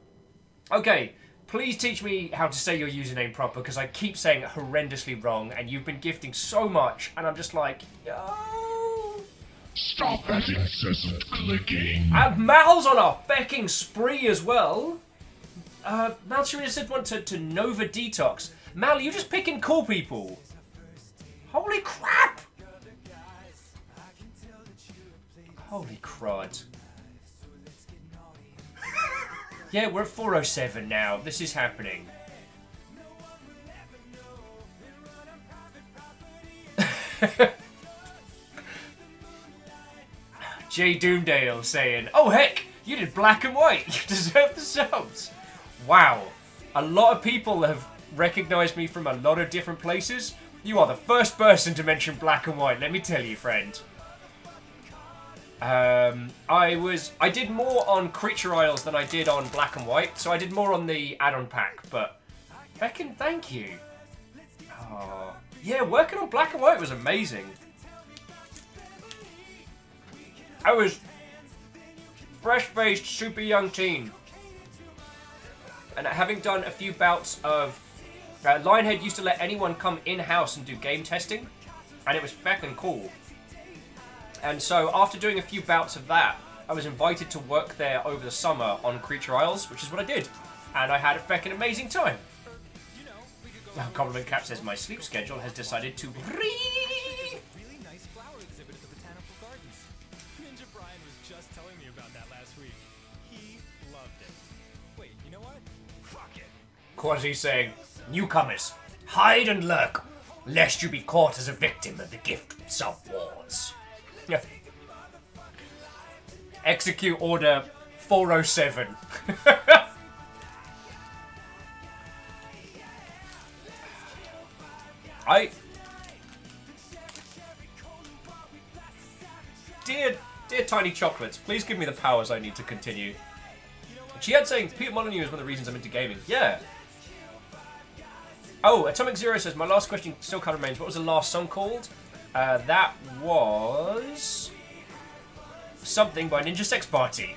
Okay, please teach me how to say your username proper, because I keep saying it horrendously wrong, and you've been gifting so much, and I'm just like, yo. Stop that incessant clicking. And Mal's on a fecking spree as well. Mal Sharina said one to Nova Detox. Mal, you just picking cool people. Holy crap! Holy crud. Yeah, we're at 407 now. This is happening. J. Doomdale saying, oh heck, you did black and white. You deserve the subs. Wow. A lot of people have recognised me from a lot of different places. You are the first person to mention black and white, let me tell you, friend. I did more on Creature Isles than I did on black and white, so I did more on the add-on pack, but feckin' thank you. Oh. Yeah, working on black and white was amazing. I was fresh-faced, super young teen. And having done a few bouts of... Lionhead used to let anyone come in-house and do game testing. And it was feckin' cool. And so after doing a few bouts of that, I was invited to work there over the summer on Creature Isles, which is what I did. And I had a feckin' amazing time. Compliment Cap says, my sleep schedule has decided to... Quasi saying, newcomers, hide and lurk. lest you be caught as a victim of the gift sub wars. Yeah. Execute Order 407. Dear Tiny Chocolates, please give me the powers I need to continue. She had saying, Peter Molyneux is one of the reasons I'm into gaming. Yeah. Oh, Atomic Zero says, my last question still kind of remains. What was the last song called? That was... something by Ninja Sex Party.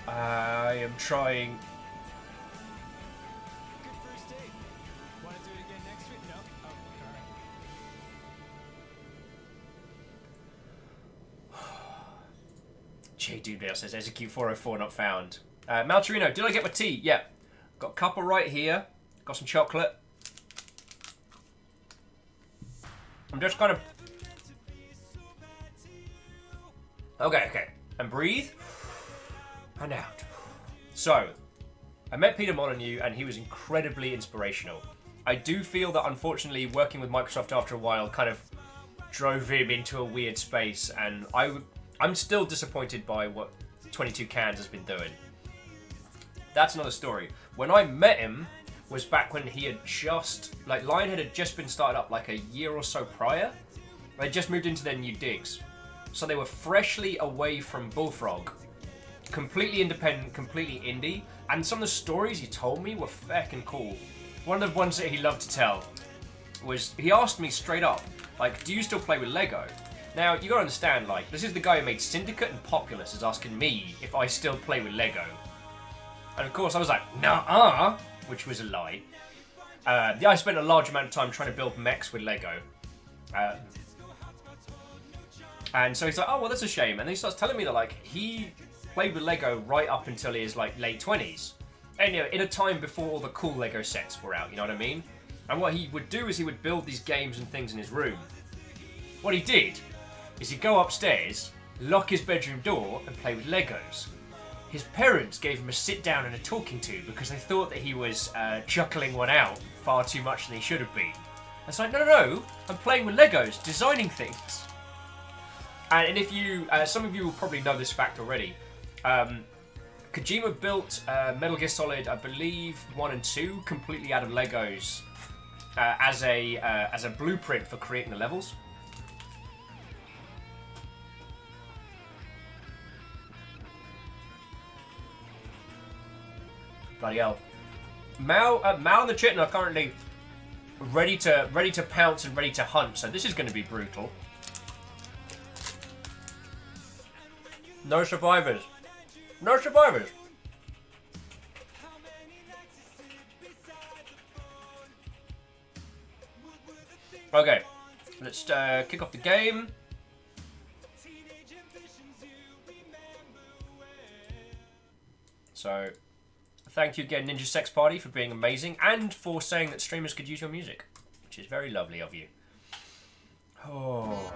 I am trying... Good first date. Want to do it again next week? No? Oh, alright. J Dude says execute 404 not found. Maltorino, did I get my tea? Yeah. Got a couple right here. Got some chocolate. I'm just kind of... Okay. And breathe. And out. So, I met Peter Molyneux and he was incredibly inspirational. I do feel that unfortunately working with Microsoft after a while kind of drove him into a weird space, and I'm still disappointed by what 22 Cans has been doing. That's another story. When I met him was back when he had just, like, Lionhead had just been started up like a year or so prior. They just moved into their new digs. So they were freshly away from Bullfrog. Completely independent, completely indie. And some of the stories he told me were feckin' cool. One of the ones that he loved to tell was, he asked me straight up, like, do you still play with Lego? Now, you gotta understand, like, this is the guy who made Syndicate and Populous is asking me if I still play with Lego. And of course I was like, nah, which was a lie. I spent a large amount of time trying to build mechs with Lego. And so he's like, oh, well, that's a shame. And then he starts telling me that, like, he played with Lego right up until his, like, late 20s. And, you know, in a time before all the cool Lego sets were out, you know what I mean? And what he would do is he would build these games and things in his room. What he did is he'd go upstairs, lock his bedroom door, and play with Legos. His parents gave him a sit down and a talking to because they thought that he was chuckling one out far too much than he should have been. It's like, no, I'm playing with Legos, designing things. And if you, some of you will probably know this fact already. Kojima built Metal Gear Solid, I believe, 1 and 2 completely out of Legos as a blueprint for creating the levels. Bloody hell. Mal and the Chitin are currently ready to pounce and ready to hunt, so this is going to be brutal. No survivors. No survivors. Okay, let's kick off the game. So, thank you again, Ninja Sex Party, for being amazing and for saying that streamers could use your music, which is very lovely of you. Oh.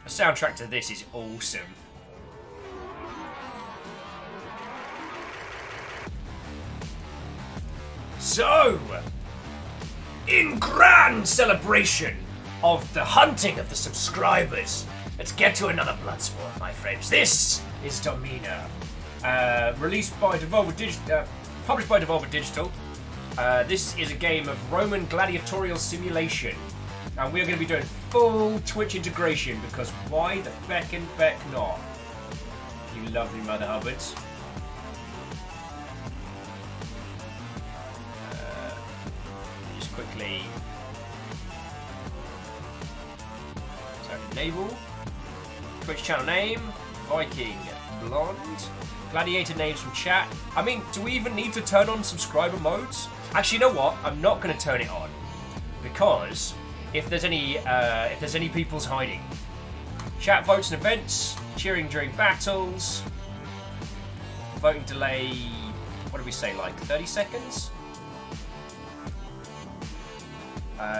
The soundtrack to this is awesome. So, in grand celebration of the hunting of the subscribers, let's get to another Bloodsport, my friends. This is Domina, released by Devolver published by Devolver Digital. This is a game of Roman gladiatorial simulation, and we're going to be doing full Twitch integration because why the feckin' feck not? You lovely Mother Hubbards. Just quickly. So enable. Twitch channel name, Viking Blonde. Gladiator names from chat. I mean, do we even need to turn on subscriber modes? Actually, you know what? I'm not going to turn it on because if there's any people's hiding. Chat votes and events, cheering during battles, voting delay. What do we say? Like 30 seconds.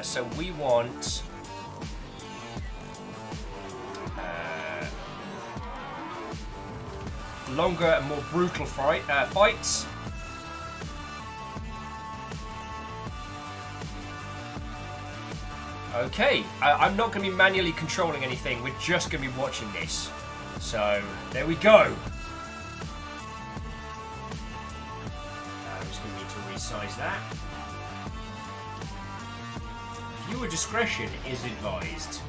So we want. longer and more brutal fights. Okay, I'm not going to be manually controlling anything. We're just going to be watching this. So, there we go. I'm just going to need to resize that. Viewer discretion is advised.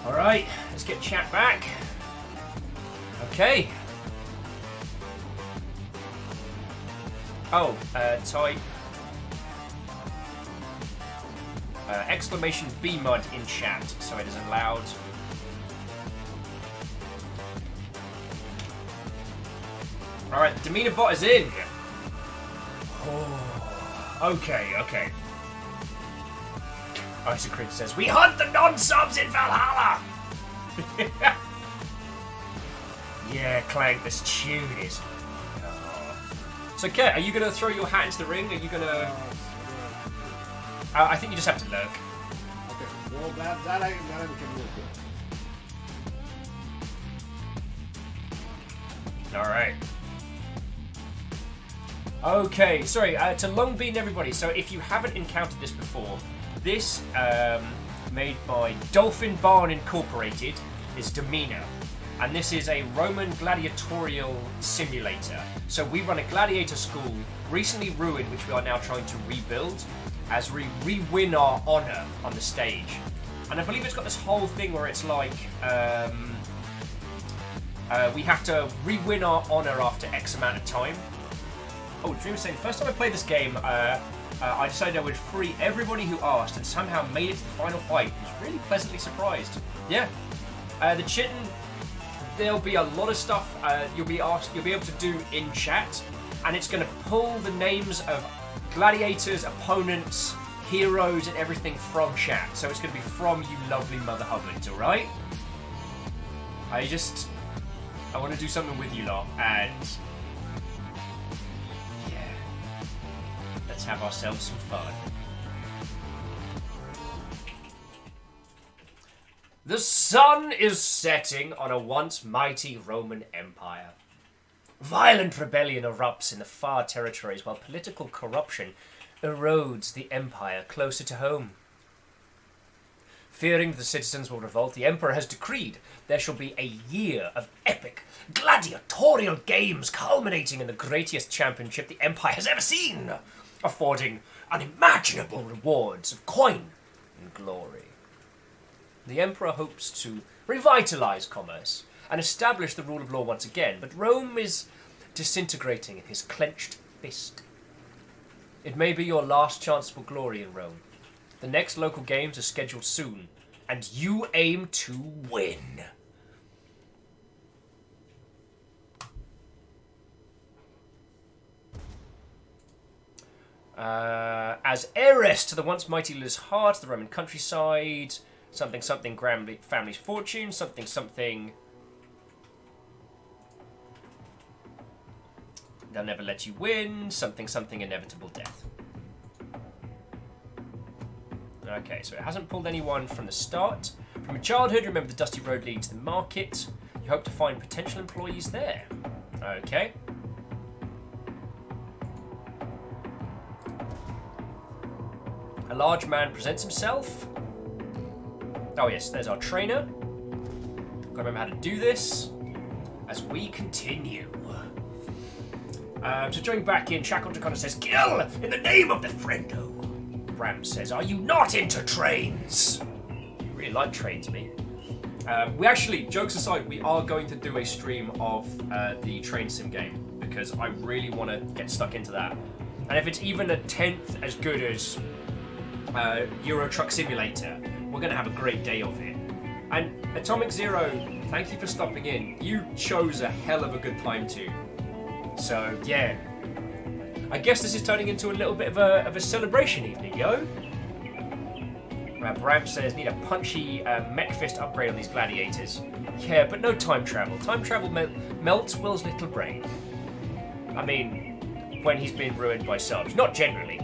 Alright, let's get chat back. Okay. Oh, type exclamation BMUD in chat, so it is allowed. Alright, the demeanor bot is in. Oh, okay. Isocrit says, we hunt the non-subs in Valhalla! Yeah, Clank, this tune is... Oh. So, Ket, are you going to throw your hat into the ring? Are you going to... I think you just have to lurk. Okay, well, that I can work with. Alright. Okay, sorry, to long bean everybody. So if you haven't encountered this before, this, made by Dolphin Barn Incorporated, is Demeanor. And this is a Roman gladiatorial simulator. So we run a gladiator school, recently ruined, which we are now trying to rebuild, as we re-win our honour on the stage. And I believe it's got this whole thing where it's like, we have to re-win our honour after X amount of time. Oh, Dream was saying, first time I played this game, I decided I would free everybody who asked and somehow made it to the final fight. I was really pleasantly surprised. Yeah. The Chitin, there'll be a lot of stuff you'll be able to do in chat, and it's going to pull the names of gladiators, opponents, heroes, and everything from chat. So it's going to be from you lovely Mother Hubbards, alright? I want to do something with you lot, and yeah, let's have ourselves some fun. The sun is setting on a once mighty Roman Empire. Violent rebellion erupts in the far territories while political corruption erodes the empire closer to home. Fearing the citizens will revolt, the emperor has decreed there shall be a year of epic gladiatorial games culminating in the greatest championship the empire has ever seen, affording unimaginable rewards of coin and glory. The emperor hopes to revitalize commerce and establish the rule of law once again, but Rome is disintegrating in his clenched fist. It may be your last chance for glory in Rome. The next local games are scheduled soon, and you aim to win. As heiress to the once mighty Liz Hart, the Roman countryside, something something family's fortune, something something. They'll never let you win, something something inevitable death. Okay, so it hasn't pulled anyone from the start. From your childhood, remember the dusty road leading to the market. You hope to find potential employees there. Okay. A large man presents himself. Oh yes, there's our trainer. Gotta remember how to do this as we continue. So joining back in, Shackle Takana says, "Kill in the name of the friendo." Ram says, "Are you not into trains?" You really like trains, me. We actually, jokes aside, we are going to do a stream of the train sim game because I really want to get stuck into that. And if it's even a tenth as good as Euro Truck Simulator, we're going to have a great day of it. And Atomic Zero, thank you for stopping in. You chose a hell of a good time too. So yeah, I guess this is turning into a little bit of a celebration evening, yo. Bram says, need a punchy mech fist upgrade on these gladiators. Yeah, but no time travel. Time travel melts Will's little brain. I mean, when he's been ruined by subs. Not generally.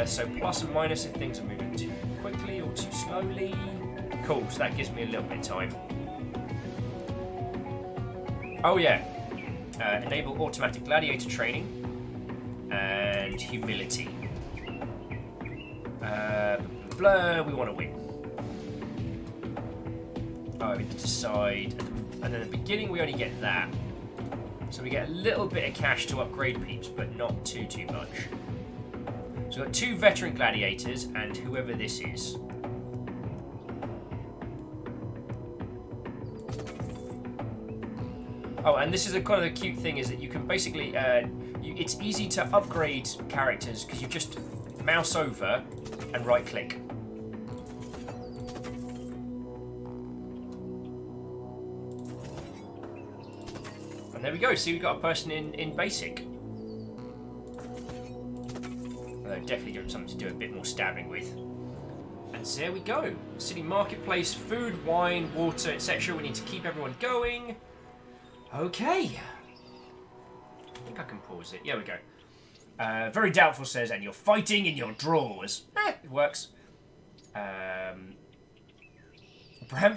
So plus and minus if things are moving too quickly or too slowly. Cool, so that gives me a little bit of time. Oh yeah. Enable automatic gladiator training and humility. Blah, we want to win. Oh, we decide. And then at the beginning we only get that. So we get a little bit of cash to upgrade peeps, but not too much. So we've got 2 veteran gladiators and whoever this is. Oh, and this is kind of the cute thing is that you can basically, it's easy to upgrade characters because you just mouse over and right click. And there we go, see we've got a person in basic. Although definitely give him something to do a bit more stabbing with. And there we go. City marketplace, food, wine, water, etc. We need to keep everyone going. Okay. I think I can pause it. Yeah, we go. Very doubtful says, and you're fighting in your drawers. It works. Bram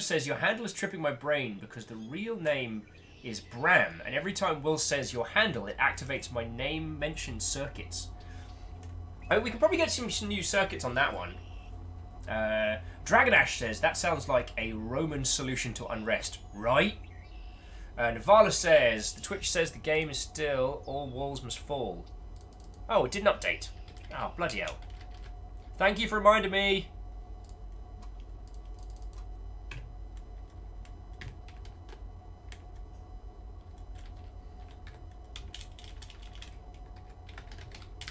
says, your handle is tripping my brain because the real name is Bram, and every time Will says your handle, it activates my name mentioned circuits. Oh, we can probably get some new circuits on that one. Dragon Ash says, that sounds like a Roman solution to unrest, right? Navala says, the Twitch says the game is still all walls must fall. Oh, it didn't update. Oh, bloody hell. Thank you for reminding me.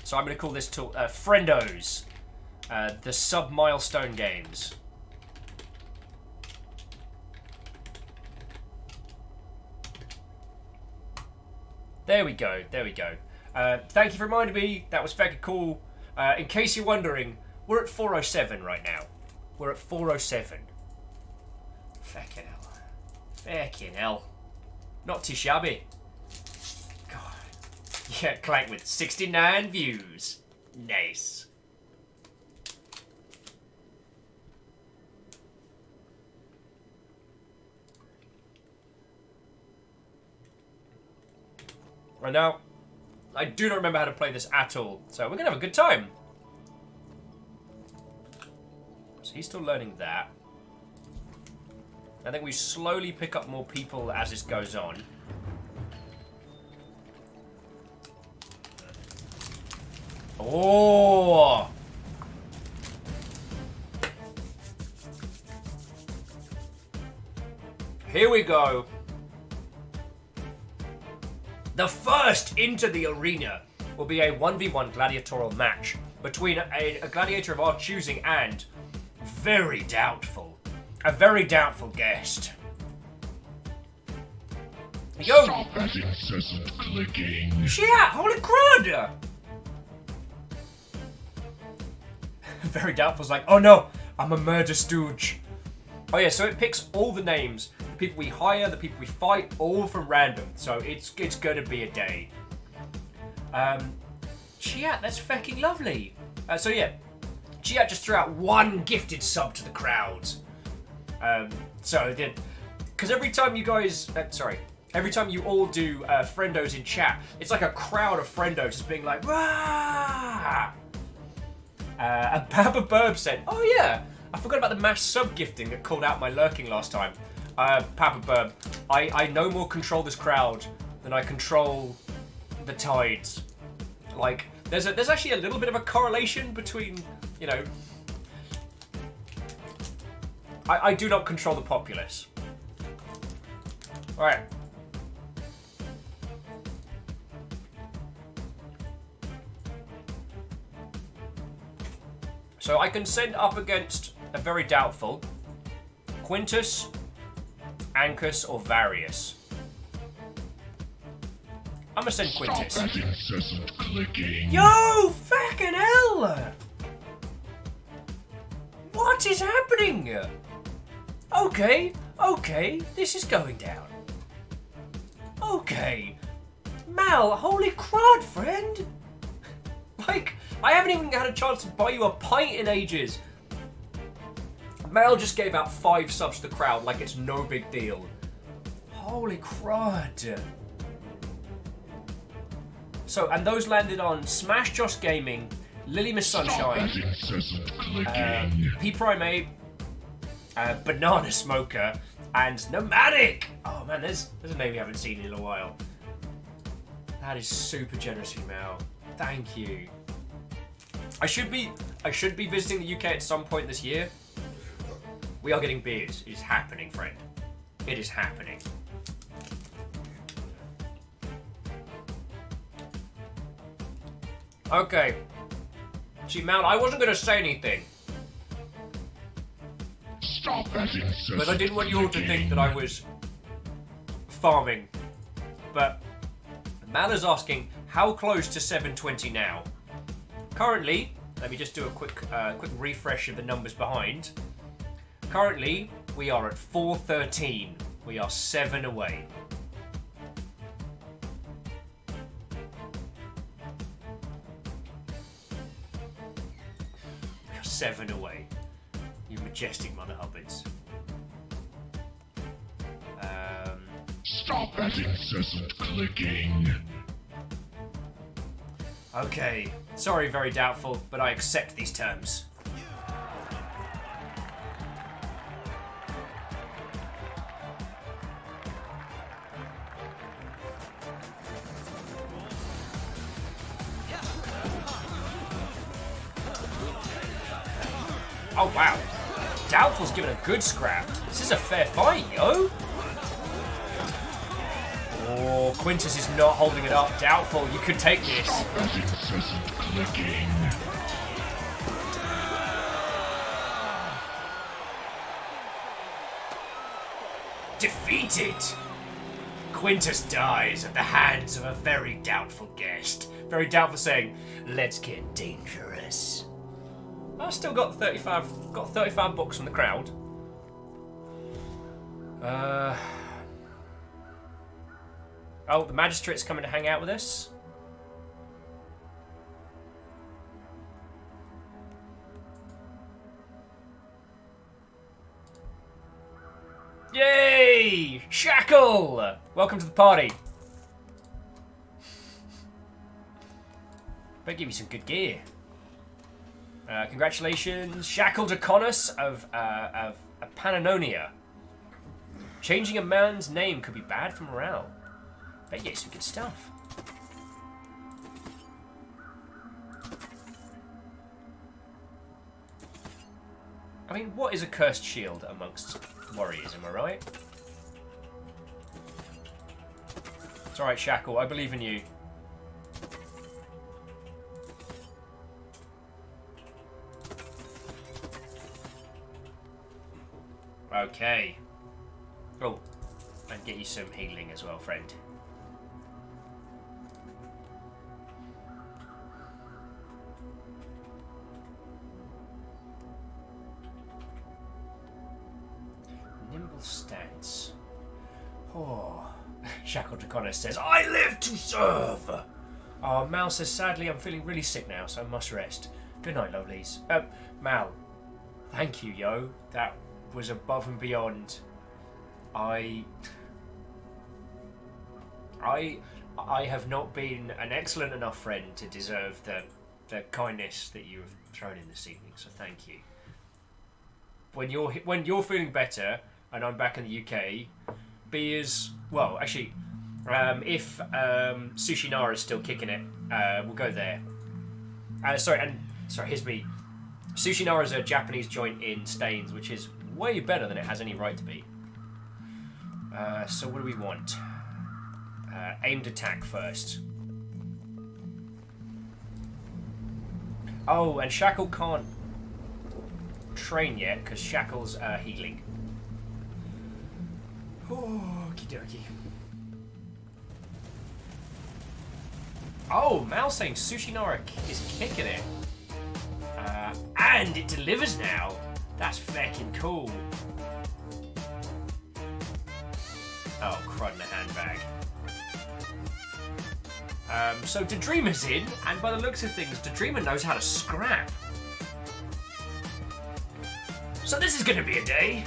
So I'm going to call this tool Friendos. The sub-milestone games. There we go, there we go. Thank you for reminding me, that was fucking cool. In case you're wondering, we're at 407 right now. We're at 407. Fucking hell. Fucking hell. Not too shabby. God. Yeah, Clank with 69 views. Nice. Right now, I do not remember how to play this at all, so we're gonna have a good time. So he's still learning that. I think we slowly pick up more people as this goes on. Oh! Here we go. The first into the arena will be a 1v1 gladiatorial match between a gladiator of our choosing and a very doubtful guest. Yo! Stop that incessant clicking. Shit! Holy crud! Very doubtful's like, oh no, I'm a murder stooge. Oh yeah, so it picks all the names. The people we hire, the people we fight, all from random. So it's gonna be a day. Chiat, that's fucking lovely. So yeah, Chiat just threw out one gifted sub to the crowd. Because every time you guys, every time you all do friendos in chat, it's like a crowd of friendos just being like, "Rah!" And Papa Burb said, "Oh yeah, I forgot about the mass sub gifting that called out my lurking last time." Papa Burb, I no more control this crowd than I control the tides. Like, there's actually a little bit of a correlation between, you know, I do not control the populace. Alright. So I can send up against a very doubtful Quintus, Ancus, or Varius. I'm gonna send Quintus. Stop that incessant clicking. Yo, fucking hell! What is happening? Okay, this is going down. Okay. Mal, holy crud, friend! Like, I haven't even had a chance to buy you a pint in ages. Mal just gave out 5 subs to the crowd like it's no big deal. Holy crud. So, and those landed on Smash Josh Gaming, Lily Miss Stop Sunshine, that incessant clicking. P Primate, Banana Smoker, and Nomadic. Oh man, there's a name we haven't seen in a while. That is super generous of you, Mel. Thank you. I should be visiting the UK at some point this year. We are getting beers. It is happening, friend. It is happening. Okay. See, Mal, I wasn't going to say anything. Stop that incessant Because I didn't want you all to think that I was farming. But Mal is asking, how close to 720 now? Currently, let me just do a quick refresh of the numbers behind. Currently, we are at 413. We are 7 away. We are 7 away. You majestic mother hubbards. Stop that incessant clicking. Okay. Sorry, very doubtful, but I accept these terms. Oh wow. Doubtful's given a good scrap. This is a fair fight, yo. Oh, Quintus is not holding it up. Doubtful, you could take this. Stop that incessant clicking. Defeated! Quintus dies at the hands of a very doubtful guest. Very doubtful saying, let's get dangerous. I've still got 35 bucks from the crowd. Oh, the magistrate's coming to hang out with us. Yay! Shackle! Welcome to the party. Better give you some good gear. Congratulations, Shackle Draconis of Pannonia. Changing a man's name could be bad for morale. Bet you get some good stuff. I mean, what is a cursed shield amongst warriors, am I right? It's alright, Shackle, I believe in you. Okay. Oh, and get you some healing as well, friend. Nimble stance. Oh, Shackle Draconis says, I live to serve! Oh, Mal says, sadly, I'm feeling really sick now, so I must rest. Good night, lovelies. Mal, thank you, yo. That was above and beyond. I have not been an excellent enough friend to deserve the kindness that you have thrown in this evening, so thank you. When you're feeling better and I'm back in the UK, beers. Well, actually, if Sushi Nara is still kicking it, we'll go there. Sorry, here's me. Sushi Nara is a Japanese joint in Staines, which is way better than it has any right to be. So what do we want? Aimed attack first. Oh, and Shackle can't train yet because Shackle's healing. Okie dokie. Oh, Mal saying Sushi Nara is kicking it. And it delivers now. That's feckin' cool. Oh, crud in a handbag. So Dadreamer's in, and by the looks of things, Dadreamer knows how to scrap. So this is gonna be a day.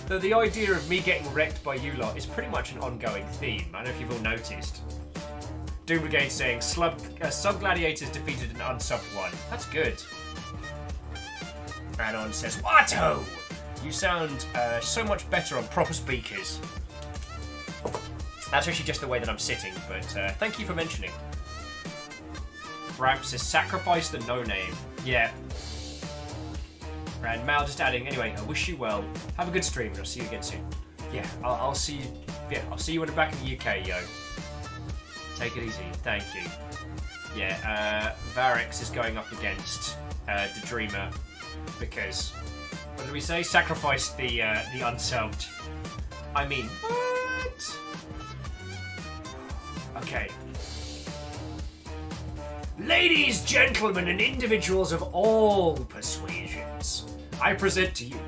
Though the idea of me getting wrecked by you lot is pretty much an ongoing theme. I don't know if you've all noticed. Doom Brigade saying, sub-gladiators defeated an unsubbed one. That's good. Anon says, Watto! You sound so much better on proper speakers. That's actually just the way that I'm sitting, but thank you for mentioning. Ramp says, sacrifice the no-name. Yeah. And Mal just adding, anyway, I wish you well. Have a good stream, and I'll see you again soon. Yeah, I'll see you. Yeah, I'll see you when I'm back in the UK, yo. Take it easy. Thank you. Yeah, Varex is going up against the Dreamer because what did we say? Sacrifice the unsubbed. I mean, what? Okay. Ladies, gentlemen, and individuals of all persuasions, I present to you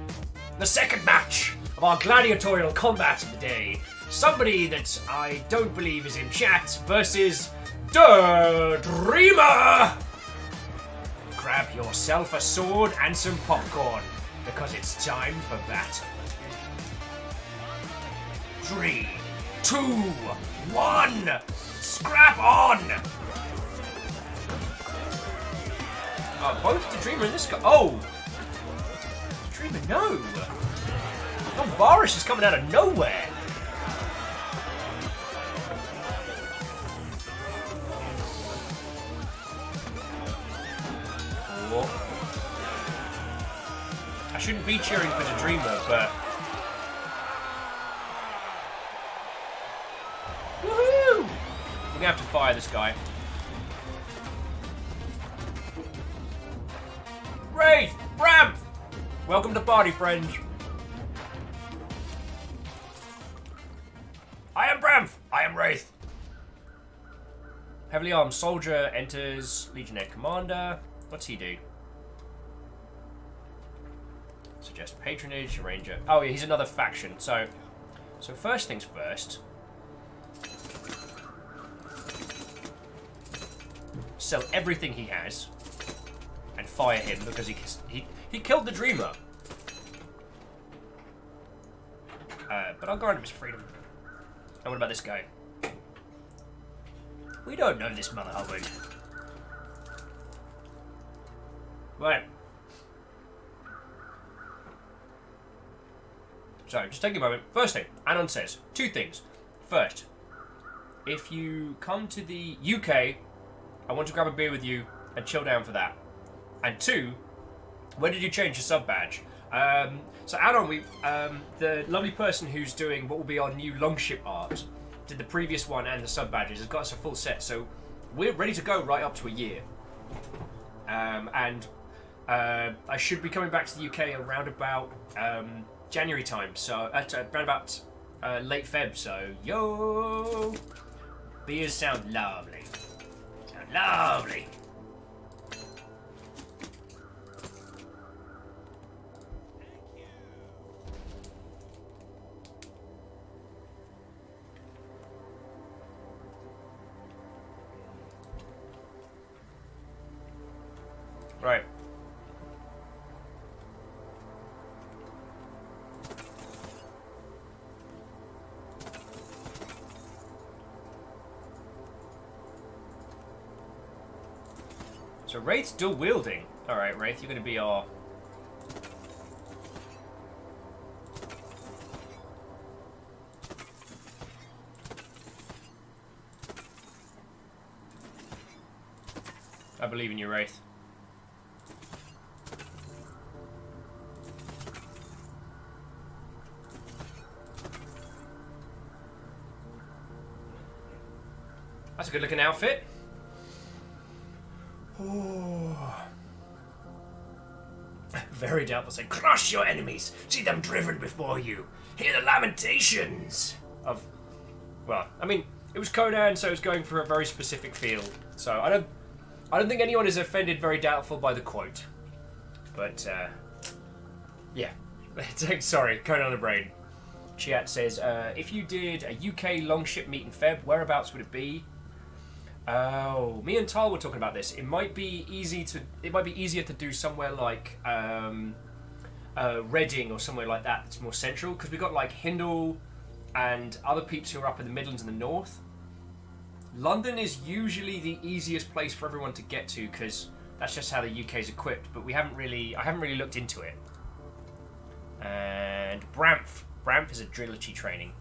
the second match of our gladiatorial combat of the day. Somebody that I don't believe is in chat versus the Dreamer! Grab yourself a sword and some popcorn, because it's time for battle. 3, 2, 1, scrap on! Both the Dreamer and this guy. Oh! The Dreamer, no! Oh, Varus is coming out of nowhere! I shouldn't be cheering for the Dreamer, but... Woohoo! We're gonna have to fire this guy. Wraith! Ramp! Welcome to party, friends. I am Bramf! I am Wraith. Heavily armed soldier enters Legionnaire Commander. What's he do? Suggest patronage, ranger. Oh yeah, he's another faction. So first things first. Sell everything he has and fire him because he killed the Dreamer. But I'll grant him his freedom. And what about this guy? We don't know this Mother Hubbard. Right. So, just take a moment. First thing, Anon says, 2 things. First, if you come to the UK, I want to grab a beer with you and chill down for that. And 2, when did you change your sub badge? So Anon, the lovely person who's doing what will be our new longship art, did the previous one and the sub badges, has got us a full set, so we're ready to go right up to a year. I should be coming back to the UK around about January time, so around about late Feb. So yo, beers sound lovely. Sound lovely. Right. So Wraith's dual wielding. Alright, Wraith, you're gonna be our... I believe in you, Wraith. That's a good looking outfit. Oh. Very doubtful say, crush your enemies, see them driven before you, hear the lamentations of... Well, I mean, it was Conan, so it was going for a very specific feel. So I don't think anyone is offended very doubtful by the quote. But, yeah. Sorry, Conan on the brain. Chat says, if you did a UK longship meet in Feb, whereabouts would it be? Oh, me and Tal were talking about this. It might be easier to do somewhere like Reading or somewhere like that that's more central, because we got like Hindle and other peeps who are up in the Midlands and the North. London is usually the easiest place for everyone to get to because that's just how the UK is equipped, but I haven't really looked into it. And Bramf is a drillage training.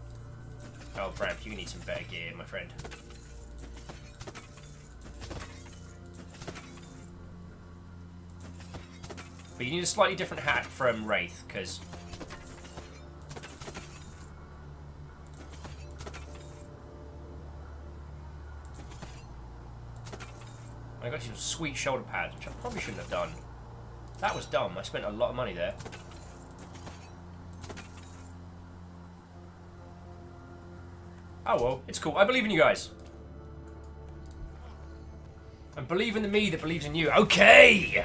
Oh, Bramf, you need some better gear, my friend. But you need a slightly different hat from Wraith, because... I got you some sweet shoulder pads, which I probably shouldn't have done. That was dumb. I spent a lot of money there. Oh well, it's cool. I believe in you guys. And believe in the me that believes in you. Okay!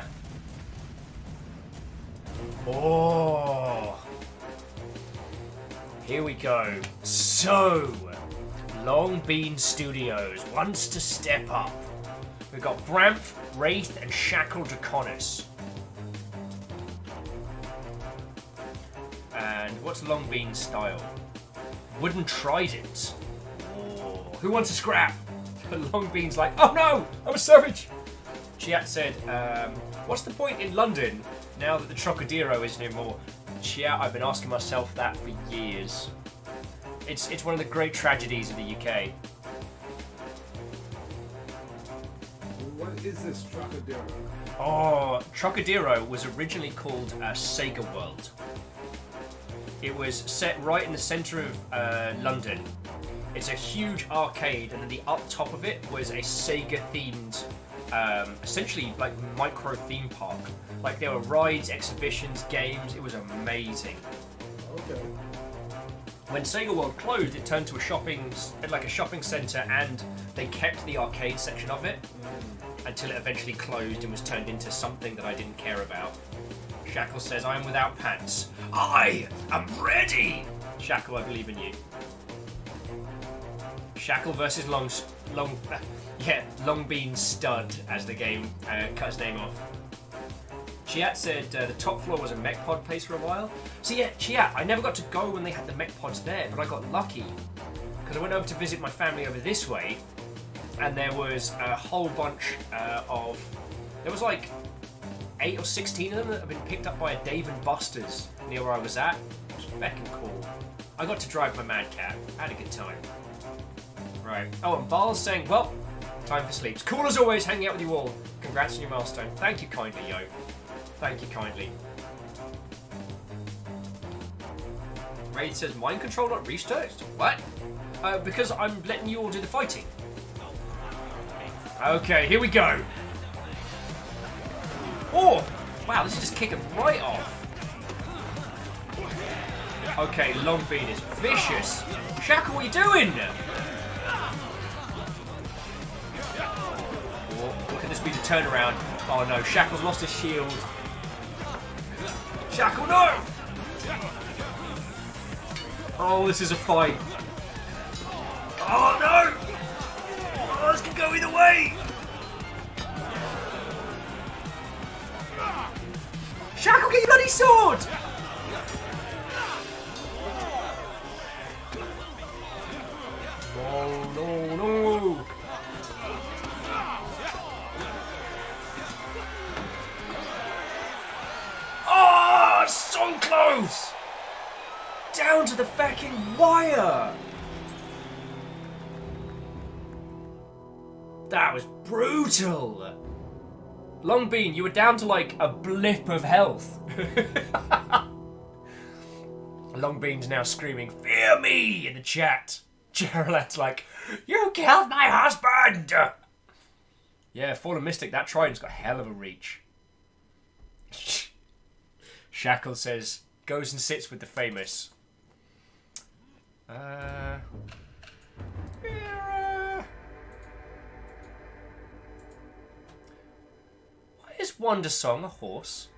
Oh! Here we go. So, Long Bean Studios wants to step up. We've got Bramf, Wraith, and Shackle Draconis. And what's Long Bean's style? Wooden Trident. Oh. Who wants a scrap? Long Bean's like, oh no, I'm a savage. Chiat said, what's the point in London now that the Trocadero is no more? Chiat, I've been asking myself that for years. It's one of the great tragedies of the UK. What is this Trocadero? Oh, Trocadero was originally called Sega World. It was set right in the centre of London. It's a huge arcade, and then the up top of it was a Sega-themed, essentially like micro theme park. Like there were rides, exhibitions, games. It was amazing. Okay. When Sega World closed, it turned to a shopping centre, and they kept the arcade section of it until it eventually closed and was turned into something that I didn't care about. Shackle says, I am without pants. I am ready! Shackle, I believe in you. Shackle versus Long Bean Stud, as the game cut his name off. Chiat said the top floor was a mech pod place for a while. So yeah, Chiat, I never got to go when they had the mech pods there, but I got lucky. Because I went over to visit my family over this way, and there was a whole bunch of... There was like 8 or 16 of them that have been picked up by a Dave & Buster's near where I was at. It was feckin' cool. I got to drive my Mad Cat. I had a good time. Right. Oh, and Barl's saying, well, time for sleep. It's cool as always hanging out with you all. Congrats on your milestone. Thank you kindly, yo. Thank you kindly. Raid says, mind control not restarted? What? Because I'm letting you all do the fighting. Okay, here we go. Oh! Wow, this is just kicking right off. Okay, Long Bean is vicious. Shackle, what are you doing? Oh, look at the speed of turnaround. Oh no, Shackle's lost his shield. Shackle, no! Oh, this is a fight. Oh no! Oh, this could go either way! Shackle, get your bloody sword! No, no, no! Oh, so close! Down to the fucking wire! That was brutal! Long Bean, you were down to like a blip of health. Long Bean's now screaming, "Fear me!" in the chat. Gerald's like, "You killed my husband!" Yeah, Fallen Mystic, that trident's got a hell of a reach. Shackle says, goes and sits with the famous. Why is Wonder Song a horse?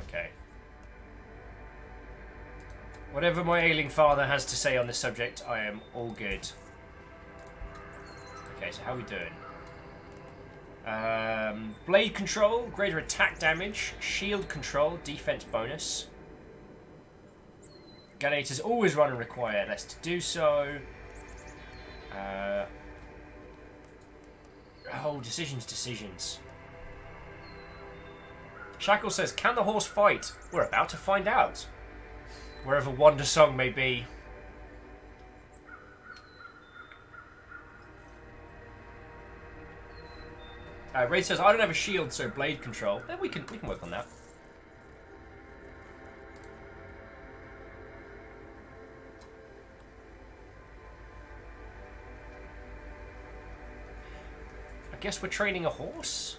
Okay. Whatever my ailing father has to say on this subject, I am all good. So how are we doing? Blade control, greater attack damage, shield control, defense bonus. Gladiators always run and require less to do so. Decisions. Shackle says, can the horse fight? We're about to find out. Wherever Wonder Song may be. Ray says, I don't have a shield, so blade control. Then we can work on that. I guess we're training a horse?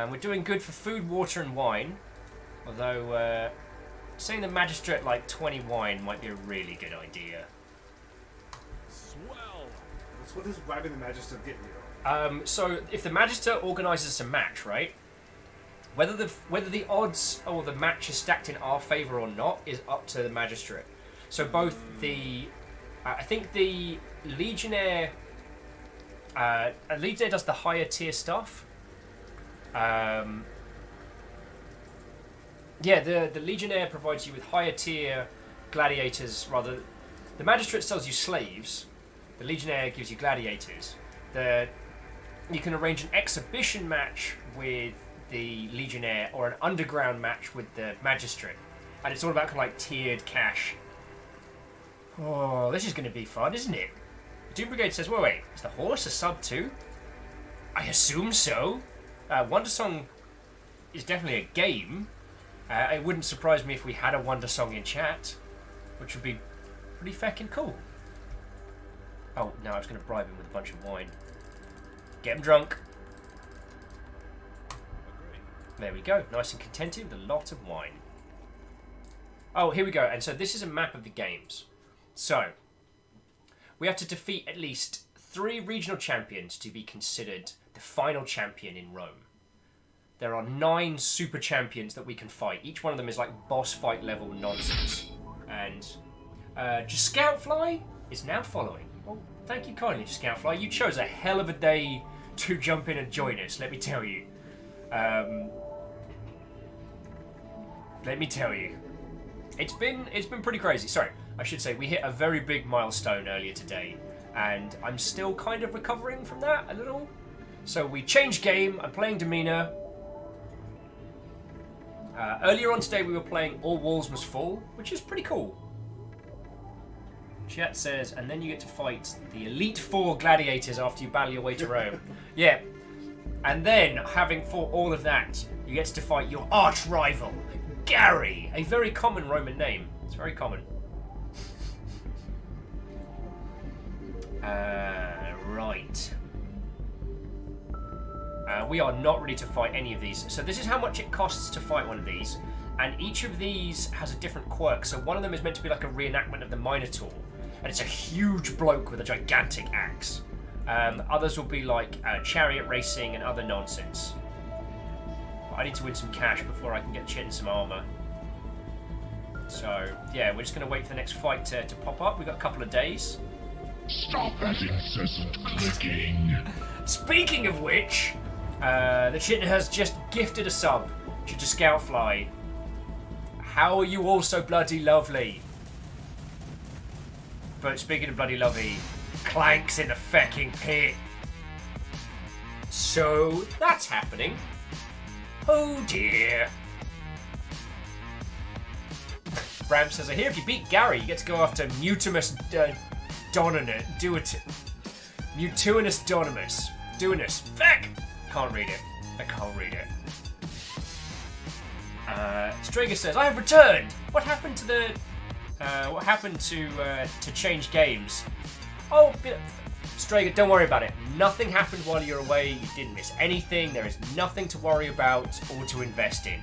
We're doing good for food, water, and wine. Although, saying the magistrate like 20 wine might be a really good idea. Swell. So what does bribing the magistrate get you? So if the magistrate organises a match, right? Whether the odds or the match is stacked in our favour or not is up to the magistrate. So both the, I think the Legionnaire, Legionnaire does the higher tier stuff. Yeah, the Legionnaire provides you with higher tier gladiators. Rather, the magistrate sells you slaves. The Legionnaire gives you gladiators. You can arrange an exhibition match with the Legionnaire or an underground match with the magistrate, and it's all about kind of like tiered cash. Oh, this is going to be fun, isn't it? Doom Brigade says, wait, is the horse a sub too? I assume so. Wonder Song is definitely a game. It wouldn't surprise me if we had a Wonder Song in chat, which would be pretty feckin' cool. Oh, no, I was going to bribe him with a bunch of wine. Get him drunk. There we go. Nice and contented with a lot of wine. Oh, here we go. And so this is a map of the games. So, we have to defeat at least 3 regional champions to be considered the final champion in Rome. There are 9 super champions that we can fight. Each one of them is like boss fight level nonsense. And Scoutfly is now following. Well, thank you kindly, Scoutfly. You chose a hell of a day to jump in and join us, let me tell you. Let me tell you. It's been pretty crazy. Sorry, I should say we hit a very big milestone earlier today, and I'm still kind of recovering from that a little. So we changed game. I'm playing Demeanor. Earlier on today we were playing All Walls Must Fall, which is pretty cool. Chat says, and then you get to fight the Elite 4 gladiators after you battle your way to Rome. Yeah. And then, having fought all of that, you get to fight your arch rival, Gary, a very common Roman name. It's very common. Right. We are not ready to fight any of these. So this is how much it costs to fight one of these. And each of these has a different quirk. So one of them is meant to be like a reenactment of the Minotaur. And it's a huge bloke with a gigantic axe. Others will be like chariot racing and other nonsense. But I need to win some cash before I can get Chit and some armor. So, yeah, we're just going to wait for the next fight to pop up. We've got a couple of days. Stop that incessant clicking. Speaking of which, the Chit has just gifted a sub to Scoutfly. How are you all so bloody lovely? But speaking of bloody lovely, Clank's in the fecking pit. So, that's happening. Oh dear. Bram says, I hear if you beat Gary, you get to go after Mutimus Mutinous Donimus. Duinus. Feck! Can't read it. I can't read it. Stringer says, I have returned! What happened to the... what happened to change games? Oh, Strager, don't worry about it. Nothing happened while you're away. You didn't miss anything. There is nothing to worry about or to invest in.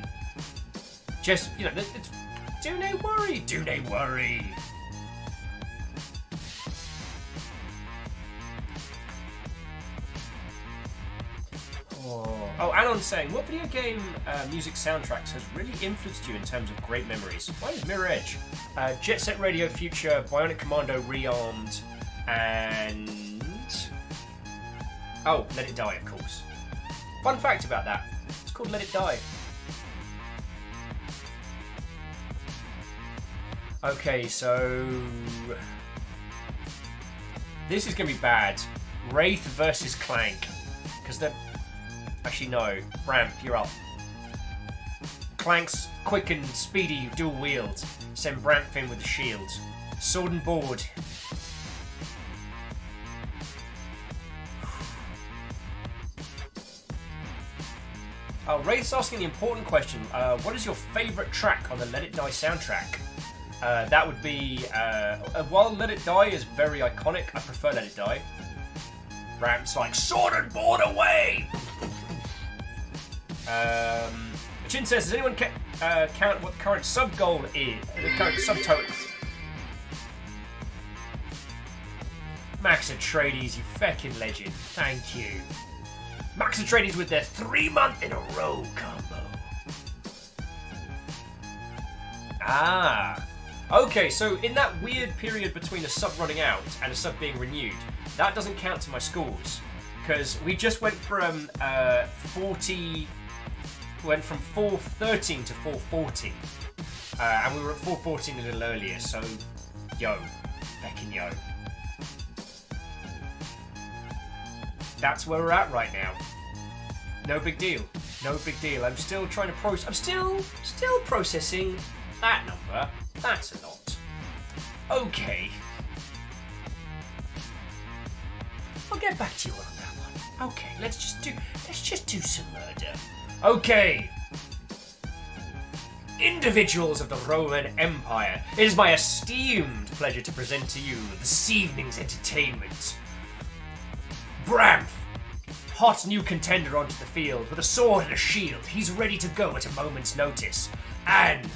Just, you know, do no worry. Do no worry. Oh, Oh, Anon saying, what video game music soundtracks has really influenced you in terms of great memories? Mine is Mirror Edge. Jet Set Radio Future, Bionic Commando Rearmed, and... oh, Let It Die, of course. Fun fact about that, it's called Let It Die. Okay, so... this is going to be bad. Wraith versus Clank. Because they're... actually, no. Ramp, you're up. Clank's quick and speedy dual wield. Send Bramp in with the shield. Sword and board. Oh, Wraith's asking the important question. What is your favourite track on the Let It Die soundtrack? That would be... while Let It Die is very iconic, I prefer Let It Die. Ramp's like, sword and board away! Chin says, does anyone count what the current sub goal is? The current subtotal is? Max Atreides, you feckin' legend. Thank you. Max Atreides with their 3-month in a row combo. Ah. Okay, so in that weird period between a sub running out and a sub being renewed, that doesn't count to my scores. Because we just went from 413 to 440. And we were at 414 a little earlier, so yo. Feckin' yo. That's where we're at right now. No big deal. No big deal. I'm still trying to process. I'm still processing that number. That's a lot. Okay. I'll get back to you on that one. Okay, let's just do some murder. Okay. Individuals of the Roman Empire, it is my esteemed pleasure to present to you this evening's entertainment. Bramf, hot new contender onto the field with a sword and a shield. He's ready to go at a moment's notice. And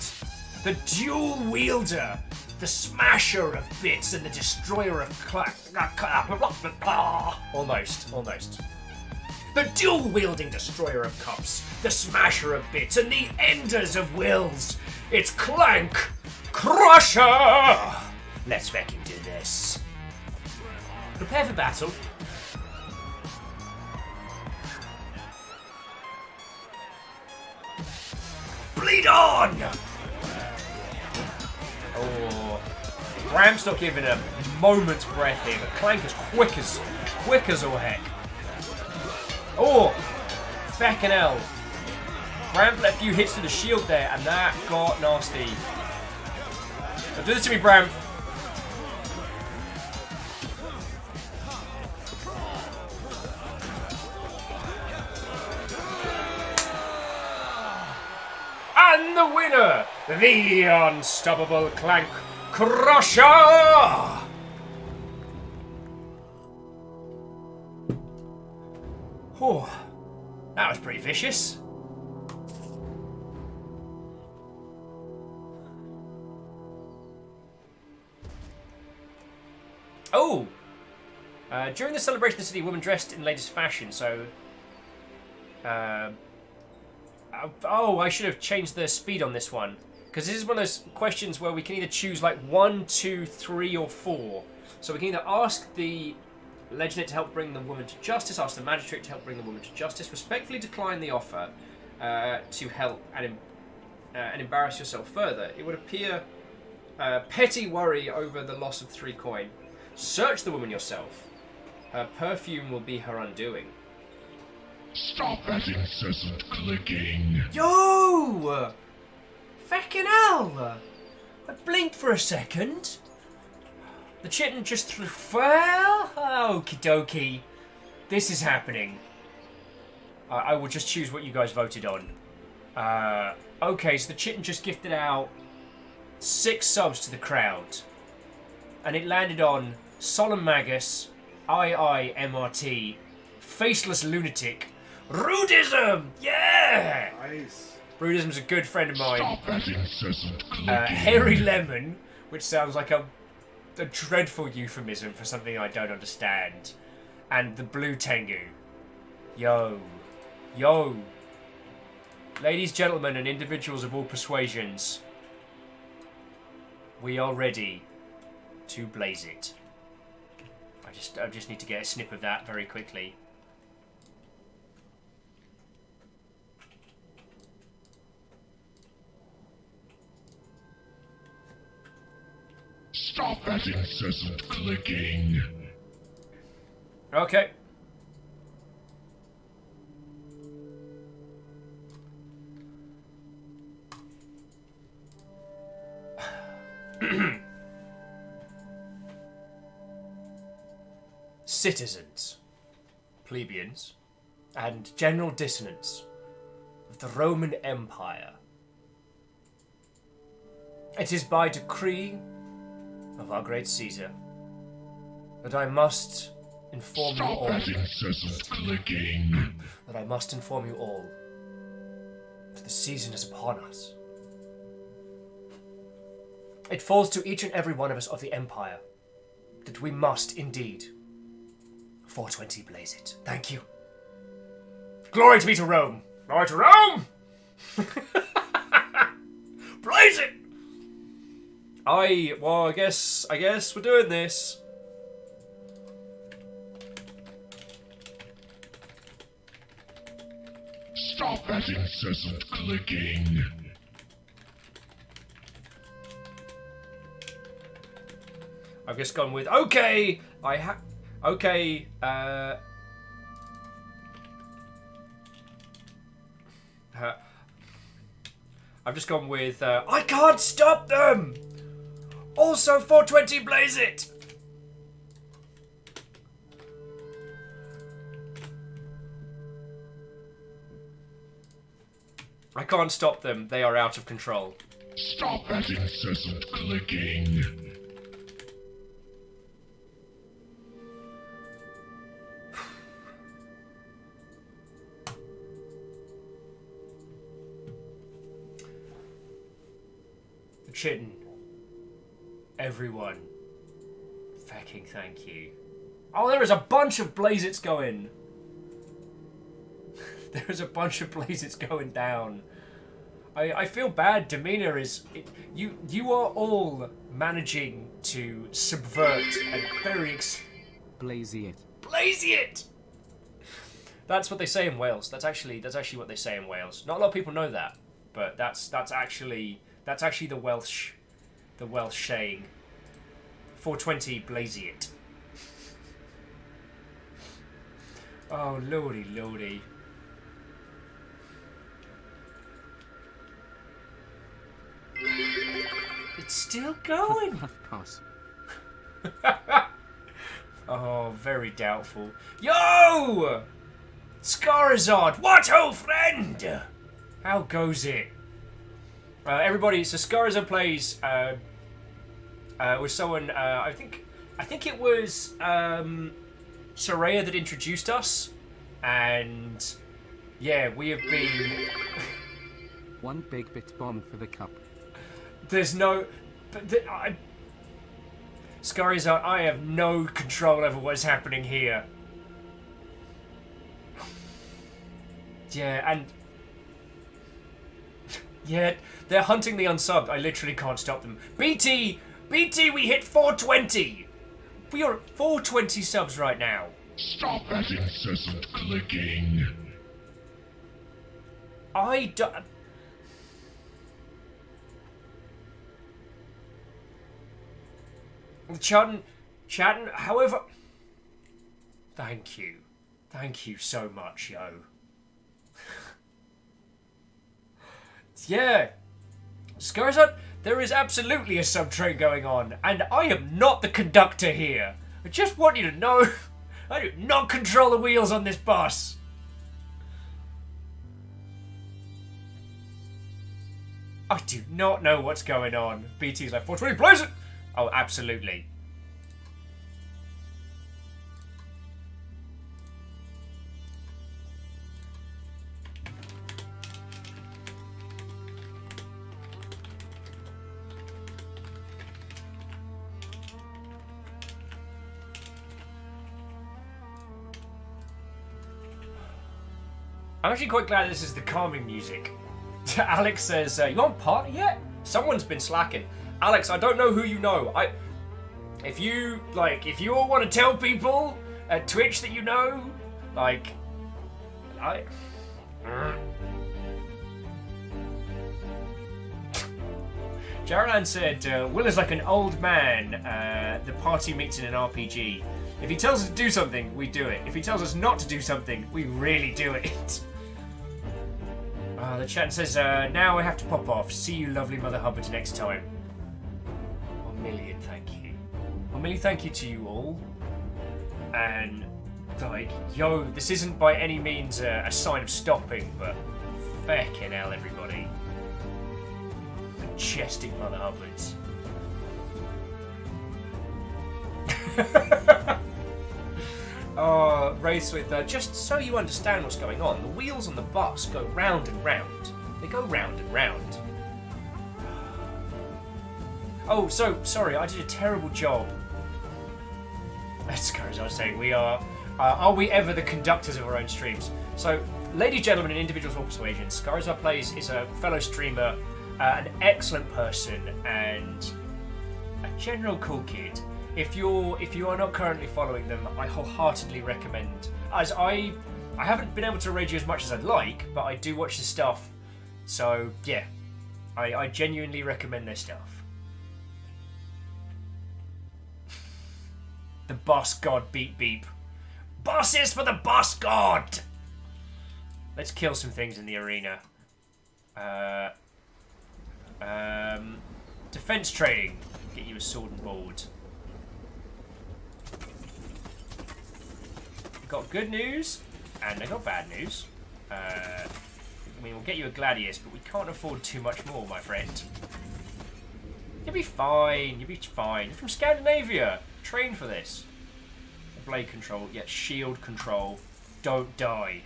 the dual wielder, the smasher of bits and the destroyer of almost. The dual wielding destroyer of cups, the smasher of bits and the enders of wills. It's Clank Crusher. Let's back into this. Prepare for battle. Bleed on! Oh, Bram's not giving a moment's breath here, but Clank is quick as all heck. Oh, feckin' hell. Bram let a few hits to the shield there, and that got nasty. Don't do this to me, Bram. And the winner, the unstoppable Clank Crusher! Oh, that was pretty vicious. Oh! During the celebration of the city, women dressed in latest fashion, so... oh, I should have changed the speed on this one. Because this is one of those questions where we can either choose like 1, 2, 3, or 4. So we can either ask the legendate to help bring the woman to justice, ask the magistrate to help bring the woman to justice, respectfully decline the offer to help and embarrass yourself further. It would appear petty worry over the loss of 3 coin. Search the woman yourself. Her perfume will be her undoing. Stop that incessant clicking. Yo! Feckin' hell! I blinked for a second. The chitin just fell? Okie dokie. This is happening. I will just choose what you guys voted on. Okay, so the chitin just gifted out 6 subs to the crowd. And it landed on Solemn Magus, MRT, Faceless Lunatic, Rudism! Yeah! Nice. Rudism's a good friend of mine. Stop that incessant clicking. Hairy Lemon, which sounds like a dreadful euphemism for something I don't understand. And the Blue Tengu. Yo. Yo. Ladies, gentlemen, and individuals of all persuasions. We are ready to blaze it. I just need to get a snip of that very quickly. Stop that incessant clicking. Okay. Citizens, plebeians, and general dissonance of the Roman Empire. It is by decree of our great Caesar that I must inform you Stop all. that incessant clicking. That I must inform you all that the season is upon us. It falls to each and every one of us of the Empire that we must indeed 420 blaze it. Thank you. Glory be to Rome. Glory to Rome. Blaze it. I guess we're doing this. Stop that incessant clicking. I've just gone with okay. Okay. I've just gone with I can't stop them. Also 420 blaze it. I can't stop them. They are out of control. Stop that incessant clicking. Chitten. Everyone. Fucking thank you. Oh, there is a bunch of blazits going. There is a bunch of blazits going down. I feel bad. Demeanor is... You are all managing to subvert a very... Blazy it. Blazy it! That's what they say in Wales. That's actually what they say in Wales. Not a lot of people know that, but that's actually the Welsh saying. 420 blazy it. Oh lordy lordy. It's still going. Pass. Oh, very doubtful. Yo! Scarizard, what ho, friend? How goes it? Everybody, so Scarizard plays with someone. I think it was Soraya that introduced us, and yeah, we have been. One big bit bomb for the cup. There's no. Scarizard, I have no control over what's happening here. Yeah, and... Yeah, they're hunting the unsubbed. I literally can't stop them. BT, we hit 420! We are at 420 subs right now. Stop that incessant clicking. I do... Chatting, however... Thank you. Thank you so much, yo. Yeah. Scarizard, there is absolutely a sub-train going on, and I am not the conductor here. I just want you to know, I do not control the wheels on this bus. I do not know what's going on. BT's like, 420, blaze it! Oh, absolutely. I'm actually quite glad this is the calming music. Alex says, you want party yet? Someone's been slacking. Alex, I don't know who you know. If you all want to tell people at Twitch that you know, Jaralan said, Will is like an old man. The party meets in an RPG. If he tells us to do something, we do it. If he tells us not to do something, we really do it. The chat says, now I have to pop off. See you lovely Mother Hubbard next time. A million thank you. A million thank you to you all. And, this isn't by any means a sign of stopping, but feckin' hell, everybody. Majestic Mother Hubbards. Race with, just so you understand what's going on, the wheels on the bus go round and round. They go round and round. Oh, so, sorry, I did a terrible job. As I was saying, we are we ever the conductors of our own streams? So, ladies, gentlemen, and individuals of persuasion, Scarizar Plays is a fellow streamer, an excellent person, and a general cool kid. If you are not currently following them, I wholeheartedly recommend. As I haven't been able to raid you as much as I'd like, but I do watch the stuff. So yeah, I genuinely recommend their stuff. The boss god beep beep. Bosses for the boss god! Let's kill some things in the arena. Defense training. Get you a sword and board. I got good news, and I got bad news. We'll get you a Gladius, but we can't afford too much more, my friend. You'll be fine, you'll be fine. You're from Scandinavia. Train for this. Blade control, yeah, shield control. Don't die.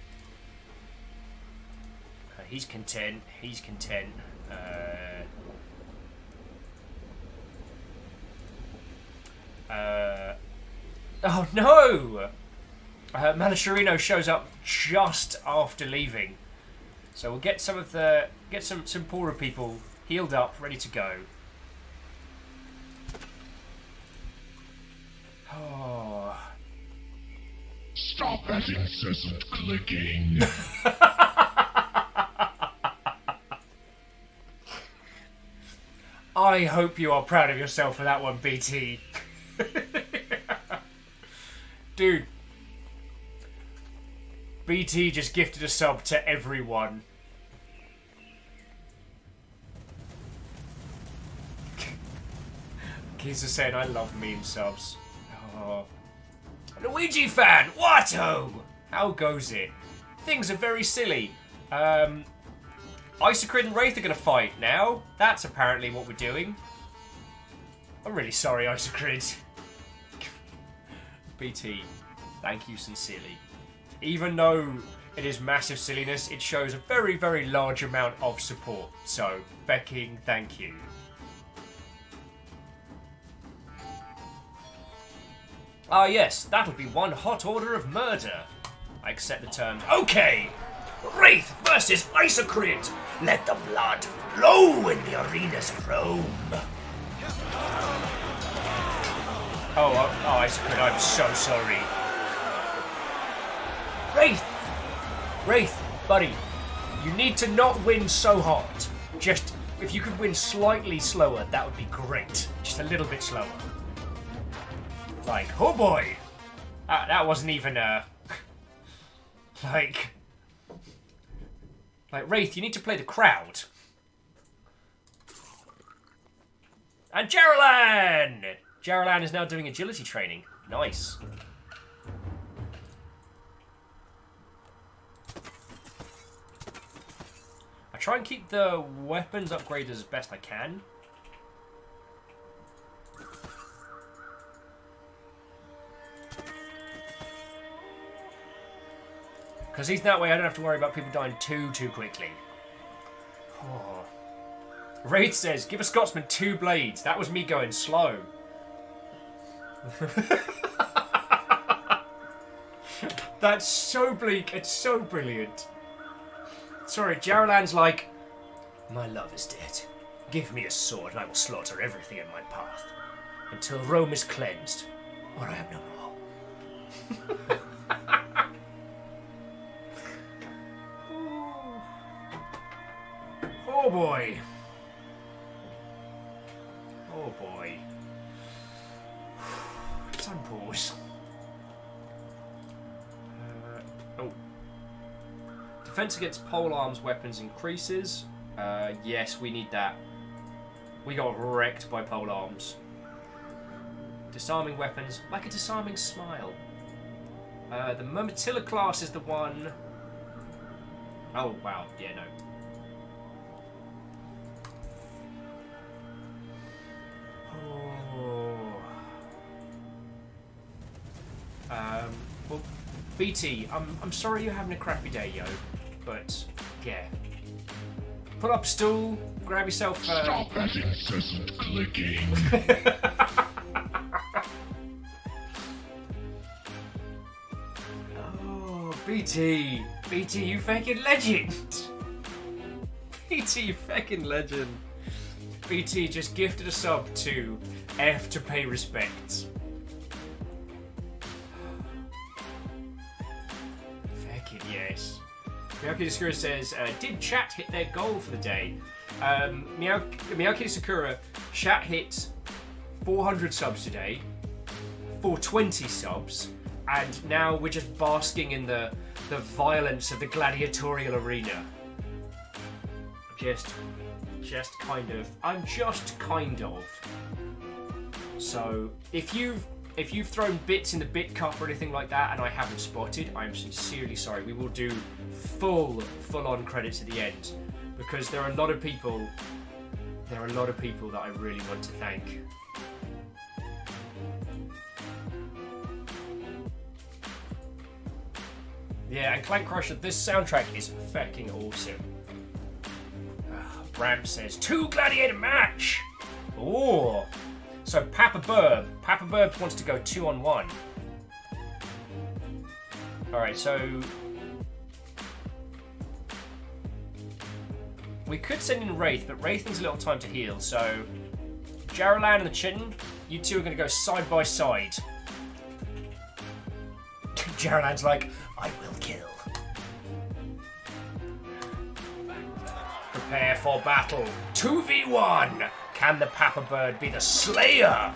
He's content, he's content. Oh no! Malasharino shows up just after leaving. So we'll get some poorer people healed up, ready to go. Oh. Stop that incessant clicking. I hope you are proud of yourself for that one, BT. Dude. BT just gifted a sub to everyone. Keys are saying I love meme subs. Oh. Luigi fan, Watto! How goes it? Things are very silly. Isocrid and Wraith are gonna fight now. That's apparently what we're doing. I'm really sorry, Isocrid. BT, thank you sincerely. Even though it is massive silliness, it shows a very, very large amount of support. So, Becking, thank you. Ah yes, that'll be one hot order of murder. I accept the terms. Okay! Wraith versus Isocrid! Let the blood flow in the arenas of Rome! Oh, Isocrid, I'm so sorry. Wraith, buddy, you need to not win so hard. Just, if you could win slightly slower, that would be great. Just a little bit slower. Like, oh boy! That wasn't even like, Wraith, you need to play the crowd. And Jaralan! Jaralan is now doing agility training. Nice. I try and keep the weapons upgraded as best I can. Because that way I don't have to worry about people dying too quickly. Oh. Wraith says, give a Scotsman 2 blades. That was me going slow. That's so bleak. It's so brilliant. Sorry, Jaralan's like, my love is dead. Give me a sword and I will slaughter everything in my path. Until Rome is cleansed, or I am no more. Oh boy. Oh boy. Let's unpause. Oh. Defense against polearms weapons increases. Yes, we need that. We got wrecked by polearms. Disarming weapons, like a disarming smile. The Momatilla class is the one. Oh wow, yeah, no. Well, BT, I'm sorry you're having a crappy day, yo, but yeah. Pull up a stool, grab yourself. Stop that incessant clicking. Oh, BT, you fucking legend. BT, you fucking legend. BT just gifted a sub to F to pay respects. Fucking yes. Miyaki Sakura says, did chat hit their goal for the day? Miyaki Sakura, chat hit 400 subs today, 420 subs, and now we're just basking in the violence of the gladiatorial arena. I'm just kind of. So, if you've thrown bits in the bit cup or anything like that and I haven't spotted, I'm sincerely sorry. We will do full-on credits at the end because there are a lot of people that I really want to thank. Yeah, and Clank Crusher, this soundtrack is fucking awesome. Ramp says, 2 gladiator match! Oh, so Papa Burb wants to go 2-on-1. Alright, so we could send in Wraith, but Wraith needs a little time to heal, so Jaralan and the Chitin, you two are going to go side by side. Jaralan's like, I will kill. Prepare for battle. 2v1! Can the Papa Bird be the Slayer?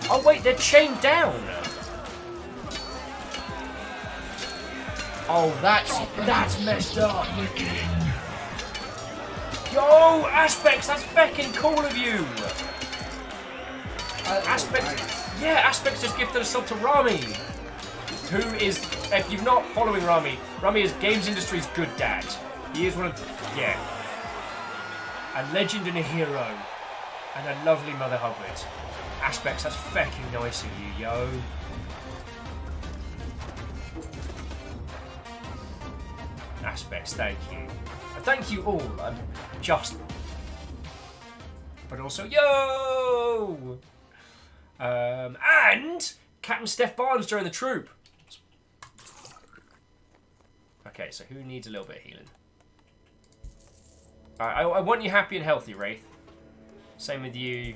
Oh wait, they're chained down. Oh, that's messed up. Yo, Aspects, that's fucking cool of you. Aspects just gifted a sub to Rami, who is, if you're not following Rami is games industry's good dad. He is one of, a legend and a hero, and a lovely Mother Hubbard. Aspects, that's fucking nice of you, yo. Aspects, thank you. And thank you all, but also, yo! And Captain Steph Barnes joined the troop. Okay, so who needs a little bit of healing? I want you happy and healthy, Wraith. Same with you.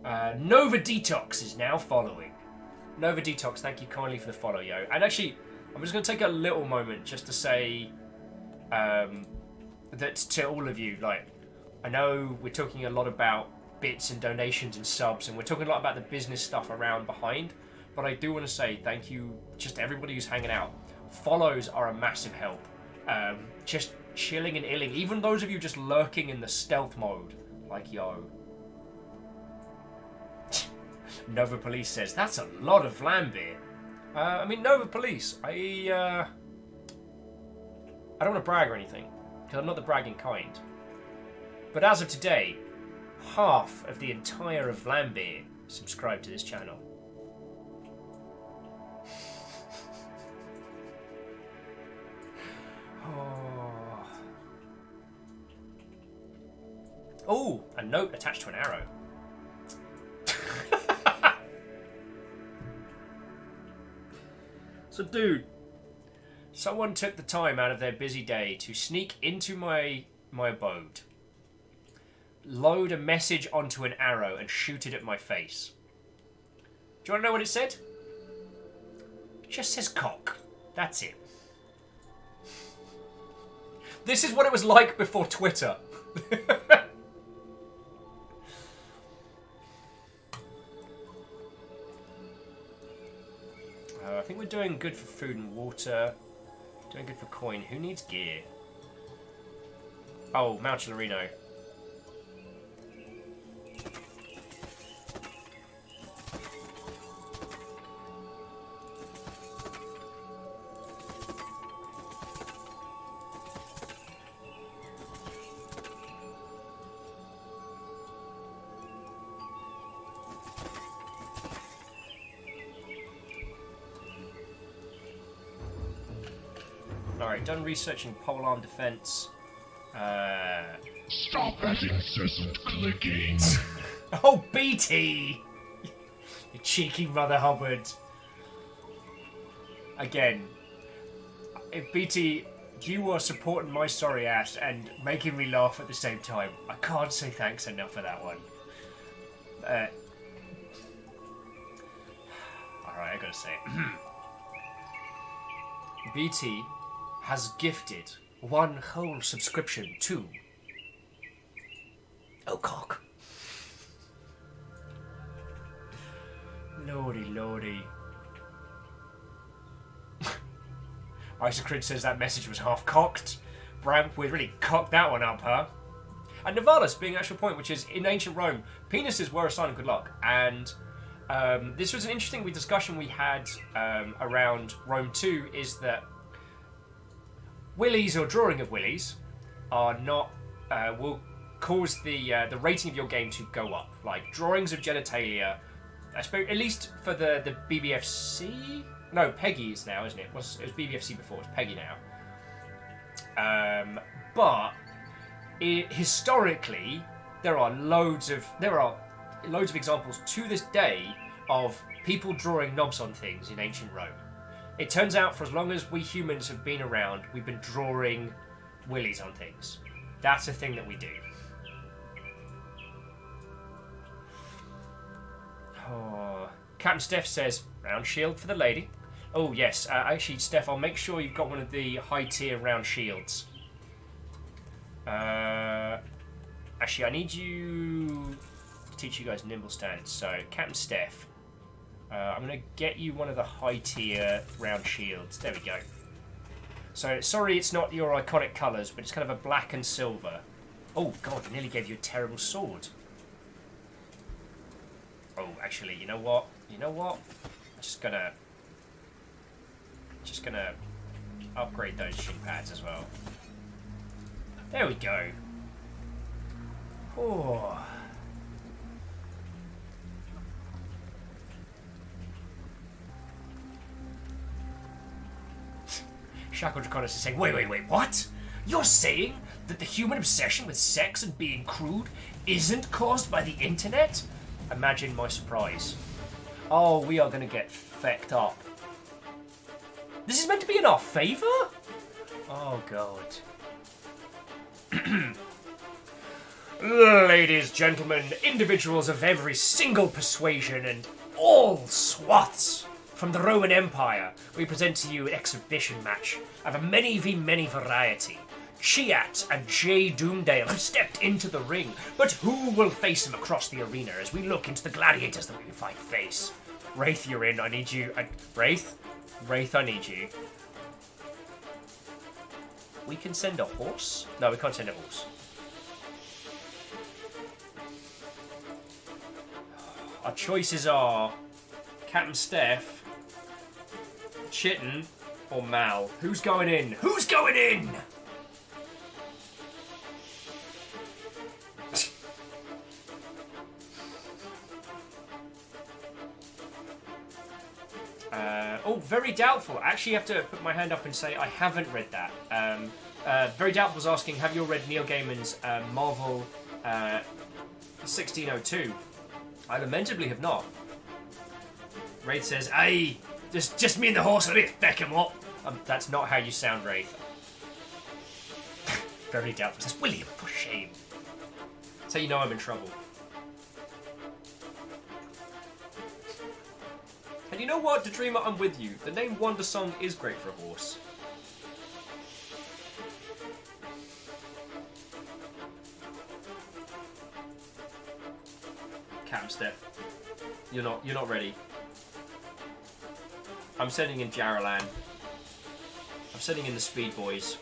Nova Detox is now following. Nova Detox, thank you kindly for the follow, yo. And actually, I'm just going to take a little moment just to say that to all of you, like, I know we're talking a lot about bits and donations and subs, and we're talking a lot about the business stuff around behind, but I do want to say thank you just to everybody who's hanging out. Follows are a massive help. Just chilling and illing, even those of you just lurking in the stealth mode, like, yo. Nova Police says, that's a lot of Vlambeer. I mean, Nova Police, I don't want to brag or anything, because I'm not the bragging kind. But as of today, half of the entire of Vlambeer subscribe to this channel. Oh, a note attached to an arrow. So, dude, someone took the time out of their busy day to sneak into my abode, load a message onto an arrow, and shoot it at my face. Do you want to know what it said? It just says cock. That's it. This is what it was like before Twitter. I think we're doing good for food and water. Doing good for coin. Who needs gear? Oh, Mount Alright, done researching polearm defense. Stop that incessant clicking. Oh, BT! You cheeky Mother Hubbard. Again, if BT, you are supporting my sorry ass and making me laugh at the same time, I can't say thanks enough for that one. Alright, I gotta say it. BT has gifted one whole subscription to... Oh, cock. Lordy, lordy. Isocrid says that message was half-cocked. Bramp, we really cocked that one up, huh? And Nivalis being an actual point, which is, in ancient Rome, penises were a sign of good luck. And this was an interesting discussion we had around Rome 2, is that willies or drawing of willies are not will cause the rating of your game to go up. Like drawings of genitalia, I suppose, at least for the BBFC. No, Peggy is now, isn't it? It was BBFC before. It's Peggy now. But historically, there are loads of examples to this day of people drawing knobs on things in ancient Rome. It turns out, for as long as we humans have been around, we've been drawing willies on things. That's a thing that we do. Oh. Captain Steph says, round shield for the lady. Oh, yes. Actually, Steph, I'll make sure you've got one of the high-tier round shields. Actually, I need you to teach you guys nimble stance. So, Captain Steph, I'm going to get you one of the high-tier round shields. There we go. So, sorry it's not your iconic colours, but it's kind of a black and silver. Oh, God, I nearly gave you a terrible sword. Oh, actually, you know what? I'm just gonna upgrade those shin pads as well. There we go. Oh. Shackle Draconis is saying, wait, what? You're saying that the human obsession with sex and being crude isn't caused by the internet? Imagine my surprise. Oh, we are going to get fecked up. This is meant to be in our favour? Oh, God. Ladies, gentlemen, individuals of every single persuasion and all swaths from the Roman Empire, we present to you an exhibition match of a many v many variety. Chiat and Jay Doomdale have stepped into the ring, but who will face them across the arena as we look into the gladiators that we fight face? Wraith, you're in. I need you. Wraith, I need you. We can send a horse? No, we can't send a horse. Our choices are Captain Steph, Chitin, or Mal. Who's going in? Who's going in? Oh, very doubtful. I actually have to put my hand up and say I haven't read that. Very doubtful was asking, have you read Neil Gaiman's Marvel 1602? I lamentably have not. Raid says, aye, Just me and the horse, Wraith. Back him up. That's not how you sound, Wraith. Very doubtful. Says, William, for shame. That's how you know I'm in trouble. And you know what, Dreamer, I'm with you. The name Wonder Song is great for a horse. Cam Steph, you're not ready. I'm sending in Jaralan. I'm sending in the Speed Boys.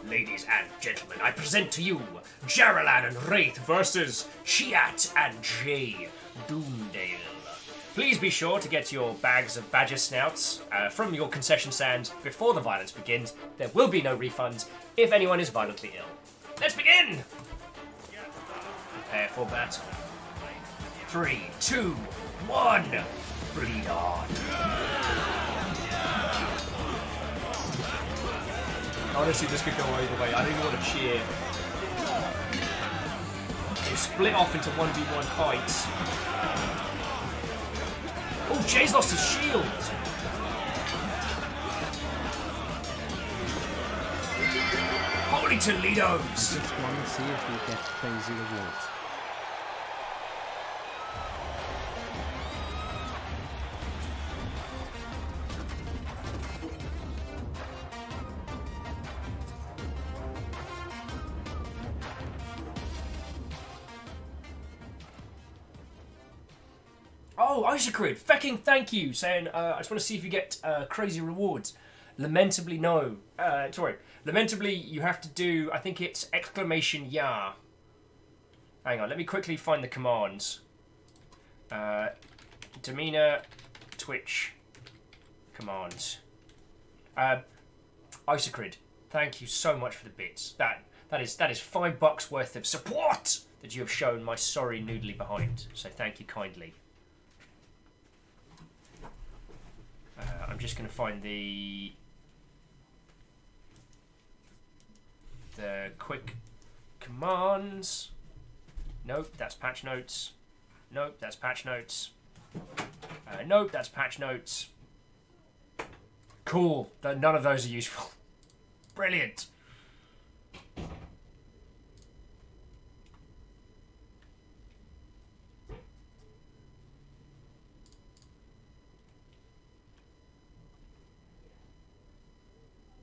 Ladies and gentlemen, I present to you Jaralan and Wraith versus Chiat and Jay Doomdale. Please be sure to get your bags of badger snouts from your concession stand before the violence begins. There will be no refunds if anyone is violently ill. Let's begin! Prepare for battle. 3, 2, 1, bleed on. Honestly, this could go either way. I don't even want to cheer. They split off into 1v1 fights. Oh, Jay's lost his shield. Holy Toledos! Just want to see if we get crazy rewards. Oh, Isacrid, fecking thank you, saying, I just want to see if you get crazy rewards. Lamentably, no. Lamentably, you have to do, I think it's exclamation ya. Hang on, let me quickly find the commands. Demeanor, Twitch, commands. Isacrid, thank you so much for the bits. That is $5 worth of support that you have shown my sorry noodly behind. So thank you kindly. I'm just going to find the quick commands. Nope, that's patch notes. Nope, that's patch notes. Nope, that's patch notes. Cool. None of those are useful. Brilliant.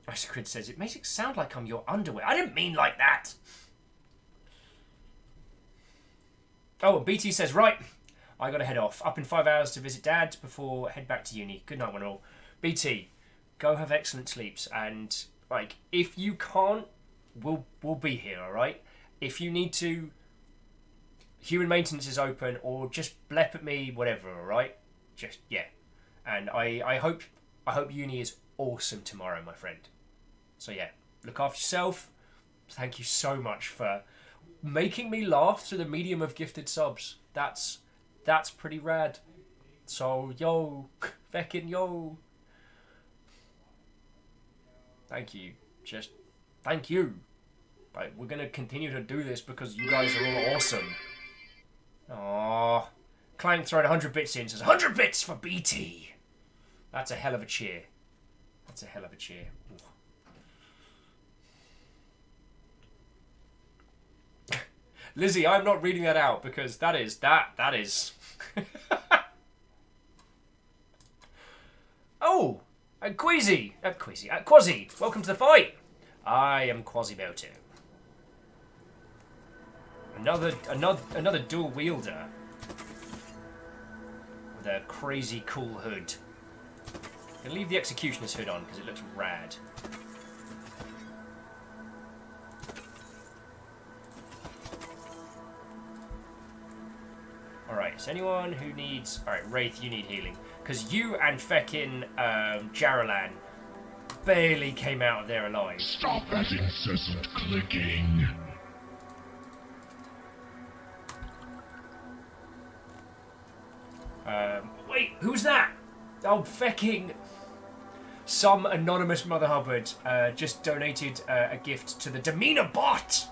Isacrid says, it makes it sound like I'm your underwear. I didn't mean like that. Oh, and BT says, right, I gotta head off. Up in 5 hours to visit Dad before head back to uni. Good night, one all. BT, go have excellent sleeps. And, like, if you can't, we'll be here, alright? If you need to, human maintenance is open, or just blep at me, whatever, alright? Just, yeah. And I hope uni is awesome tomorrow, my friend. So yeah, look after yourself. Thank you so much for making me laugh through the medium of gifted subs. That's pretty rad. So yo, feckin' yo. Thank you. Just thank you. Like, we're gonna continue to do this because you guys are all awesome. Aww. Clank throwing 100 bits in says 100 bits for BT. That's a hell of a cheer. That's a hell of a cheer. Ooh. Lizzie, I'm not reading that out because that is. Oh, Quasi, welcome to the fight. I am Quasimodo. Another dual wielder with a crazy cool hood. I'm gonna leave the Executioner's hood on because it looks rad. Alright, so anyone who needs... Alright, Wraith, you need healing. Because you and feckin' Jaralan barely came out of there alive. Stop that incessant clicking. Wait, who's that? Oh, fecking... Some anonymous Mother Hubbard just donated a gift to the Demeanor bot.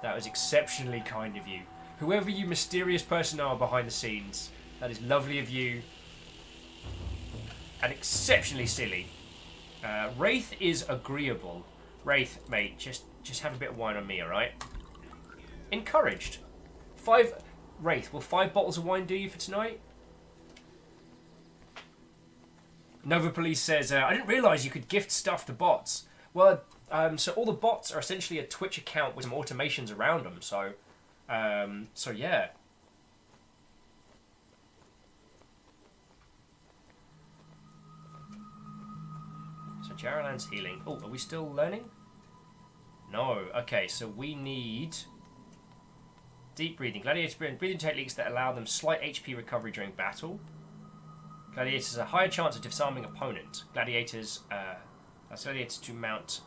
That was exceptionally kind of you. Whoever you mysterious person are behind the scenes, that is lovely of you. And exceptionally silly. Wraith is agreeable. Wraith, mate, just have a bit of wine on me, alright? Encouraged. Wraith, will 5 bottles of wine do you for tonight? Nova Police says, I didn't realise you could gift stuff to bots. Well, so all the bots are essentially a Twitch account with some automations around them, so yeah. So Jaralan's healing. Oh, are we still learning? No. Okay, so we need deep breathing. Gladiators breathing techniques that allow them slight HP recovery during battle. Gladiators have a higher chance of disarming opponent. Gladiators, that's gladiators to mount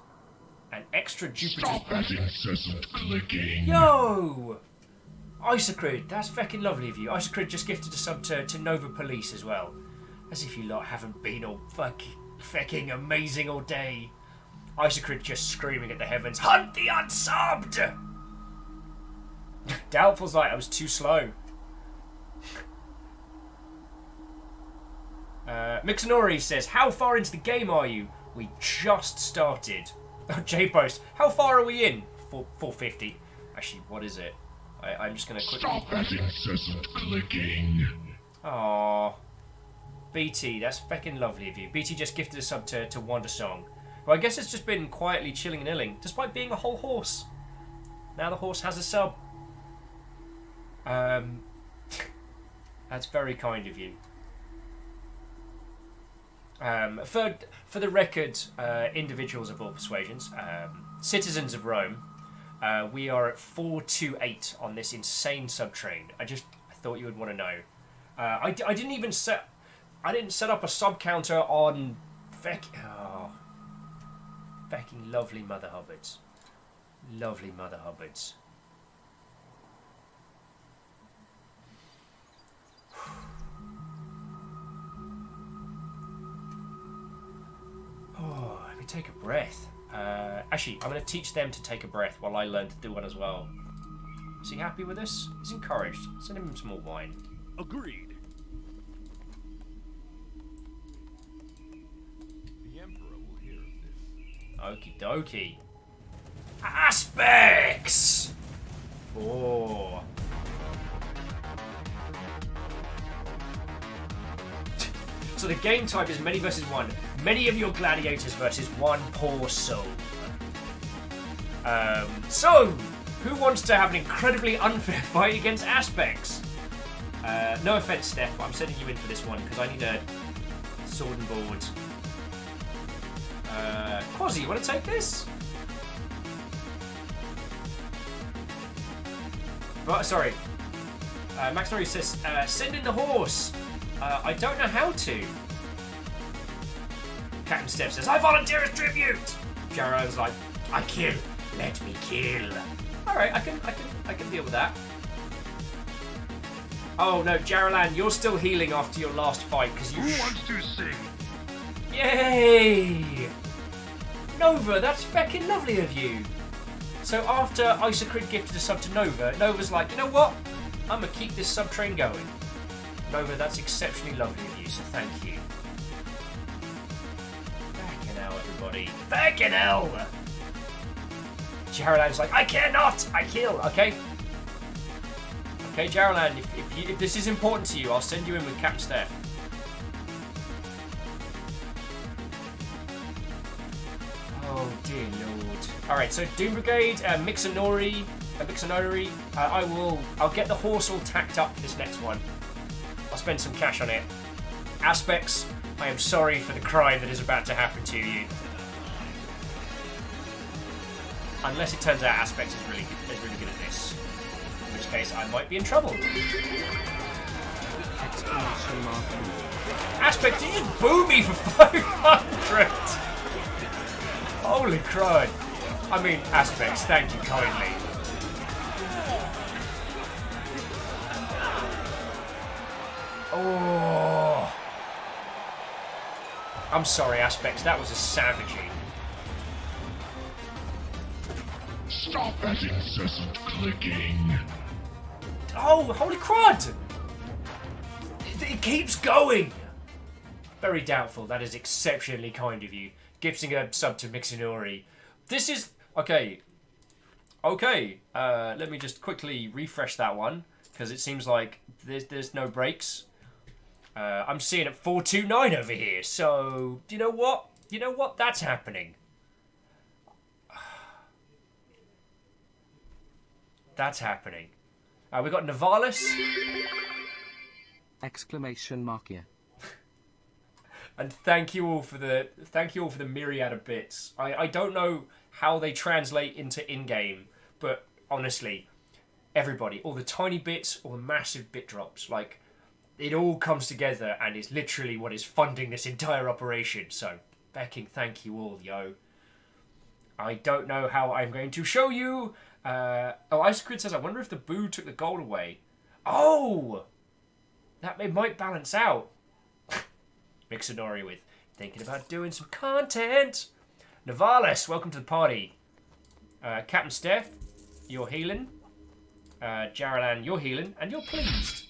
an extra Jupiter's... Stop that incessant clicking. Yo! Isocrid, that's fucking lovely of you. Isocrid just gifted a sub to Nova Police as well. As if you lot haven't been all fucking amazing all day. Isocrid just screaming at the heavens, hunt the unsubbed! Doubtful's like, I was too slow. Mixonori says, how far into the game are you? We just started. Oh, J-Post, how far are we in? 450. Actually, what is it? I'm just going to quickly... Stop that incessant clicking. Aww. BT, that's fucking lovely of you. BT just gifted a sub to Wonder Song. Well, I guess it's just been quietly chilling and illing, despite being a whole horse. Now the horse has a sub. That's very kind of you. For the record, individuals of all persuasions, citizens of Rome, we are at 428 on this insane sub-train. I thought you would want to know. I didn't set up a sub counter on fucking lovely Mother Hubbards. Lovely Mother Hubbards. Oh, let me take a breath. Actually, I'm going to teach them to take a breath while I learn to do one as well. Is he happy with this? He's encouraged. Send him some more wine. Agreed. The Emperor will hear of this. Okie dokie. Aspects! Oh. So the game type is many versus one. Many of your gladiators versus one poor soul. So, who wants to have an incredibly unfair fight against Aspects? No offense, Steph, but I'm sending you in for this one because I need a sword and board. Quasi, you want to take this? But, sorry. Max Norrie says, send in the horse. I don't know how to. Captain Steph says, I volunteer as tribute. Jarrow's like, I kill. Let me kill. Alright, I can deal with that. Oh no, Jaralan, you're still healing after your last fight because you. Who wants to sing? Yay! Nova, that's fucking lovely of you. So after Isocrid gifted a sub to Nova, Nova's like, you know what? I'm gonna keep this sub train going. Nova, that's exceptionally lovely of you, so thank you. Fucking hell, everybody. Fucking hell! Jaralan's like, I cannot! I kill! Okay? Okay, Jaralan, if this is important to you, I'll send you in with Captain Steph. Oh, dear lord. Alright, so Doom Brigade, Mixonori, I'll get the horse all tacked up for this next one. I'll spend some cash on it. Aspects, I am sorry for the crime that is about to happen to you. Unless it turns out Aspects is really good at this. In which case, I might be in trouble. Exclamation mark. Aspects, you just boo me for 500! Holy crud. I mean, Aspects, thank you kindly. Oh. I'm sorry, Aspects, that was a savaging. Stop that incessant clicking. Oh, holy crud! It keeps going! Very doubtful. That is exceptionally kind of you. Gifting a sub to Mixinori. This is... Okay. Okay. Let me just quickly refresh that one. Because it seems like there's no breaks. I'm seeing it 429 over here. So, you know what? You know what? That's happening. That's happening. We got Navalis. Exclamation mark, yeah. And thank you all for the myriad of bits. I don't know how they translate into in-game, but honestly, everybody, all the tiny bits, all the massive bit drops, like it all comes together and is literally what is funding this entire operation. So, Becking, thank you all, yo. I don't know how I'm going to show you. Icecrid says, I wonder if the boo took the gold away. Oh! That might balance out. Mixinori with thinking about doing some content. Navalis, welcome to the party. Captain Steph, you're healing. Jaralan, you're healing, and you're pleased.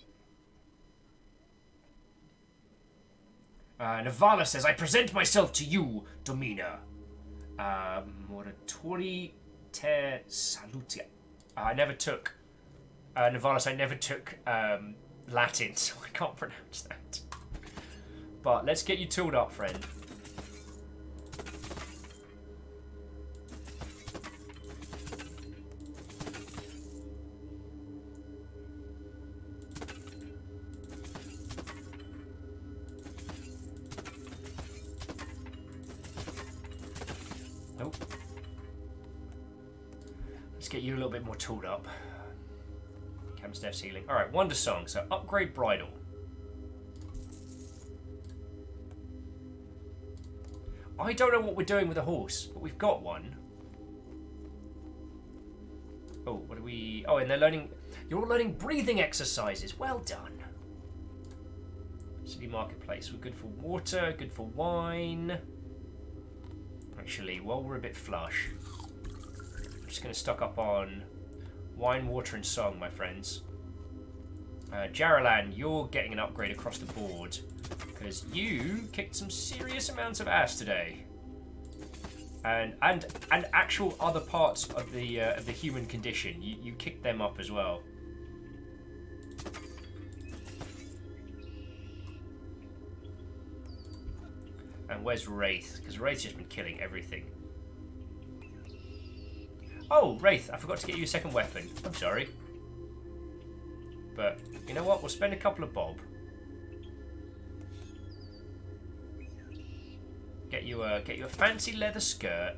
Navalis says, I present myself to you, Domina. Moratori te salutia. I never took... Navalis, I never took Latin, so I can't pronounce that. But let's get you tooled up, friend. Nope. Let's get you a little bit more tooled up. Cam Steph's healing. Alright, Wonder Song. So upgrade Bridle. I don't know what we're doing with a horse, but we've got one. Oh, what are we... Oh, and they're learning... You're all learning breathing exercises. Well done. City Marketplace. We're good for water, good for wine. Actually, while we're a bit flush, I'm just going to stock up on wine, water, and song, my friends. Jaralan, you're getting an upgrade across the board. Because you kicked some serious amounts of ass today, and actual other parts of the human condition, you kicked them up as well. And where's Wraith? Because Wraith's just been killing everything. Oh, Wraith! I forgot to get you a second weapon. I'm sorry, but you know what? We'll spend a couple of bob. Get you a fancy leather skirt,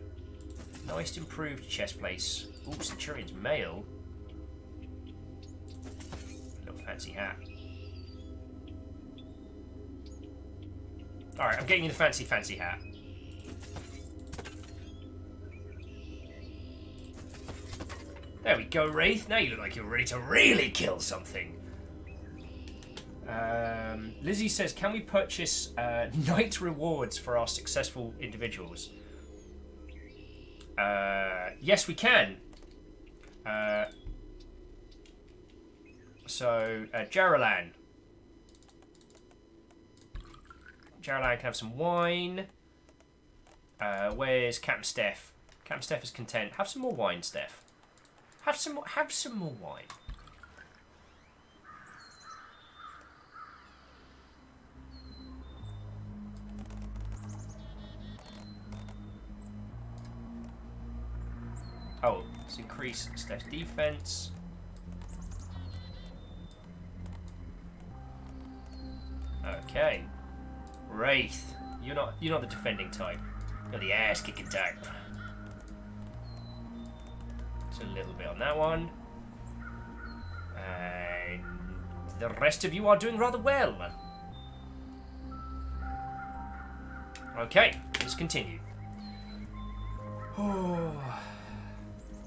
nice improved chest place. Ooh, Centurion's mail. Little fancy hat. Alright, I'm getting you the fancy hat. There we go, Wraith. Now you look like you're ready to really kill something. Lizzie says, can we purchase night rewards for our successful individuals? Yes, we can. Jaralan. Jaralan can have some wine. Where's Captain Steph? Captain Steph is content. Have some more wine, Steph. Have some more wine. Oh, let's increase Steph's defense. Okay. Wraith. You're not the defending type. You're the ass kicking type. It's a little bit on that one. And the rest of you are doing rather well. Okay, let's continue. Oh.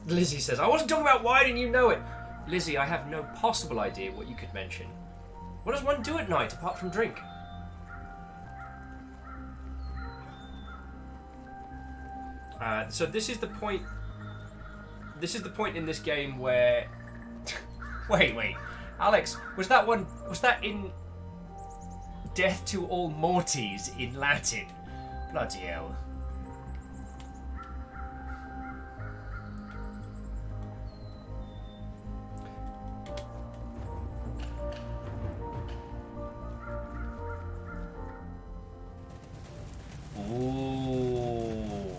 Lizzie says, I wasn't talking about wine and you know it. Lizzie, I have no possible idea what you could mention. What does one do at night apart from drink? So this is the point. This is the point in this game where... wait. Alex, was that in Death to All Mortys in Latin? Bloody hell. Ooh.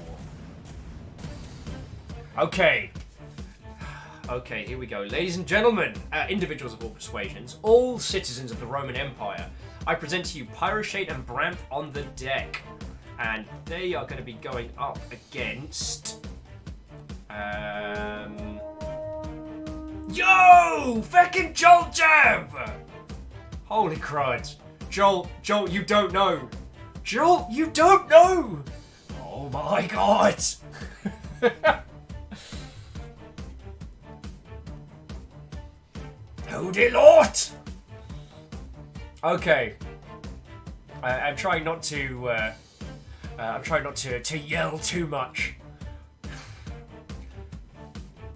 Okay. Okay, here we go. Ladies and gentlemen, individuals of all persuasions, all citizens of the Roman Empire, I present to you Pyroshade and Bramp on the deck. And they are going to be going up against... Yo! Feckin' Jolt Jab! Holy crud. Jolt, you don't know. Jolt, you don't know! Oh my god! Oh dear Lord! Okay. I'm trying not to. I'm trying not to yell too much.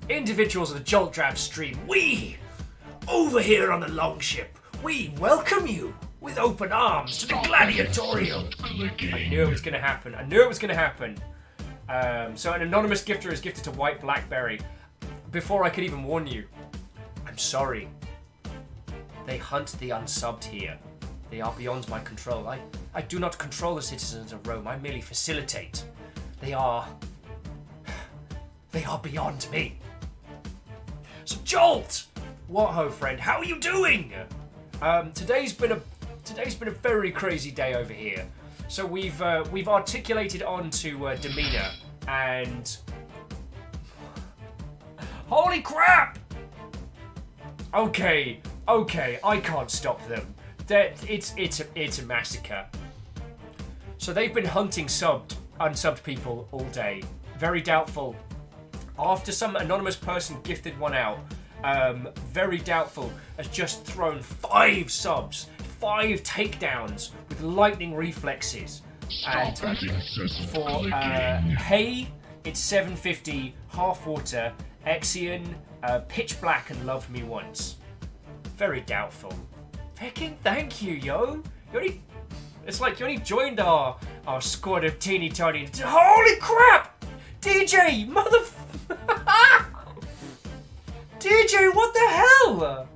Individuals of the Jolt Drab stream, we, over here on the Longship, we welcome you with open arms to the gladiatorial. I knew it was going to happen. I knew it was going to happen. So an anonymous gifter is gifted to White Blackberry. Before I could even warn you, I'm sorry. They hunt the unsubbed here. They are beyond my control. I do not control the citizens of Rome. I merely facilitate. They are beyond me. So Jolt! What ho, friend? How are you doing? Today's been a very crazy day over here. So we've articulated onto demeanor and holy crap! Okay, I can't stop them. It's a massacre. So they've been hunting unsubbed people all day. Very doubtful. After some anonymous person gifted one out, very doubtful has just thrown 5 subs, 5 takedowns with lightning reflexes. And for Hay, it's 750, Half Water, Exion, Pitch Black, and Loved Me Once. Very doubtful. Heckin' thank you, yo. It's like you only joined our squad of teeny tiny. Holy crap! DJ, DJ, what the hell?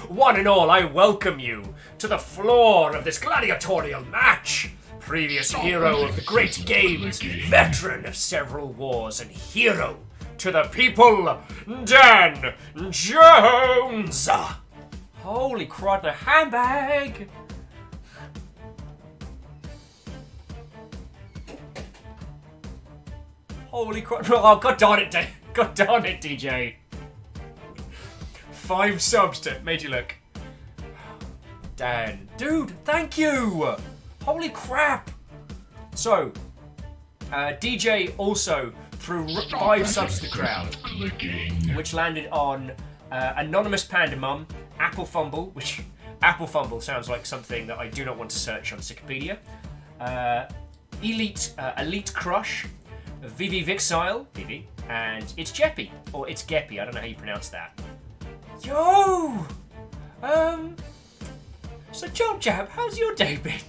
One and all, I welcome you to the floor of this gladiatorial match. Previous hero of the great games, veteran of several wars, and hero to the people, Dan Jones. Holy crud, a handbag. Holy crap. Oh, god darn it, DJ. 5 subs to made you look. Dan. Dude, thank you. Holy crap. So, DJ also threw 5 subs to the crowd, which landed on Anonymous Panda Mum, Apple Fumble, which Apple Fumble sounds like something that I do not want to search on Wikipedia, Elite Crush, Vivi Vixile, Vivi, and It's Jeppy, or It's Geppy, I don't know how you pronounce that. Yo! So Jolt Jab, how's your day been?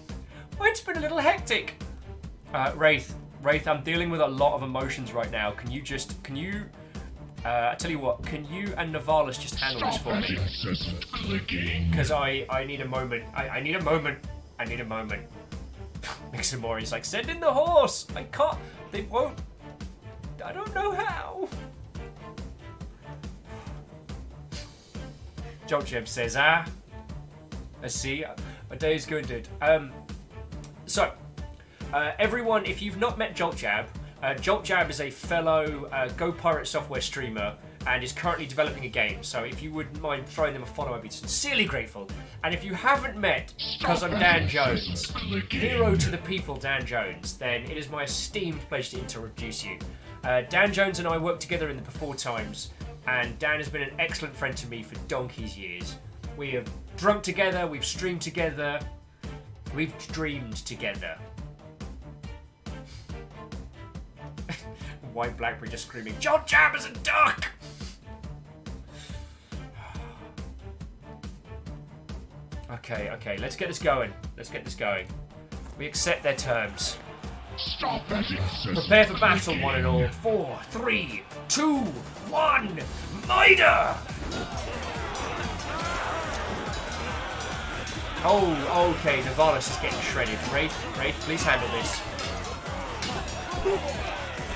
Well, it's been a little hectic. Wraith, I'm dealing with a lot of emotions right now. Can you, I tell you what, can you and Navalis just handle this for me? Because I need a moment. I need a moment. Mixamori's like, send in the horse! I can't, they won't, I don't know how. Jolt Jab says, I see, a day's going, dude. So, everyone, if you've not met Jolt Jab is a fellow Go Pirate software streamer and is currently developing a game. So if you wouldn't mind throwing them a follow, I'd be sincerely grateful. And if you haven't met, because I'm Dan Jones, hero to the people Dan Jones, then it is my esteemed pleasure to introduce you. Dan Jones and I worked together in the before times, and Dan has been an excellent friend to me for donkey's years. We have drunk together, we've streamed together, we've dreamed together. White Blackberry just screaming, Jolt Jab is a duck! Okay, let's get this going. We accept their terms. Stop that incessant Prepare for battle, clicking. one and all. 4, 3, 2, 1, Mida! Oh, okay, Navalis is getting shredded. Wraith, please handle this.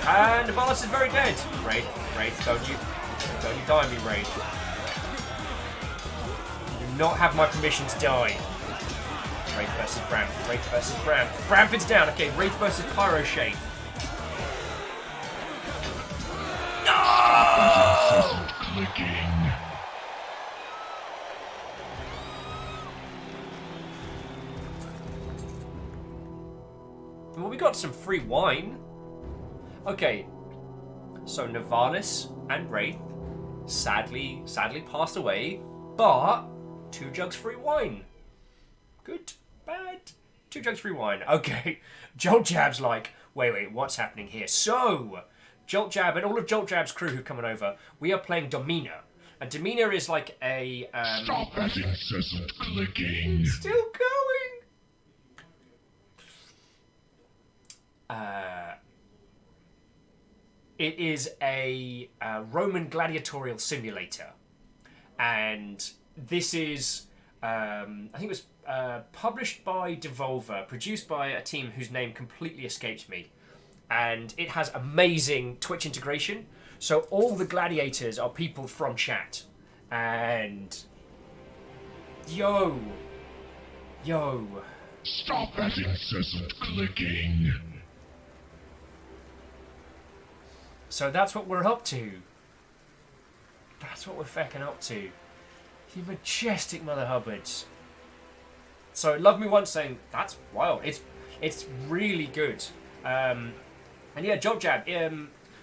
And Navalis is very dead. Wraith, don't you die on me, Wraith. You do not have my permission to die. Wraith versus Bram. Bramford's down. Okay, Wraith versus Pyro Shade. Incessant clicking. Well, we got some free wine. Okay, so Navalis and Wraith sadly passed away, but 2 jugs free wine. Good, bad, 2 jugs free wine. Okay, Jolt Jab's like, wait, what's happening here? So, Jolt Jab and all of Jolt Jab's crew who are coming over, we are playing Domina. And Domina is like a... Stop that incessant clicking. Still going. It is a Roman gladiatorial simulator, and this is I think it was published by Devolver, produced by a team whose name completely escapes me, and it has amazing Twitch integration. So all the gladiators are people from chat, and yo. Stop that incessant clicking. So that's what we're up to. That's what we're fecking up to. You majestic Mother Hubbards. So Love Me Once saying, that's wild. It's really good. And yeah, Jolt Jab.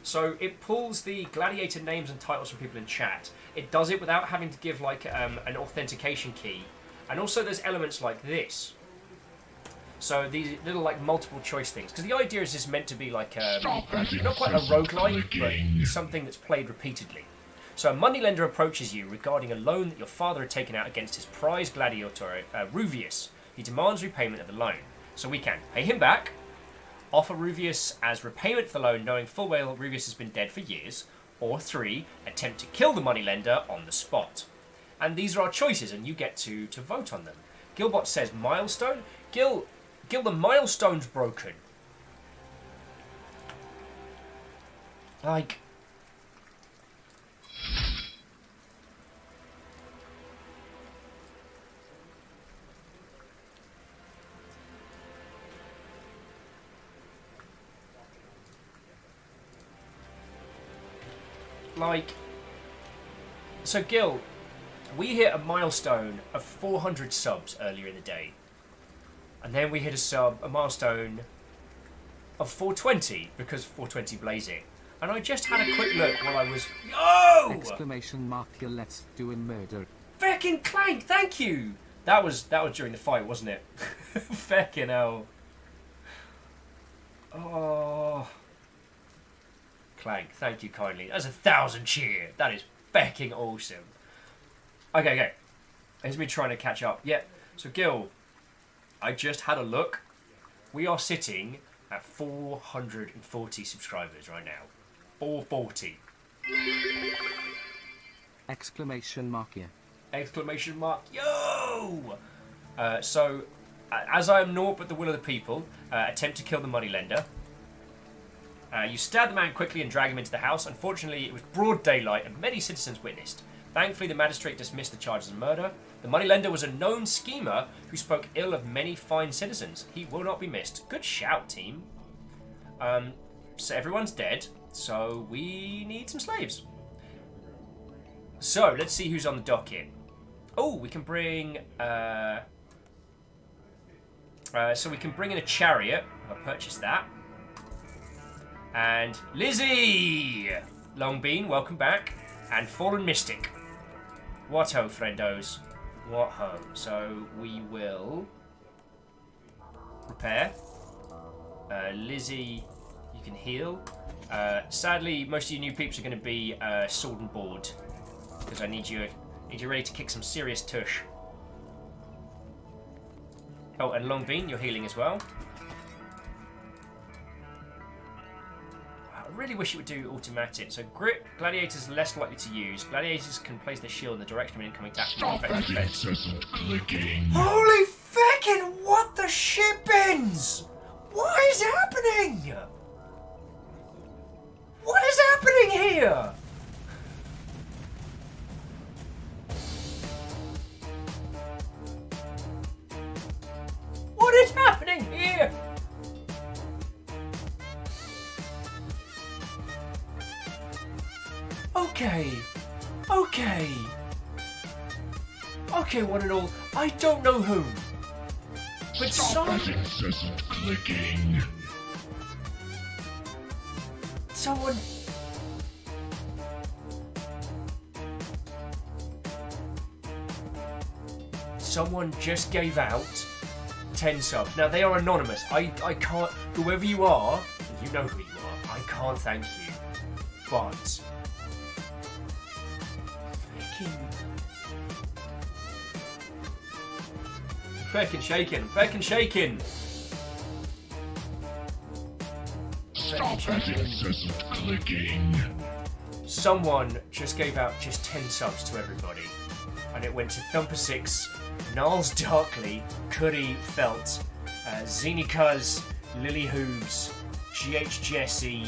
So it pulls the gladiator names and titles from people in chat. It does it without having to give like an authentication key. And also there's elements like this. So these little like multiple choice things, because the idea is it's meant to be like not quite a roguelike, but something that's played repeatedly. So a moneylender approaches you regarding a loan that your father had taken out against his prize gladiator, Ruvius. He demands repayment of the loan. So we can pay him back, offer Ruvius as repayment for the loan, knowing full well Ruvius has been dead for years, or 3, attempt to kill the moneylender on the spot. And these are our choices, and you get to vote on them. Gilbot says milestone. Gil, the milestone's broken. Like... So Gil, we hit a milestone of 400 subs earlier in the day. And then we hit a milestone of 420, because 420 Blazing. And I just had a quick look while I was... Oh! Exclamation mark, your let's do a murder. Feckin' Clank, thank you! That was during the fight, wasn't it? Feckin' hell. Oh. Clank, thank you kindly. That's 1,000 cheer. That is fecking awesome. Okay. Here's me trying to catch up. Yeah, so Gil... I just had a look. We are sitting at 440 subscribers right now. 440. Exclamation mark, yeah. Exclamation mark, yo! So, as I am naught but the will of the people, attempt to kill the moneylender. You stab the man quickly and drag him into the house. Unfortunately, it was broad daylight and many citizens witnessed. Thankfully, the magistrate dismissed the charges of murder. The moneylender was a known schemer who spoke ill of many fine citizens. He will not be missed. Good shout, team. So everyone's dead, so we need some slaves. So, let's see who's on the docket. Oh, we can bring... so we can bring in a chariot. I'll purchase that. And Lizzie! Longbean, welcome back. And Fallen Mystic. What ho, friendos. What ho. So we will repair. Lizzie, you can heal. Sadly, most of you new peeps are going to be sword and board because I need you ready to kick some serious tush. Oh, and Long Bean, you're healing as well. I really wish it would do automatic. So grip, gladiators are less likely to use. Gladiators can place their shield in the direction of an incoming attack. Stop that incessant clicking. Holy feckin', what the shippins? What is happening? What is happening here? What is happening here? Okay, one and all, I don't know whom, but Stop that incessant clicking. Someone just gave out 10 subs. Now, they are anonymous. I can't... Whoever you are, you know who you are, I can't thank you. But... Feckin' shaking. Stop that incessant clicking. Someone just gave out just 10 subs to everybody. And it went to Thumper6, Gnarls Darkly, Cuddy Felt, Zini Cuz, Lily Hoobs, GH Jesse,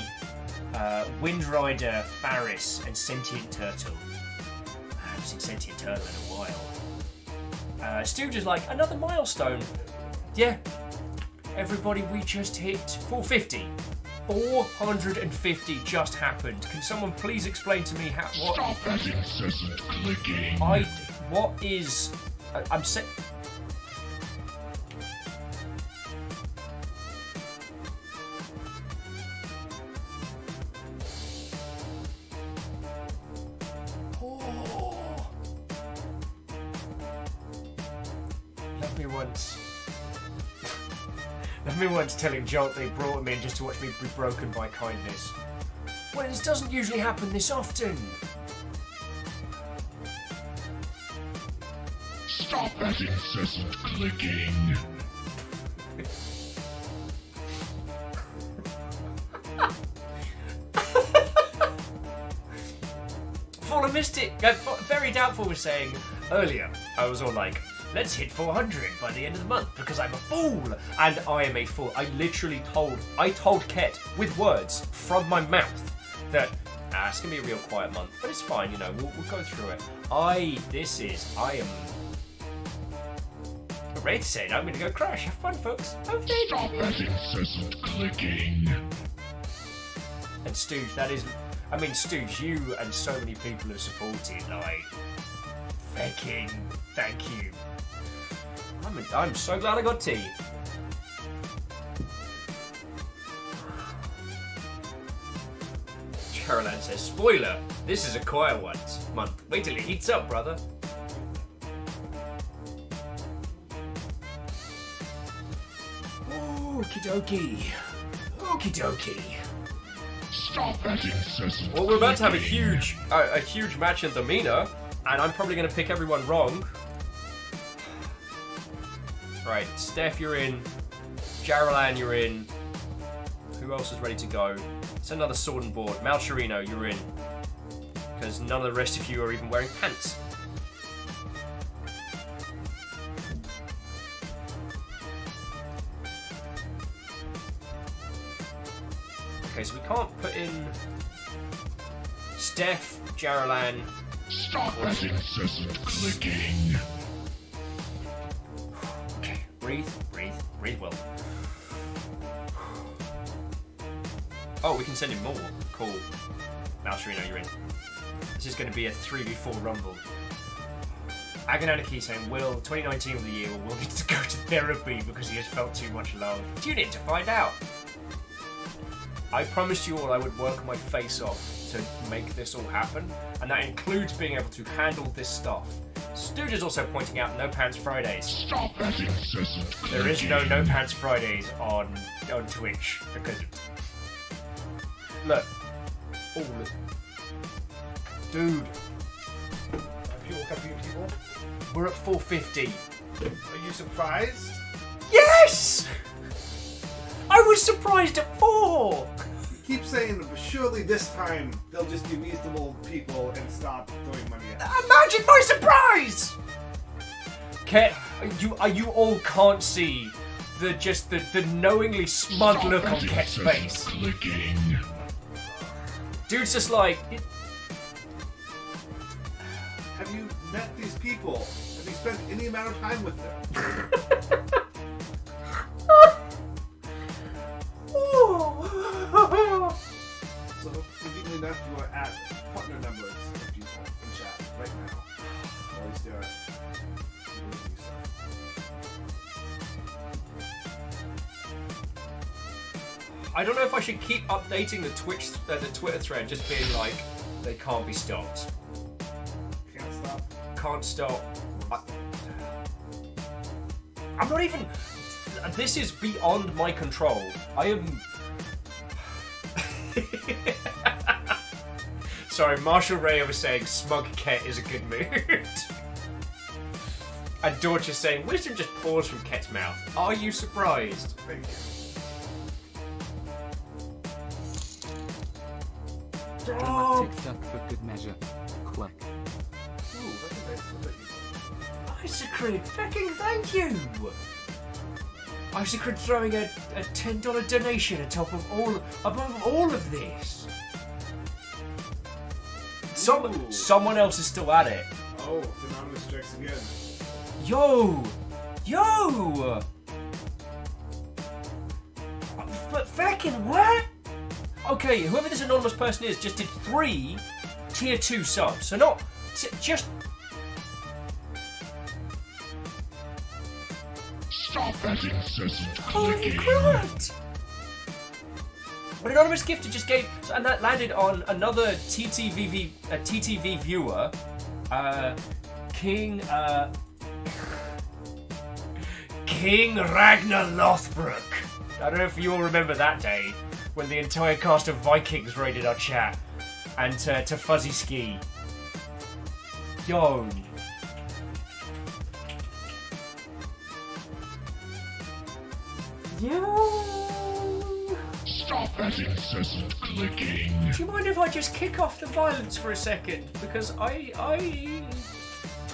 Windrider, Faris, and Sentient Turtle. I haven't seen Sentient Turtle in a while. Stu just like, another milestone. Yeah. Everybody, we just hit 450. 450 just happened. Can someone please explain to me how... What? Stop that incessant clicking. What is... I'm saying... Love me once telling Jolt they brought him in just to watch me be broken by kindness. Well, this doesn't usually happen this often. Stop that incessant clicking. Full of Mystic, very doubtful was saying earlier, I was all like, let's hit 400 by the end of the month because I'm a fool. And I am a fool. I told Ket with words from my mouth that it's going to be a real quiet month, but it's fine, you know, we'll go through it. I am ready to say it. I'm going to go crash. Have fun, folks. Stop that incessant clicking. And Stooge, Stooge, you and so many people have supported, like, thank you. I'm so glad I got tea. Caroline says, spoiler, this is a quiet month. Wait till it heats up, brother. Okie dokie. Stop that incessant Well, we're about to have a clicking. huge match in the Mina, and I'm probably going to pick everyone wrong. Right, Steph, you're in. Jaralan, you're in. Who else is ready to go? It's another sword and board. Malcherino, you're in. Because none of the rest of you are even wearing pants. Okay, so we can't put in Steph, Jaralan. Stop that incessant clicking. Okay, breathe well. Oh, we can send him more. Cool. Malcherino, you're in. This is going to be a 3v4 rumble. Agonaniki saying, Will, 2019 of the year, Will needs to go to therapy because he has felt too much love. Tune in to find out. I promised you all I would work my face off to make this all happen, and that includes being able to handle this stuff. Stooge is also pointing out No Pants Fridays. Stop that incessant clicking. There is no Pants Fridays on Twitch because Look. Oh, look. Dude, Have you people? we're at 450. Are you surprised? Yes! I was surprised at 4! You keep saying, but surely this time they'll just be reasonable people and stop throwing money at us. Imagine my surprise! Ket, you all can't see the knowingly smug Stop look on that Ket's incessant face. clicking. Dude's just like, Have you met these people? Have you spent any amount of time with them? So, conveniently enough, you are at partner numbers of people in chat right now. Or at least they are. I don't know if I should keep updating the the Twitter thread, just being like, they can't be stopped. Can't stop. Can't stop. I'm not even. This is beyond my control. I am. Sorry, Marshall Ray was saying smug Ket is a good mood. And Dorch is saying wisdom just pours from Ket's mouth. Are you surprised? Thank you. Oh, Ticked up for good measure. Click. Ooh, that's a nice one that you Isacrid, fucking thank you! Isacrid throwing a $10 donation above all of this. Ooh. Someone else is still at it. Oh, Anonymous strikes again. Yo! But fucking what? Okay, whoever this anonymous person is just did 3 tier 2 subs. So not just. Stop that incessant Holy clicking. crap! An anonymous gifter just gave, and that landed on another TTV viewer, King Ragnar Lothbrok. I don't know if you all remember that day when the entire cast of Vikings raided our chat, and to Fuzzy Ski. Yo. Stop that incessant clicking. Do you mind if I just kick off the violence for a second? Because I...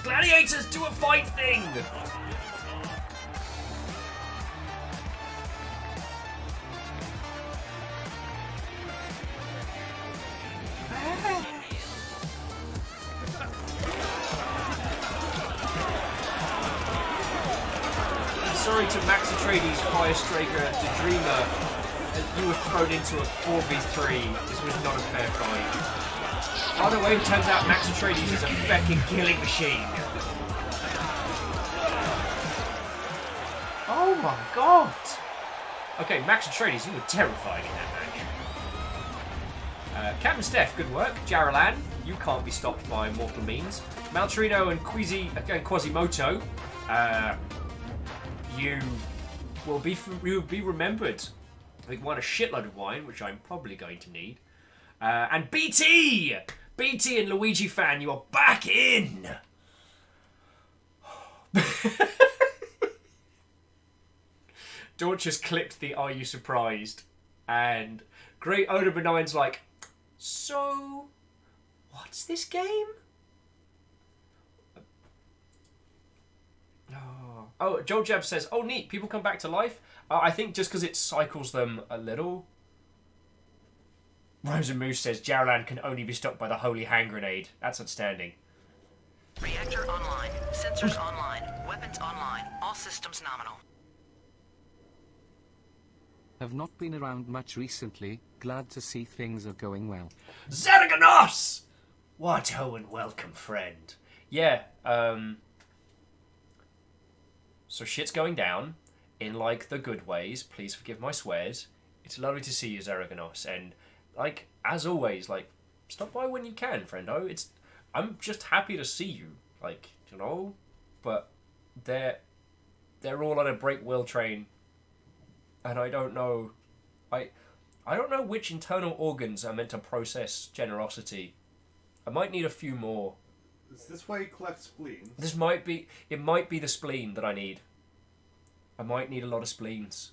Gladiators do a fight thing! I'm sorry to Max Atreides, Firestraker, the Dreamer. You were thrown into a 4v3. This was not a fair fight. By the way, it turns out Max Atreides is a fucking killing machine. Oh my god! Okay, Max Atreides, you were terrifying in that match. Captain Steph, good work. Jaralan, you can't be stopped by mortal means. Maltrino and Quasimoto, you will be remembered. We won a shitload of wine, which I'm probably going to need. And BT! BT and Luigi fan, you are back in! Dawn just clipped the Are You Surprised? And Great Oda Benign's like, so, what's this game? Oh, Joel Jab says, oh neat, people come back to life? I think just because it cycles them a little. Rosa Moose says, Jaralan can only be stopped by the Holy Hand Grenade. That's outstanding. Reactor online. Sensors online. Weapons online. All systems nominal. Have not been around much recently. Glad to see things are going well. Zerganos! What ho and welcome, friend. Yeah, so shit's going down in, like, the good ways. Please forgive my swears. It's lovely to see you, Zerganos. And, like, as always, like, stop by when you can, friendo. I'm just happy to see you, like, you know? But they're all on a break will train. And I don't know. I don't know which internal organs are meant to process generosity. I might need a few more. Is this why you collect spleens? It might be the spleen that I need. I might need a lot of spleens.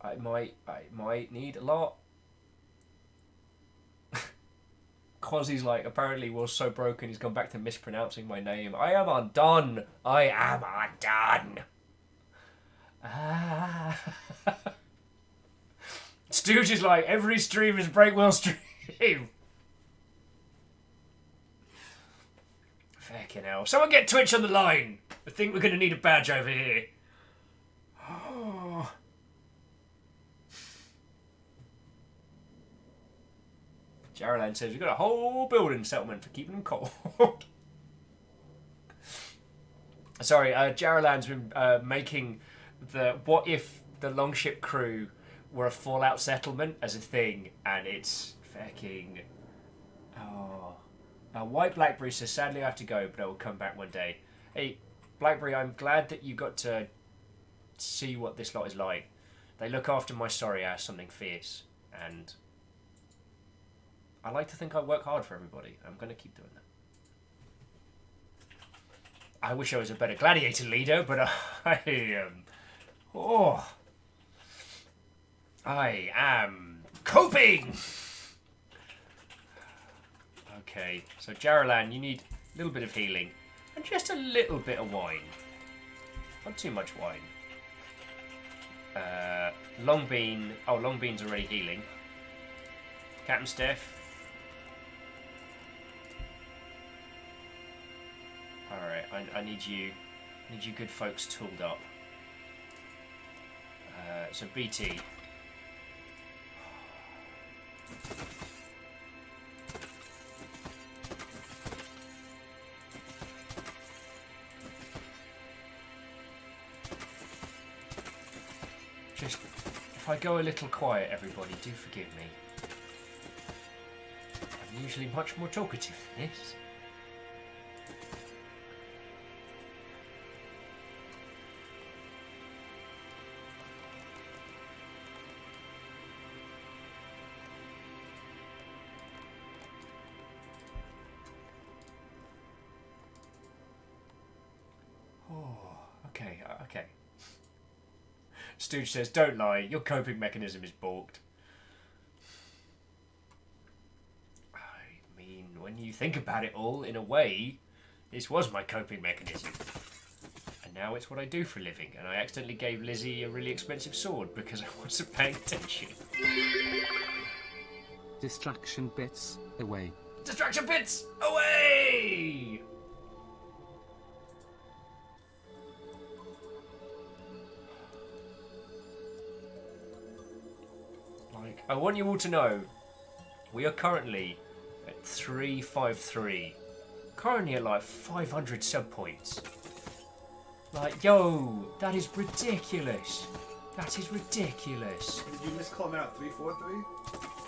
I might need a lot. Quasi's like, apparently was so broken he's gone back to mispronouncing my name. I am undone. I am undone. Ah. Stooge is like, every stream is Breakwell stream. Fucking hell. Someone get Twitch on the line. I think we're going to need a badge over here. Oh. Jaralan says we've got a whole building settlement for keeping them cold. Sorry, Jaralan's been making the what if the longship crew were a Fallout settlement as a thing, and it's fucking... Oh. White Blackberry says, sadly I have to go, but I will come back one day. Hey, Blackberry, I'm glad that you got to see what this lot is like. They look after my sorry ass something fierce, and I like to think I work hard for everybody. I'm going to keep doing that. I wish I was a better gladiator leader, but I am... I am coping! Okay, so Jaralan, you need a little bit of healing and just a little bit of wine. Not too much wine. Long Bean. Oh, Long Bean's already healing. Captain Steph. Alright, I need you good folks tooled up. So BT. Just, if I go a little quiet, everybody, do forgive me. I'm usually much more talkative than this. Okay. Stooge says, don't lie, your coping mechanism is balked. I mean, when you think about it all, in a way, this was my coping mechanism. And now it's what I do for a living, and I accidentally gave Lizzie a really expensive sword because I wasn't paying attention. Distraction bits, away. Distraction bits, away! I want you all to know, we are currently at 353. Currently at like 500 sub points. Like, yo, that is ridiculous. That is ridiculous. Did you miscall me out 343?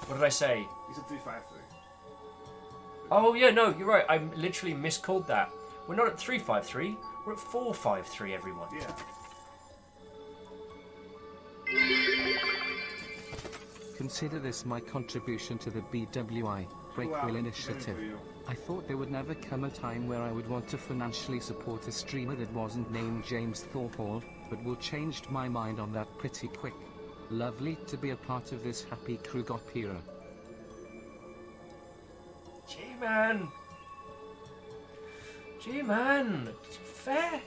What did I say? You said 353. Oh yeah, no, you're right. I literally miscalled that. We're not at 353. We're at 453, everyone. Yeah. Consider this my contribution to the BWI Breakwell initiative. I thought there would never come a time where I would want to financially support a streamer that wasn't named James Thorpall, but will changed my mind on that pretty quick. Lovely to be a part of this happy Krugop era. G-Man! G-Man! Feck!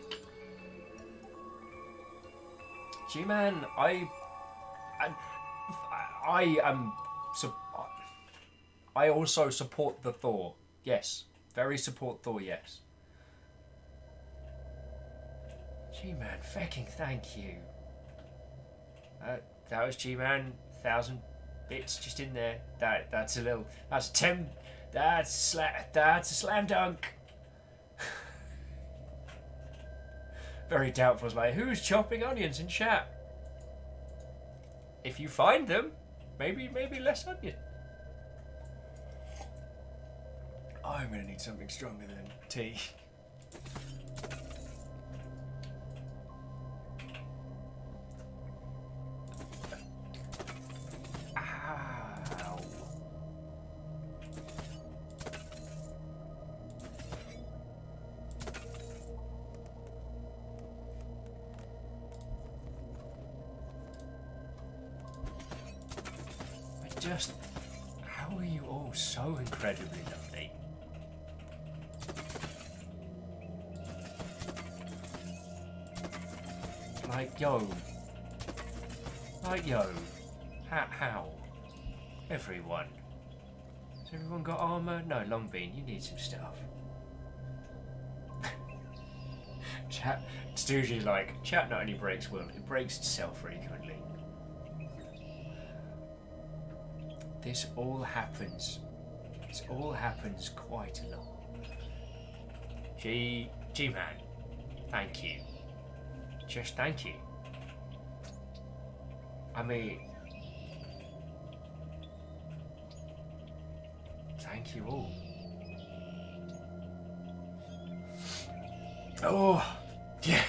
G-Man, I also support the Thor. Yes. Very support Thor, yes. G-Man, fecking thank you. That was G-Man, 1,000 bits just in there. That's a little, that's 10, that's a slam dunk. Very doubtful. It's like, who's chopping onions in chat? If you find them, maybe less onion. I'm gonna need something stronger than tea. just, how are you all so incredibly lovely? Like, yo. How? Everyone. Has everyone got armor? No, Longbean, you need some stuff. Chat, Stooge's like, chat not only breaks world, it breaks itself frequently. This all happens quite a lot. G-Man, thank you. Just thank you. I mean, thank you all. Oh, yeah.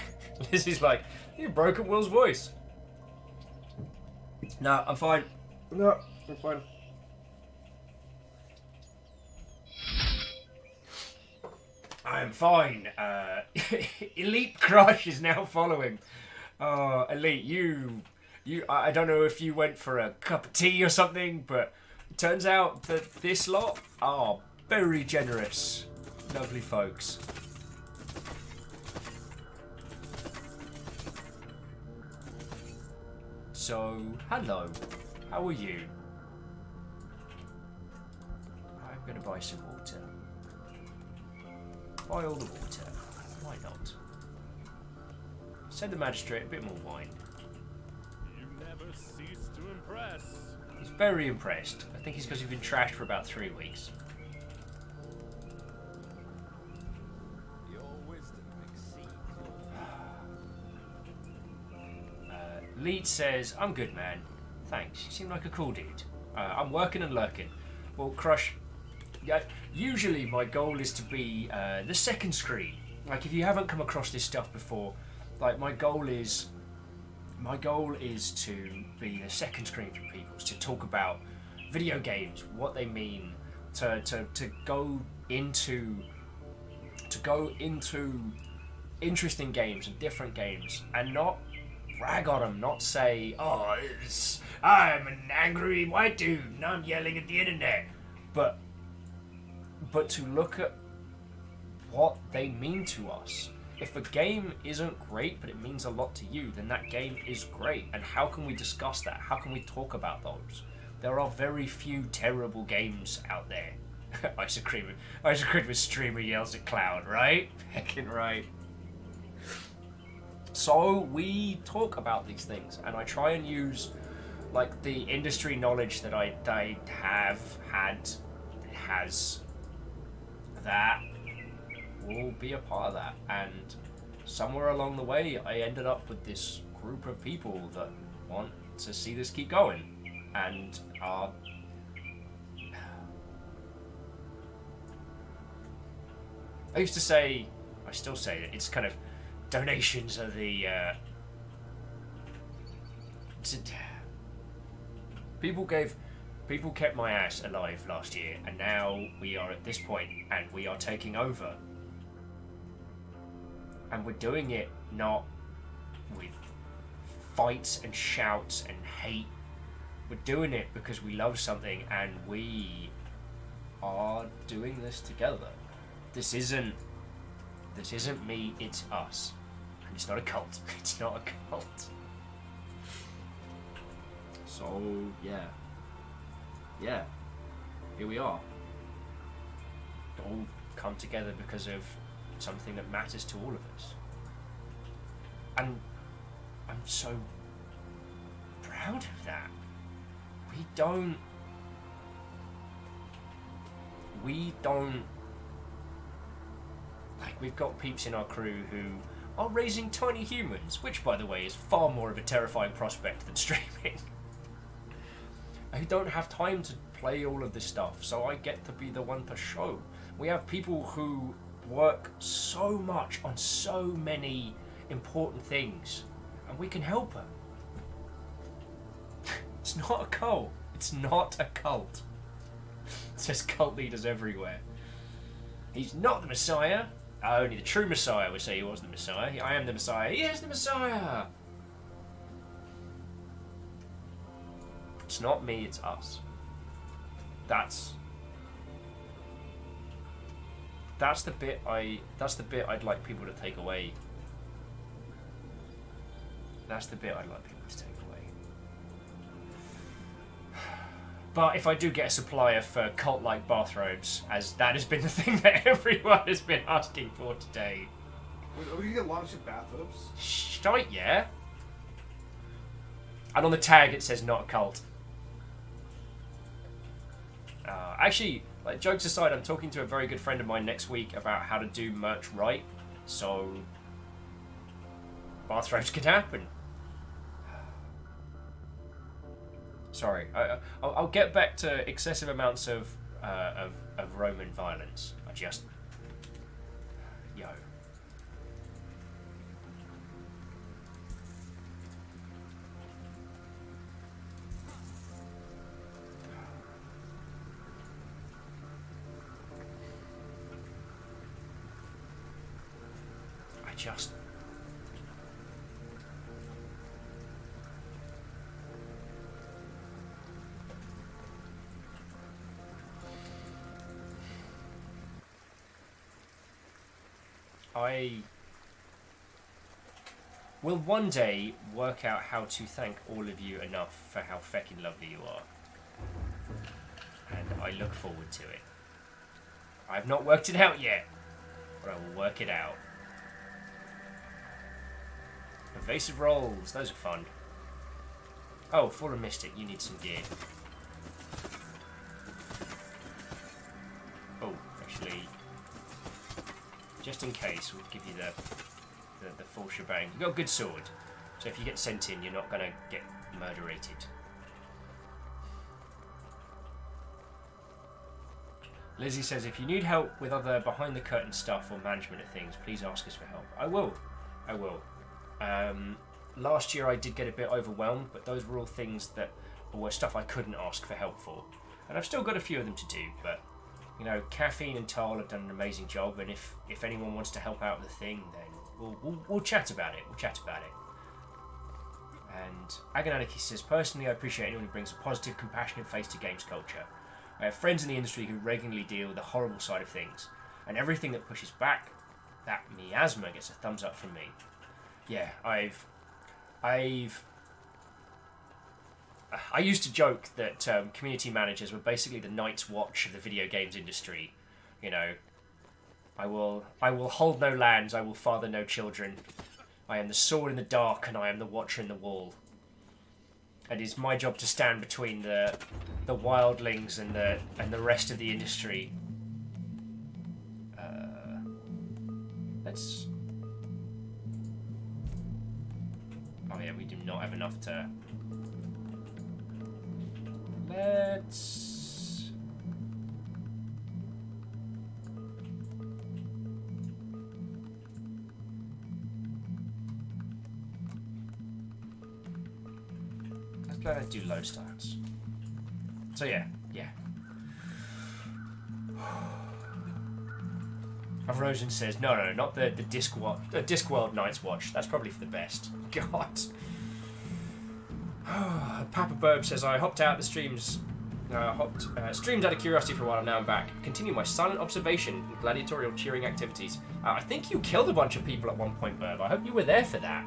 This is like, you broke up Will's voice. No, I'm fine. No, I'm fine. I am fine. Elite Crush is now following. Elite, you. I don't know if you went for a cup of tea or something, but it turns out that this lot are very generous, lovely folks. So, hello. How are you? I'm gonna buy some water. Buy all the water. Why not? Send the magistrate a bit more wine. You never cease to impress. He's very impressed. I think it's because you've been trashed for about 3 weeks. Your wisdom exceeds Lead says, I'm good, man. Thanks. You seem like a cool dude. I'm working and lurking. Well, Crush, yeah, usually my goal is to be the second screen. Like, if you haven't come across this stuff before, like, my goal is to be the second screen for people, to talk about video games, what they mean, to go into interesting games and different games, and not rag on them, not say, oh, I'm an angry white dude and I'm yelling at the internet, but to look at what they mean to us. If a game isn't great but it means a lot to you, then that game is great. And how can we discuss that? How can we talk about those? There are very few terrible games out there. Ice cream with streamer yells at Cloud, right? Heckin' right. So we talk about these things, and I try and use like the industry knowledge that I has that will be a part of that. And somewhere along the way I ended up with this group of people that want to see this keep going and are I used to say, I still say it, it's kind of donations are the people kept my ass alive last year, and now we are at this point and we are taking over, and we're doing it not with fights and shouts and hate. We're doing it because we love something and we are doing this together. This isn't me, it's us. And it's not a cult. It's not a cult. So, yeah. Yeah. Here we are. All come together because of something that matters to all of us. And I'm so proud of that. We don't like, we've got peeps in our crew who are raising tiny humans, which, by the way, is far more of a terrifying prospect than streaming. I don't have time to play all of this stuff, so I get to be the one to show. We have people who work so much on so many important things, and we can help them. It's not a cult. It's not a cult. There's cult leaders everywhere. He's not the Messiah. Only the true Messiah would say he was the Messiah. I am the Messiah. He is the Messiah. It's not me, it's us. That's the bit I'd like people to take away. That's the bit I'd like people to take away. But if I do get a supply of cult-like bathrobes, as that has been the thing that everyone has been asking for today. Wait, are we gonna get launched in bathrobes? Shite, yeah. And on the tag it says not a cult. Actually, like, jokes aside, I'm talking to a very good friend of mine next week about how to do merch right, so bathrobes could happen. Sorry, I'll get back to excessive amounts of Roman violence. I just, yo. Just I will one day work out how to thank all of you enough for how feckin' lovely you are, and I look forward to it. I've not worked it out yet, but I will work it out. Evasive rolls, those are fun. Oh, Fallen Mystic, you need some gear. Oh, actually, just in case, we'll give you the full shebang. You've got a good sword, so if you get sent in, you're not going to get murderated. Lizzie says, if you need help with other behind-the-curtain stuff or management of things, please ask us for help. I will. I will. Last year I did get a bit overwhelmed, but those were all things that were stuff I couldn't ask for help for. And I've still got a few of them to do, but, you know, Caffeine and Tal have done an amazing job, and if anyone wants to help out with the thing, then we'll chat about it. We'll chat about it. And Agonanarchy says, personally, I appreciate anyone who brings a positive, compassionate face to games culture. I have friends in the industry who regularly deal with the horrible side of things, and everything that pushes back, that miasma gets a thumbs up from me. Yeah, I used to joke that community managers were basically the Night's Watch of the video games industry. You know, I will hold no lands, I will father no children. I am the sword in the dark, and I am the watcher in the wall. And it's my job to stand between the wildlings and the rest of the industry. Let's. Oh yeah, we do not have enough to. Let's. Let's do low starts. So yeah. Rosen says, no, not the Discworld Night's Watch. That's probably for the best. God. Papa Burb says, I hopped out the streams. Streams out of curiosity for a while, and now I'm back. Continue my silent observation and gladiatorial cheering activities. I think you killed a bunch of people at one point, Burb. I hope you were there for that.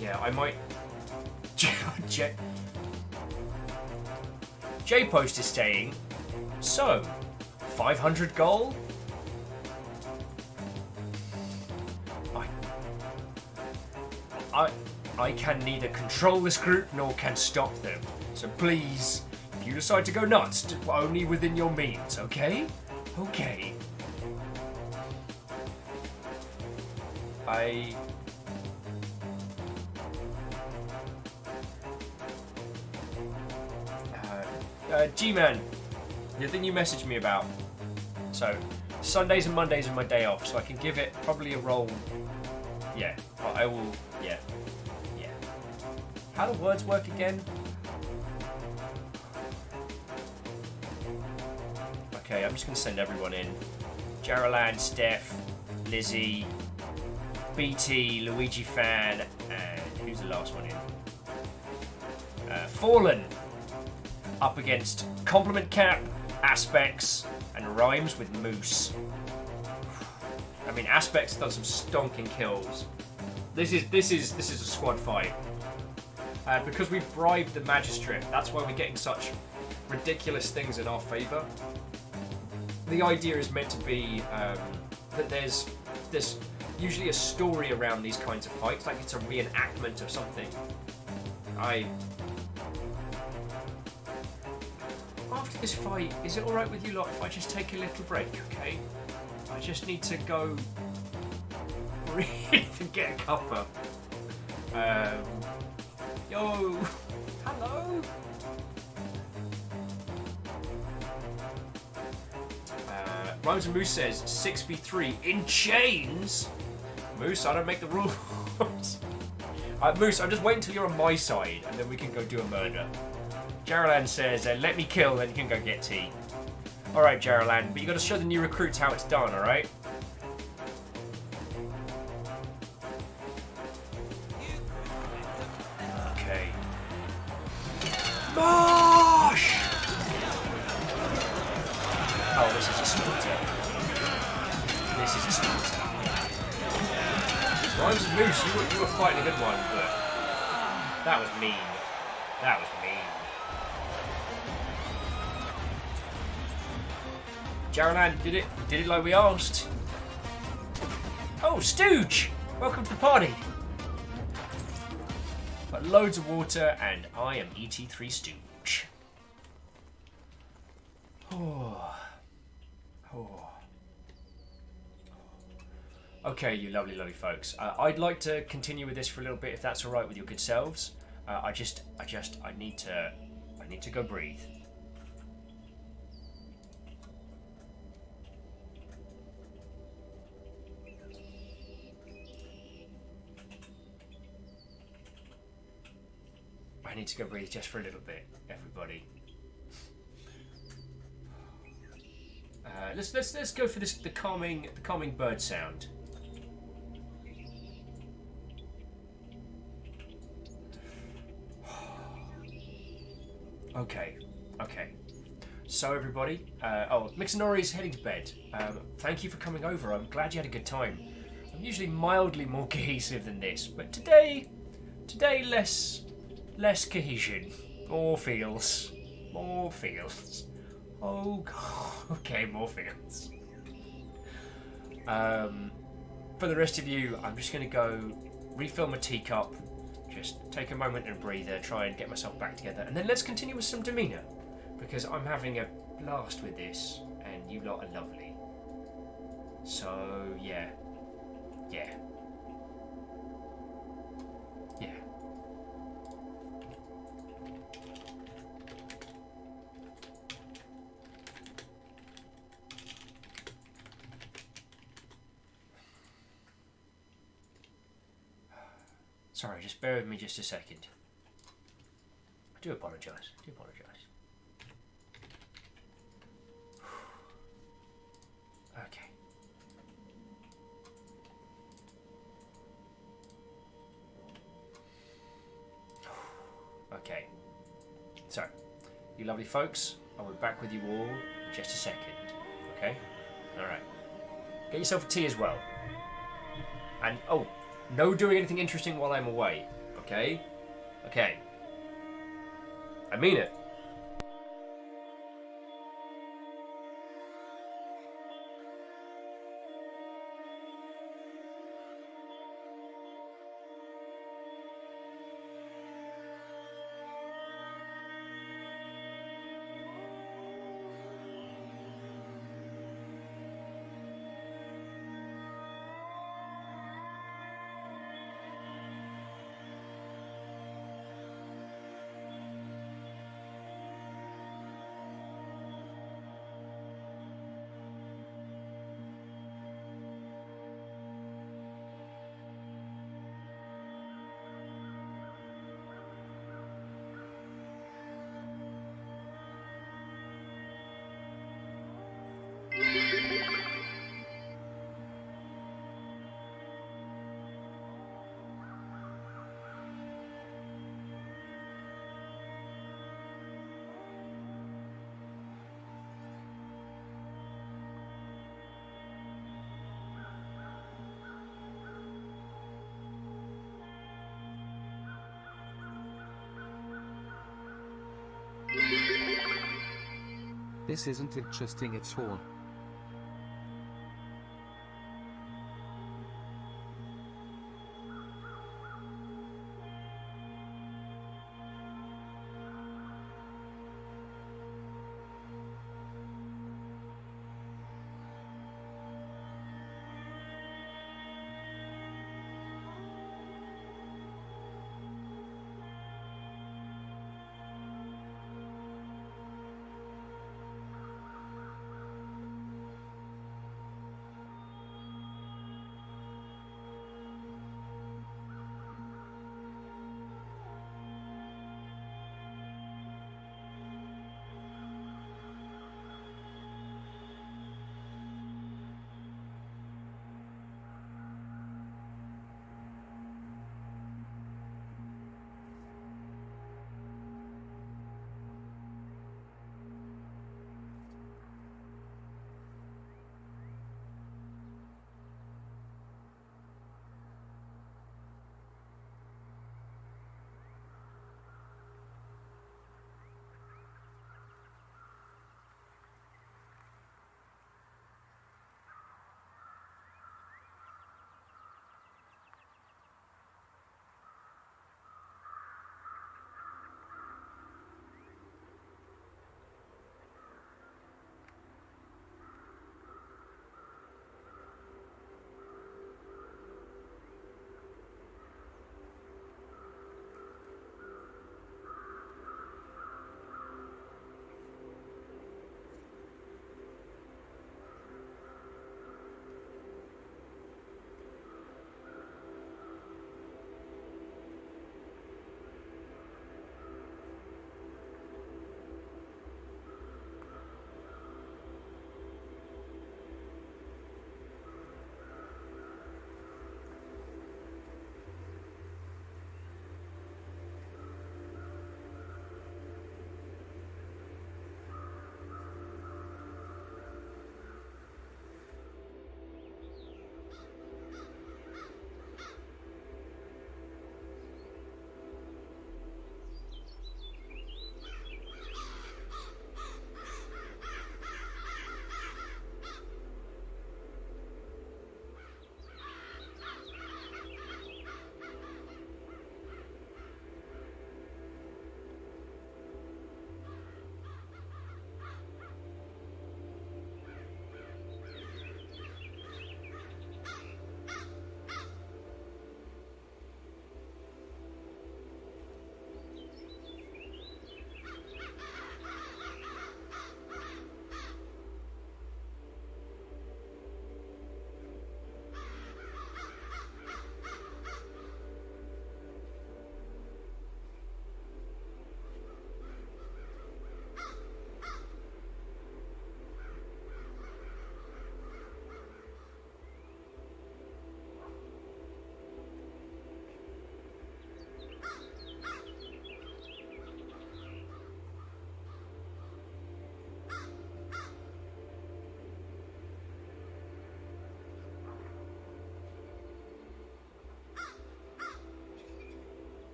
Yeah, I might. J-Post is staying. So, 500 goal? I can neither control this group nor can stop them. So please, if you decide to go nuts, do only within your means, okay? Okay. G-Man, the thing you messaged me about. So, Sundays and Mondays are my day off, so I can give it probably a roll. Yeah, I will. Yeah. How do words work again? Okay, I'm just gonna send everyone in. Geraldine, Steph, Lizzie, BT, Luigi fan, and who's the last one in? Fallen. Up against Compliment Cap, Aspects, and Rhymes with Moose. I mean, Aspects done some stonking kills. This is a squad fight. Because we've bribed the Magistrate, that's why we're getting such ridiculous things in our favour. The idea is meant to be that there's usually a story around these kinds of fights, like it's a reenactment of something. After this fight, is it alright with you lot if I just take a little break, okay? I just need to go breathe and get a cuppa. Yo! Hello! Rhymes and Moose says 6v3 in chains? Moose, I don't make the rules. Moose, I'm just waiting until you're on my side and then we can go do a murder. Jaralan says, let me kill, then you can go get tea. Alright, Jaralan, but you gotta show the new recruits how it's done, alright? Okay. Mosh! Oh, this is a slaughter. This is a slaughter. Rhymes and Moose, you were fighting a good one, but that was mean. That was mean. Jaralan did it like we asked. Oh, Stooge! Welcome to the party. Got loads of water, and I am ET3 Stooge. Oh. Oh. Okay, you lovely, lovely folks. I'd like to continue with this for a little bit, if that's all right with your good selves. I need to go breathe. I need to go breathe just for a little bit, everybody. Let's go for the calming bird sound. Okay. So everybody, Mixonori's heading to bed. Thank you for coming over. I'm glad you had a good time. I'm usually mildly more cohesive than this, but today less cohesion, more feels. Oh god. Okay, more feels. For the rest of you, I'm just gonna go refill my teacup, just take a moment and a breather, try and get myself back together, and then let's continue with some demeanour, because I'm having a blast with this, and you lot are lovely. So yeah. Sorry, just bear with me just a second. I do apologise. Okay. Okay. So, you lovely folks, I'll be back with you all in just a second. Okay? Alright. Get yourself a tea as well. And, no doing anything interesting while I'm away. Okay? Okay. I mean it. This isn't interesting at all.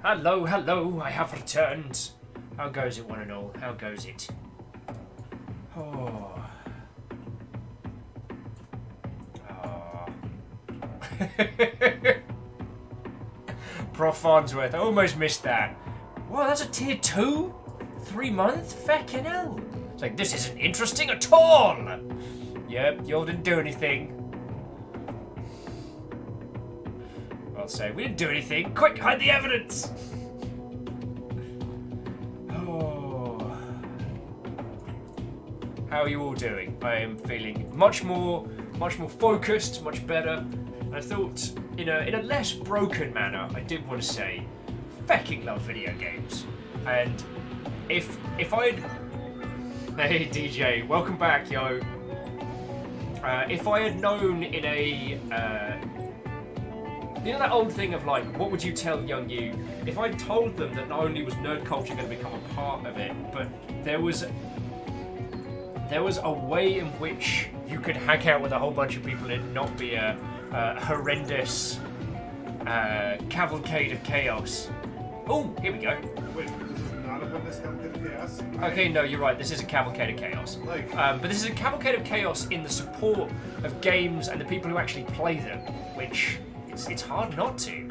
Hello, hello, I have returned. How goes it, one and all? How goes it? Oh. Oh. Prof Farnsworth, I almost missed that. Wow, that's a tier 2? 3 month? Feckin' hell. It's like, this isn't interesting at all. Yep, y'all didn't do anything. I'll say, we didn't do anything. Quick, hide the evidence! Oh. How are you all doing? I am feeling much more focused, much better. I thought, in a less broken manner, I did want to say, fecking love video games. And if I'd... Hey DJ, welcome back, yo. If I had known in a... you know that old thing of like, what would you tell young you? If I told them that not only was nerd culture going to become a part of it, but there was a way in which you could hang out with a whole bunch of people and not be a horrendous cavalcade of chaos. Oh, here we go. Wait, this is not a horrendous cavalcade of chaos? Okay, no, you're right. This is a cavalcade of chaos. Like, but this is a cavalcade of chaos in the support of games and the people who actually play them, which it's hard not to.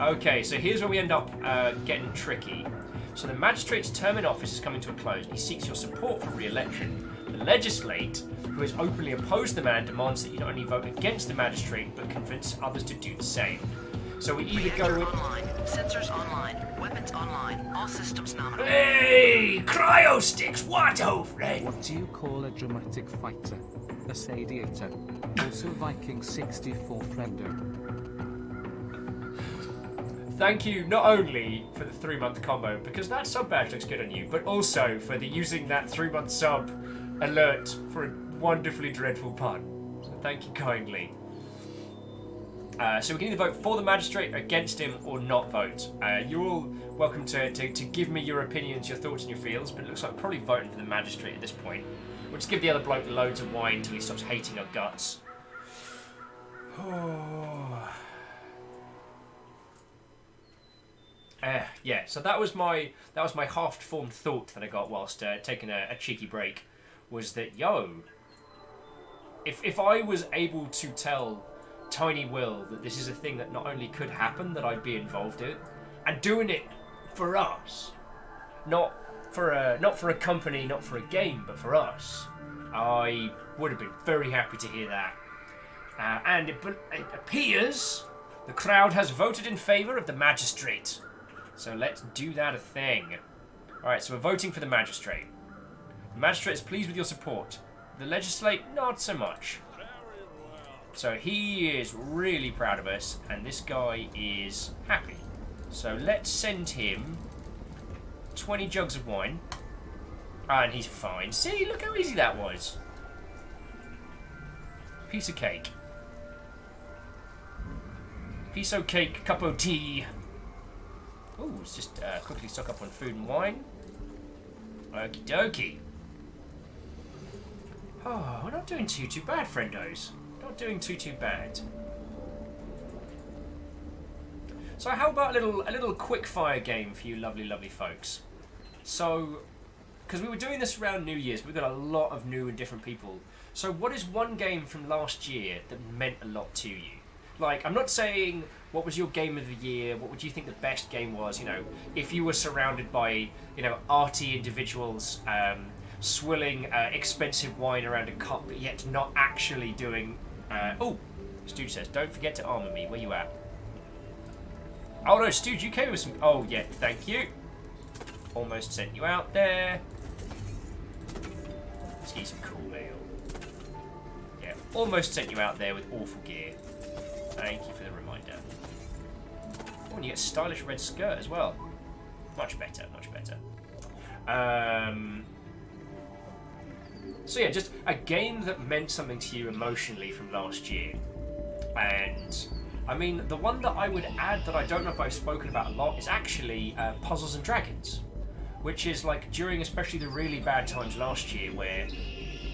Okay, so here's where we end up getting tricky. So the magistrate's term in office is coming to a close. He seeks your support for re-election. The legislate, who is openly opposed to the man, demands that you not only vote against the magistrate, but convince others to do the same. So we either go Reactor with... online. Sensors online. Weapons online. All systems nominal. Hey! Cryo sticks! What, oh friend? What do you call a dramatic fighter? A sadiator. Also Viking 64 friendo. Thank you not only for the 3-month combo, because that sub badge looks good on you, but also for the using that 3-month sub alert for a wonderfully dreadful pun. So thank you kindly. So we can either vote for the magistrate, against him, or not vote. You're all welcome to give me your opinions, your thoughts and your feels, but it looks like we're probably voting for the magistrate at this point. We'll just give the other bloke loads of wine until he stops hating our guts. Yeah, so that was my half-formed thought that I got whilst taking a cheeky break, was that, yo, if I was able to tell Tiny Will that this is a thing that not only could happen, that I'd be involved in, and doing it for us, not for a company, not for a game, but for us, I would have been very happy to hear that. And it appears the crowd has voted in favour of the magistrate. So let's do that a thing. Alright, so we're voting for the magistrate. The magistrate is pleased with your support. The legislate, not so much. So he is really proud of us, and this guy is happy. So let's send him 20 jugs of wine. And he's fine. See, look how easy that was. Piece of cake. Piece of cake, cup of tea. Ooh, let's just quickly stock up on food and wine. Okie dokie. Oh, we're not doing too bad, friendos. Not doing too bad. So how about a little quick fire game for you lovely folks? So, because we were doing this around New Year's, we've got a lot of new and different people. So what is one game from last year that meant a lot to you? Like, I'm not saying what was your game of the year, what would you think the best game was, you know, if you were surrounded by, you know, arty individuals swilling expensive wine around a cup, but yet not actually doing... oh, Stooge says, don't forget to armour me, where you at? Oh no, Stooge, you came with some... Oh yeah, thank you. Almost sent you out there. Let's eat some cool ale. Yeah, almost sent you out there with awful gear. Thank you for the reminder. Oh, and you get a stylish red skirt as well. Much better, much better. So yeah, just a game that meant something to you emotionally from last year. And, I mean, the one that I would add that I don't know if I've spoken about a lot is actually Puzzles and Dragons. Which is like during especially the really bad times last year where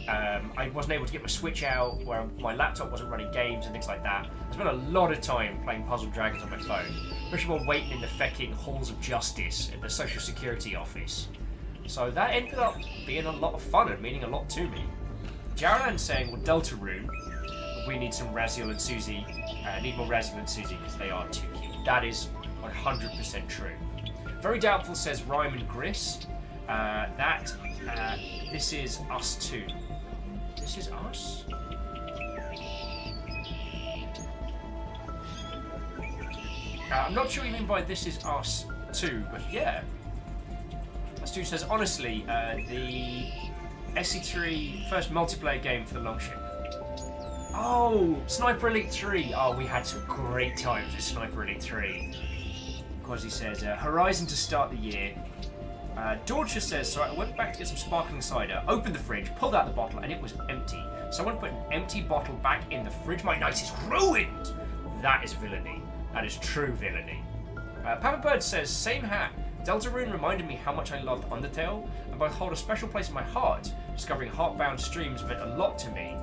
I wasn't able to get my Switch out, where my laptop wasn't running games and things like that. I spent a lot of time playing Puzzle Dragons on my phone, especially while waiting in the fecking halls of justice at the Social Security office. So that ended up being a lot of fun and meaning a lot to me. Jaralan's saying, well, Deltarune, we need some Raziel and Susie. Need more Raziel and Susie because they are too cute. That is 100% true. Very Doubtful says Rhyme and Gris. This is us too. this is us? I'm not sure what you mean by this is us too, but yeah. Stu says, honestly, the SE3 first multiplayer game for the Longship. Oh, Sniper Elite 3. Oh, we had some great times with Sniper Elite 3. Because he says, Horizon to start the year. Dorcha says, so I went back to get some sparkling cider, opened the fridge, pulled out the bottle, and it was empty. Someone put an empty bottle back in the fridge. My night is ruined. That is villainy. That is true villainy. Papa Bird says, same hat. Deltarune reminded me how much I loved Undertale, and both hold a special place in my heart. Discovering Heartbound streams meant a lot to me.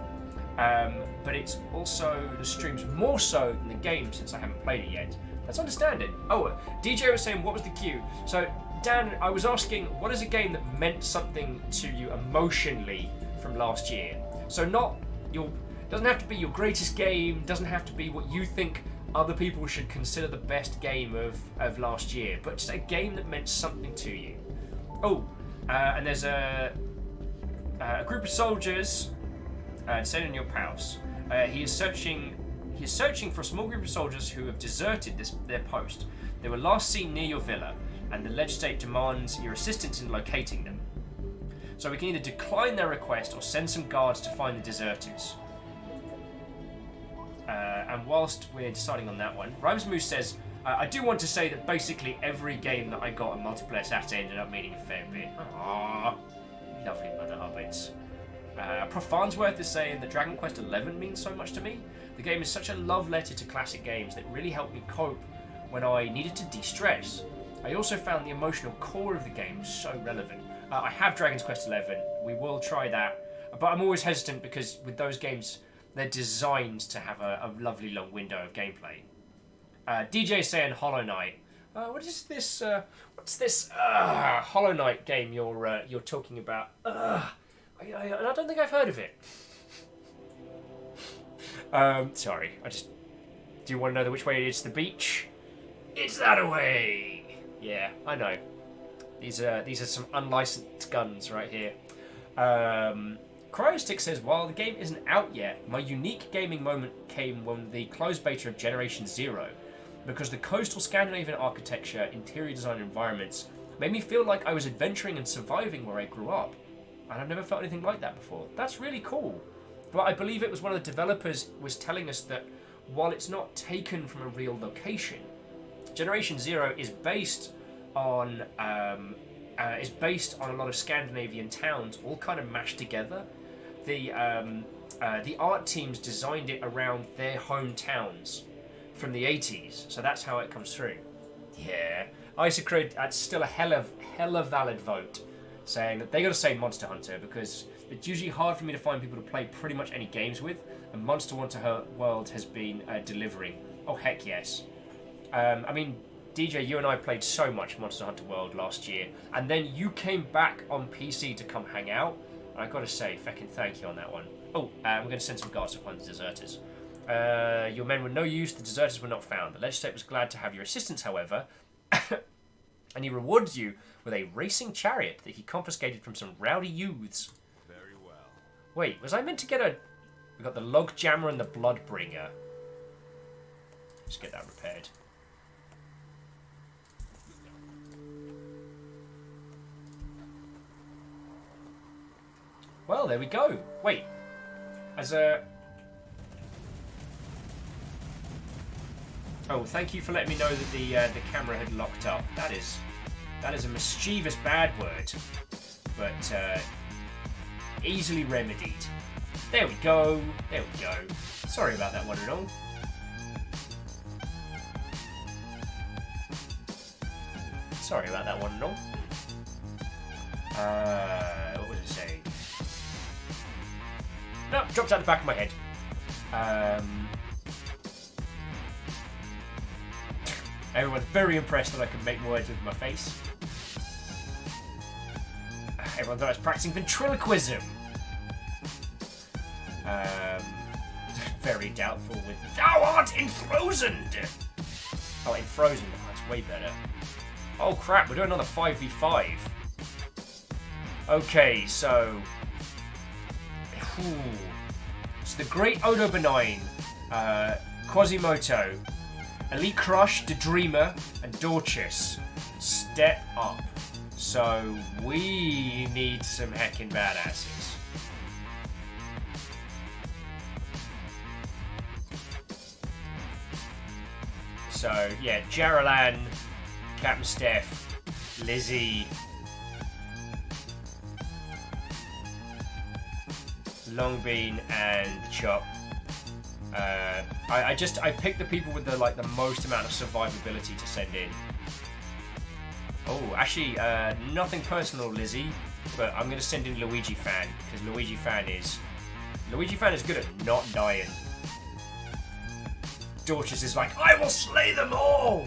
But it's also the streams more so than the game since I haven't played it yet. That's understanding. Oh, DJ was saying, what was the cue? So, Dan, I was asking, what is a game that meant something to you emotionally from last year? So not your, doesn't have to be your greatest game, doesn't have to be what you think other people should consider the best game of last year, but just a game that meant something to you. Oh, and there's a group of soldiers descending on your house. He is searching for a small group of soldiers who have deserted their post. They were last seen near your villa, and the legislate demands your assistance in locating them. So we can either decline their request or send some guards to find the deserters. And whilst we're deciding on that one, Rhymes Moose says, I do want to say that basically every game that I got on Multiplayer Saturday ended up meaning a fair bit. Aww, lovely mother hobbits. Prof Farnsworth is saying that Dragon Quest XI means so much to me. The game is such a love letter to classic games that really helped me cope when I needed to de-stress. I also found the emotional core of the game so relevant. I have Dragon's Quest XI, we will try that, but I'm always hesitant because with those games, they're designed to have a lovely long window of gameplay. DJ saying Hollow Knight. What is this? What's this Hollow Knight game you're talking about? I don't think I've heard of it. Sorry, do you want to know which way it is to the beach? It's that away. Yeah, I know. These are some unlicensed guns right here. Cryostick says, while the game isn't out yet, my unique gaming moment came when the closed beta of Generation Zero, because the coastal Scandinavian architecture, interior design environments made me feel like I was adventuring and surviving where I grew up. And I've never felt anything like that before. That's really cool. But I believe it was one of the developers was telling us that while it's not taken from a real location, Generation Zero is based on a lot of Scandinavian towns all kind of mashed together. The art teams designed it around their hometowns from the 80s, so that's how it comes through. Yeah, Isocrid, that's still a hella valid vote, saying that they got to say Monster Hunter because it's usually hard for me to find people to play pretty much any games with, and Monster Hunter World has been delivering. Oh heck yes. I mean, DJ, you and I played so much Monster Hunter World last year, and then you came back on PC to come hang out. I gotta say, feckin' thank you on that one. Oh, we're gonna send some guards to find the deserters. Your men were no use, the deserters were not found. The legislate was glad to have your assistance, however, and he rewarded you with a racing chariot that he confiscated from some rowdy youths. Very well. Wait, was I meant to get a... We got the log jammer and the bloodbringer. Let's get that repaired. Well, there we go. Wait, as a... Oh, thank you for letting me know that the camera had locked up. That is a mischievous bad word, but easily remedied. There we go. There we go. Sorry about that one and all. Sorry about that one and all. What was it saying? No, dropped out the back of my head. Everyone's very impressed that I can make words with my face. Everyone thought I was practicing ventriloquism. Very doubtful with Thou art enfrozen! Oh, enfrozen. That's way better. Oh crap, we're doing another 5v5. Okay, so... Ooh. So the Great Odo Benign, Quasimodo, Elite Crush, the Dreamer, and Dorchis step up. So we need some heckin' badasses. So yeah, Jaralan, Captain Steph, Lizzie, Longbean, and Chop. I picked the people with the most amount of survivability to send in. Oh, actually, nothing personal, Lizzie, but I'm gonna send in Luigi Fan because Luigi Fan is good at not dying. Dorchis is like, I will slay them all!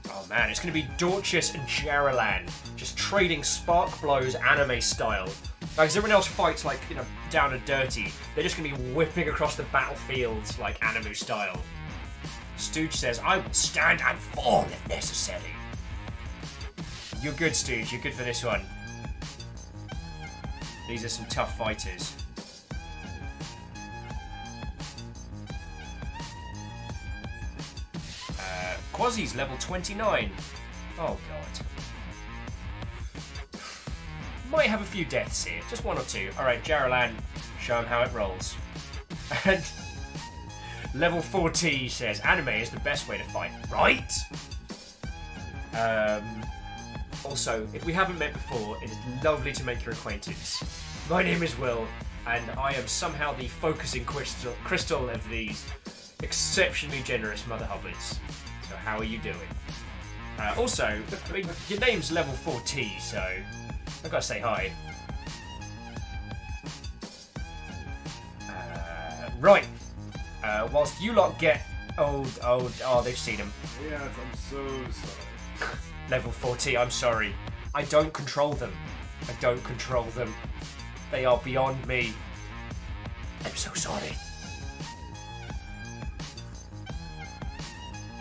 Oh man, it's gonna be Dorchis and Jaralan just trading spark blows anime style. Because everyone else fights down and dirty. They're just gonna be whipping across the battlefields like anime style. Stooge says, I will stand and fall if necessary. You're good, Stooge. You're good for this one. These are some tough fighters. Quasi's level 29. Oh, God. Might have a few deaths here. Just one or two. Alright, Jaralan, show him how it rolls. And level 40 says, anime is the best way to fight. Right? Also, if we haven't met before, it is lovely to make your acquaintance. My name is Will, and I am somehow the focusing crystal of these exceptionally generous Mother Hubbards. So how are you doing? Also, I mean, your name's level 40, so I've got to say hi. Right. Whilst you lot get... Oh, they've seen him. Yes, I'm so sorry. Level 40, I'm sorry. I don't control them. I don't control them. They are beyond me. I'm so sorry.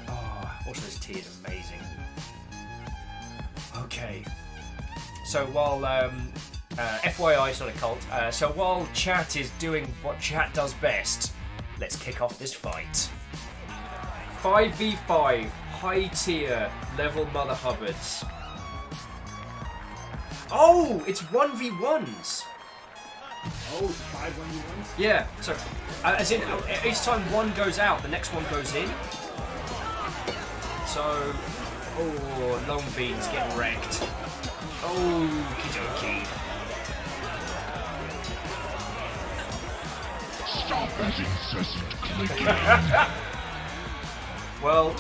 Oh, also this tea is amazing. Okay. So while, FYI, it's not a cult. So while chat is doing what chat does best, let's kick off this fight. 5v5, high tier, level Mother Hubbards. Oh, it's 1v1s. Oh, 5 1v1s? Yeah, so as in each time one goes out, the next one goes in. So, oh, Longbean's getting wrecked. Okie dokie. Stop that incessant clicking. Well,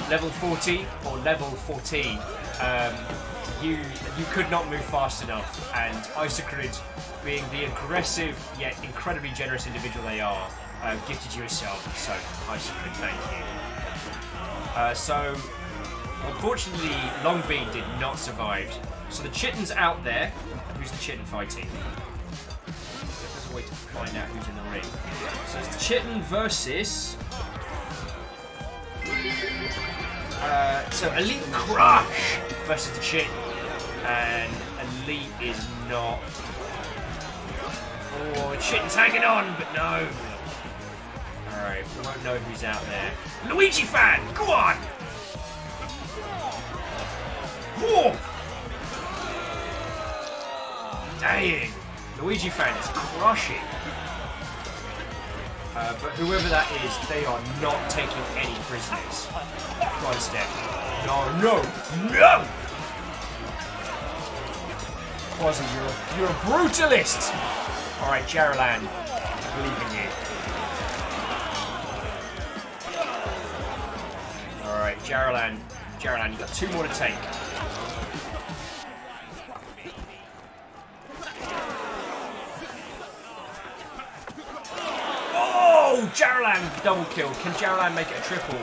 level 40 or level 14, you could not move fast enough, and Isocrid, being the aggressive yet incredibly generous individual they are, gifted you a sub. So, Isocrid, thank you. So, unfortunately, Longbean did not survive. So the Chitten's out there. Who's the Chitten fighting? There's a way to find out who's in the ring. So it's the Chitten versus... so Elite Crush versus the Chitten. And Elite is not... Oh, Chitten's hanging on, but no. Alright, we won't know who's out there. Luigi Fan, go on! Whoa! Dang! Luigi Fan is crushing. But whoever that is, they are not taking any prisoners. One step. No! Quasi, you're a brutalist! Alright, Jaralan, I believe in you. Alright, Jaralan, you've got 2 more to take. Oh, Jaralan double kill. Can Jaralan make it a triple?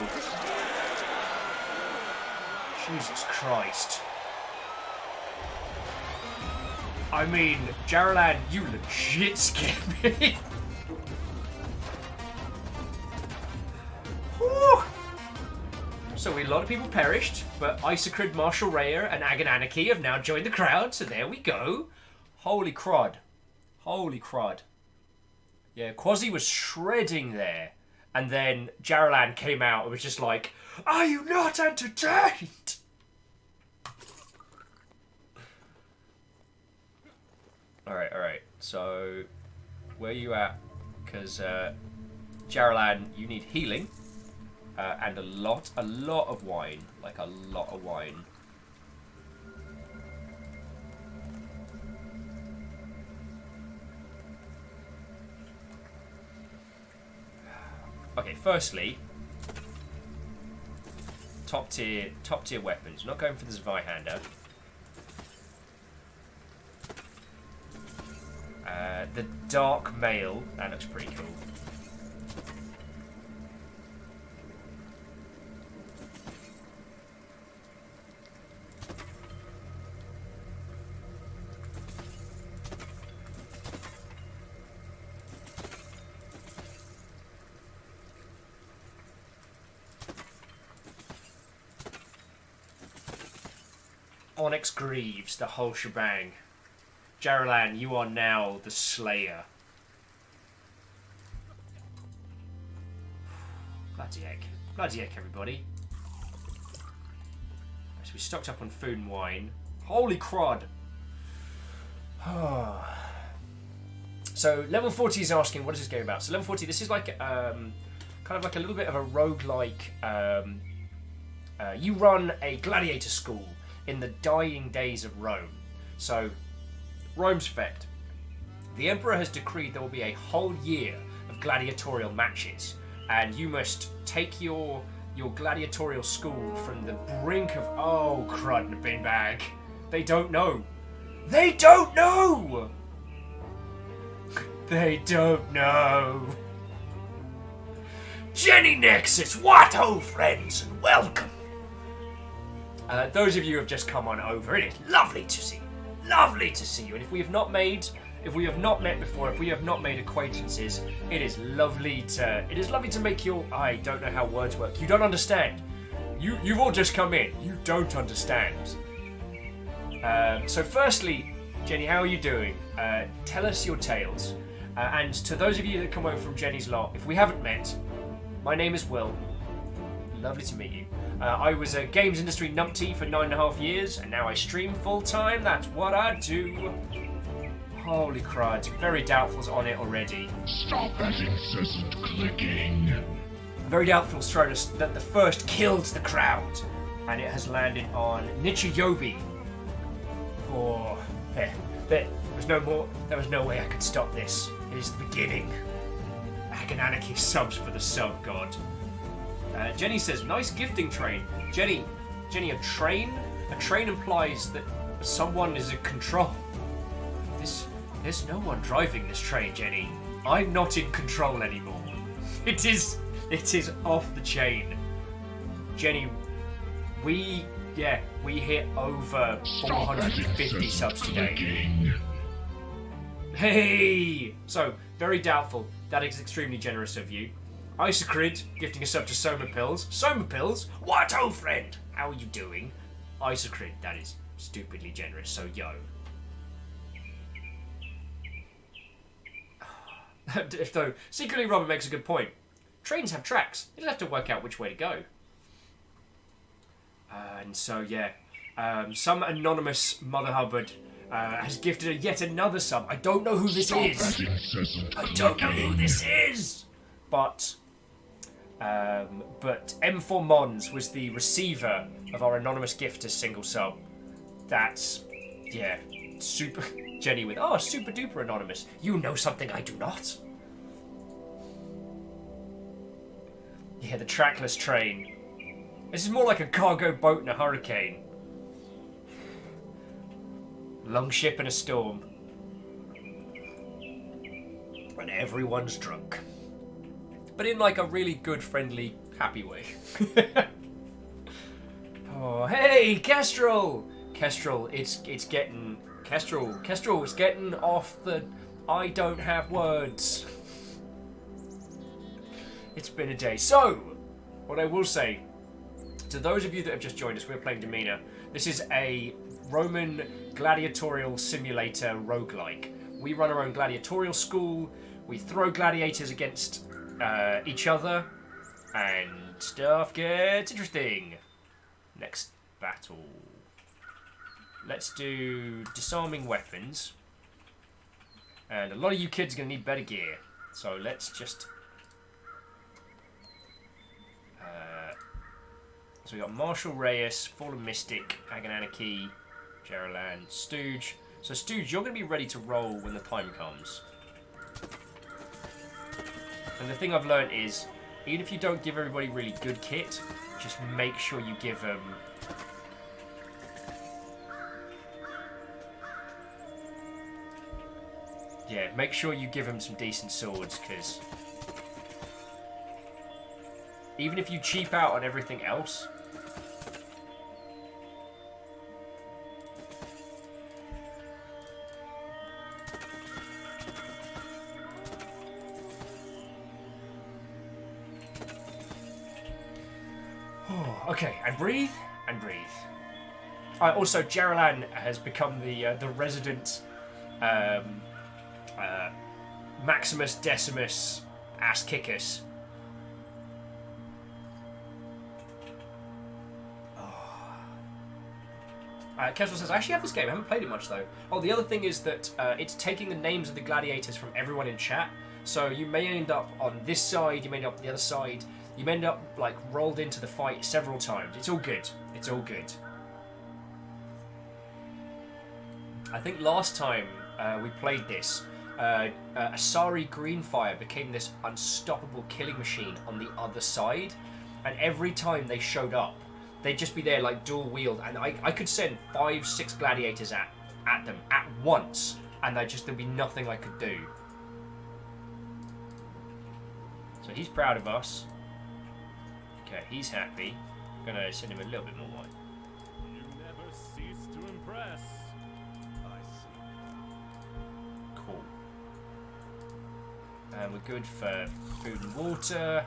Jesus Christ. I mean, Jaralan, you legit scared me. Whew. So a lot of people perished, but Isocrid, Marshall Rayer, and Agon Anarchy have now joined the crowd, so there we go. Holy crud. Holy crud. Yeah, Quasi was shredding there. And then Jaralan came out and was just like, "Are you not entertained?" Alright. So, where are you at? Because, Jaralan, you need healing. And a lot of wine. Like, a lot of wine. Okay, firstly, top tier weapons. Not going for the Zweihander. The Dark Mail, that looks pretty cool. Onyx Greaves, the whole shebang. Jaralan, you are now the Slayer. Bloody heck, everybody. So we stocked up on food and wine. Holy crud. So level 40 is asking, what is this game about? So level 40, this is like kind of like a little bit of a roguelike. You run a gladiator school in the dying days of Rome. So, Rome's effect. The Emperor has decreed there will be a whole year of gladiatorial matches, and you must take your gladiatorial school from the brink of... Oh, crud in a bin bag. They don't know. They don't know! They don't know. Jenny Nexus, what ho, friends, and welcome. Those of you who have just come on over, it is lovely to see you. Lovely to see you. And if we have not met before, if we have not made acquaintances, it is lovely to make your... I don't know how words work. You don't understand. You've all just come in. You don't understand. So firstly, Jenny, how are you doing? Tell us your tales. And to those of you that come over from Jenny's lot, if we haven't met, my name is Will. Lovely to meet you. I was a games industry numpty for 9.5 years, and now I stream full time. That's what I do. Holy crud. Very Doubtful's on it already. Stop that incessant clicking. Very Doubtful's thrown us that the first killed the crowd, and it has landed on Nichiyobi. Oh, there was no way I could stop this. It is the beginning. Agonanarchy subs for the sub god. Jenny says, nice gifting train. Jenny, a train? A train implies that someone is in control. There's no one driving this train, Jenny. I'm not in control anymore. It is off the chain. Jenny, we hit over 450 subs today. Hey! So, Very Doubtful. That is extremely generous of you. Isocrid, gifting us up to Soma Pills. Soma Pills? What, old friend? How are you doing? Isocrid, that is stupidly generous, so yo. Though, secretly Robert makes a good point. Trains have tracks. You don't have to work out which way to go. And so, yeah. Some anonymous Mother Hubbard has gifted yet another sub. I don't know who this is. I don't know who this is. But M4 Mons was the receiver of our anonymous gift to single sub. That's, yeah, super Jenny with, oh, super duper anonymous. You know something I do not. Yeah, the trackless train. This is more like a cargo boat in a hurricane. Long ship in a storm. When everyone's drunk. But in like a really good, friendly, happy way. Oh, hey, Kestrel! Kestrel, it's getting... Kestrel is getting off the... I don't have words. It's been a day. So, what I will say, to those of you that have just joined us, we're playing Demeanor. This is a Roman gladiatorial simulator roguelike. We run our own gladiatorial school. We throw gladiators against each other, and stuff gets interesting. Next battle. Let's do disarming weapons. And a lot of you kids are going to need better gear. So let's just... so we got Marshall Reyes, Fallen Mystic, Agananarchy, Geraldine, Stooge. So Stooge, you're going to be ready to roll when the time comes. And the thing I've learned is, even if you don't give everybody really good kit, just make sure you give them... yeah, make sure you give them some decent swords, because... even if you cheap out on everything else... okay, and breathe, and breathe. Also, Jeralan has become the resident Maximus Decimus ass kickers. Keswell says, I actually have this game. I haven't played it much, though. Oh, the other thing is that it's taking the names of the gladiators from everyone in chat. So you may end up on this side, you may end up on the other side. You may end up, like, rolled into the fight several times. It's all good. It's all good. I think last time we played this, Asari Greenfire became this unstoppable killing machine on the other side. And every time they showed up, they'd just be there, like, dual wield. And I could send 5-6 gladiators at them at once. And there'd be nothing I could do. So he's proud of us. Okay, he's happy. I'm gonna send him a little bit more wine. You never cease to impress. I see. Cool. And we're good for food and water.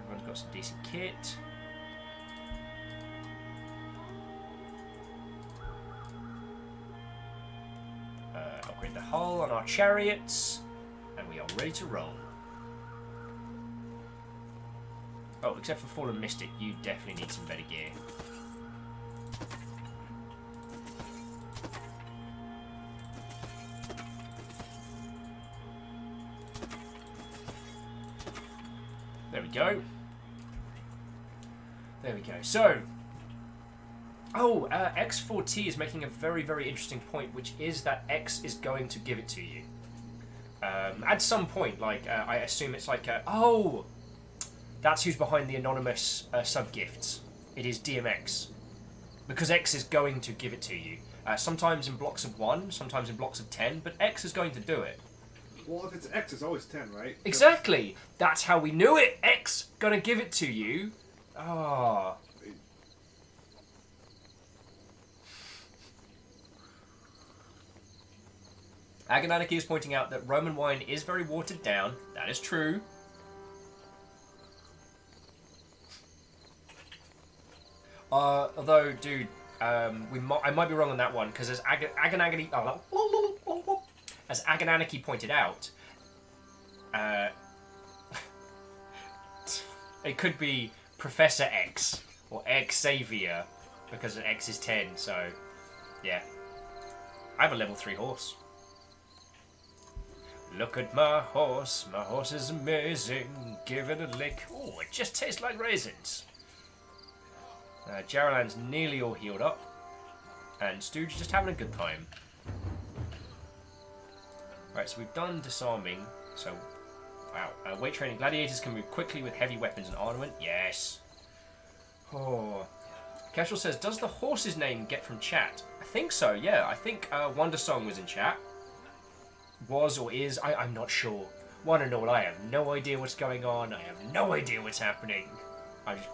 Everyone's got some decent kit. Upgrade the hull on our chariots. And we are ready to roll. Oh, except for Fallen Mystic, you definitely need some better gear. There we go. There we go. So, X4T is making a very, very interesting point, which is that X is going to give it to you. At some point, like, I assume it's like a... oh! That's who's behind the anonymous sub-gifts. It is DMX. Because X is going to give it to you. Sometimes in blocks of 1, sometimes in blocks of 10, but X is going to do it. Well, if it's X, it's always 10, right? Exactly! That's how we knew it! X gonna give it to you. Ah. Agananarchy is pointing out that Roman wine is very watered down. That is true. Although, dude, I might be wrong on that one, because as Agananarchy pointed out, it could be Professor X or Xavier, because an X is 10. So, yeah, I have a level 3 horse. Look at my horse is amazing. Give it a lick. Oh, it just tastes like raisins. Jaralan's nearly all healed up, and Stooge is just having a good time. Right, so we've done disarming, so, wow. Weight training. Gladiators can move quickly with heavy weapons and armament. Yes. Oh. Casual says, does the horse's name get from chat? I think so, yeah. I think Wonder Song was in chat. Was or is, I'm not sure. One and all, I have no idea what's going on. I have no idea what's happening.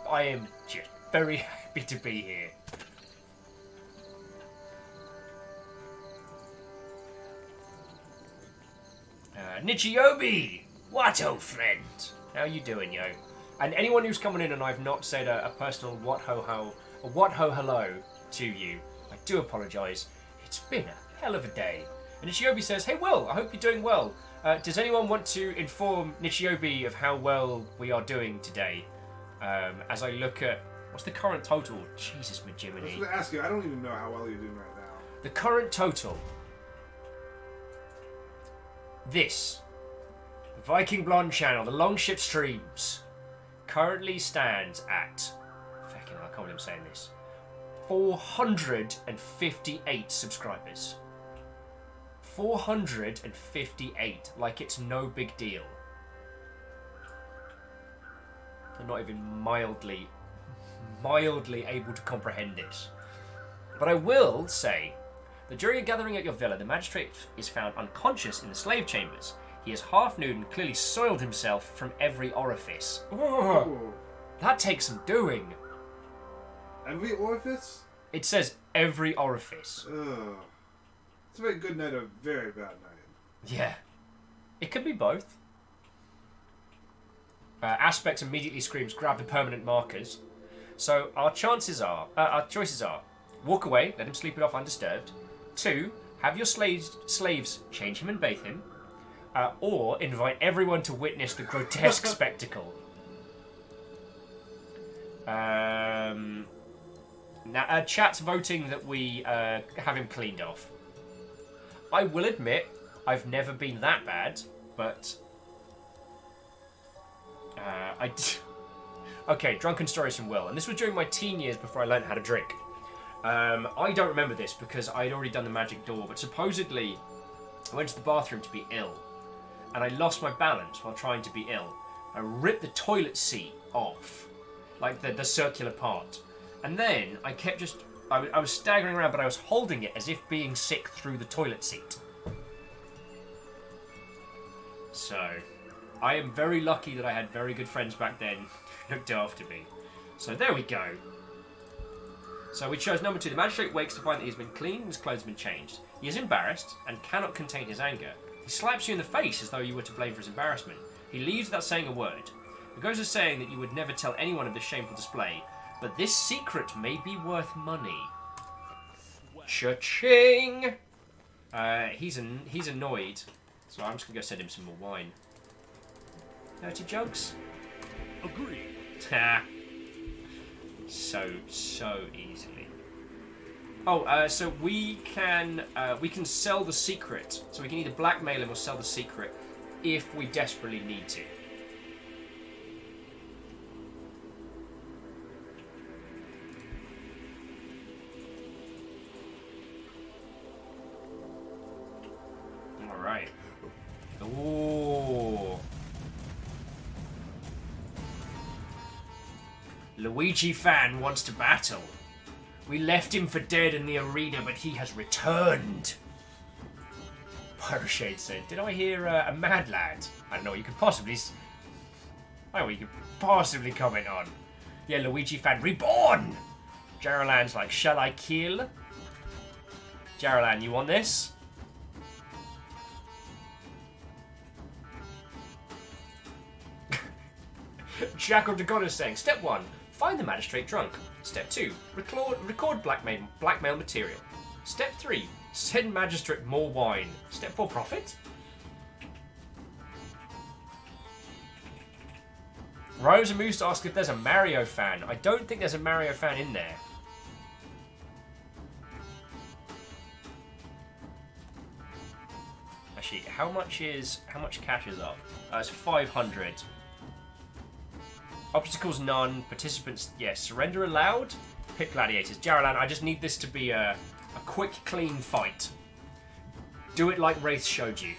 I am just very happy to be here. Nichiobi! What, old friend? How you doing, yo? And anyone who's coming in and I've not said a personal what ho hello to you, I do apologise. It's been a hell of a day. And Nichiobi says, hey Will, I hope you're doing well. Does anyone want to inform Nichiobi of how well we are doing today? As I look at... What's the current total? Jesus, I was Majiminy. going to ask you, I don't even know how well you're doing right now. The current total. This. Viking Blonde channel, the Longship streams, currently stands at... Fucking hell, I can't believe I'm saying this. 458 subscribers. 458, like it's no big deal. I'm not even mildly able to comprehend this. But I will say that during a gathering at your villa, the magistrate is found unconscious in the slave chambers. He is half nude and clearly soiled himself from every orifice. Oh. That takes some doing. Every orifice? It says every orifice. Ugh. It's a very good night, a very bad night. Yeah. It could be both. Aspects immediately screams, grab the permanent markers. So our choices are, walk away, let him sleep it off undisturbed. 2, have your slaves change him and bathe him. Or invite everyone to witness the grotesque spectacle. Now, chat's voting that we have him cleaned off. I will admit, I've never been that bad, but... Okay, drunken stories from Will. And this was during my teen years before I learned how to drink. I don't remember this because I'd already done the magic door, but supposedly I went to the bathroom to be ill. And I lost my balance while trying to be ill. I ripped the toilet seat off, like the circular part. And then I kept just... I was staggering around, but I was holding it as if being sick through the toilet seat. So, I am very lucky that I had very good friends back then who looked after me. So there we go. So we chose number 2. The magistrate wakes to find that he's been cleaned and his clothes have been changed. He is embarrassed and cannot contain his anger. He slaps you in the face as though you were to blame for his embarrassment. He leaves without saying a word. It goes as saying that you would never tell anyone of this shameful display, but this secret may be worth money. Cha-ching! He's annoyed, so I'm just gonna go send him some more wine. Dirty jokes? Agreed. Ha! So easily. Oh, so we can sell the secret. So we can either blackmail him or sell the secret if we desperately need to. All right. Ooh. Luigi fan wants to battle. We left him for dead in the arena, but he has returned. Pyroshade said, did I hear a mad lad? I don't know what you could possibly... I don't know what you could possibly comment on. Yeah, Luigi fan reborn! Jaralan's like, shall I kill? Jaralan, you want this? Jackal Dragon is saying, step 1, find the magistrate drunk. Step 2, record blackmail material. Step 3, send magistrate more wine. Step 4, profit? Rose and Moose ask if there's a Mario fan. I don't think there's a Mario fan in there. Actually, how much cash is up? It's 500. Obstacles none. Participants yes. Surrender allowed. Pick gladiators. Jaralan, I just need this to be a quick, clean fight. Do it like Wraith showed you.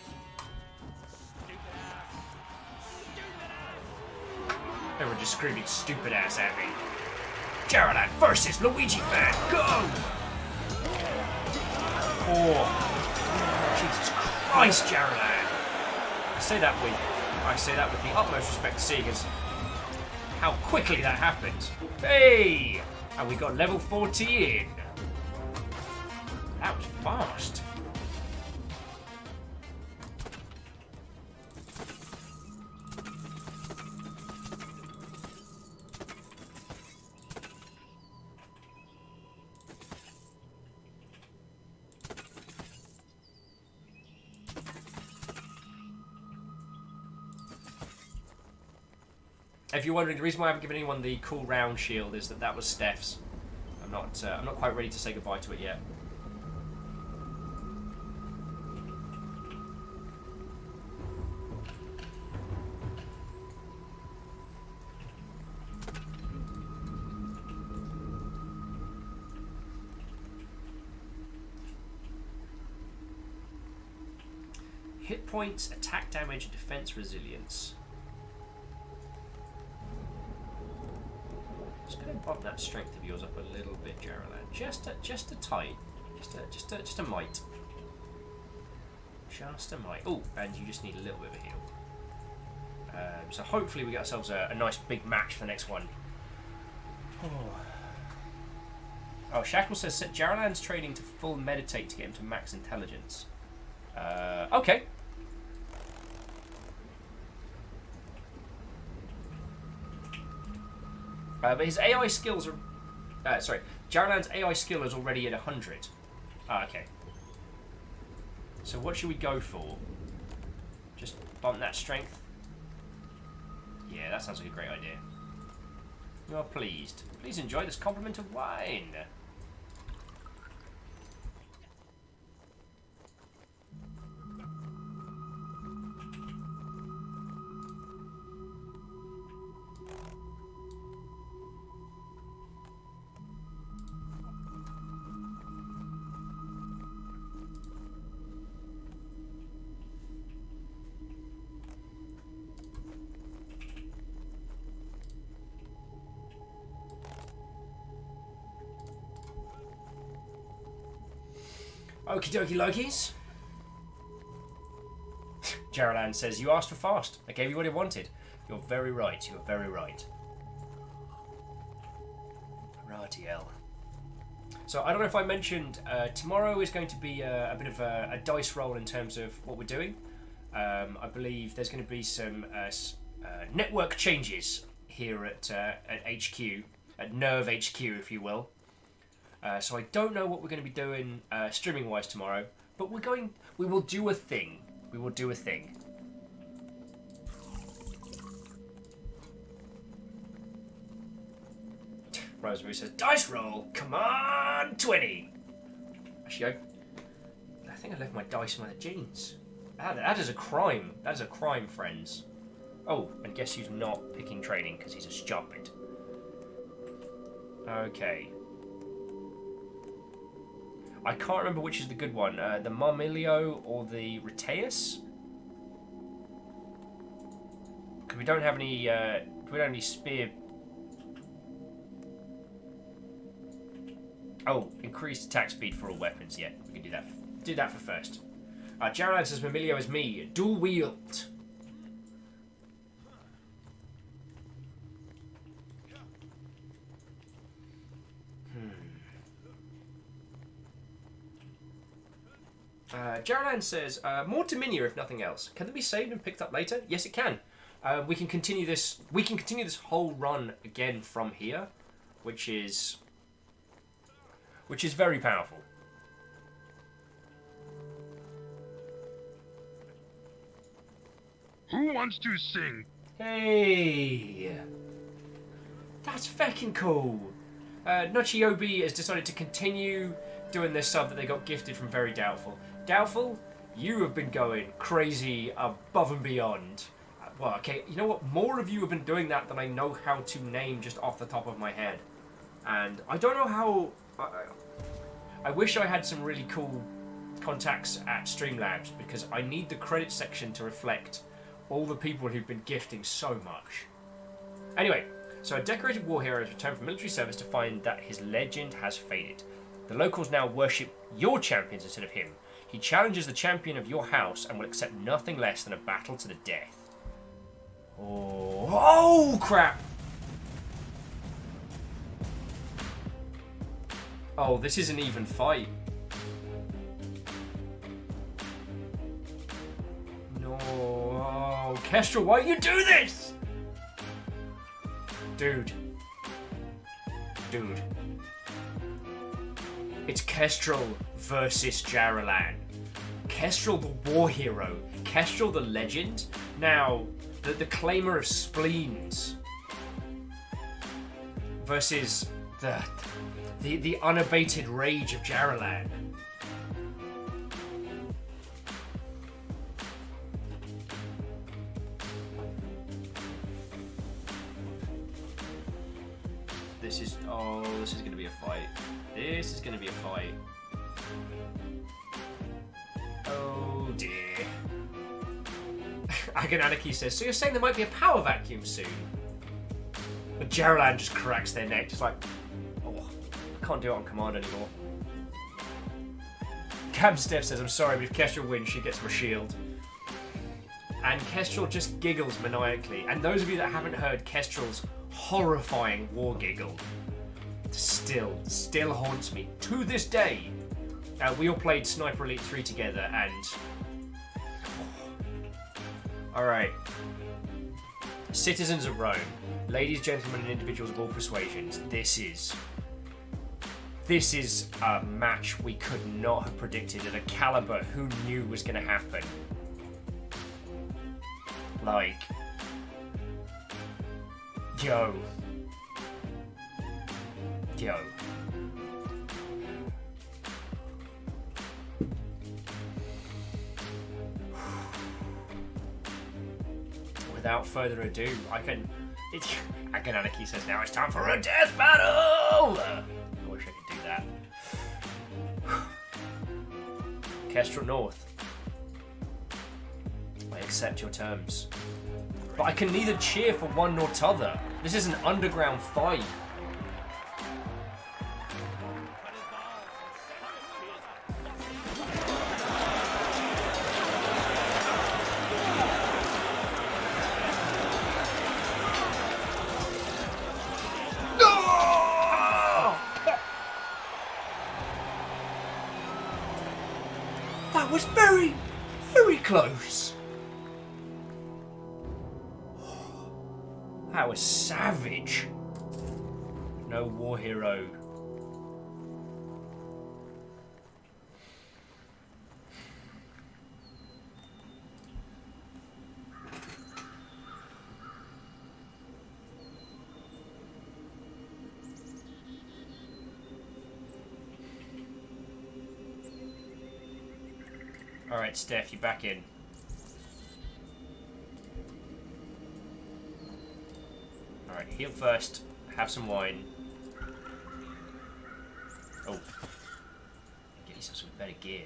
Everyone just screaming stupid ass at me. Jaralan versus Luigi fan. Go! Oh, Jesus Christ, Jaralan! I say that with the utmost respect, seeing as how quickly that happened. Hey! And we got level 14. That was fast. If you're wondering, the reason why I haven't given anyone the cool round shield is that was Steph's. I'm not quite ready to say goodbye to it yet. Hit points, attack damage, and defense resilience. Just gonna bump that strength of yours up a little bit, Geraldine. Just a tide. Just a mite. Just a mite. Oh, and you just need a little bit of a heal. So hopefully we get ourselves a nice big match for the next one. Oh, Shackle says set Geraldine's training to full meditate to get him to max intelligence. Okay. But his AI skills are... sorry, Geraldine's AI skill is already at 100. Okay. So what should we go for? Just bump that strength? Yeah, that sounds like a great idea. You are pleased. Please enjoy this compliment of wine. Okie dokie Lokies. Geraldine says, you asked for fast. I gave you what you wanted. You're very right. You're very right. Radiel. So I don't know if I mentioned, tomorrow is going to be a bit of a dice roll in terms of what we're doing. I believe there's going to be some network changes here at HQ, at Nerve HQ, if you will. So I don't know what we're going to be doing streaming-wise tomorrow, but we will do a thing. We will do a thing. Rosemary says, dice roll, come on, 20. Actually, I think I left my dice in my jeans. That is a crime. That is a crime, friends. Oh, and guess who's not picking training because he's a stupid. Okay. I can't remember which is the good one, the Marmilio or the Riteus? Because we don't have any, we don't have any spear... Oh, increased attack speed for all weapons, yeah, we can do that. Do that for first. Geraldine says Marmilio is me, dual wield. Geraldine says, more Dominia if nothing else. Can they be saved and picked up later? Yes, it can. We can continue this. We can continue this whole run again from here, which is very powerful. Who wants to sing? Hey, that's fucking cool. Nochiobi has decided to continue doing this sub that they got gifted from Very Doubtful. Doubtful, you have been going crazy above and beyond. Well, okay, you know what? More of you have been doing that than I know how to name just off the top of my head. And I don't know how... I wish I had some really cool contacts at Streamlabs because I need the credit section to reflect all the people who've been gifting so much. Anyway, so a decorated war hero has returned from military service to find that his legend has faded. The locals now worship your champions instead of him. He challenges the champion of your house and will accept nothing less than a battle to the death. Oh crap! Oh, this is an even fight. No, oh, Kestrel, why you do this? Dude. It's Kestrel versus Jaralan. Kestrel the war hero. Kestrel the legend. Now, the claimer of spleens. versus the unabated rage of Jaralan. This is going to be a fight. This is going to be a fight. Oh dear. Agananaki says, so you're saying there might be a power vacuum soon? But Jaralan just cracks their neck, just like, oh, I can't do it on command anymore. Cam Steph says, I'm sorry, but if Kestrel wins, she gets my shield. And Kestrel just giggles maniacally. And those of you that haven't heard Kestrel's horrifying war giggle, still haunts me to this day. We all played Sniper Elite 3 together, and alright. Citizens of Rome, ladies, gentlemen, and individuals of all persuasions, this is a match we could not have predicted at a caliber who knew was going to happen. Like, yo. Without further ado, Agananaki says now it's time for a death battle! I wish I could do that. Kestrel North. I accept your terms. But I can neither cheer for one nor t'other. This is an underground fight. That was very, very close. That was savage. No war hero. Alright, Steph, you're back in. Alright, heal first. Have some wine. Oh. Get yourself some better gear.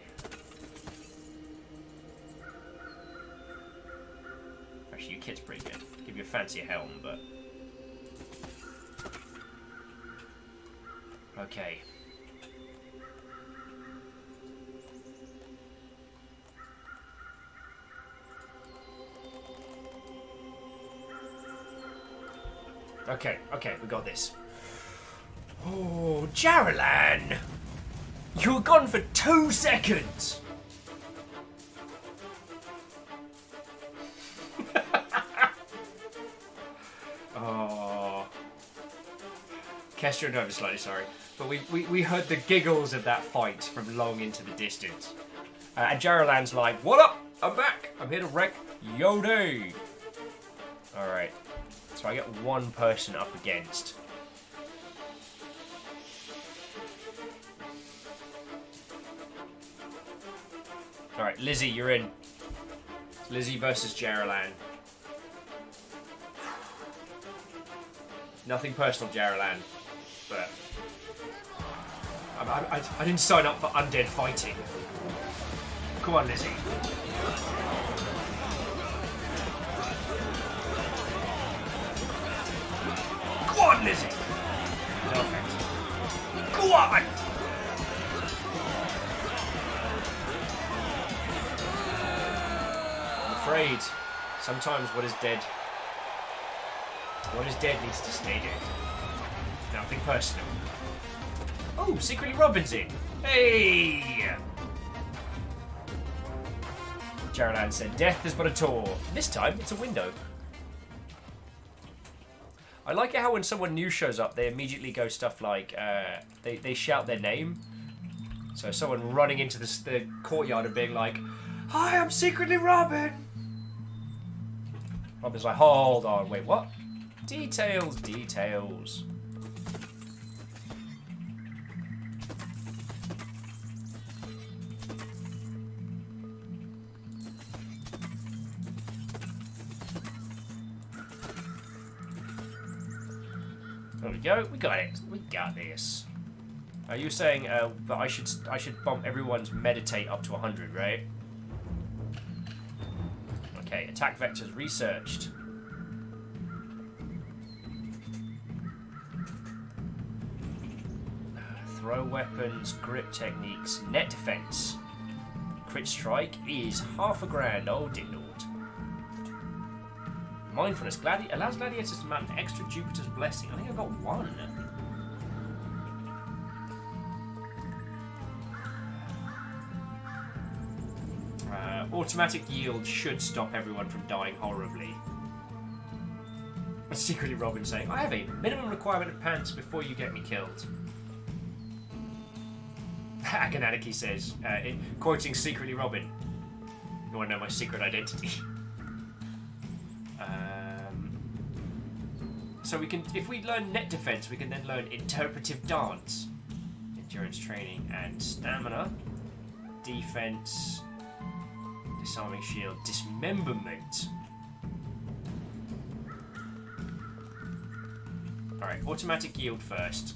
Actually, your kit's pretty good. Give you a fancier helm, but... Okay. Okay, we got this. Oh, Jaralan! You were gone for 2 seconds! Oh. Kestra and I was slightly sorry. But we heard the giggles of that fight from long into the distance. And Jaralan's like, what up? I'm back! I'm here to wreck your day! Alright. So I get one person up against. Alright, Lizzie, you're in. It's Lizzie versus Jaralan. Nothing personal, Jaralan, but I didn't sign up for undead fighting. Come on, Lizzie. Go on, Lizzie! No offense. Go on! I'm afraid sometimes what is dead needs to stay dead. Nothing personal. Oh, secretly Robin's in. Hey! Jaralan said, death is but a tour. This time, it's a window. I like it how when someone new shows up, they immediately go stuff like, they shout their name. So someone running into the courtyard and being like, hi, I'm secretly Robin. Robin's like, hold on, wait, what? Details. There we go. We got it. We got this. You were saying that I should bump everyone's meditate up to 100, right? Okay. Attack vectors researched. Throw weapons, grip techniques, net defense. Crit strike is $5,000. Oh, dear Lord. Mindfulness allows gladiators to mount an extra Jupiter's blessing. I think I got one. Automatic yield should stop everyone from dying horribly. Secretly Robin saying, I have a minimum requirement of pants before you get me killed. Agananiki says, quoting Secretly Robin, you want to know my secret identity? So we can, if we learn net defense, we can then learn interpretive dance, endurance training, and stamina, defense, disarming shield, dismemberment. Alright, automatic yield first.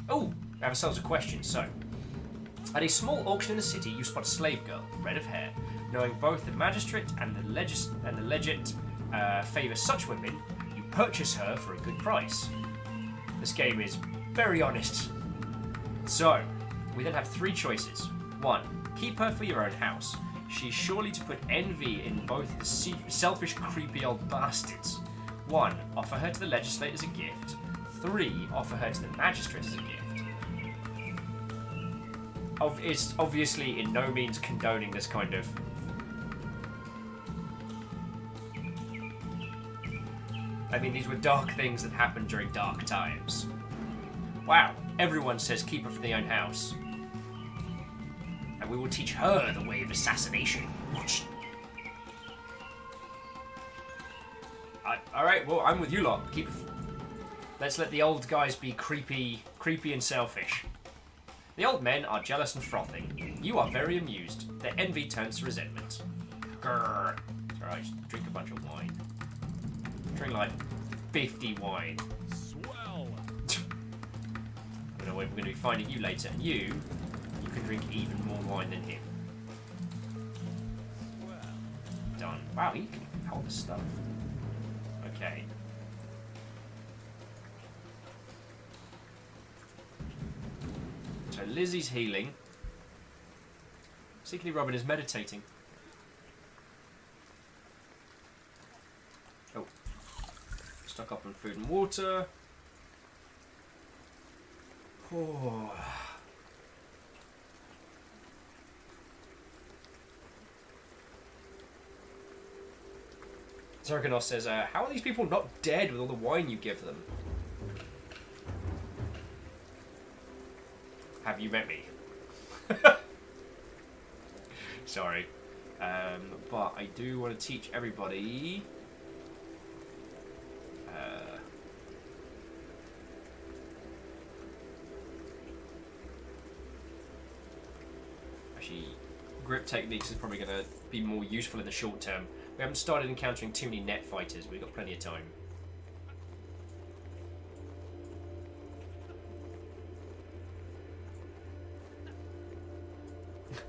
Oh, we have ourselves a question. So, at a small auction in the city, you spot a slave girl, red of hair. Knowing both the magistrate and the legate favour such women, you purchase her for a good price. This game is very honest. So, we then have three choices. 1. Keep her for your own house. She's surely to put envy in both the selfish, creepy old bastards. 1. Offer her to the legislate as a gift. 3. Offer her to the magistrate as a gift. It's obviously in no means condoning this kind of... I mean, these were dark things that happened during dark times. Wow, everyone says keep her for their own house. And we will teach her the way of assassination. Alright, well, I'm with you lot. Let's let the old guys be creepy and selfish. The old men are jealous and frothing. You are very amused. Their envy turns to resentment. Grrr. It's alright, just drink a bunch of wine. Drink like 50 wine. Swell. I don't know if we're going to be finding you later, and you can drink even more wine than him. Done. Wow, he can hold this stuff. Okay. So Lizzie's healing. Secretly Robin is meditating. Oh. Stock up on food and water. Oh. Zerganos says, how are these people not dead with all the wine you give them? Have you met me? Sorry. But I do want to teach everybody... actually, grip techniques is probably going to be more useful in the short term. We haven't started encountering too many net fighters. We've got plenty of time.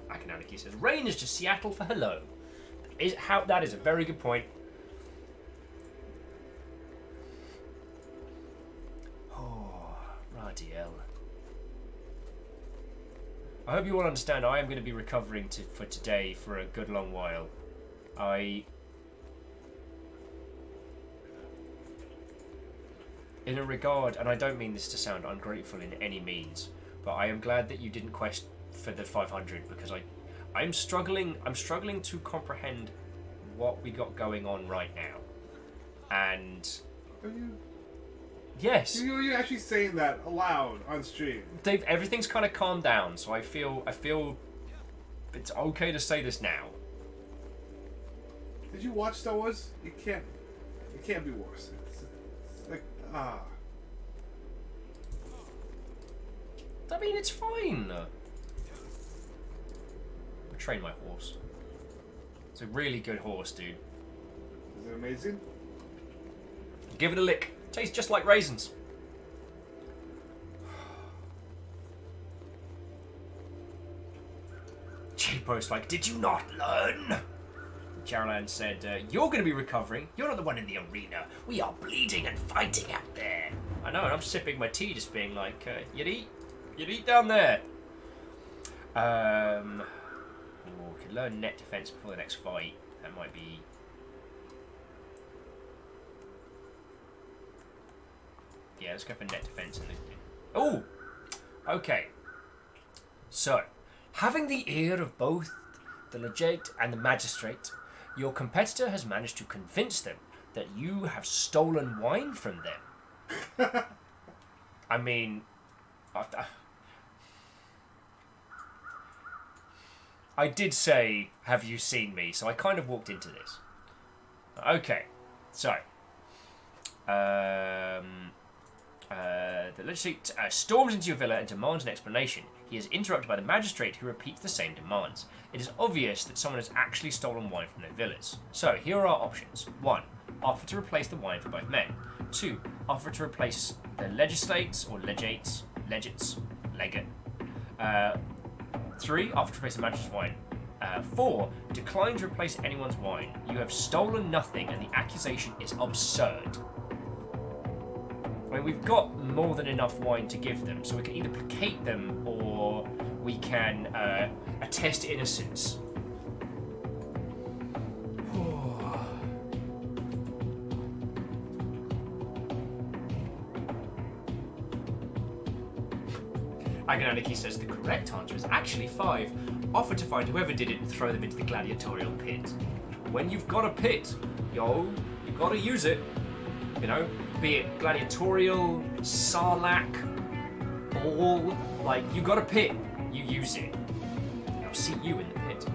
Akananiki says, rain is just Seattle for hello. That is a very good point. Oh, Radiel. I hope you all understand I am going to be recovering for today for a good long while. In a regard, and I don't mean this to sound ungrateful in any means, but I am glad that you didn't quest for the 500 because I'm struggling to comprehend what we got going on right now. And Are you? yes, You're actually saying that aloud on stream. Dave, everything's kind of calmed down, so I feel it's okay to say this now. Did you watch Star Wars? It can't be worse. It's like I mean, it's fine. I train my horse. It's a really good horse, dude. Is it amazing? Give it a lick. Tastes just like raisins. he posts like, "Did you not learn?" Caroline said, "You're going to be recovering. You're not the one in the arena. We are bleeding and fighting out there." I know, and I'm sipping my tea, just being like, "You'd eat down there." Could learn net defense before the next fight. That might be. Yeah, let's go for net defense. Oh, okay. So, having the ear of both the legate and the magistrate, your competitor has managed to convince them that you have stolen wine from them. I mean, I did say, "Have you seen me?" So I kind of walked into this. Okay, so the legislate storms into your villa and demands an explanation. He is interrupted by the magistrate, who repeats the same demands. It is obvious that someone has actually stolen wine from their villas. So here are our options. 1. Offer to replace the wine for both men. 2. Offer to replace the legislates or legate. 3. Offer to replace the magistrate's wine. 4. Decline to replace anyone's wine. You have stolen nothing and the accusation is absurd. I mean, we've got more than enough wine to give them, so we can either placate them or we can attest innocence. Agananiki says the correct answer is actually 5. Offer to find whoever did it and throw them into the gladiatorial pit. When you've got a pit, you've got to use it. You know, be it gladiatorial, sarlacc, ball, like, you got a pit, you use it. I'll see you in the pit.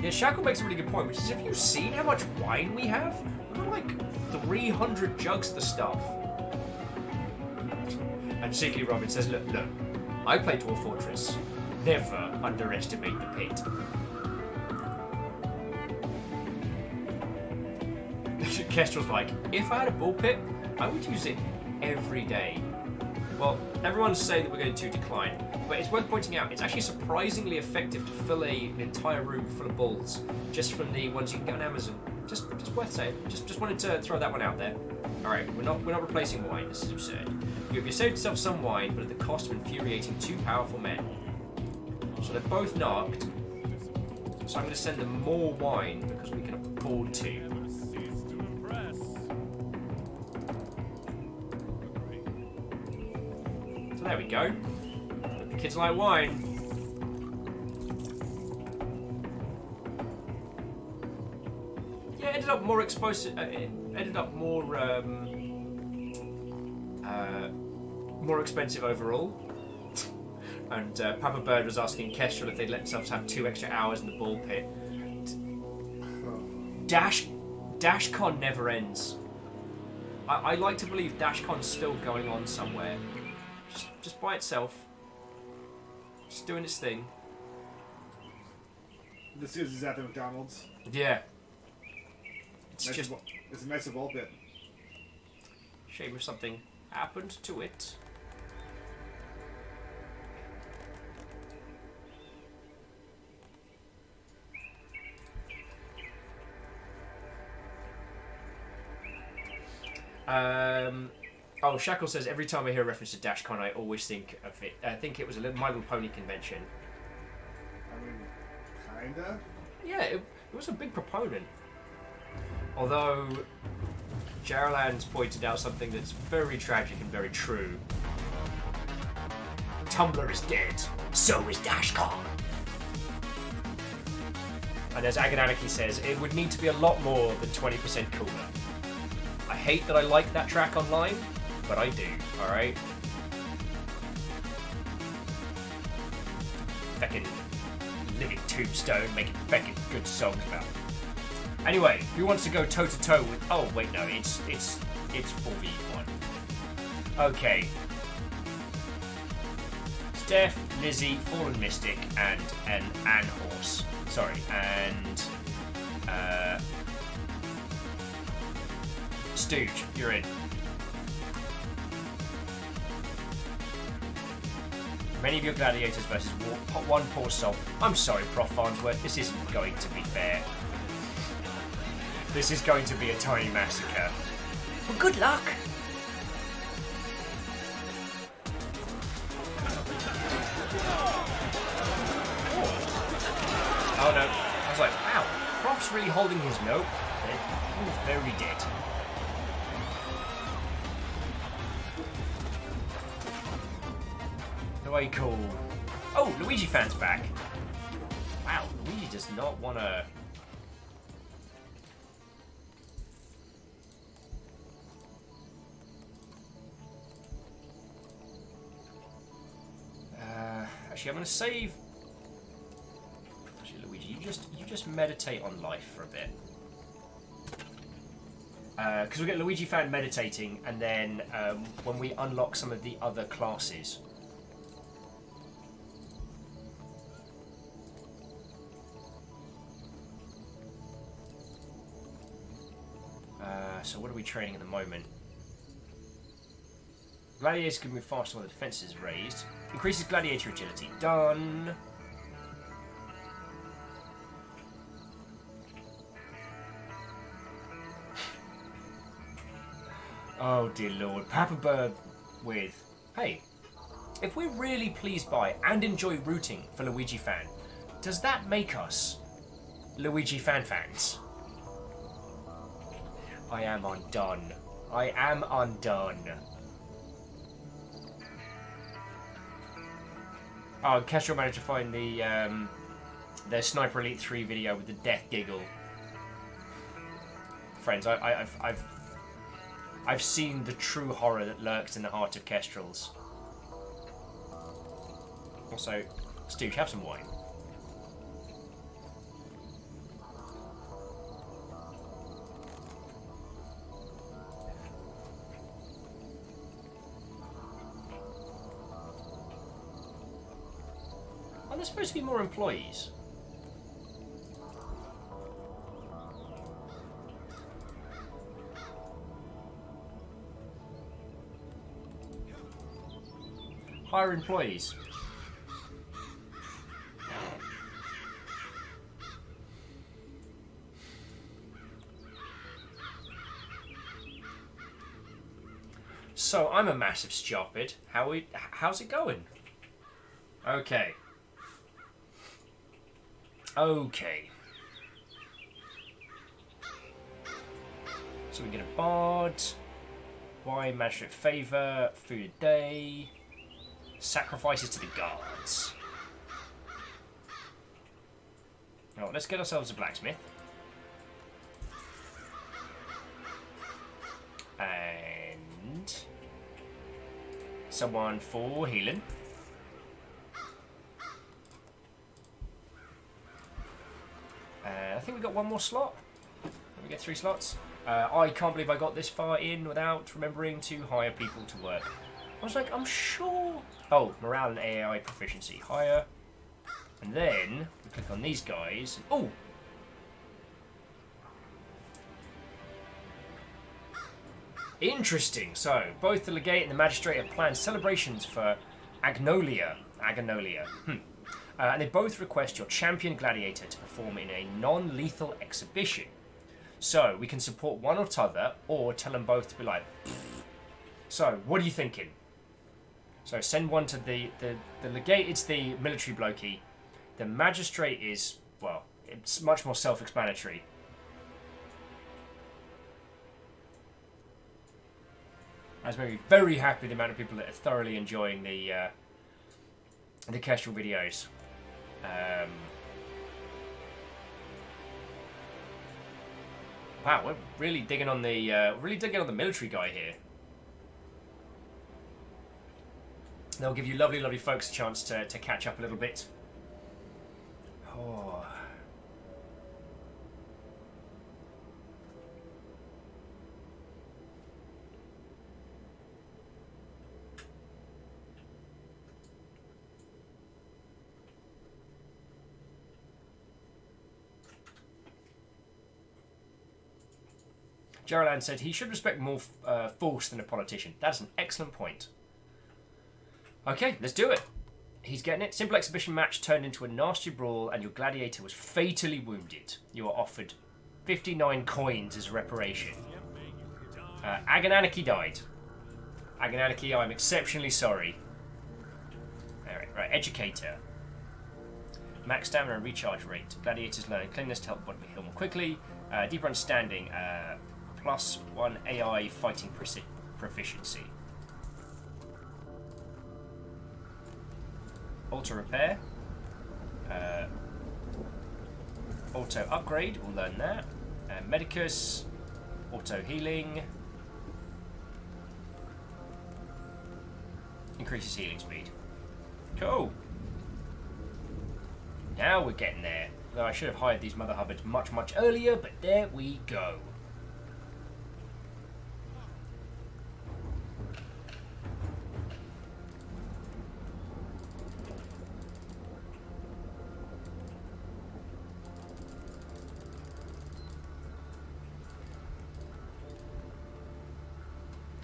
Yeah, Shackle makes a really good point, which is, have you seen how much wine we have? We've got like 300 jugs of the stuff. And Sickly Robin says, look, I play Dwarf Fortress. Never underestimate the pit. Kestrel's like, if I had a bull pit, I would use it every day. Well, everyone's saying that we're going to decline, but it's worth pointing out, it's actually surprisingly effective to fill an entire room full of bulls, just from the ones you can get on Amazon. Just worth saying. Just wanted to throw that one out there. Alright, we're not replacing wine, this is absurd. You have saved yourself some wine, but at the cost of infuriating 2 powerful men. So they're both knocked. So I'm going to send them more wine because we can afford to. So there we go. The kids like wine. Yeah, it ended up more explosive. It ended up more expensive overall. And Papa Bird was asking Kestrel if they'd let themselves have 2 extra hours in the ball pit. DashCon never ends. I like to believe DashCon's still going on somewhere. Just by itself. Just doing its thing. This is at the McDonald's. Yeah. It's a nice ball pit. Shame if something happened to it. Oh, Shackle says, every time I hear a reference to DashCon, I always think of it. I think it was a My Little Pony convention. I mean, kinda? Yeah, it was a big proponent. Although, Jarland's pointed out something that's very tragic and very true. Tumblr is dead. So is DashCon. And as Agananiki says, it would need to be a lot more than 20% cooler. I hate that I like that track online, but I do, alright? Feckin' living tombstone making feckin' good songs about it. Anyway, who wants to go toe to toe with? Oh wait, no, it's 4v1. Okay. Steph, Lizzie, Fallen Mystic, and an Horse. Sorry, and Stooge, you're in. Many of your gladiators versus one poor soul. I'm sorry, Prof. Farnsworth, this isn't going to be fair. This is going to be a tiny massacre. Well, good luck! Oh no. I was like, wow, Prof's really holding his note. They're very dead. Very cool. Oh, Luigi fan's back. Wow, Luigi does not want to... Actually, I'm going to save... Actually, Luigi, you just meditate on life for a bit. Because we'll get Luigi fan meditating, and then when we unlock some of the other classes... so what are we training at the moment? Gladiators can move faster while the defense is raised. Increases gladiator agility. Done. Oh dear lord. Papa Bird with... Hey, if we're really pleased by and enjoy rooting for Luigi fan, does that make us Luigi fans? I am undone. I am undone. Oh, Kestrel managed to find their Sniper Elite 3 video with the death giggle. Friends, I've seen the true horror that lurks in the heart of Kestrels. Also, Stooge, have some wine. Are there supposed to be more employees? Hire employees. So I'm a massive stupid. How's it going? Okay. Okay. So we get a bard. Why magistrate favour? Food a day. Sacrifices to the guards. Oh, let's get ourselves a blacksmith. And someone for healing. I think we got one more slot. We get 3 slots. I can't believe I got this far in without remembering to hire people to work. I was like, I'm sure. Oh, morale and AI proficiency. Hire. And then we click on these guys. Oh! Interesting. So, both the legate and the magistrate have planned celebrations for Agnolia. And they both request your champion gladiator to perform in a non-lethal exhibition. So, we can support one or t'other, or tell them both to be like, pfft. So, what are you thinking? So, send one to the legate, it's the military blokey. The magistrate is, well, it's much more self-explanatory. I was very happy with the amount of people that are thoroughly enjoying the Kestrel videos. Wow, we're really digging on the military guy here. They'll give you lovely folks a chance to catch up a little bit. Oh. Geraldine said he should respect more force than a politician. That's an excellent point. Okay, let's do it. He's getting it. Simple exhibition match turned into a nasty brawl and your gladiator was fatally wounded. You are offered 59 coins as reparation. Agonanarchy died. Agonanarchy, I'm exceptionally sorry. Alright, right, educator. Max stamina and recharge rate. Gladiators learn cleanliness to help body heal more quickly. Deeper understanding. +1 AI fighting proficiency. Auto repair. Auto upgrade, we'll learn that. Medicus. Auto healing. Increases healing speed. Cool. Now we're getting there. Though I should have hired these mother hubbards much, much earlier, but there we go.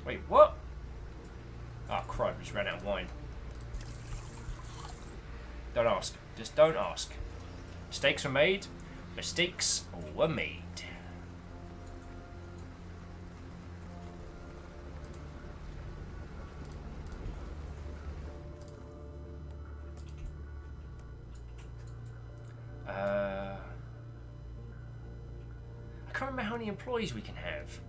Wait, what? Oh, crud, we just ran out of wine. Don't ask. Just don't ask. Mistakes were made. Mistakes were made. I can't remember how many employees we can have.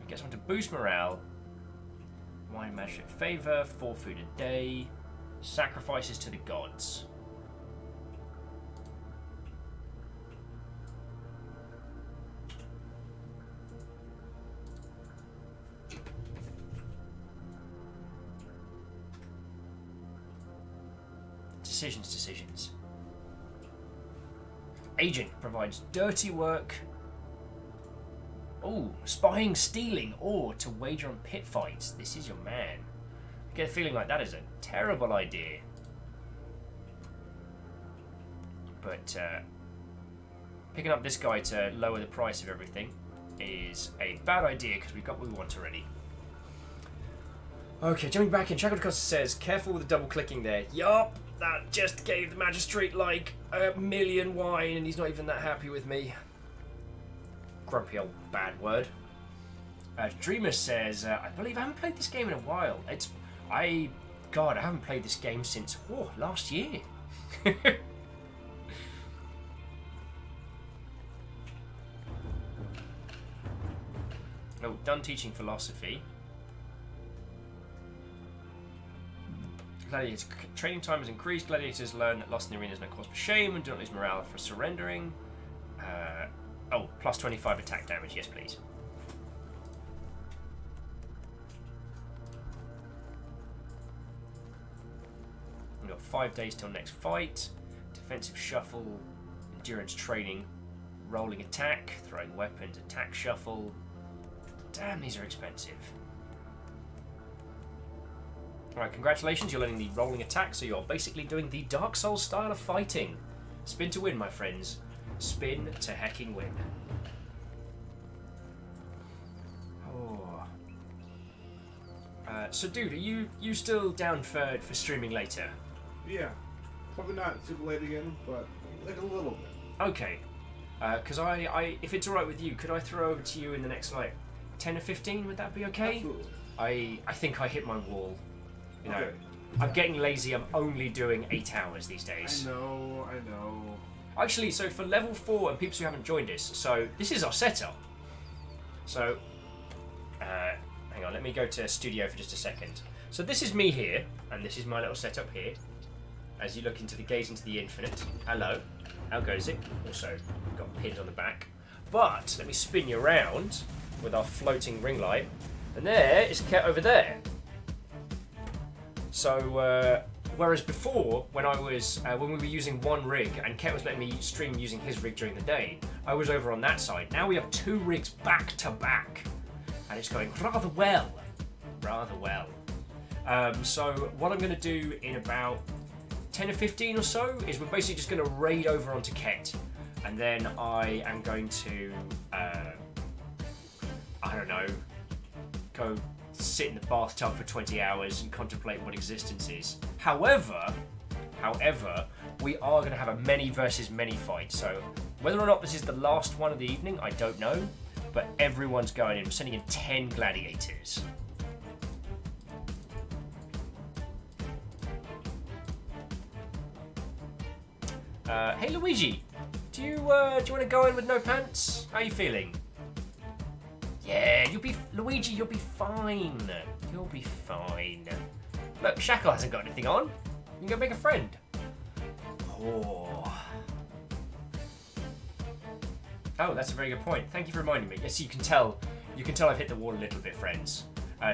I guess I want to boost morale. Wine magic favor, 4 food a day, sacrifices to the gods. Decisions. Agent provides dirty work. Oh, spying, stealing, or to wager on pit fights. This is your man. I get a feeling like that is a terrible idea. But picking up this guy to lower the price of everything is a bad idea because we've got what we want already. Okay, jumping back in, Chaco Costa says, careful with the double clicking there. Yup, that just gave the magistrate like 1 million wine and he's not even that happy with me. Grumpy old bad word. Dreamer says, I believe I haven't played this game in a while. I haven't played this game since last year. Oh, done teaching philosophy. Gladiators training time has increased. Gladiators learn that loss in the arena is no cause for shame and do not lose morale for surrendering. Plus 25 attack damage, yes please. We've got 5 days till next fight. Defensive shuffle, endurance training, rolling attack, throwing weapons, attack shuffle. Damn, these are expensive. Alright, congratulations, you're learning the rolling attack, so you're basically doing the Dark Souls style of fighting. Spin to win, my friends. Spin to hecking win. Oh. So dude, are you still down for streaming later? Yeah. Probably not super late again, but like a little bit. Okay. Because I if it's alright with you, could I throw over to you in the next like 10 or 15? Would that be okay? Absolutely. I think I hit my wall. You know, Okay. I'm getting lazy. I'm only doing 8 hours these days. I know. Actually, so for level 4 and people who haven't joined us, so this is our setup. So, hang on, let me go to studio for just a second. So this is me here, and this is my little setup here. As you look into the gaze into the infinite. Hello, how goes it? Also, got pinned on the back. But let me spin you around with our floating ring light, and there is Ket over there. So, whereas before, when we were using one rig, and Ket was letting me stream using his rig during the day, I was over on that side. Now we have 2 rigs back to back, and it's going rather well. So what I'm going to do in about 10 or 15 or so is we're basically just going to raid over onto Ket, and then I am going to, I don't know, go sit in the bathtub for 20 hours and contemplate what existence is. However, we are going to have a many versus many fight. So whether or not this is the last one of the evening, I don't know. But everyone's going in. We're sending in 10 gladiators. Hey Luigi, do you want to go in with no pants? How are you feeling? Yeah, Luigi, you'll be fine. You'll be fine. Look, Shackle hasn't got anything on. You can go make a friend. Oh, that's a very good point. Thank you for reminding me. Yes, you can tell I've hit the wall a little bit, friends.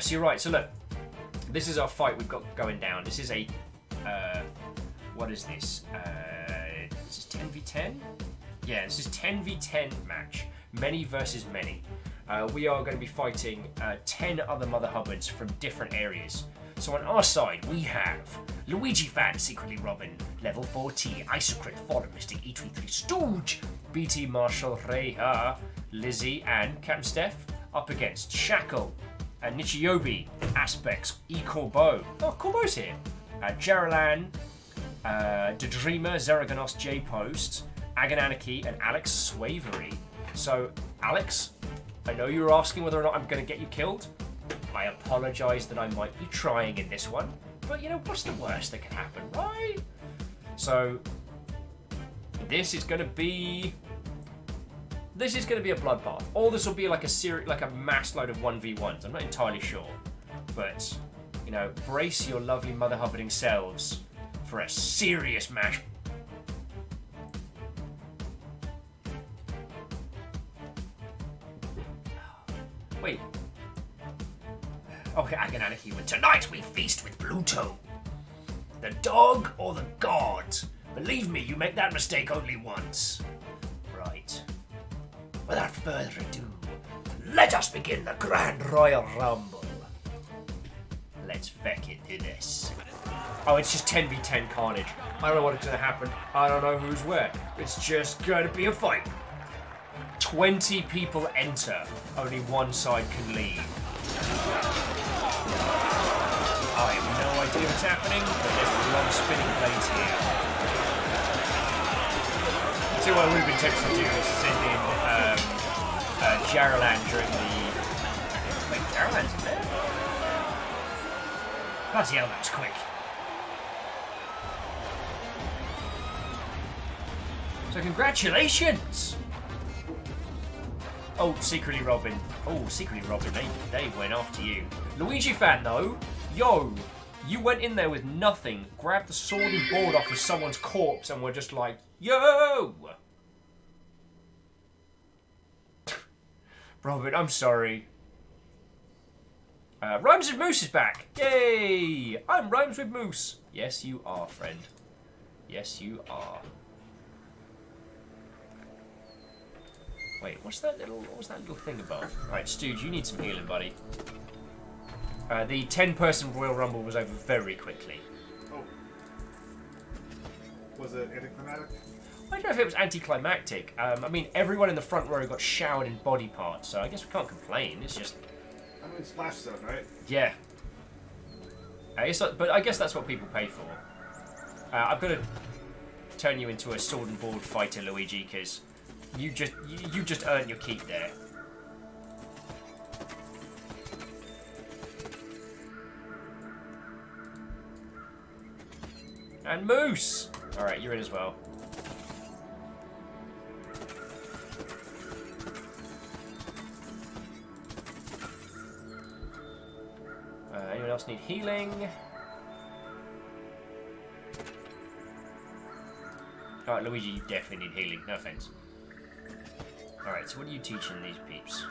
So you're right. So look, this is our fight we've got going down. This is a what is this? This is 10v10? Yeah, this is 10v10 match. Many versus many. We are going to be fighting 10 other Mother Hubbards from different areas. So on our side, we have Luigi Fan, Secretly Robin, Level 4T, Isocrit, Fallen Mystic, E23 Stooge, BT Marshall, Reiha, Lizzie, and Captain Steph up against Shackle, Nichiyobi, Aspects, E Corbeau. Oh, Corbeau's here. Jeralan, The Dreamer, Zeragonos, J Post, Agananaki, and Alex Swavery. So, Alex, I know you were asking whether or not I'm going to get you killed. I apologise that I might be trying in this one, but you know, what's the worst that can happen, right? So, this is going to be a bloodbath. Or this will be like a mass load of 1v1s. I'm not entirely sure, but you know, brace your lovely Mother Hubbarding selves for a serious mash. Wait. Okay, Agananaki, tonight we feast with Pluto. The dog or the god? Believe me, you make that mistake only once. Right. Without further ado, let us begin the Grand Royal Rumble. Let's feck into this. Oh, it's just 10v10 carnage. I don't know what's going to happen. I don't know who's where. It's just going to be a fight. 20 people enter. Only one side can leave. I have no idea what's happening, but there's a long spinning blades here. See, what I would have been tempted to do is send in Jaralan during the... Wait, Jaralan's in there? Bloody hell, that was quick. So congratulations! Oh, Secretly Robin. Oh, Secretly Robin, they went after you. Luigi Fan, though, yo, you went in there with nothing, grabbed the sword and board off of someone's corpse, and were just like, yo! Robin, I'm sorry. Rhymes with Moose is back. Yay! I'm Rhymes with Moose. Yes, you are, friend. Yes, you are. Wait, what was that little thing above? Right, Stooge, you need some healing, buddy. The 10-person Royal Rumble was over very quickly. Oh. Was it anticlimactic? I don't know if it was anticlimactic. I mean, everyone in the front row got showered in body parts, so I guess we can't complain. It's just... I mean, Splash Zone, right? Yeah. But I guess that's what people pay for. I'm going to turn you into a sword and board fighter, Luigi, because... You just earned your keep there. And Moose! Alright, you're in as well. Anyone else need healing? Alright, Luigi, you definitely need healing. No offense. Alright, so what are you teaching these peeps?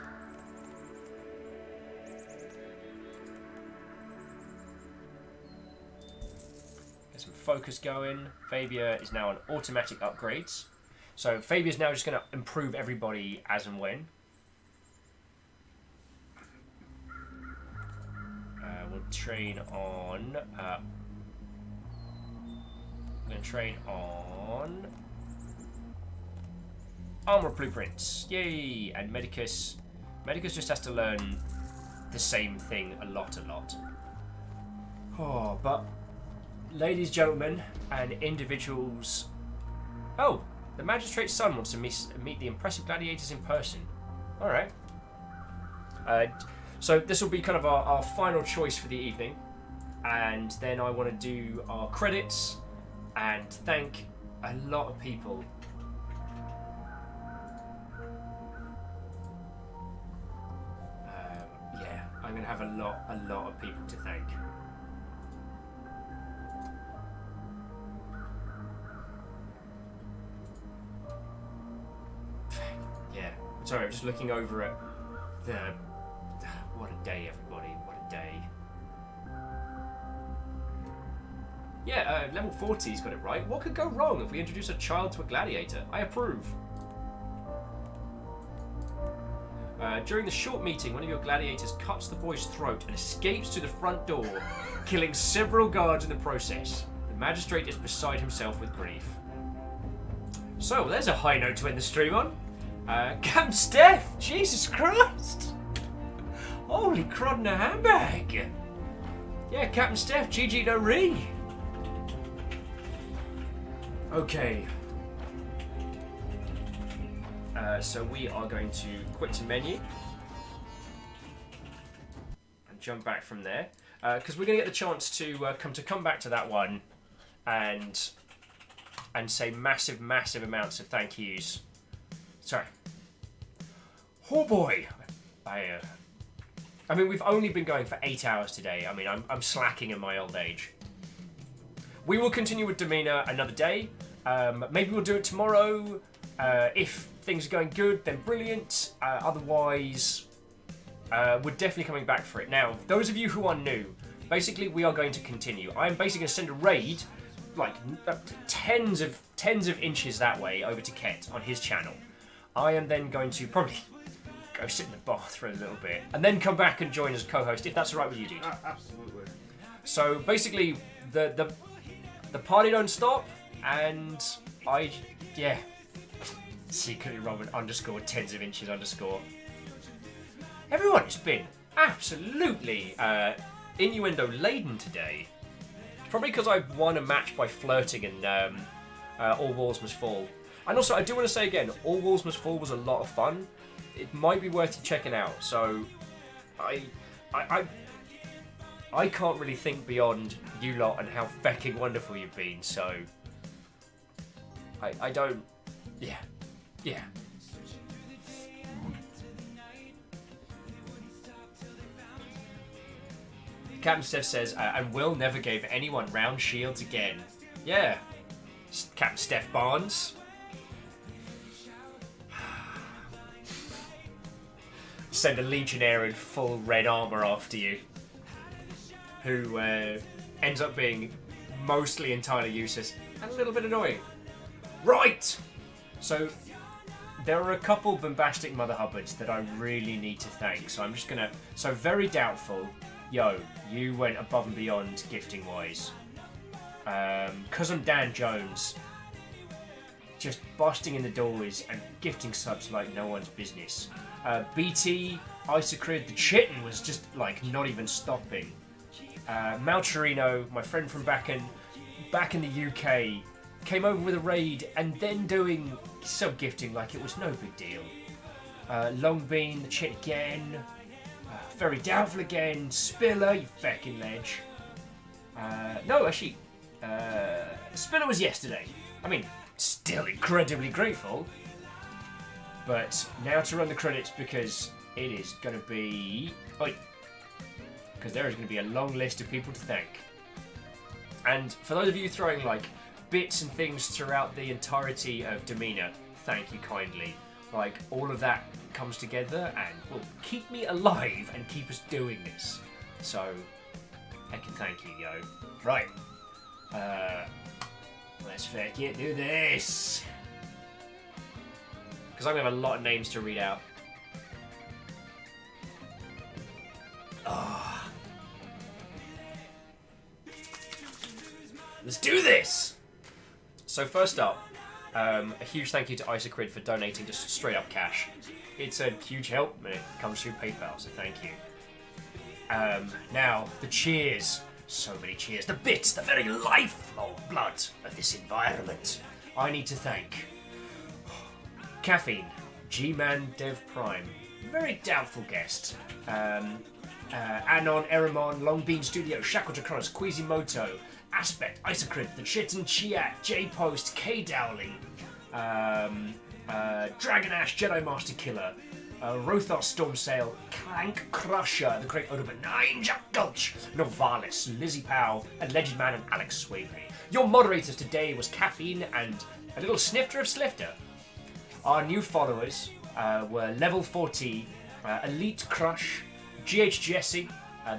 Get some focus going. Fabia is now on automatic upgrades. So Fabia's now just going to improve everybody as and when. We'll train on... I'm going to train on... Armor blueprints, yay! And Medicus just has to learn the same thing a lot. Oh, but ladies, gentlemen, and individuals. Oh, the magistrate's son wants to meet the impressive gladiators in person. All right. So this will be kind of our final choice for the evening, and then I want to do our credits and thank a lot of people. Yeah, I'm going to have a lot of people to thank. Yeah, sorry, I'm just looking over at the... What a day, everybody, what a day. Yeah, level 40's got it right. What could go wrong if we introduce a child to a gladiator? I approve. During the short meeting, one of your gladiators cuts the boy's throat and escapes to the front door, killing several guards in the process. The magistrate is beside himself with grief. So, there's a high note to end the stream on. Captain Steph! Jesus Christ! Holy crud in a handbag! Yeah, Captain Steph, GG no re. Okay. So we are going to quit to menu and jump back from there, because we're going to get the chance to come back to that one and say massive amounts of thank yous. Sorry. Oh boy, I mean, we've only been going for 8 hours today. I mean, I'm slacking in my old age. We will continue with Demeanor another day. Maybe we'll do it tomorrow. If things are going good, then brilliant. Otherwise, we're definitely coming back for it. Now, those of you who are new, basically we are going to continue. I'm basically going to send a raid, like tens of inches that way, over to Ket on his channel. I am then going to probably go sit in the bath for a little bit, and then come back and join as co-host, if that's alright with you, dude. Absolutely. So basically, the party don't stop, and yeah. Secretly Robin _ tens of inches _. Everyone has been absolutely innuendo laden today. Probably because I won a match by flirting and All Walls Must Fall. And also, I do want to say again, All Walls Must Fall was a lot of fun. It might be worth you checking out. So, I can't really think beyond you lot and how fecking wonderful you've been. So, I don't. Yeah. Captain Steph says, and Will never gave anyone round shields again. Yeah. Captain Steph Barnes. Send a legionnaire in full red armour after you, who ends up being mostly entirely useless and a little bit annoying. Right! So, there are a couple bombastic Mother Hubbards that I really need to thank, so I'm just gonna... So, Very Doubtful, yo, you went above and beyond gifting-wise. Cause I'm Dan Jones, just busting in the doors and gifting subs like no one's business. BT, Isocrid, the Chitin was just, like, not even stopping. Malcherino, my friend from back in the UK, came over with a raid and then doing sub-gifting like it was no big deal. Longbean, the Chit again. Very Doubtful again. Spiller, you feckin' ledge. No, actually, Spiller was yesterday. I mean, still incredibly grateful. But now to run the credits because it is going to be... because there is going to be a long list of people to thank. And for those of you throwing, like, bits and things throughout the entirety of Demeanor, thank you kindly. Like, all of that comes together and will keep me alive and keep us doing this. So, heckin' thank you, yo. Right. Let's feckin' do this. Because I'm going to have a lot of names to read out. Let's do this! So first up, a huge thank you to Isocrid for donating just straight up cash. It's a huge help when it comes through PayPal, so thank you. Now, the cheers. So many cheers. The bits, the very lifeblood of this environment. I need to thank Caffeine, G-Man Dev Prime, very doubtful guest. Anon, Eramon, Longbean Studio, Shackleton Cross, Quasimoto, Aspect, Isocrid, The Chitin Chiat, J-Post, K Dowling, Dragon Ash, Jedi Master Killer, Rothos Stormsail, Clank Crusher, The Great Odor Benign, Jack Gulch, Novalis, Lizzie Powell, and Legend Man and Alex Swaby. Your moderators today was Caffeine and a little snifter of Slifter. Our new followers were Level 40, Elite Crush, GH Jesse,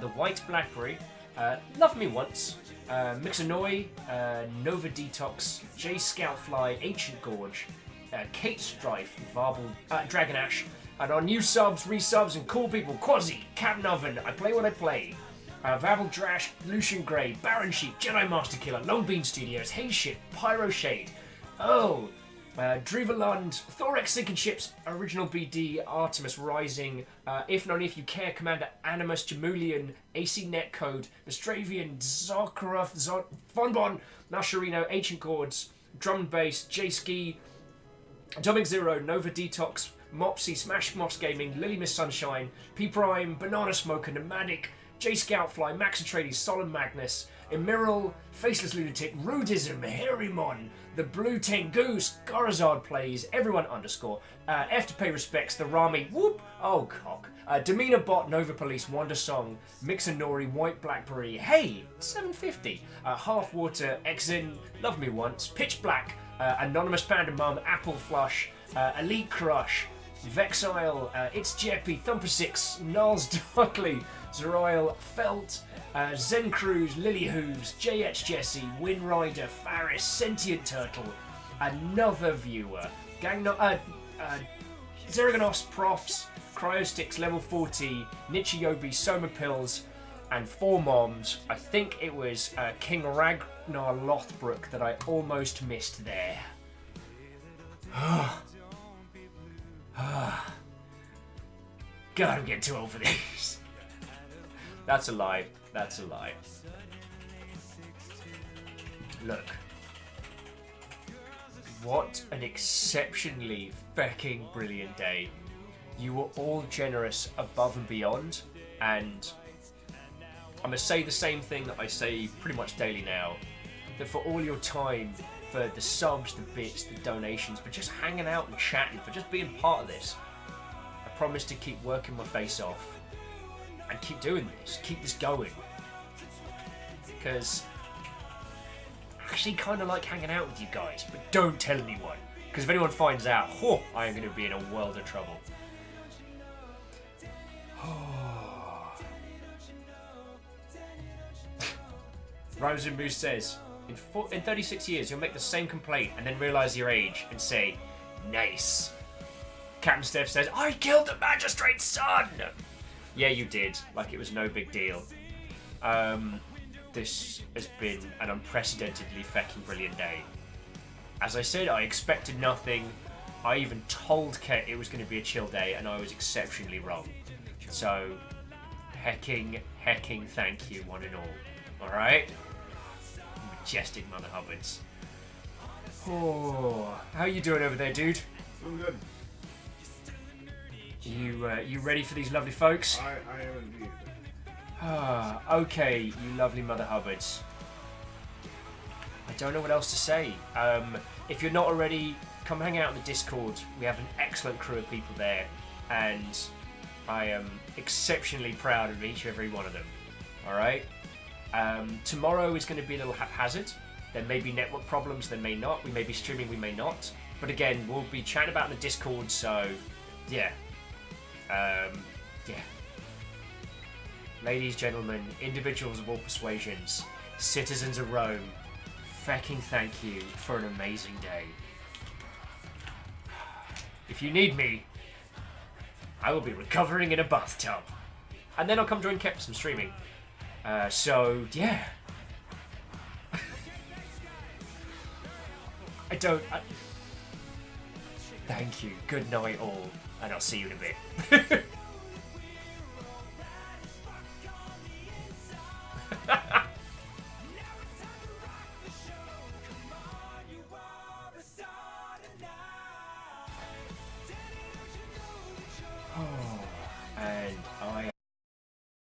The White Blackberry, Love Me Once, Mixanoi, Nova Detox, J Scoutfly, Ancient Gorge, Kate Strife, Varble, Dragon Ash, and our new subs, resubs, and cool people, Quasi, Captain Oven, I Play What I Play, Vabble Drash, Lucian Grey, Baron Sheep, Jedi Master Killer, Longbean Studios, Hey Shit, Pyro Shade, Drivalund, Thorex Sinking Ships, Original BD, Artemis Rising, If Not If You Care, Commander Animus, Jamulian, AC Netcode, Nostravian, Zarkarov, Fonbon, Nasharino, Ancient Gourds, Drum and Bass, J-Ski, Atomic Zero, Nova Detox, Mopsy, Smash Moss Gaming, Lily Miss Sunshine, P Prime, Banana Smoker, Nomadic, J Scoutfly, Max Atreides, Solemn Magnus, Emerald, Faceless Lunatic, Rudism, Harrymon, The Blue Tengoose, Gorazard Plays, Everyone underscore, F to Pay Respects, The Rami, Whoop, oh cock, Demeanor Bot, Nova Police, Wonder Song, Mixanori, White Blackberry, Hey, 750, Half Water, Exin, Love Me Once, Pitch Black, Anonymous Panda Mum, Apple Flush, Elite Crush, Vexile, It's Jeppy, Thumper 6, Niles Darkley, Zeroil, Felt, Zen Cruise, Lily Hooves, JH Jesse, Win Rider, Faris, Sentient Turtle, another viewer, Zeragonos, Profs, Cryosticks, Level 40, Nichiobi, Soma Pills, and 4 Moms. I think it was King Ragnar Lothbrok that I almost missed there. God, I'm getting too old for these. That's a lie. That's a lie. Look. What an exceptionally fecking brilliant day. You were all generous above and beyond, and I'm going to say the same thing that I say pretty much daily now, that for all your time, for the subs, the bits, the donations, for just hanging out and chatting, for just being part of this, I promise to keep working my face off and keep doing this, keep this going, because I actually kind of like hanging out with you guys, but don't tell anyone, because if anyone finds out, I am going to be in a world of trouble. Rosen Moose says, in 36 years, you'll make the same complaint and then realise your age and say, nice. Captain Steph says, I killed the magistrate's son! Yeah, you did. Like it was no big deal. This has been an unprecedentedly fecking brilliant day. As I said, I expected nothing. I even told Ket it was going to be a chill day, and I was exceptionally wrong. So, hecking thank you, one and all. Alright? Majestic Mother Hubbards. Oh, how you doing over there, dude? Doing good. You ready for these lovely folks? I am indeed. Okay, you lovely Mother Hubbards. I don't know what else to say. If you're not already, come hang out in the Discord. We have an excellent crew of people there, and I am exceptionally proud of each and every one of them. Alright? Tomorrow is going to be a little haphazard. There may be network problems, there may not. We may be streaming, we may not. But again, we'll be chatting about in the Discord, so yeah. Yeah. Ladies, gentlemen, individuals of all persuasions, citizens of Rome, fecking thank you for an amazing day. If you need me, I will be recovering in a bathtub. And then I'll come join Kep for some streaming. So, yeah. Thank you. Good night, all. And I'll see you in a bit.